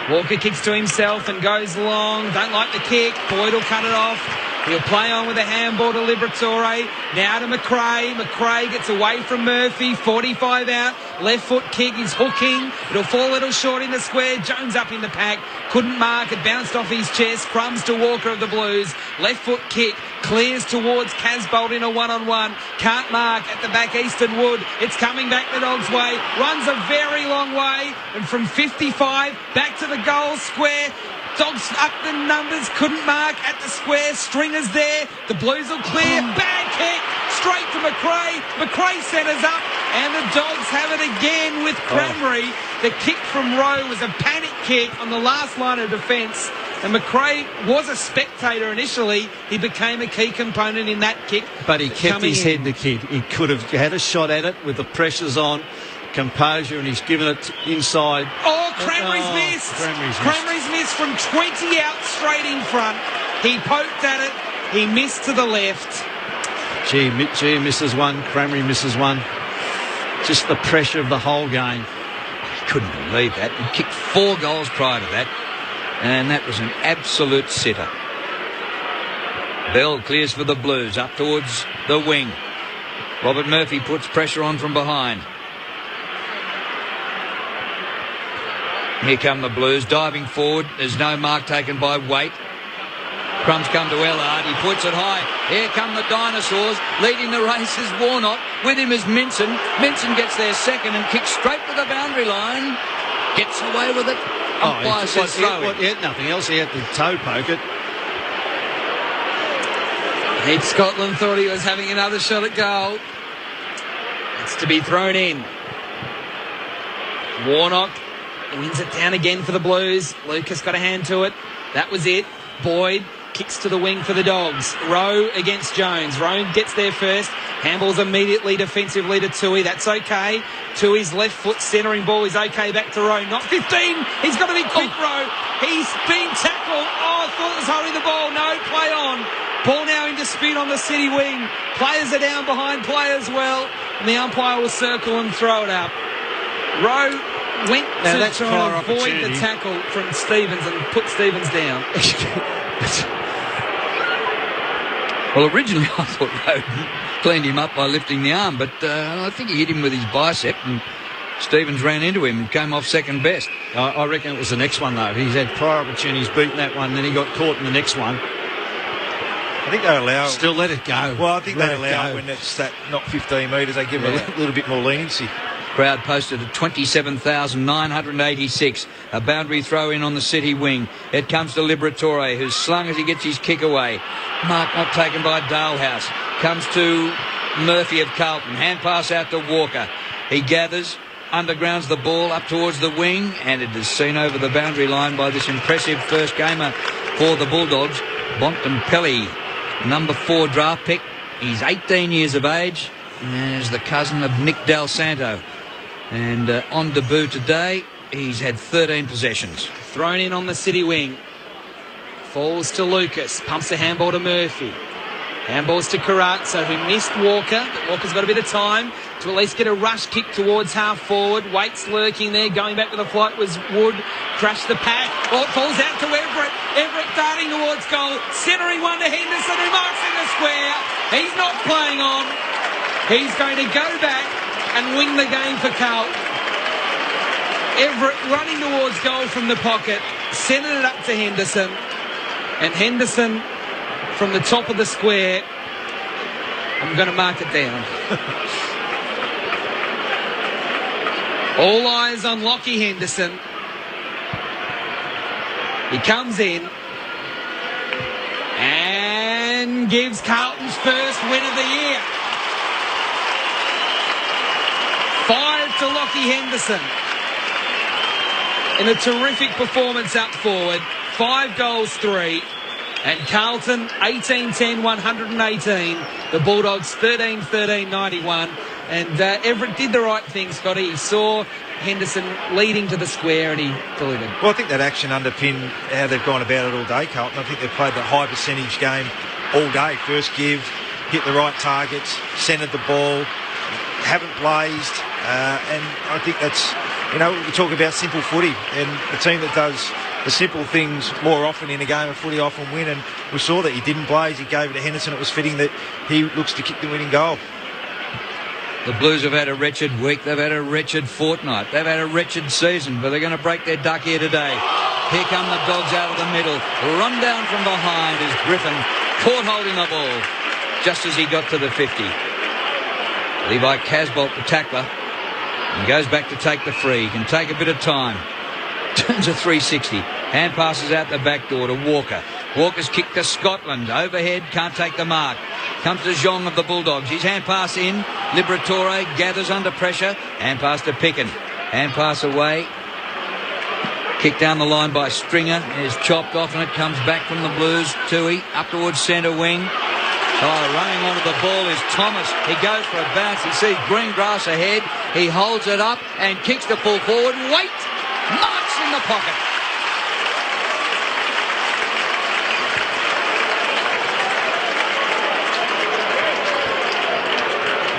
[SPEAKER 17] Walker kicks to himself and goes long. Don't like the kick. Boyd will cut it off. He'll play on with a handball to Liberatore. Now to McRae. McRae gets away from Murphy. 45 out. Left foot kick. He's hooking. It'll fall a little short in the square. Jones up in the pack. Couldn't mark. It bounced off his chest. Crumbs to Walker of the Blues. Left foot kick. Clears towards Casbolt in a one-on-one. Can't mark at the back. Easton Wood. It's coming back the Dogs' way. Runs a very long way. And from 55 back to the goal square. Dogs up the numbers. Couldn't mark at the square. Stringer's there. The Blues will clear. Bad kick. Straight to McRae. McRae centres up. And the Dogs have it again with Cranberry. The kick from Rowe was a panic kick on the last line of defence. And McRae was a spectator initially. He became a key component in that kick.
[SPEAKER 12] But he kept his head, the kid. He could have had a shot at it with the pressures on, composure, and he's given it inside.
[SPEAKER 17] Oh, Cranberry's missed. Cranberry's missed from 20 out straight in front. He poked at it. He missed to the left.
[SPEAKER 12] Gee misses one. Cranberry misses one. Just the pressure of the whole game.
[SPEAKER 9] I couldn't believe that. He kicked 4 goals prior to that. And that was an absolute sitter. Bell clears for the Blues up towards the wing. Robert Murphy puts pressure on from behind. Here come the Blues diving forward. There's no mark taken by Waite. Crumbs come to Ellard. He puts it high. Here come the Dinosaurs. Leading the race is Warnock. With him is Minson. Minson gets there second and kicks straight to the boundary line. Gets away with it. Umpire says throw.
[SPEAKER 12] He had nothing else. He had to toe poke it.
[SPEAKER 17] Heath Scotland thought he was having another shot at goal. It's to be thrown in. Warnock wins it down again for the Blues. Lucas got a hand to it. That was it. Boyd kicks to the wing for the Dogs. Rowe against Jones. Rowe gets there first. Handballs immediately defensively to Tui. That's okay. Tui's left foot centering ball is okay. Back to Rowe. Not 15. He's got to be quick, Rowe. He's been tackled. Oh, I thought it was holding the ball. No, play on. Ball now in dispute on the City wing. Players are down behind play as well. And the umpire will circle and throw it up. Rowe went to try and avoid the tackle from Stevens and put Stevens down.
[SPEAKER 9] Well, originally I thought Rowe cleaned him up by lifting the arm, but I think he hit him with his bicep and Stevens ran into him and came off second best.
[SPEAKER 12] I reckon it was the next one, though. He's had prior opportunities, beaten that one, then he got caught in the next one.
[SPEAKER 11] I think they allow...
[SPEAKER 12] Still let it go.
[SPEAKER 11] Well, I think they allow when it's that not 15 metres, they give it a little bit more leniency.
[SPEAKER 9] Crowd posted at 27,986. A boundary throw in on the City wing. It comes to Liberatore, who's slung as he gets his kick away. Mark not taken by Dalehouse. Comes to Murphy of Carlton. Hand pass out to Walker. He gathers, undergrounds the ball up towards the wing, and it is seen over the boundary line by this impressive first gamer for the Bulldogs, Bontempelli, number 4 draft pick. He's 18 years of age and is the cousin of Nick Del Santo. And on debut today, he's had 13 possessions.
[SPEAKER 17] Thrown in on the City wing. Falls to Lucas. Pumps a handball to Murphy. Handballs to Carazzo, who missed Walker. But Walker's got a bit of time to at least get a rush kick towards half forward. Waite's lurking there. Going back to the flight was Wood. Crashed the pack. Oh, it falls out to Everett. Everett darting towards goal. Centering one to Henderson, who marks in the square. He's not playing on. He's going to go back and win the game for Carlton. Everett running towards goal from the pocket, centred it up to Henderson, and Henderson from the top of the square. I'm going to mark it down. All eyes on Lockie Henderson. He comes in and gives Carlton's first win of the year. 5 to Lockie Henderson. In a terrific performance up forward. 5 goals, 3. And Carlton, 18-10, 118. The Bulldogs, 13-13, 91. And Everett did the right thing, Scotty. He saw Henderson leading to the square and he delivered.
[SPEAKER 11] Well, I think that action underpinned how they've gone about it all day, Carlton. I think they've played the high percentage game all day. First give, hit the right targets, centred the ball, haven't blazed. And I think that's, we talk about simple footy, and the team that does the simple things more often in a game of footy often win, and we saw that he didn't blaze, he gave it to Henderson. It was fitting that he looks to kick the winning goal.
[SPEAKER 9] The Blues have had a wretched week, they've had a wretched fortnight, they've had a wretched season, but they're going to break their duck here today. Here come the Dogs out of the middle. Run down from behind is Griffin. Port holding the ball just as he got to the 50. Levi Casbolt, the tackler, and goes back to take the free. He can take a bit of time. Turns a 360. Hand passes out the back door to Walker. Walker's kick to Scotland. Overhead, can't take the mark. Comes to Zhong of the Bulldogs. His hand pass in. Liberatore gathers under pressure. Hand pass to Picken. Hand pass away. Kick down the line by Stringer. Is chopped off and it comes back from the Blues. Tui up towards centre wing. Running onto the ball is Thomas. He goes for a bounce. He sees green grass ahead. He holds it up and kicks to full forward. Wait! Marks in the pocket.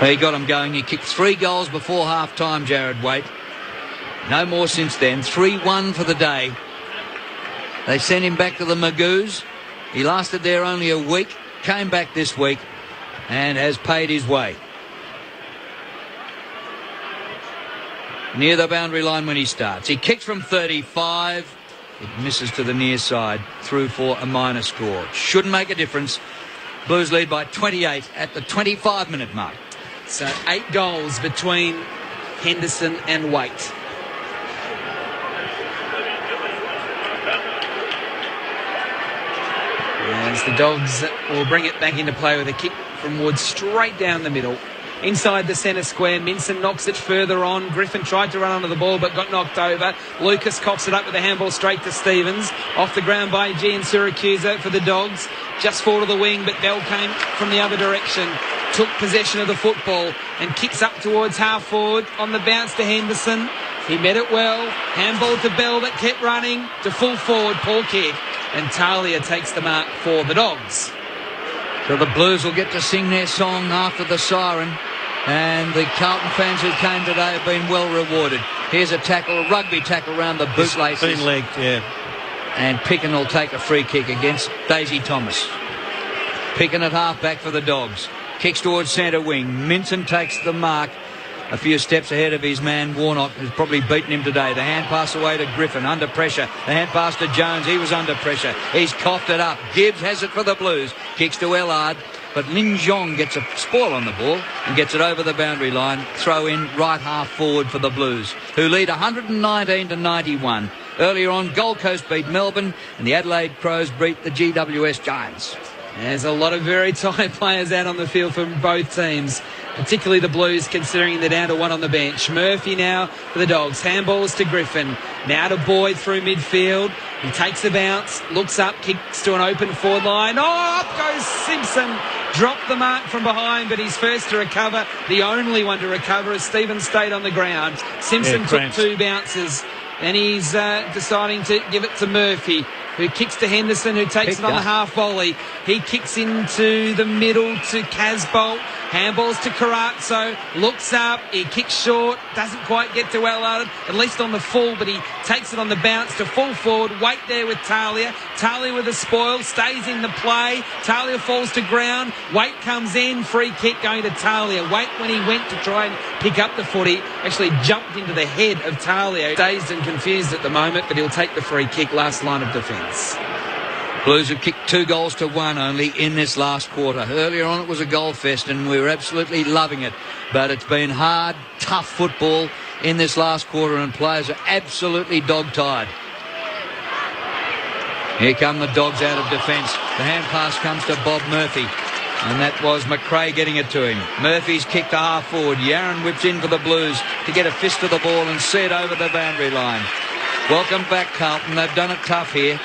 [SPEAKER 9] He got him going. He kicked 3 goals before half-time, Jared Waite. No more since then. 3-1 for the day. They sent him back to the Magoos. He lasted there only a week. Came back this week and has paid his way. Near the boundary line when he starts. He kicks from 35. It misses to the near side. Through for a minor score. Shouldn't make a difference. Blues lead by 28 at the 25-minute mark.
[SPEAKER 17] So 8 goals between Henderson and Waite. As the Dogs will bring it back into play with a kick from Wood straight down the middle. Inside the centre square, Minson knocks it further on. Griffin tried to run onto the ball but got knocked over. Lucas coughs it up with a handball straight to Stevens. Off the ground by Gian Siracusa for the Dogs. Just fall to the wing, but Bell came from the other direction. Took possession of the football and kicks up towards half forward on the bounce to Henderson. He met it well. Handball to Bell that kept running to full forward. Poor kick. And Talia takes the mark for the Dogs.
[SPEAKER 9] So the Blues will get to sing their song after the siren. And the Carlton fans who came today have been well rewarded. Here's a tackle, a rugby tackle around the bootlaces.
[SPEAKER 12] Been legged, yeah.
[SPEAKER 9] And Picken will take a free kick against Daisy Thomas. Picken at half-back for the Dogs. Kicks towards centre wing. Minson takes the mark. A few steps ahead of his man, Warnock, who's probably beaten him today. The hand pass away to Griffin, under pressure. The hand pass to Jones, he was under pressure. He's coughed it up. Gibbs has it for the Blues. Kicks to Ellard, but Ling Zhong gets a spoil on the ball and gets it over the boundary line. Throw in right half forward for the Blues, who lead 119-91. Earlier on, Gold Coast beat Melbourne and the Adelaide Crows beat the GWS Giants.
[SPEAKER 17] There's a lot of very tired players out on the field from both teams, particularly the Blues, considering they're down to 1 on the bench. Murphy now for the Dogs. Handballs to Griffin. Now to Boyd through midfield. He takes the bounce, looks up, kicks to an open forward line. Oh, up goes Simpson. Dropped the mark from behind, but he's first to recover. The only one to recover as Stevens stayed on the ground. Simpson took 2 bounces. And he's deciding to give it to Murphy, who kicks to Henderson, who takes it on the half volley. He kicks into the middle to Casbolt. Handballs to Carazzo. Looks up. He kicks short. Doesn't quite get to Ellard, at least on the full, but he takes it on the bounce to full forward. Wait there with Talia. Talia with a spoil. Stays in the play. Talia falls to ground. Wait comes in. Free kick going to Talia. Wait, when he went to try and pick up the footy, actually jumped into the head of Talia. Dazed and confused at the moment, but he'll take the free kick. Last line of defence.
[SPEAKER 9] Blues have kicked 2 goals to 1 only in this last quarter. Earlier on it was a goal fest and we were absolutely loving it. But it's been hard, tough football in this last quarter and players are absolutely dog-tired. Here come the Dogs out of defence. The hand pass comes to Bob Murphy. And that was McRae getting it to him. Murphy's kick to half forward. Yaron whips in for the Blues to get a fist of the ball and see it over the boundary line. Welcome back, Carlton. They've done it tough here.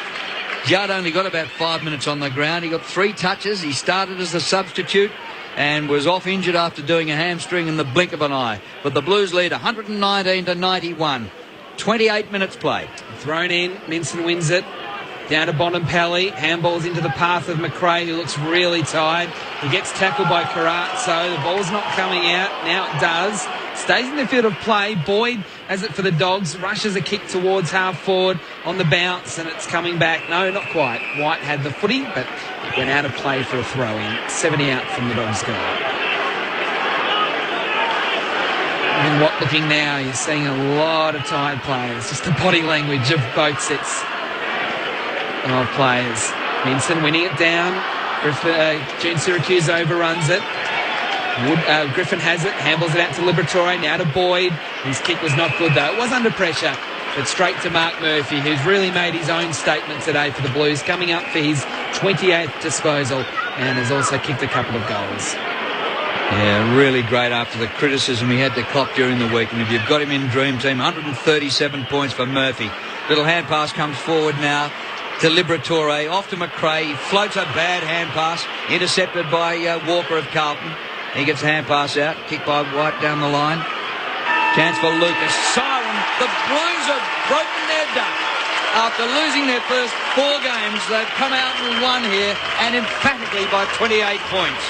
[SPEAKER 9] Judd only got about 5 minutes on the ground. He got 3 touches. He started as a substitute and was off injured after doing a hamstring in the blink of an eye. But the Blues lead 119-91. 28 minutes played.
[SPEAKER 17] Thrown in. Minson wins it. Down to Bonampelli. Handballs into the path of McRae, who looks really tired. He gets tackled by Carazzo. The ball's not coming out. Now it does. Stays in the field of play. Boyd has it for the Dogs. Rushes a kick towards half forward on the bounce, and it's coming back. No, not quite. White had the footy, but it went out of play for a throw-in. 70 out from the Dogs' goal. And what looking now, you're seeing a lot of tired players. Just the body language of both sets of players. Minson winning it down. June Syracuse overruns it. Griffin has it, handballs it out to Liberatore, now to Boyd. His kick was not good though. It was under pressure, but straight to Mark Murphy, who's really made his own statement today for the Blues, coming up for his 28th disposal and has also kicked a couple of goals.
[SPEAKER 9] Yeah, really great after the criticism he had to cop during the week. And if you've got him in Dream Team, 137 points for Murphy. Little hand pass comes forward now to Liberatore, off to McRae. He floats a bad hand pass, intercepted by Walker of Carlton. He gets a hand pass out, kicked by White down the line. Chance for Lucas. Siren. The Blues have broken their duck. After losing their first 4 games, they've come out and won here, and emphatically by 28 points.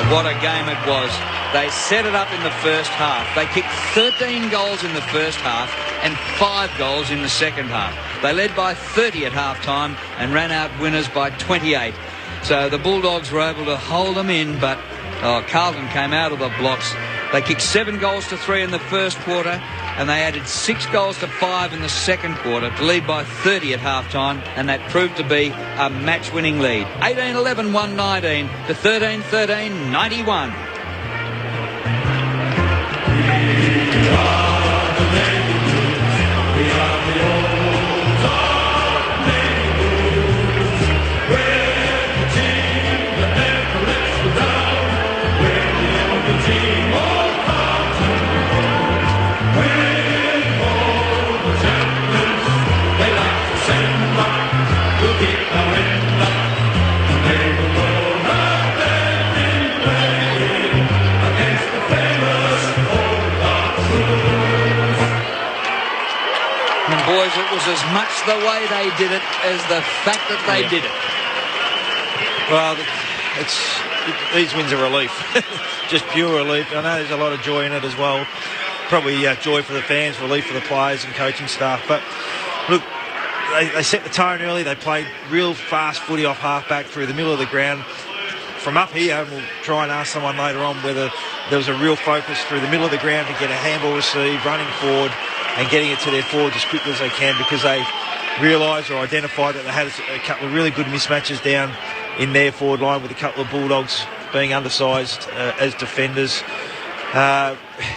[SPEAKER 9] What a game it was. They set it up in the first half. They kicked 13 goals in the first half and 5 goals in the second half. They led by 30 at half-time and ran out winners by 28. So the Bulldogs were able to hold them in, but Carlton came out of the blocks. They kicked 7 goals to 3 in the first quarter, and they added 6 goals to 5 in the second quarter to lead by 30 at half-time, and that proved to be a match-winning lead. 18-11, 1-19 to 13-13, 91. Boys, it was as much the way they did it as the fact that they did it.
[SPEAKER 11] Well, these wins are relief. Just pure relief. I know there's a lot of joy in it as well. Probably joy for the fans, relief for the players and coaching staff. But look, they set the tone early. They played real fast footy off half-back through the middle of the ground. From up here, and we'll try and ask someone later on whether there was a real focus through the middle of the ground to get a handball received, running forward and getting it to their forwards as quickly as they can, because they realised or identified that they had a couple of really good mismatches down in their forward line with a couple of Bulldogs being undersized as defenders.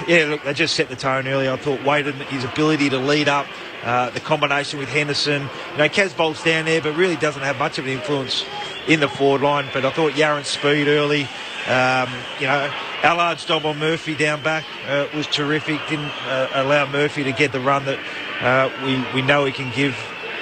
[SPEAKER 11] Look, they just set the tone early. I thought Wade and his ability to lead up, the combination with Henderson. Kaz bolts down there, but really doesn't have much of an influence in the forward line. But I thought Yaron's speed early, Allard's job on Murphy down back was terrific. Didn't allow Murphy to get the run that we know he can give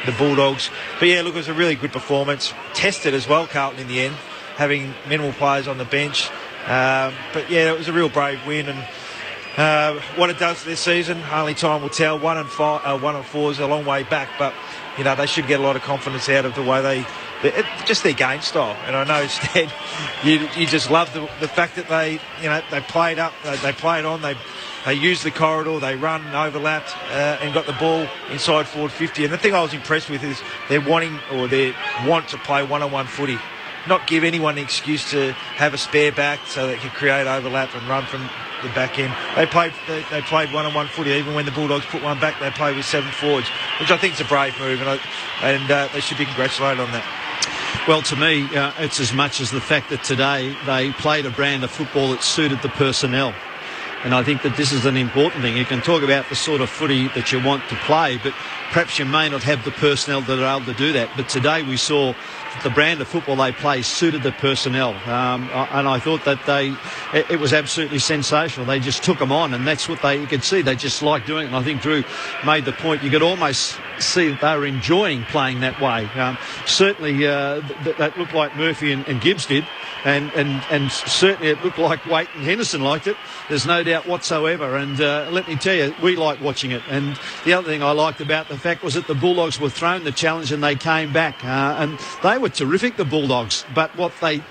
[SPEAKER 11] the Bulldogs. But yeah, look, it was a really good performance. Tested as well, Carlton, in the end, having minimal players on the bench. But yeah, it was a real brave win, and what it does this season, only time will tell. 1-4 is a long way back, but they should get a lot of confidence out of the way just their game style. And I know, Stan, you just love the fact that they played up, they played on, they used the corridor, they run, overlapped, and got the ball inside forward 50. And the thing I was impressed with is their want to play one-on-one footy. Not give anyone an excuse to have a spare back so they can create overlap and run from the back end. They played one-on-one footy. Even when the Bulldogs put one back, they played with 7 forwards, which I think is a brave move, and they should be congratulated on that.
[SPEAKER 12] Well, to me, it's as much as the fact that today they played a brand of football that suited the personnel. And I think that this is an important thing. You can talk about the sort of footy that you want to play, but perhaps you may not have the personnel that are able to do that. But today we saw the brand of football they play suited the personnel, and I thought that it was absolutely sensational. They just took them on, and that's what you could see. They just liked doing it. And I think Drew made the point. You could almost see that they were enjoying playing that way. Certainly, that looked like Murphy and Gibbs did, and certainly it looked like Waite and Henderson liked it. There's no doubt whatsoever. And let me tell you, we like watching it. And the other thing I liked about the fact was that the Bulldogs were thrown the challenge and they came back, and they were terrific, the Bulldogs. But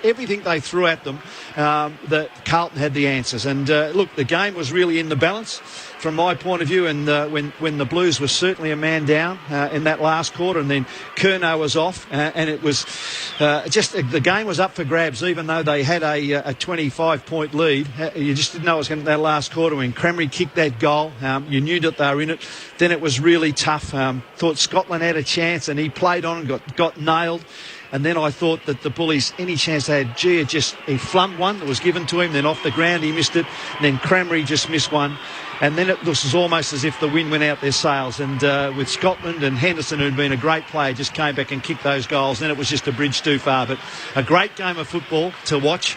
[SPEAKER 12] everything they threw at them, that Carlton had the answers. And look, the game was really in the balance from my point of view, and when the Blues were certainly a man down in that last quarter, and then Curnow was off, and it was just the game was up for grabs. Even though they had a 25-point lead, you just didn't know it was going to be that last quarter. When Crameri kicked that goal, you knew that they were in it. Then it was really tough. Thought Scotland had a chance, and he played on and got nailed. And then I thought that the Bullies, any chance they had, he flummed one that was given to him, then off the ground he missed it, and then Crameri just missed one. And then it was almost as if the wind went out their sails. And with Scotland and Henderson, who'd been a great player, just came back and kicked those goals. Then it was just a bridge too far. But a great game of football to watch.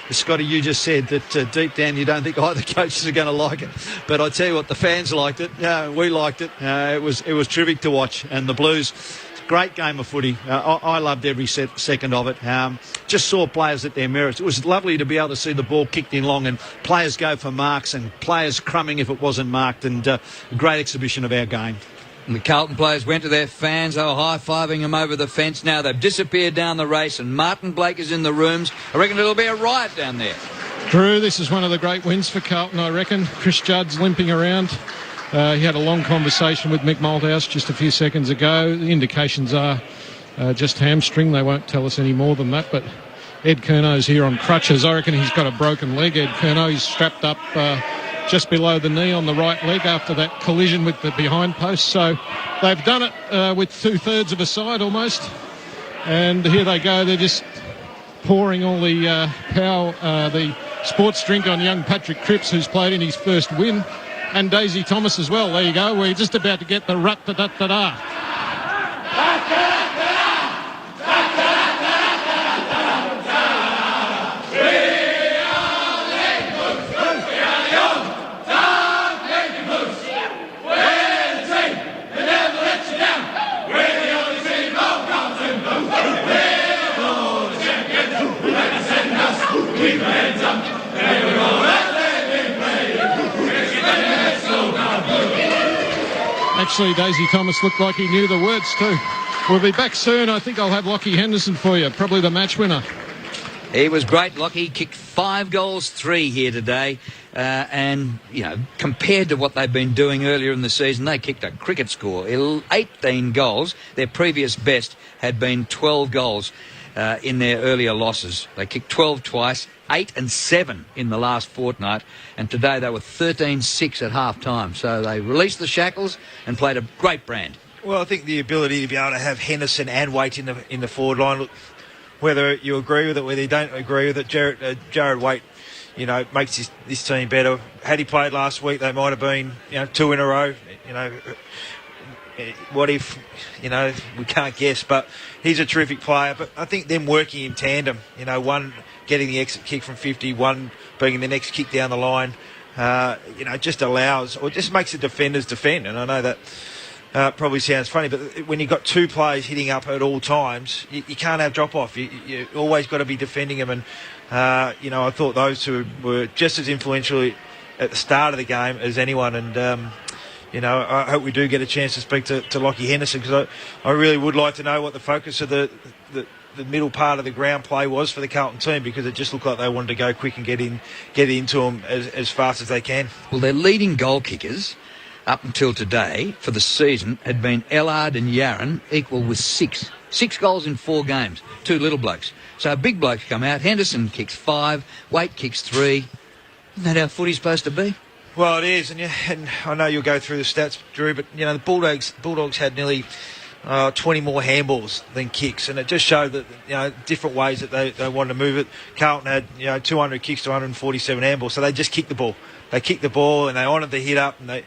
[SPEAKER 12] Scotty, you just said that deep down you don't think either coaches are going to like it. But I tell you what, the fans liked it. We liked it. It was terrific to watch. And the Blues, great game of footy. I loved every second of it. Just saw players at their merits. It was lovely to be able to see the ball kicked in long and players go for marks and players crumbing if it wasn't marked, and a great exhibition of our game.
[SPEAKER 9] And the Carlton players went to their fans. They were high-fiving them over the fence. Now they've disappeared down the race, and Martin Blake is in the rooms. I reckon it'll be a riot down there.
[SPEAKER 6] Drew, this is one of the great wins for Carlton, I reckon. Chris Judd's limping around. He had a long conversation with Mick Malthouse just a few seconds ago. The indications are just hamstring. They won't tell us any more than that. But Ed Curnow's here on crutches. I reckon he's got a broken leg, Ed Curnow. He's strapped up just below the knee on the right leg after that collision with the behind post. So they've done it with 2/3 of a side almost. And here they go. They're just pouring all the the sports drink on young Patrick Cripps, who's played in his first win. And Daisy Thomas as well. There you go. We're just about to get the rat-da-da-da-da. Actually, Daisy Thomas looked like he knew the words too. We'll be back soon. I think I'll have Lockie Henderson for you, probably the match winner.
[SPEAKER 9] He was great. Lockie kicked 5 goals, 3 here today. And, compared to what they've been doing earlier in the season, they kicked a cricket score. 18 goals. Their previous best had been 12 goals in their earlier losses. They kicked 12 twice, 8 and 7 in the last fortnight, and today they were 13-6 at half-time. So they released the shackles and played a great brand.
[SPEAKER 11] Well, I think the ability to be able to have Henderson and Waite in the forward line, look, whether you agree with it, whether you don't agree with it, Jared Waite, makes this team better. Had he played last week, they might have been, 2 in a row. What if, we can't guess, but he's a terrific player. But I think them working in tandem, one getting the exit kick from 50, one being the next kick down the line, just allows, or just makes the defenders defend. And I know that probably sounds funny, but when you've got 2 players hitting up at all times, you can't have drop-off. You always got to be defending them. And, I thought those 2 were just as influential at the start of the game as anyone. And, I hope we do get a chance to speak to Lockie Henderson, because I really would like to know what the focus of the middle part of the ground play was for the Carlton team, because it just looked like they wanted to go quick and get into them as fast as they can.
[SPEAKER 9] Well, their leading goal kickers up until today for the season had been Ellard and Yaron, equal with 6. 6 goals in 4 games. 2 little blokes. So big blokes come out. Henderson kicks 5. Waite kicks 3. Isn't that how footy's supposed to be?
[SPEAKER 11] Well, it is, and I know you'll go through the stats, Drew, but the Bulldogs had nearly 20 more handballs than kicks, and it just showed that different ways that they wanted to move it. Carlton had 200 kicks to 147 handballs, so they just kicked the ball. They kicked the ball and they honoured the hit up, and they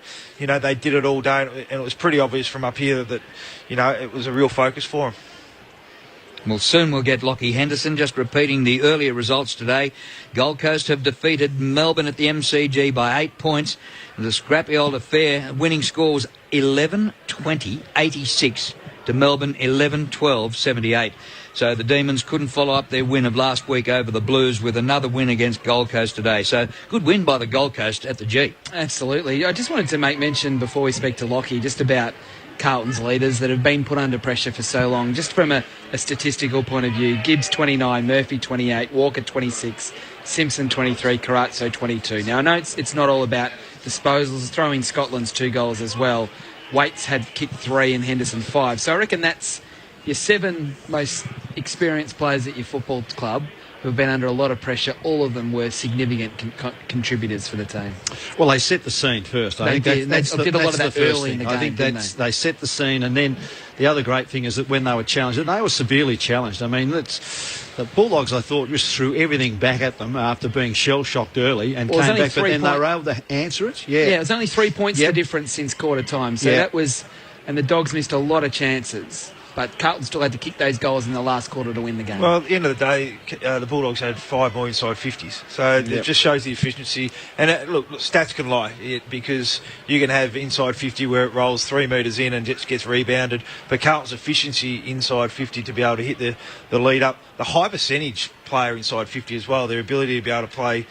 [SPEAKER 11] did it all day, and it was pretty obvious from up here that it was a real focus for them.
[SPEAKER 9] Well, soon we'll get Lockie Henderson. Just repeating the earlier results today. Gold Coast have defeated Melbourne at the MCG by 8 points. The scrappy old affair. Winning score was 11-20-86 to Melbourne 11-12-78. So the Demons couldn't follow up their win of last week over the Blues with another win against Gold Coast today. So good win by the Gold Coast at the G.
[SPEAKER 17] Absolutely. I just wanted to make mention before we speak to Lockie just about Carlton's leaders that have been put under pressure for so long. Just from a statistical point of view, Gibbs 29, Murphy 28, Walker 26, Simpson 23, Carazzo 22. Now I know it's not all about disposals. Throw in Scotland's 2 goals as well. Waits had kicked 3 and Henderson 5. So I reckon that's your 7 most experienced players at your football club who have been under a lot of pressure. All of them were significant contributors for the team.
[SPEAKER 12] Well, they set the scene first. I think that's the first
[SPEAKER 17] early
[SPEAKER 12] thing.
[SPEAKER 17] in the game.
[SPEAKER 12] I think they set the scene, and then the other great thing is that when they were challenged, and they were severely challenged. I mean, the Bulldogs, I thought, just threw everything back at them after being shell-shocked early and came back, but then they were able to answer it. Yeah,
[SPEAKER 17] it was only 3 points the difference since quarter time. So that was, and the Dogs missed a lot of chances. But Carlton still had to kick those goals in the last quarter to win the game.
[SPEAKER 11] Well, at the end of the day, the Bulldogs had 5 more inside 50s. So it just shows the efficiency. And look, stats can lie because you can have inside 50 where it rolls 3 metres in and just gets rebounded. But Carlton's efficiency inside 50 to be able to hit the lead up, the high percentage player inside 50 as well, their ability to be able to play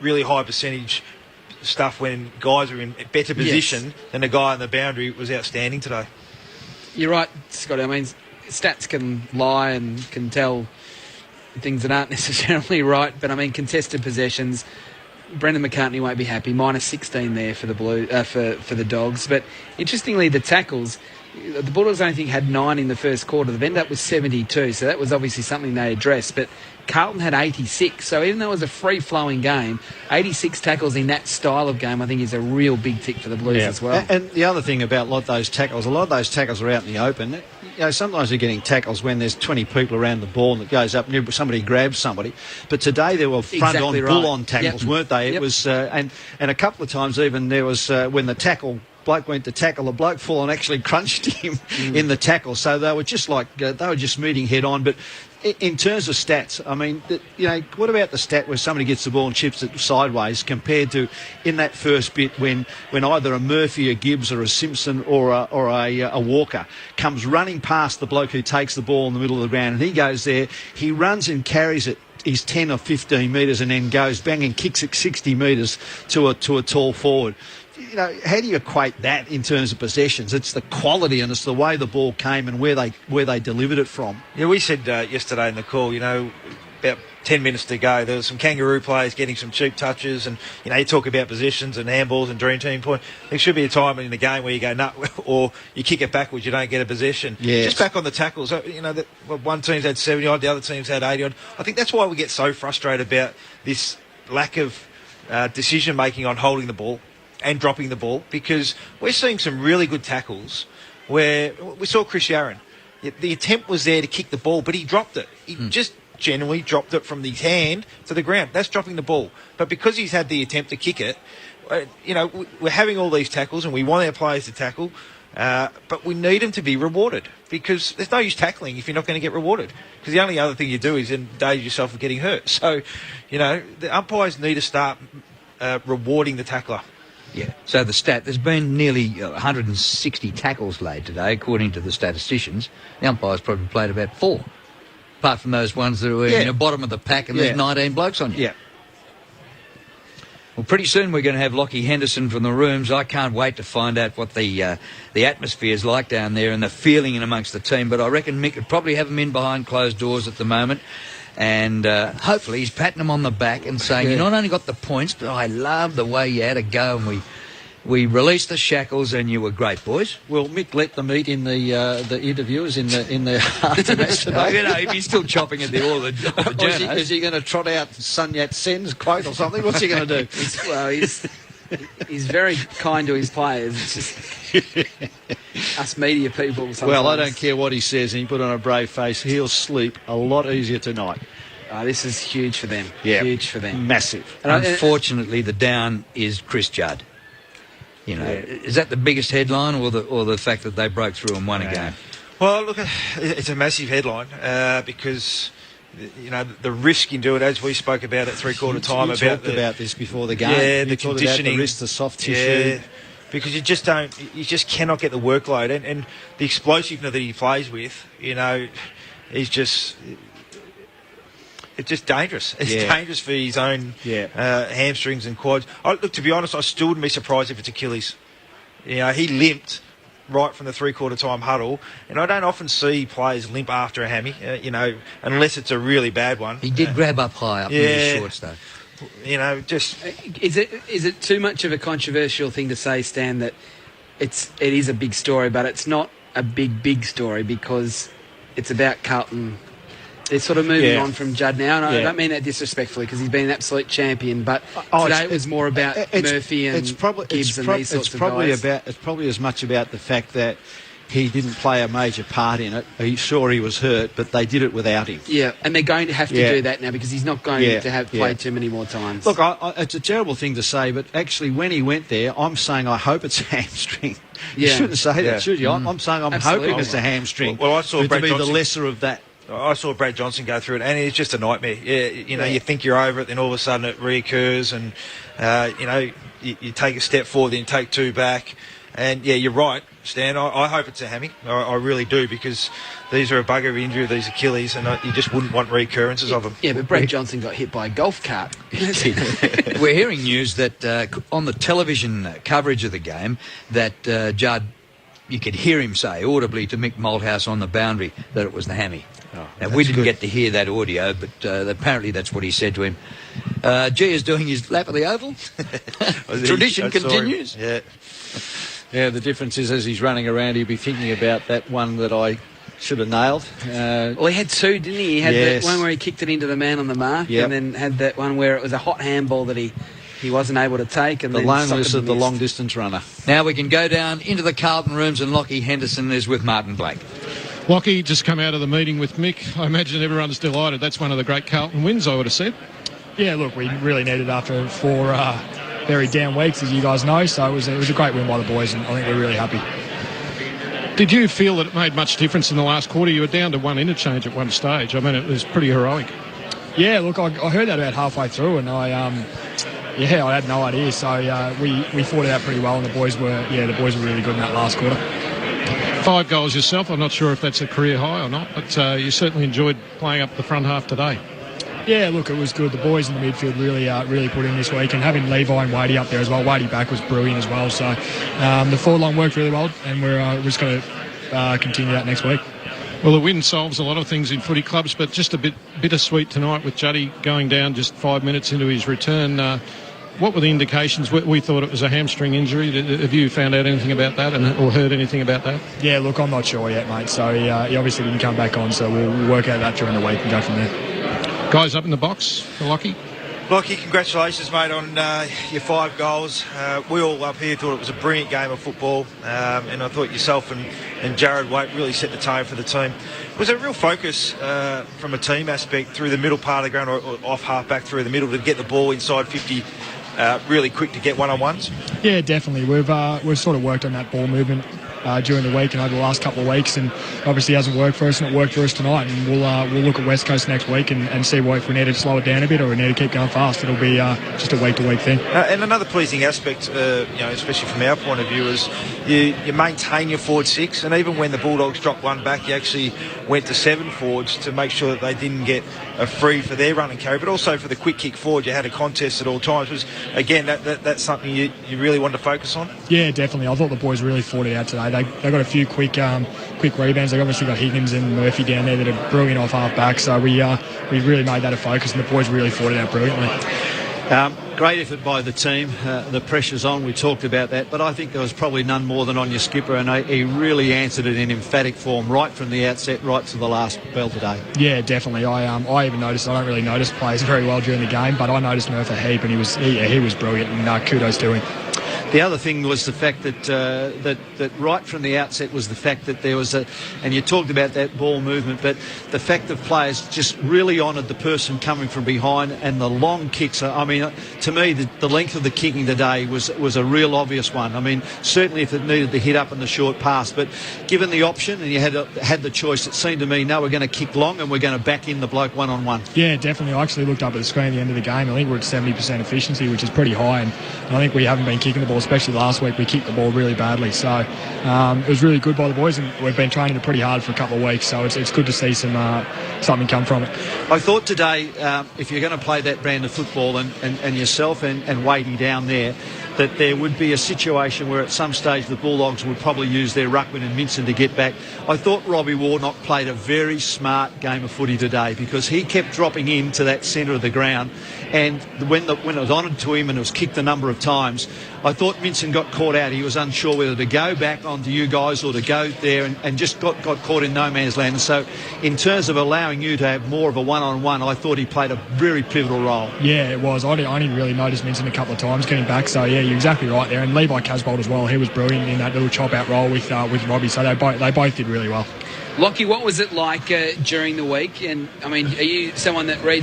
[SPEAKER 11] really high percentage stuff when guys are in better position than the guy on the boundary was outstanding today.
[SPEAKER 17] You're right, Scotty. I mean, stats can lie and can tell things that aren't necessarily right. But I mean, contested possessions. Brendan McCartney won't be happy. Minus 16 there for the for the Dogs. But interestingly, the tackles. The Bulldogs, I don't think, had 9 in the first quarter. The end up was 72. So that was obviously something they addressed. But Carlton had 86. So even though it was a free-flowing game, 86 tackles in that style of game, I think, is a real big tick for the Blues as well.
[SPEAKER 12] And the other thing about a lot of those tackles are out in the open. You know, sometimes you're getting tackles when there's 20 people around the ball and it goes up and somebody grabs somebody. But today there were front-on, bull-on tackles, weren't they? It was, and a couple of times even there was when the bloke went to tackle, the bloke full and actually crunched him in the tackle. So they were just meeting head on. But in terms of stats, I mean, what about the stat where somebody gets the ball and chips it sideways compared to in that first bit when either a Murphy, a Gibbs or a Simpson or a Walker comes running past the bloke who takes the ball in the middle of the ground and he goes there, he runs and carries it is 10 or 15 metres and then goes bang and kicks it 60 metres to a tall forward. You know, how do you equate that in terms of possessions? It's the quality and it's the way the ball came and where they delivered it from.
[SPEAKER 11] Yeah, we said yesterday in the call, about 10 minutes to go, there was some kangaroo players getting some cheap touches and, you talk about possessions and handballs and dream team point. There should be a time in the game where you go, or you kick it backwards, you don't get a possession. Yes. Just back on the tackles, one team's had 70-odd, the other team's had 80-odd. I think that's why we get so frustrated about this lack of decision-making on holding the ball and dropping the ball, because we're seeing some really good tackles where we saw Chris Yarran. The attempt was there to kick the ball, but he dropped it. He just genuinely dropped it from his hand to the ground. That's dropping the ball. But because he's had the attempt to kick it, we're having all these tackles and we want our players to tackle, but we need them to be rewarded, because there's no use tackling if you're not going to get rewarded, because the only other thing you do is endanger yourself of getting hurt. So, the umpires need to start rewarding the tackler.
[SPEAKER 9] Yeah, so the there's been nearly 160 tackles laid today, according to the statisticians. The umpires probably played about 4, apart from those ones that were in the bottom of the pack and there's 19 blokes on you.
[SPEAKER 12] Yeah.
[SPEAKER 9] Well, pretty soon we're going to have Lockie Henderson from the rooms. I can't wait to find out what the atmosphere is like down there and the feeling in amongst the team, but I reckon Mick would probably have them in behind closed doors at the moment. And hopefully he's patting them on the back and saying, you not only got the points, but I love the way you had a go and we released the shackles and you were great, boys.
[SPEAKER 12] Well, Mick let them eat in the interviewers in the aftermatch today.
[SPEAKER 9] If he's still chopping at the journos.
[SPEAKER 12] Is he going to trot out Sun Yat-sen's quote or something? What's he going to do?
[SPEAKER 17] He's very kind to his players. It's just us media people sometimes.
[SPEAKER 12] Well, I don't care what he says, and he put on a brave face. He'll sleep a lot easier tonight.
[SPEAKER 17] This is huge for them.
[SPEAKER 12] Yeah,
[SPEAKER 17] huge for them.
[SPEAKER 12] Massive.
[SPEAKER 9] And unfortunately, the down is Chris Judd. Is that the biggest headline, or the fact that they broke through and won a game?
[SPEAKER 11] Well, look, it's a massive headline because, you know, the risk in doing it, as we spoke about at three-quarter time.
[SPEAKER 12] We talked about this before the game.
[SPEAKER 11] Yeah,
[SPEAKER 12] the conditioning. The wrist, the soft tissue.
[SPEAKER 11] Because you just cannot get the workload. And the explosiveness that he plays with, you know, is just... It's just dangerous. It's dangerous for his own hamstrings and quads. Look, to be honest, I still wouldn't be surprised if it's Achilles. You know, he limped right from the three-quarter time huddle, and I don't often see players limp after a hammy, you know, unless it's a really bad one.
[SPEAKER 9] He did grab up high up in his shorts, though.
[SPEAKER 11] You know, just...
[SPEAKER 17] Is it too much of a controversial thing to say, Stan, that it is a big story, but it's not a big story because it's about Carlton? They're sort of moving on from Judd now, and I don't mean that disrespectfully because he's been an absolute champion, but today it was more about Murphy and Gibbs and these sorts of guys.
[SPEAKER 12] It's probably as much about the fact that he didn't play a major part in it. He's sure he was hurt, but they did it without him.
[SPEAKER 17] Yeah, and they're going to have to do that now because he's not going to have played too many more times.
[SPEAKER 12] Look, it's a terrible thing to say, but actually when he went there, I'm saying I hope it's a hamstring. You shouldn't say that, should you? I'm saying I'm hoping it's a hamstring.
[SPEAKER 11] Well, I saw Brad Johnson,
[SPEAKER 12] the lesser of that.
[SPEAKER 11] I saw Brad Johnson go through it, and it's just a nightmare. Yeah, you know, you think you're over it, then all of a sudden it reoccurs, and you know, you take a step forward, then you take two back, and you're right, Stan. I hope it's a hammy. I really do, because these are a bugger injury of these Achilles, and you just wouldn't want recurrences of them.
[SPEAKER 17] Yeah, but Brad Johnson got hit by a golf cart.
[SPEAKER 9] We're hearing news that on the television coverage of the game that Judd, you could hear him say audibly to Mick Malthouse on the boundary that it was the hammy. Now, we didn't get to hear that audio, but apparently that's what he said to him. G is doing his lap of the oval. Tradition continues.
[SPEAKER 12] Yeah, the difference is as he's running around, he'll be thinking about that one that I should have nailed.
[SPEAKER 17] Well, he had two, didn't he? He had that one where he kicked it into the man on the mark, and then had that one where it was a hot handball that he wasn't able to take. And
[SPEAKER 12] the loneliness of the long-distance runner.
[SPEAKER 9] Now we can go down into the Carlton rooms, and Lockie Henderson is with Martin Blake.
[SPEAKER 6] Lockie just come out of the meeting with Mick. I imagine everyone's delighted. That's one of the great Carlton wins, I would have said.
[SPEAKER 2] Yeah, look, we really needed after 4 very down weeks, as you guys know, so it was a great win by the boys, and I think we're really happy.
[SPEAKER 6] Did you feel that it made much difference in the last quarter? You were down to one interchange at one stage. I mean, it was pretty heroic.
[SPEAKER 2] Yeah, look, I heard that about halfway through, and I had no idea. So we fought it out pretty well, and the boys were really good in that last quarter.
[SPEAKER 6] 5 goals yourself. I'm not sure if that's a career high or not, but you certainly enjoyed playing up the front half today.
[SPEAKER 2] Yeah, look, it was good. The boys in the midfield really put in this week, and having Levi and Wadey up there as well. Wadey back was brilliant as well. So the forward line worked really well, and we're just going to continue that next week.
[SPEAKER 6] Well, the win solves a lot of things in footy clubs, but just a bit bittersweet tonight with Juddy going down just 5 minutes into his return. What were the indications? We thought it was a hamstring injury. Have you found out anything about that or heard anything about that?
[SPEAKER 2] Yeah, look, I'm not sure yet, mate. So he obviously didn't come back on, so we'll work out that during the week and go from there.
[SPEAKER 6] Guys up in the box for Lockie?
[SPEAKER 11] Lockie, congratulations, mate, on your 5 goals. We all up here thought it was a brilliant game of football, and I thought yourself and Jared Waite really set the tone for the team. Was there a real focus from a team aspect through the middle part of the ground or off half back through the middle to get the ball inside 50 really quick to get one-on-ones?
[SPEAKER 2] Yeah, definitely. We've sort of worked on that ball movement during the week and over the last couple of weeks, and obviously it hasn't worked for us, and it worked for us tonight, and we'll look at West Coast next week and see if we need to slow it down a bit or we need to keep going fast. It'll be just a week-to-week thing.
[SPEAKER 11] And another pleasing aspect, especially from our point of view, is you maintain your forward 6, and even when the Bulldogs dropped one back, you actually went to 7 forwards to make sure that they didn't get a free for their run and carry, but also for the quick kick forward, you had a contest at all times. Was again that's something you really wanted to focus on?
[SPEAKER 2] Yeah, definitely. I thought the boys really fought it out today. They got a few quick rebounds. They obviously got Higgins and Murphy down there that are brilliant off half back. So we really made that a focus, and the boys really fought it out brilliantly.
[SPEAKER 12] Great effort by the team. The pressure's on. We talked about that, but I think there was probably none more than on your skipper, and he really answered it in emphatic form right from the outset, right to the last bell today.
[SPEAKER 2] Yeah, definitely. I even noticed. I don't really notice players very well during the game, but I noticed Murph a heap, and he was brilliant. And kudos to him.
[SPEAKER 12] The other thing was the fact that that right from the outset was the fact that there was and you talked about that ball movement, but the fact that players just really honoured the person coming from behind and the long kicks. I mean, to me, the length of the kicking today was a real obvious one. I mean, certainly if it needed to hit up in the short pass, but given the option and you had the choice, it seemed to me, no, we're going to kick long and we're going to back in the bloke one-on-one.
[SPEAKER 2] Yeah, definitely. I actually looked up at the screen at the end of the game. I think we're at 70% efficiency, which is pretty high, and I think we haven't been kicking the ball, especially last week. We kicked the ball really badly, so it was really good by the boys, and we've been training it pretty hard for a couple of weeks, so it's good to see something come from it.
[SPEAKER 12] I thought today, if you're going to play that brand of football and yourself and Wadey down there, that there would be a situation where at some stage the Bulldogs would probably use their ruckman and Minson to get back. I thought Robbie Warnock played a very smart game of footy today because he kept dropping into that centre of the ground, and when it was honoured to him and it was kicked a number of times, I thought Minson got caught out. He was unsure whether to go back onto you guys or to go there and just got caught in no man's land. And so in terms of allowing you to have more of a one-on-one, I thought he played a very pivotal role.
[SPEAKER 2] Yeah, it was. I didn't really notice Minson a couple of times getting back, so yeah, you're exactly right there. And Levi Casbolt as well, he was brilliant in that little chop-out role with Robbie, so they both did really well.
[SPEAKER 17] Lockie, what was it like during the week? And, I mean, are you someone that reads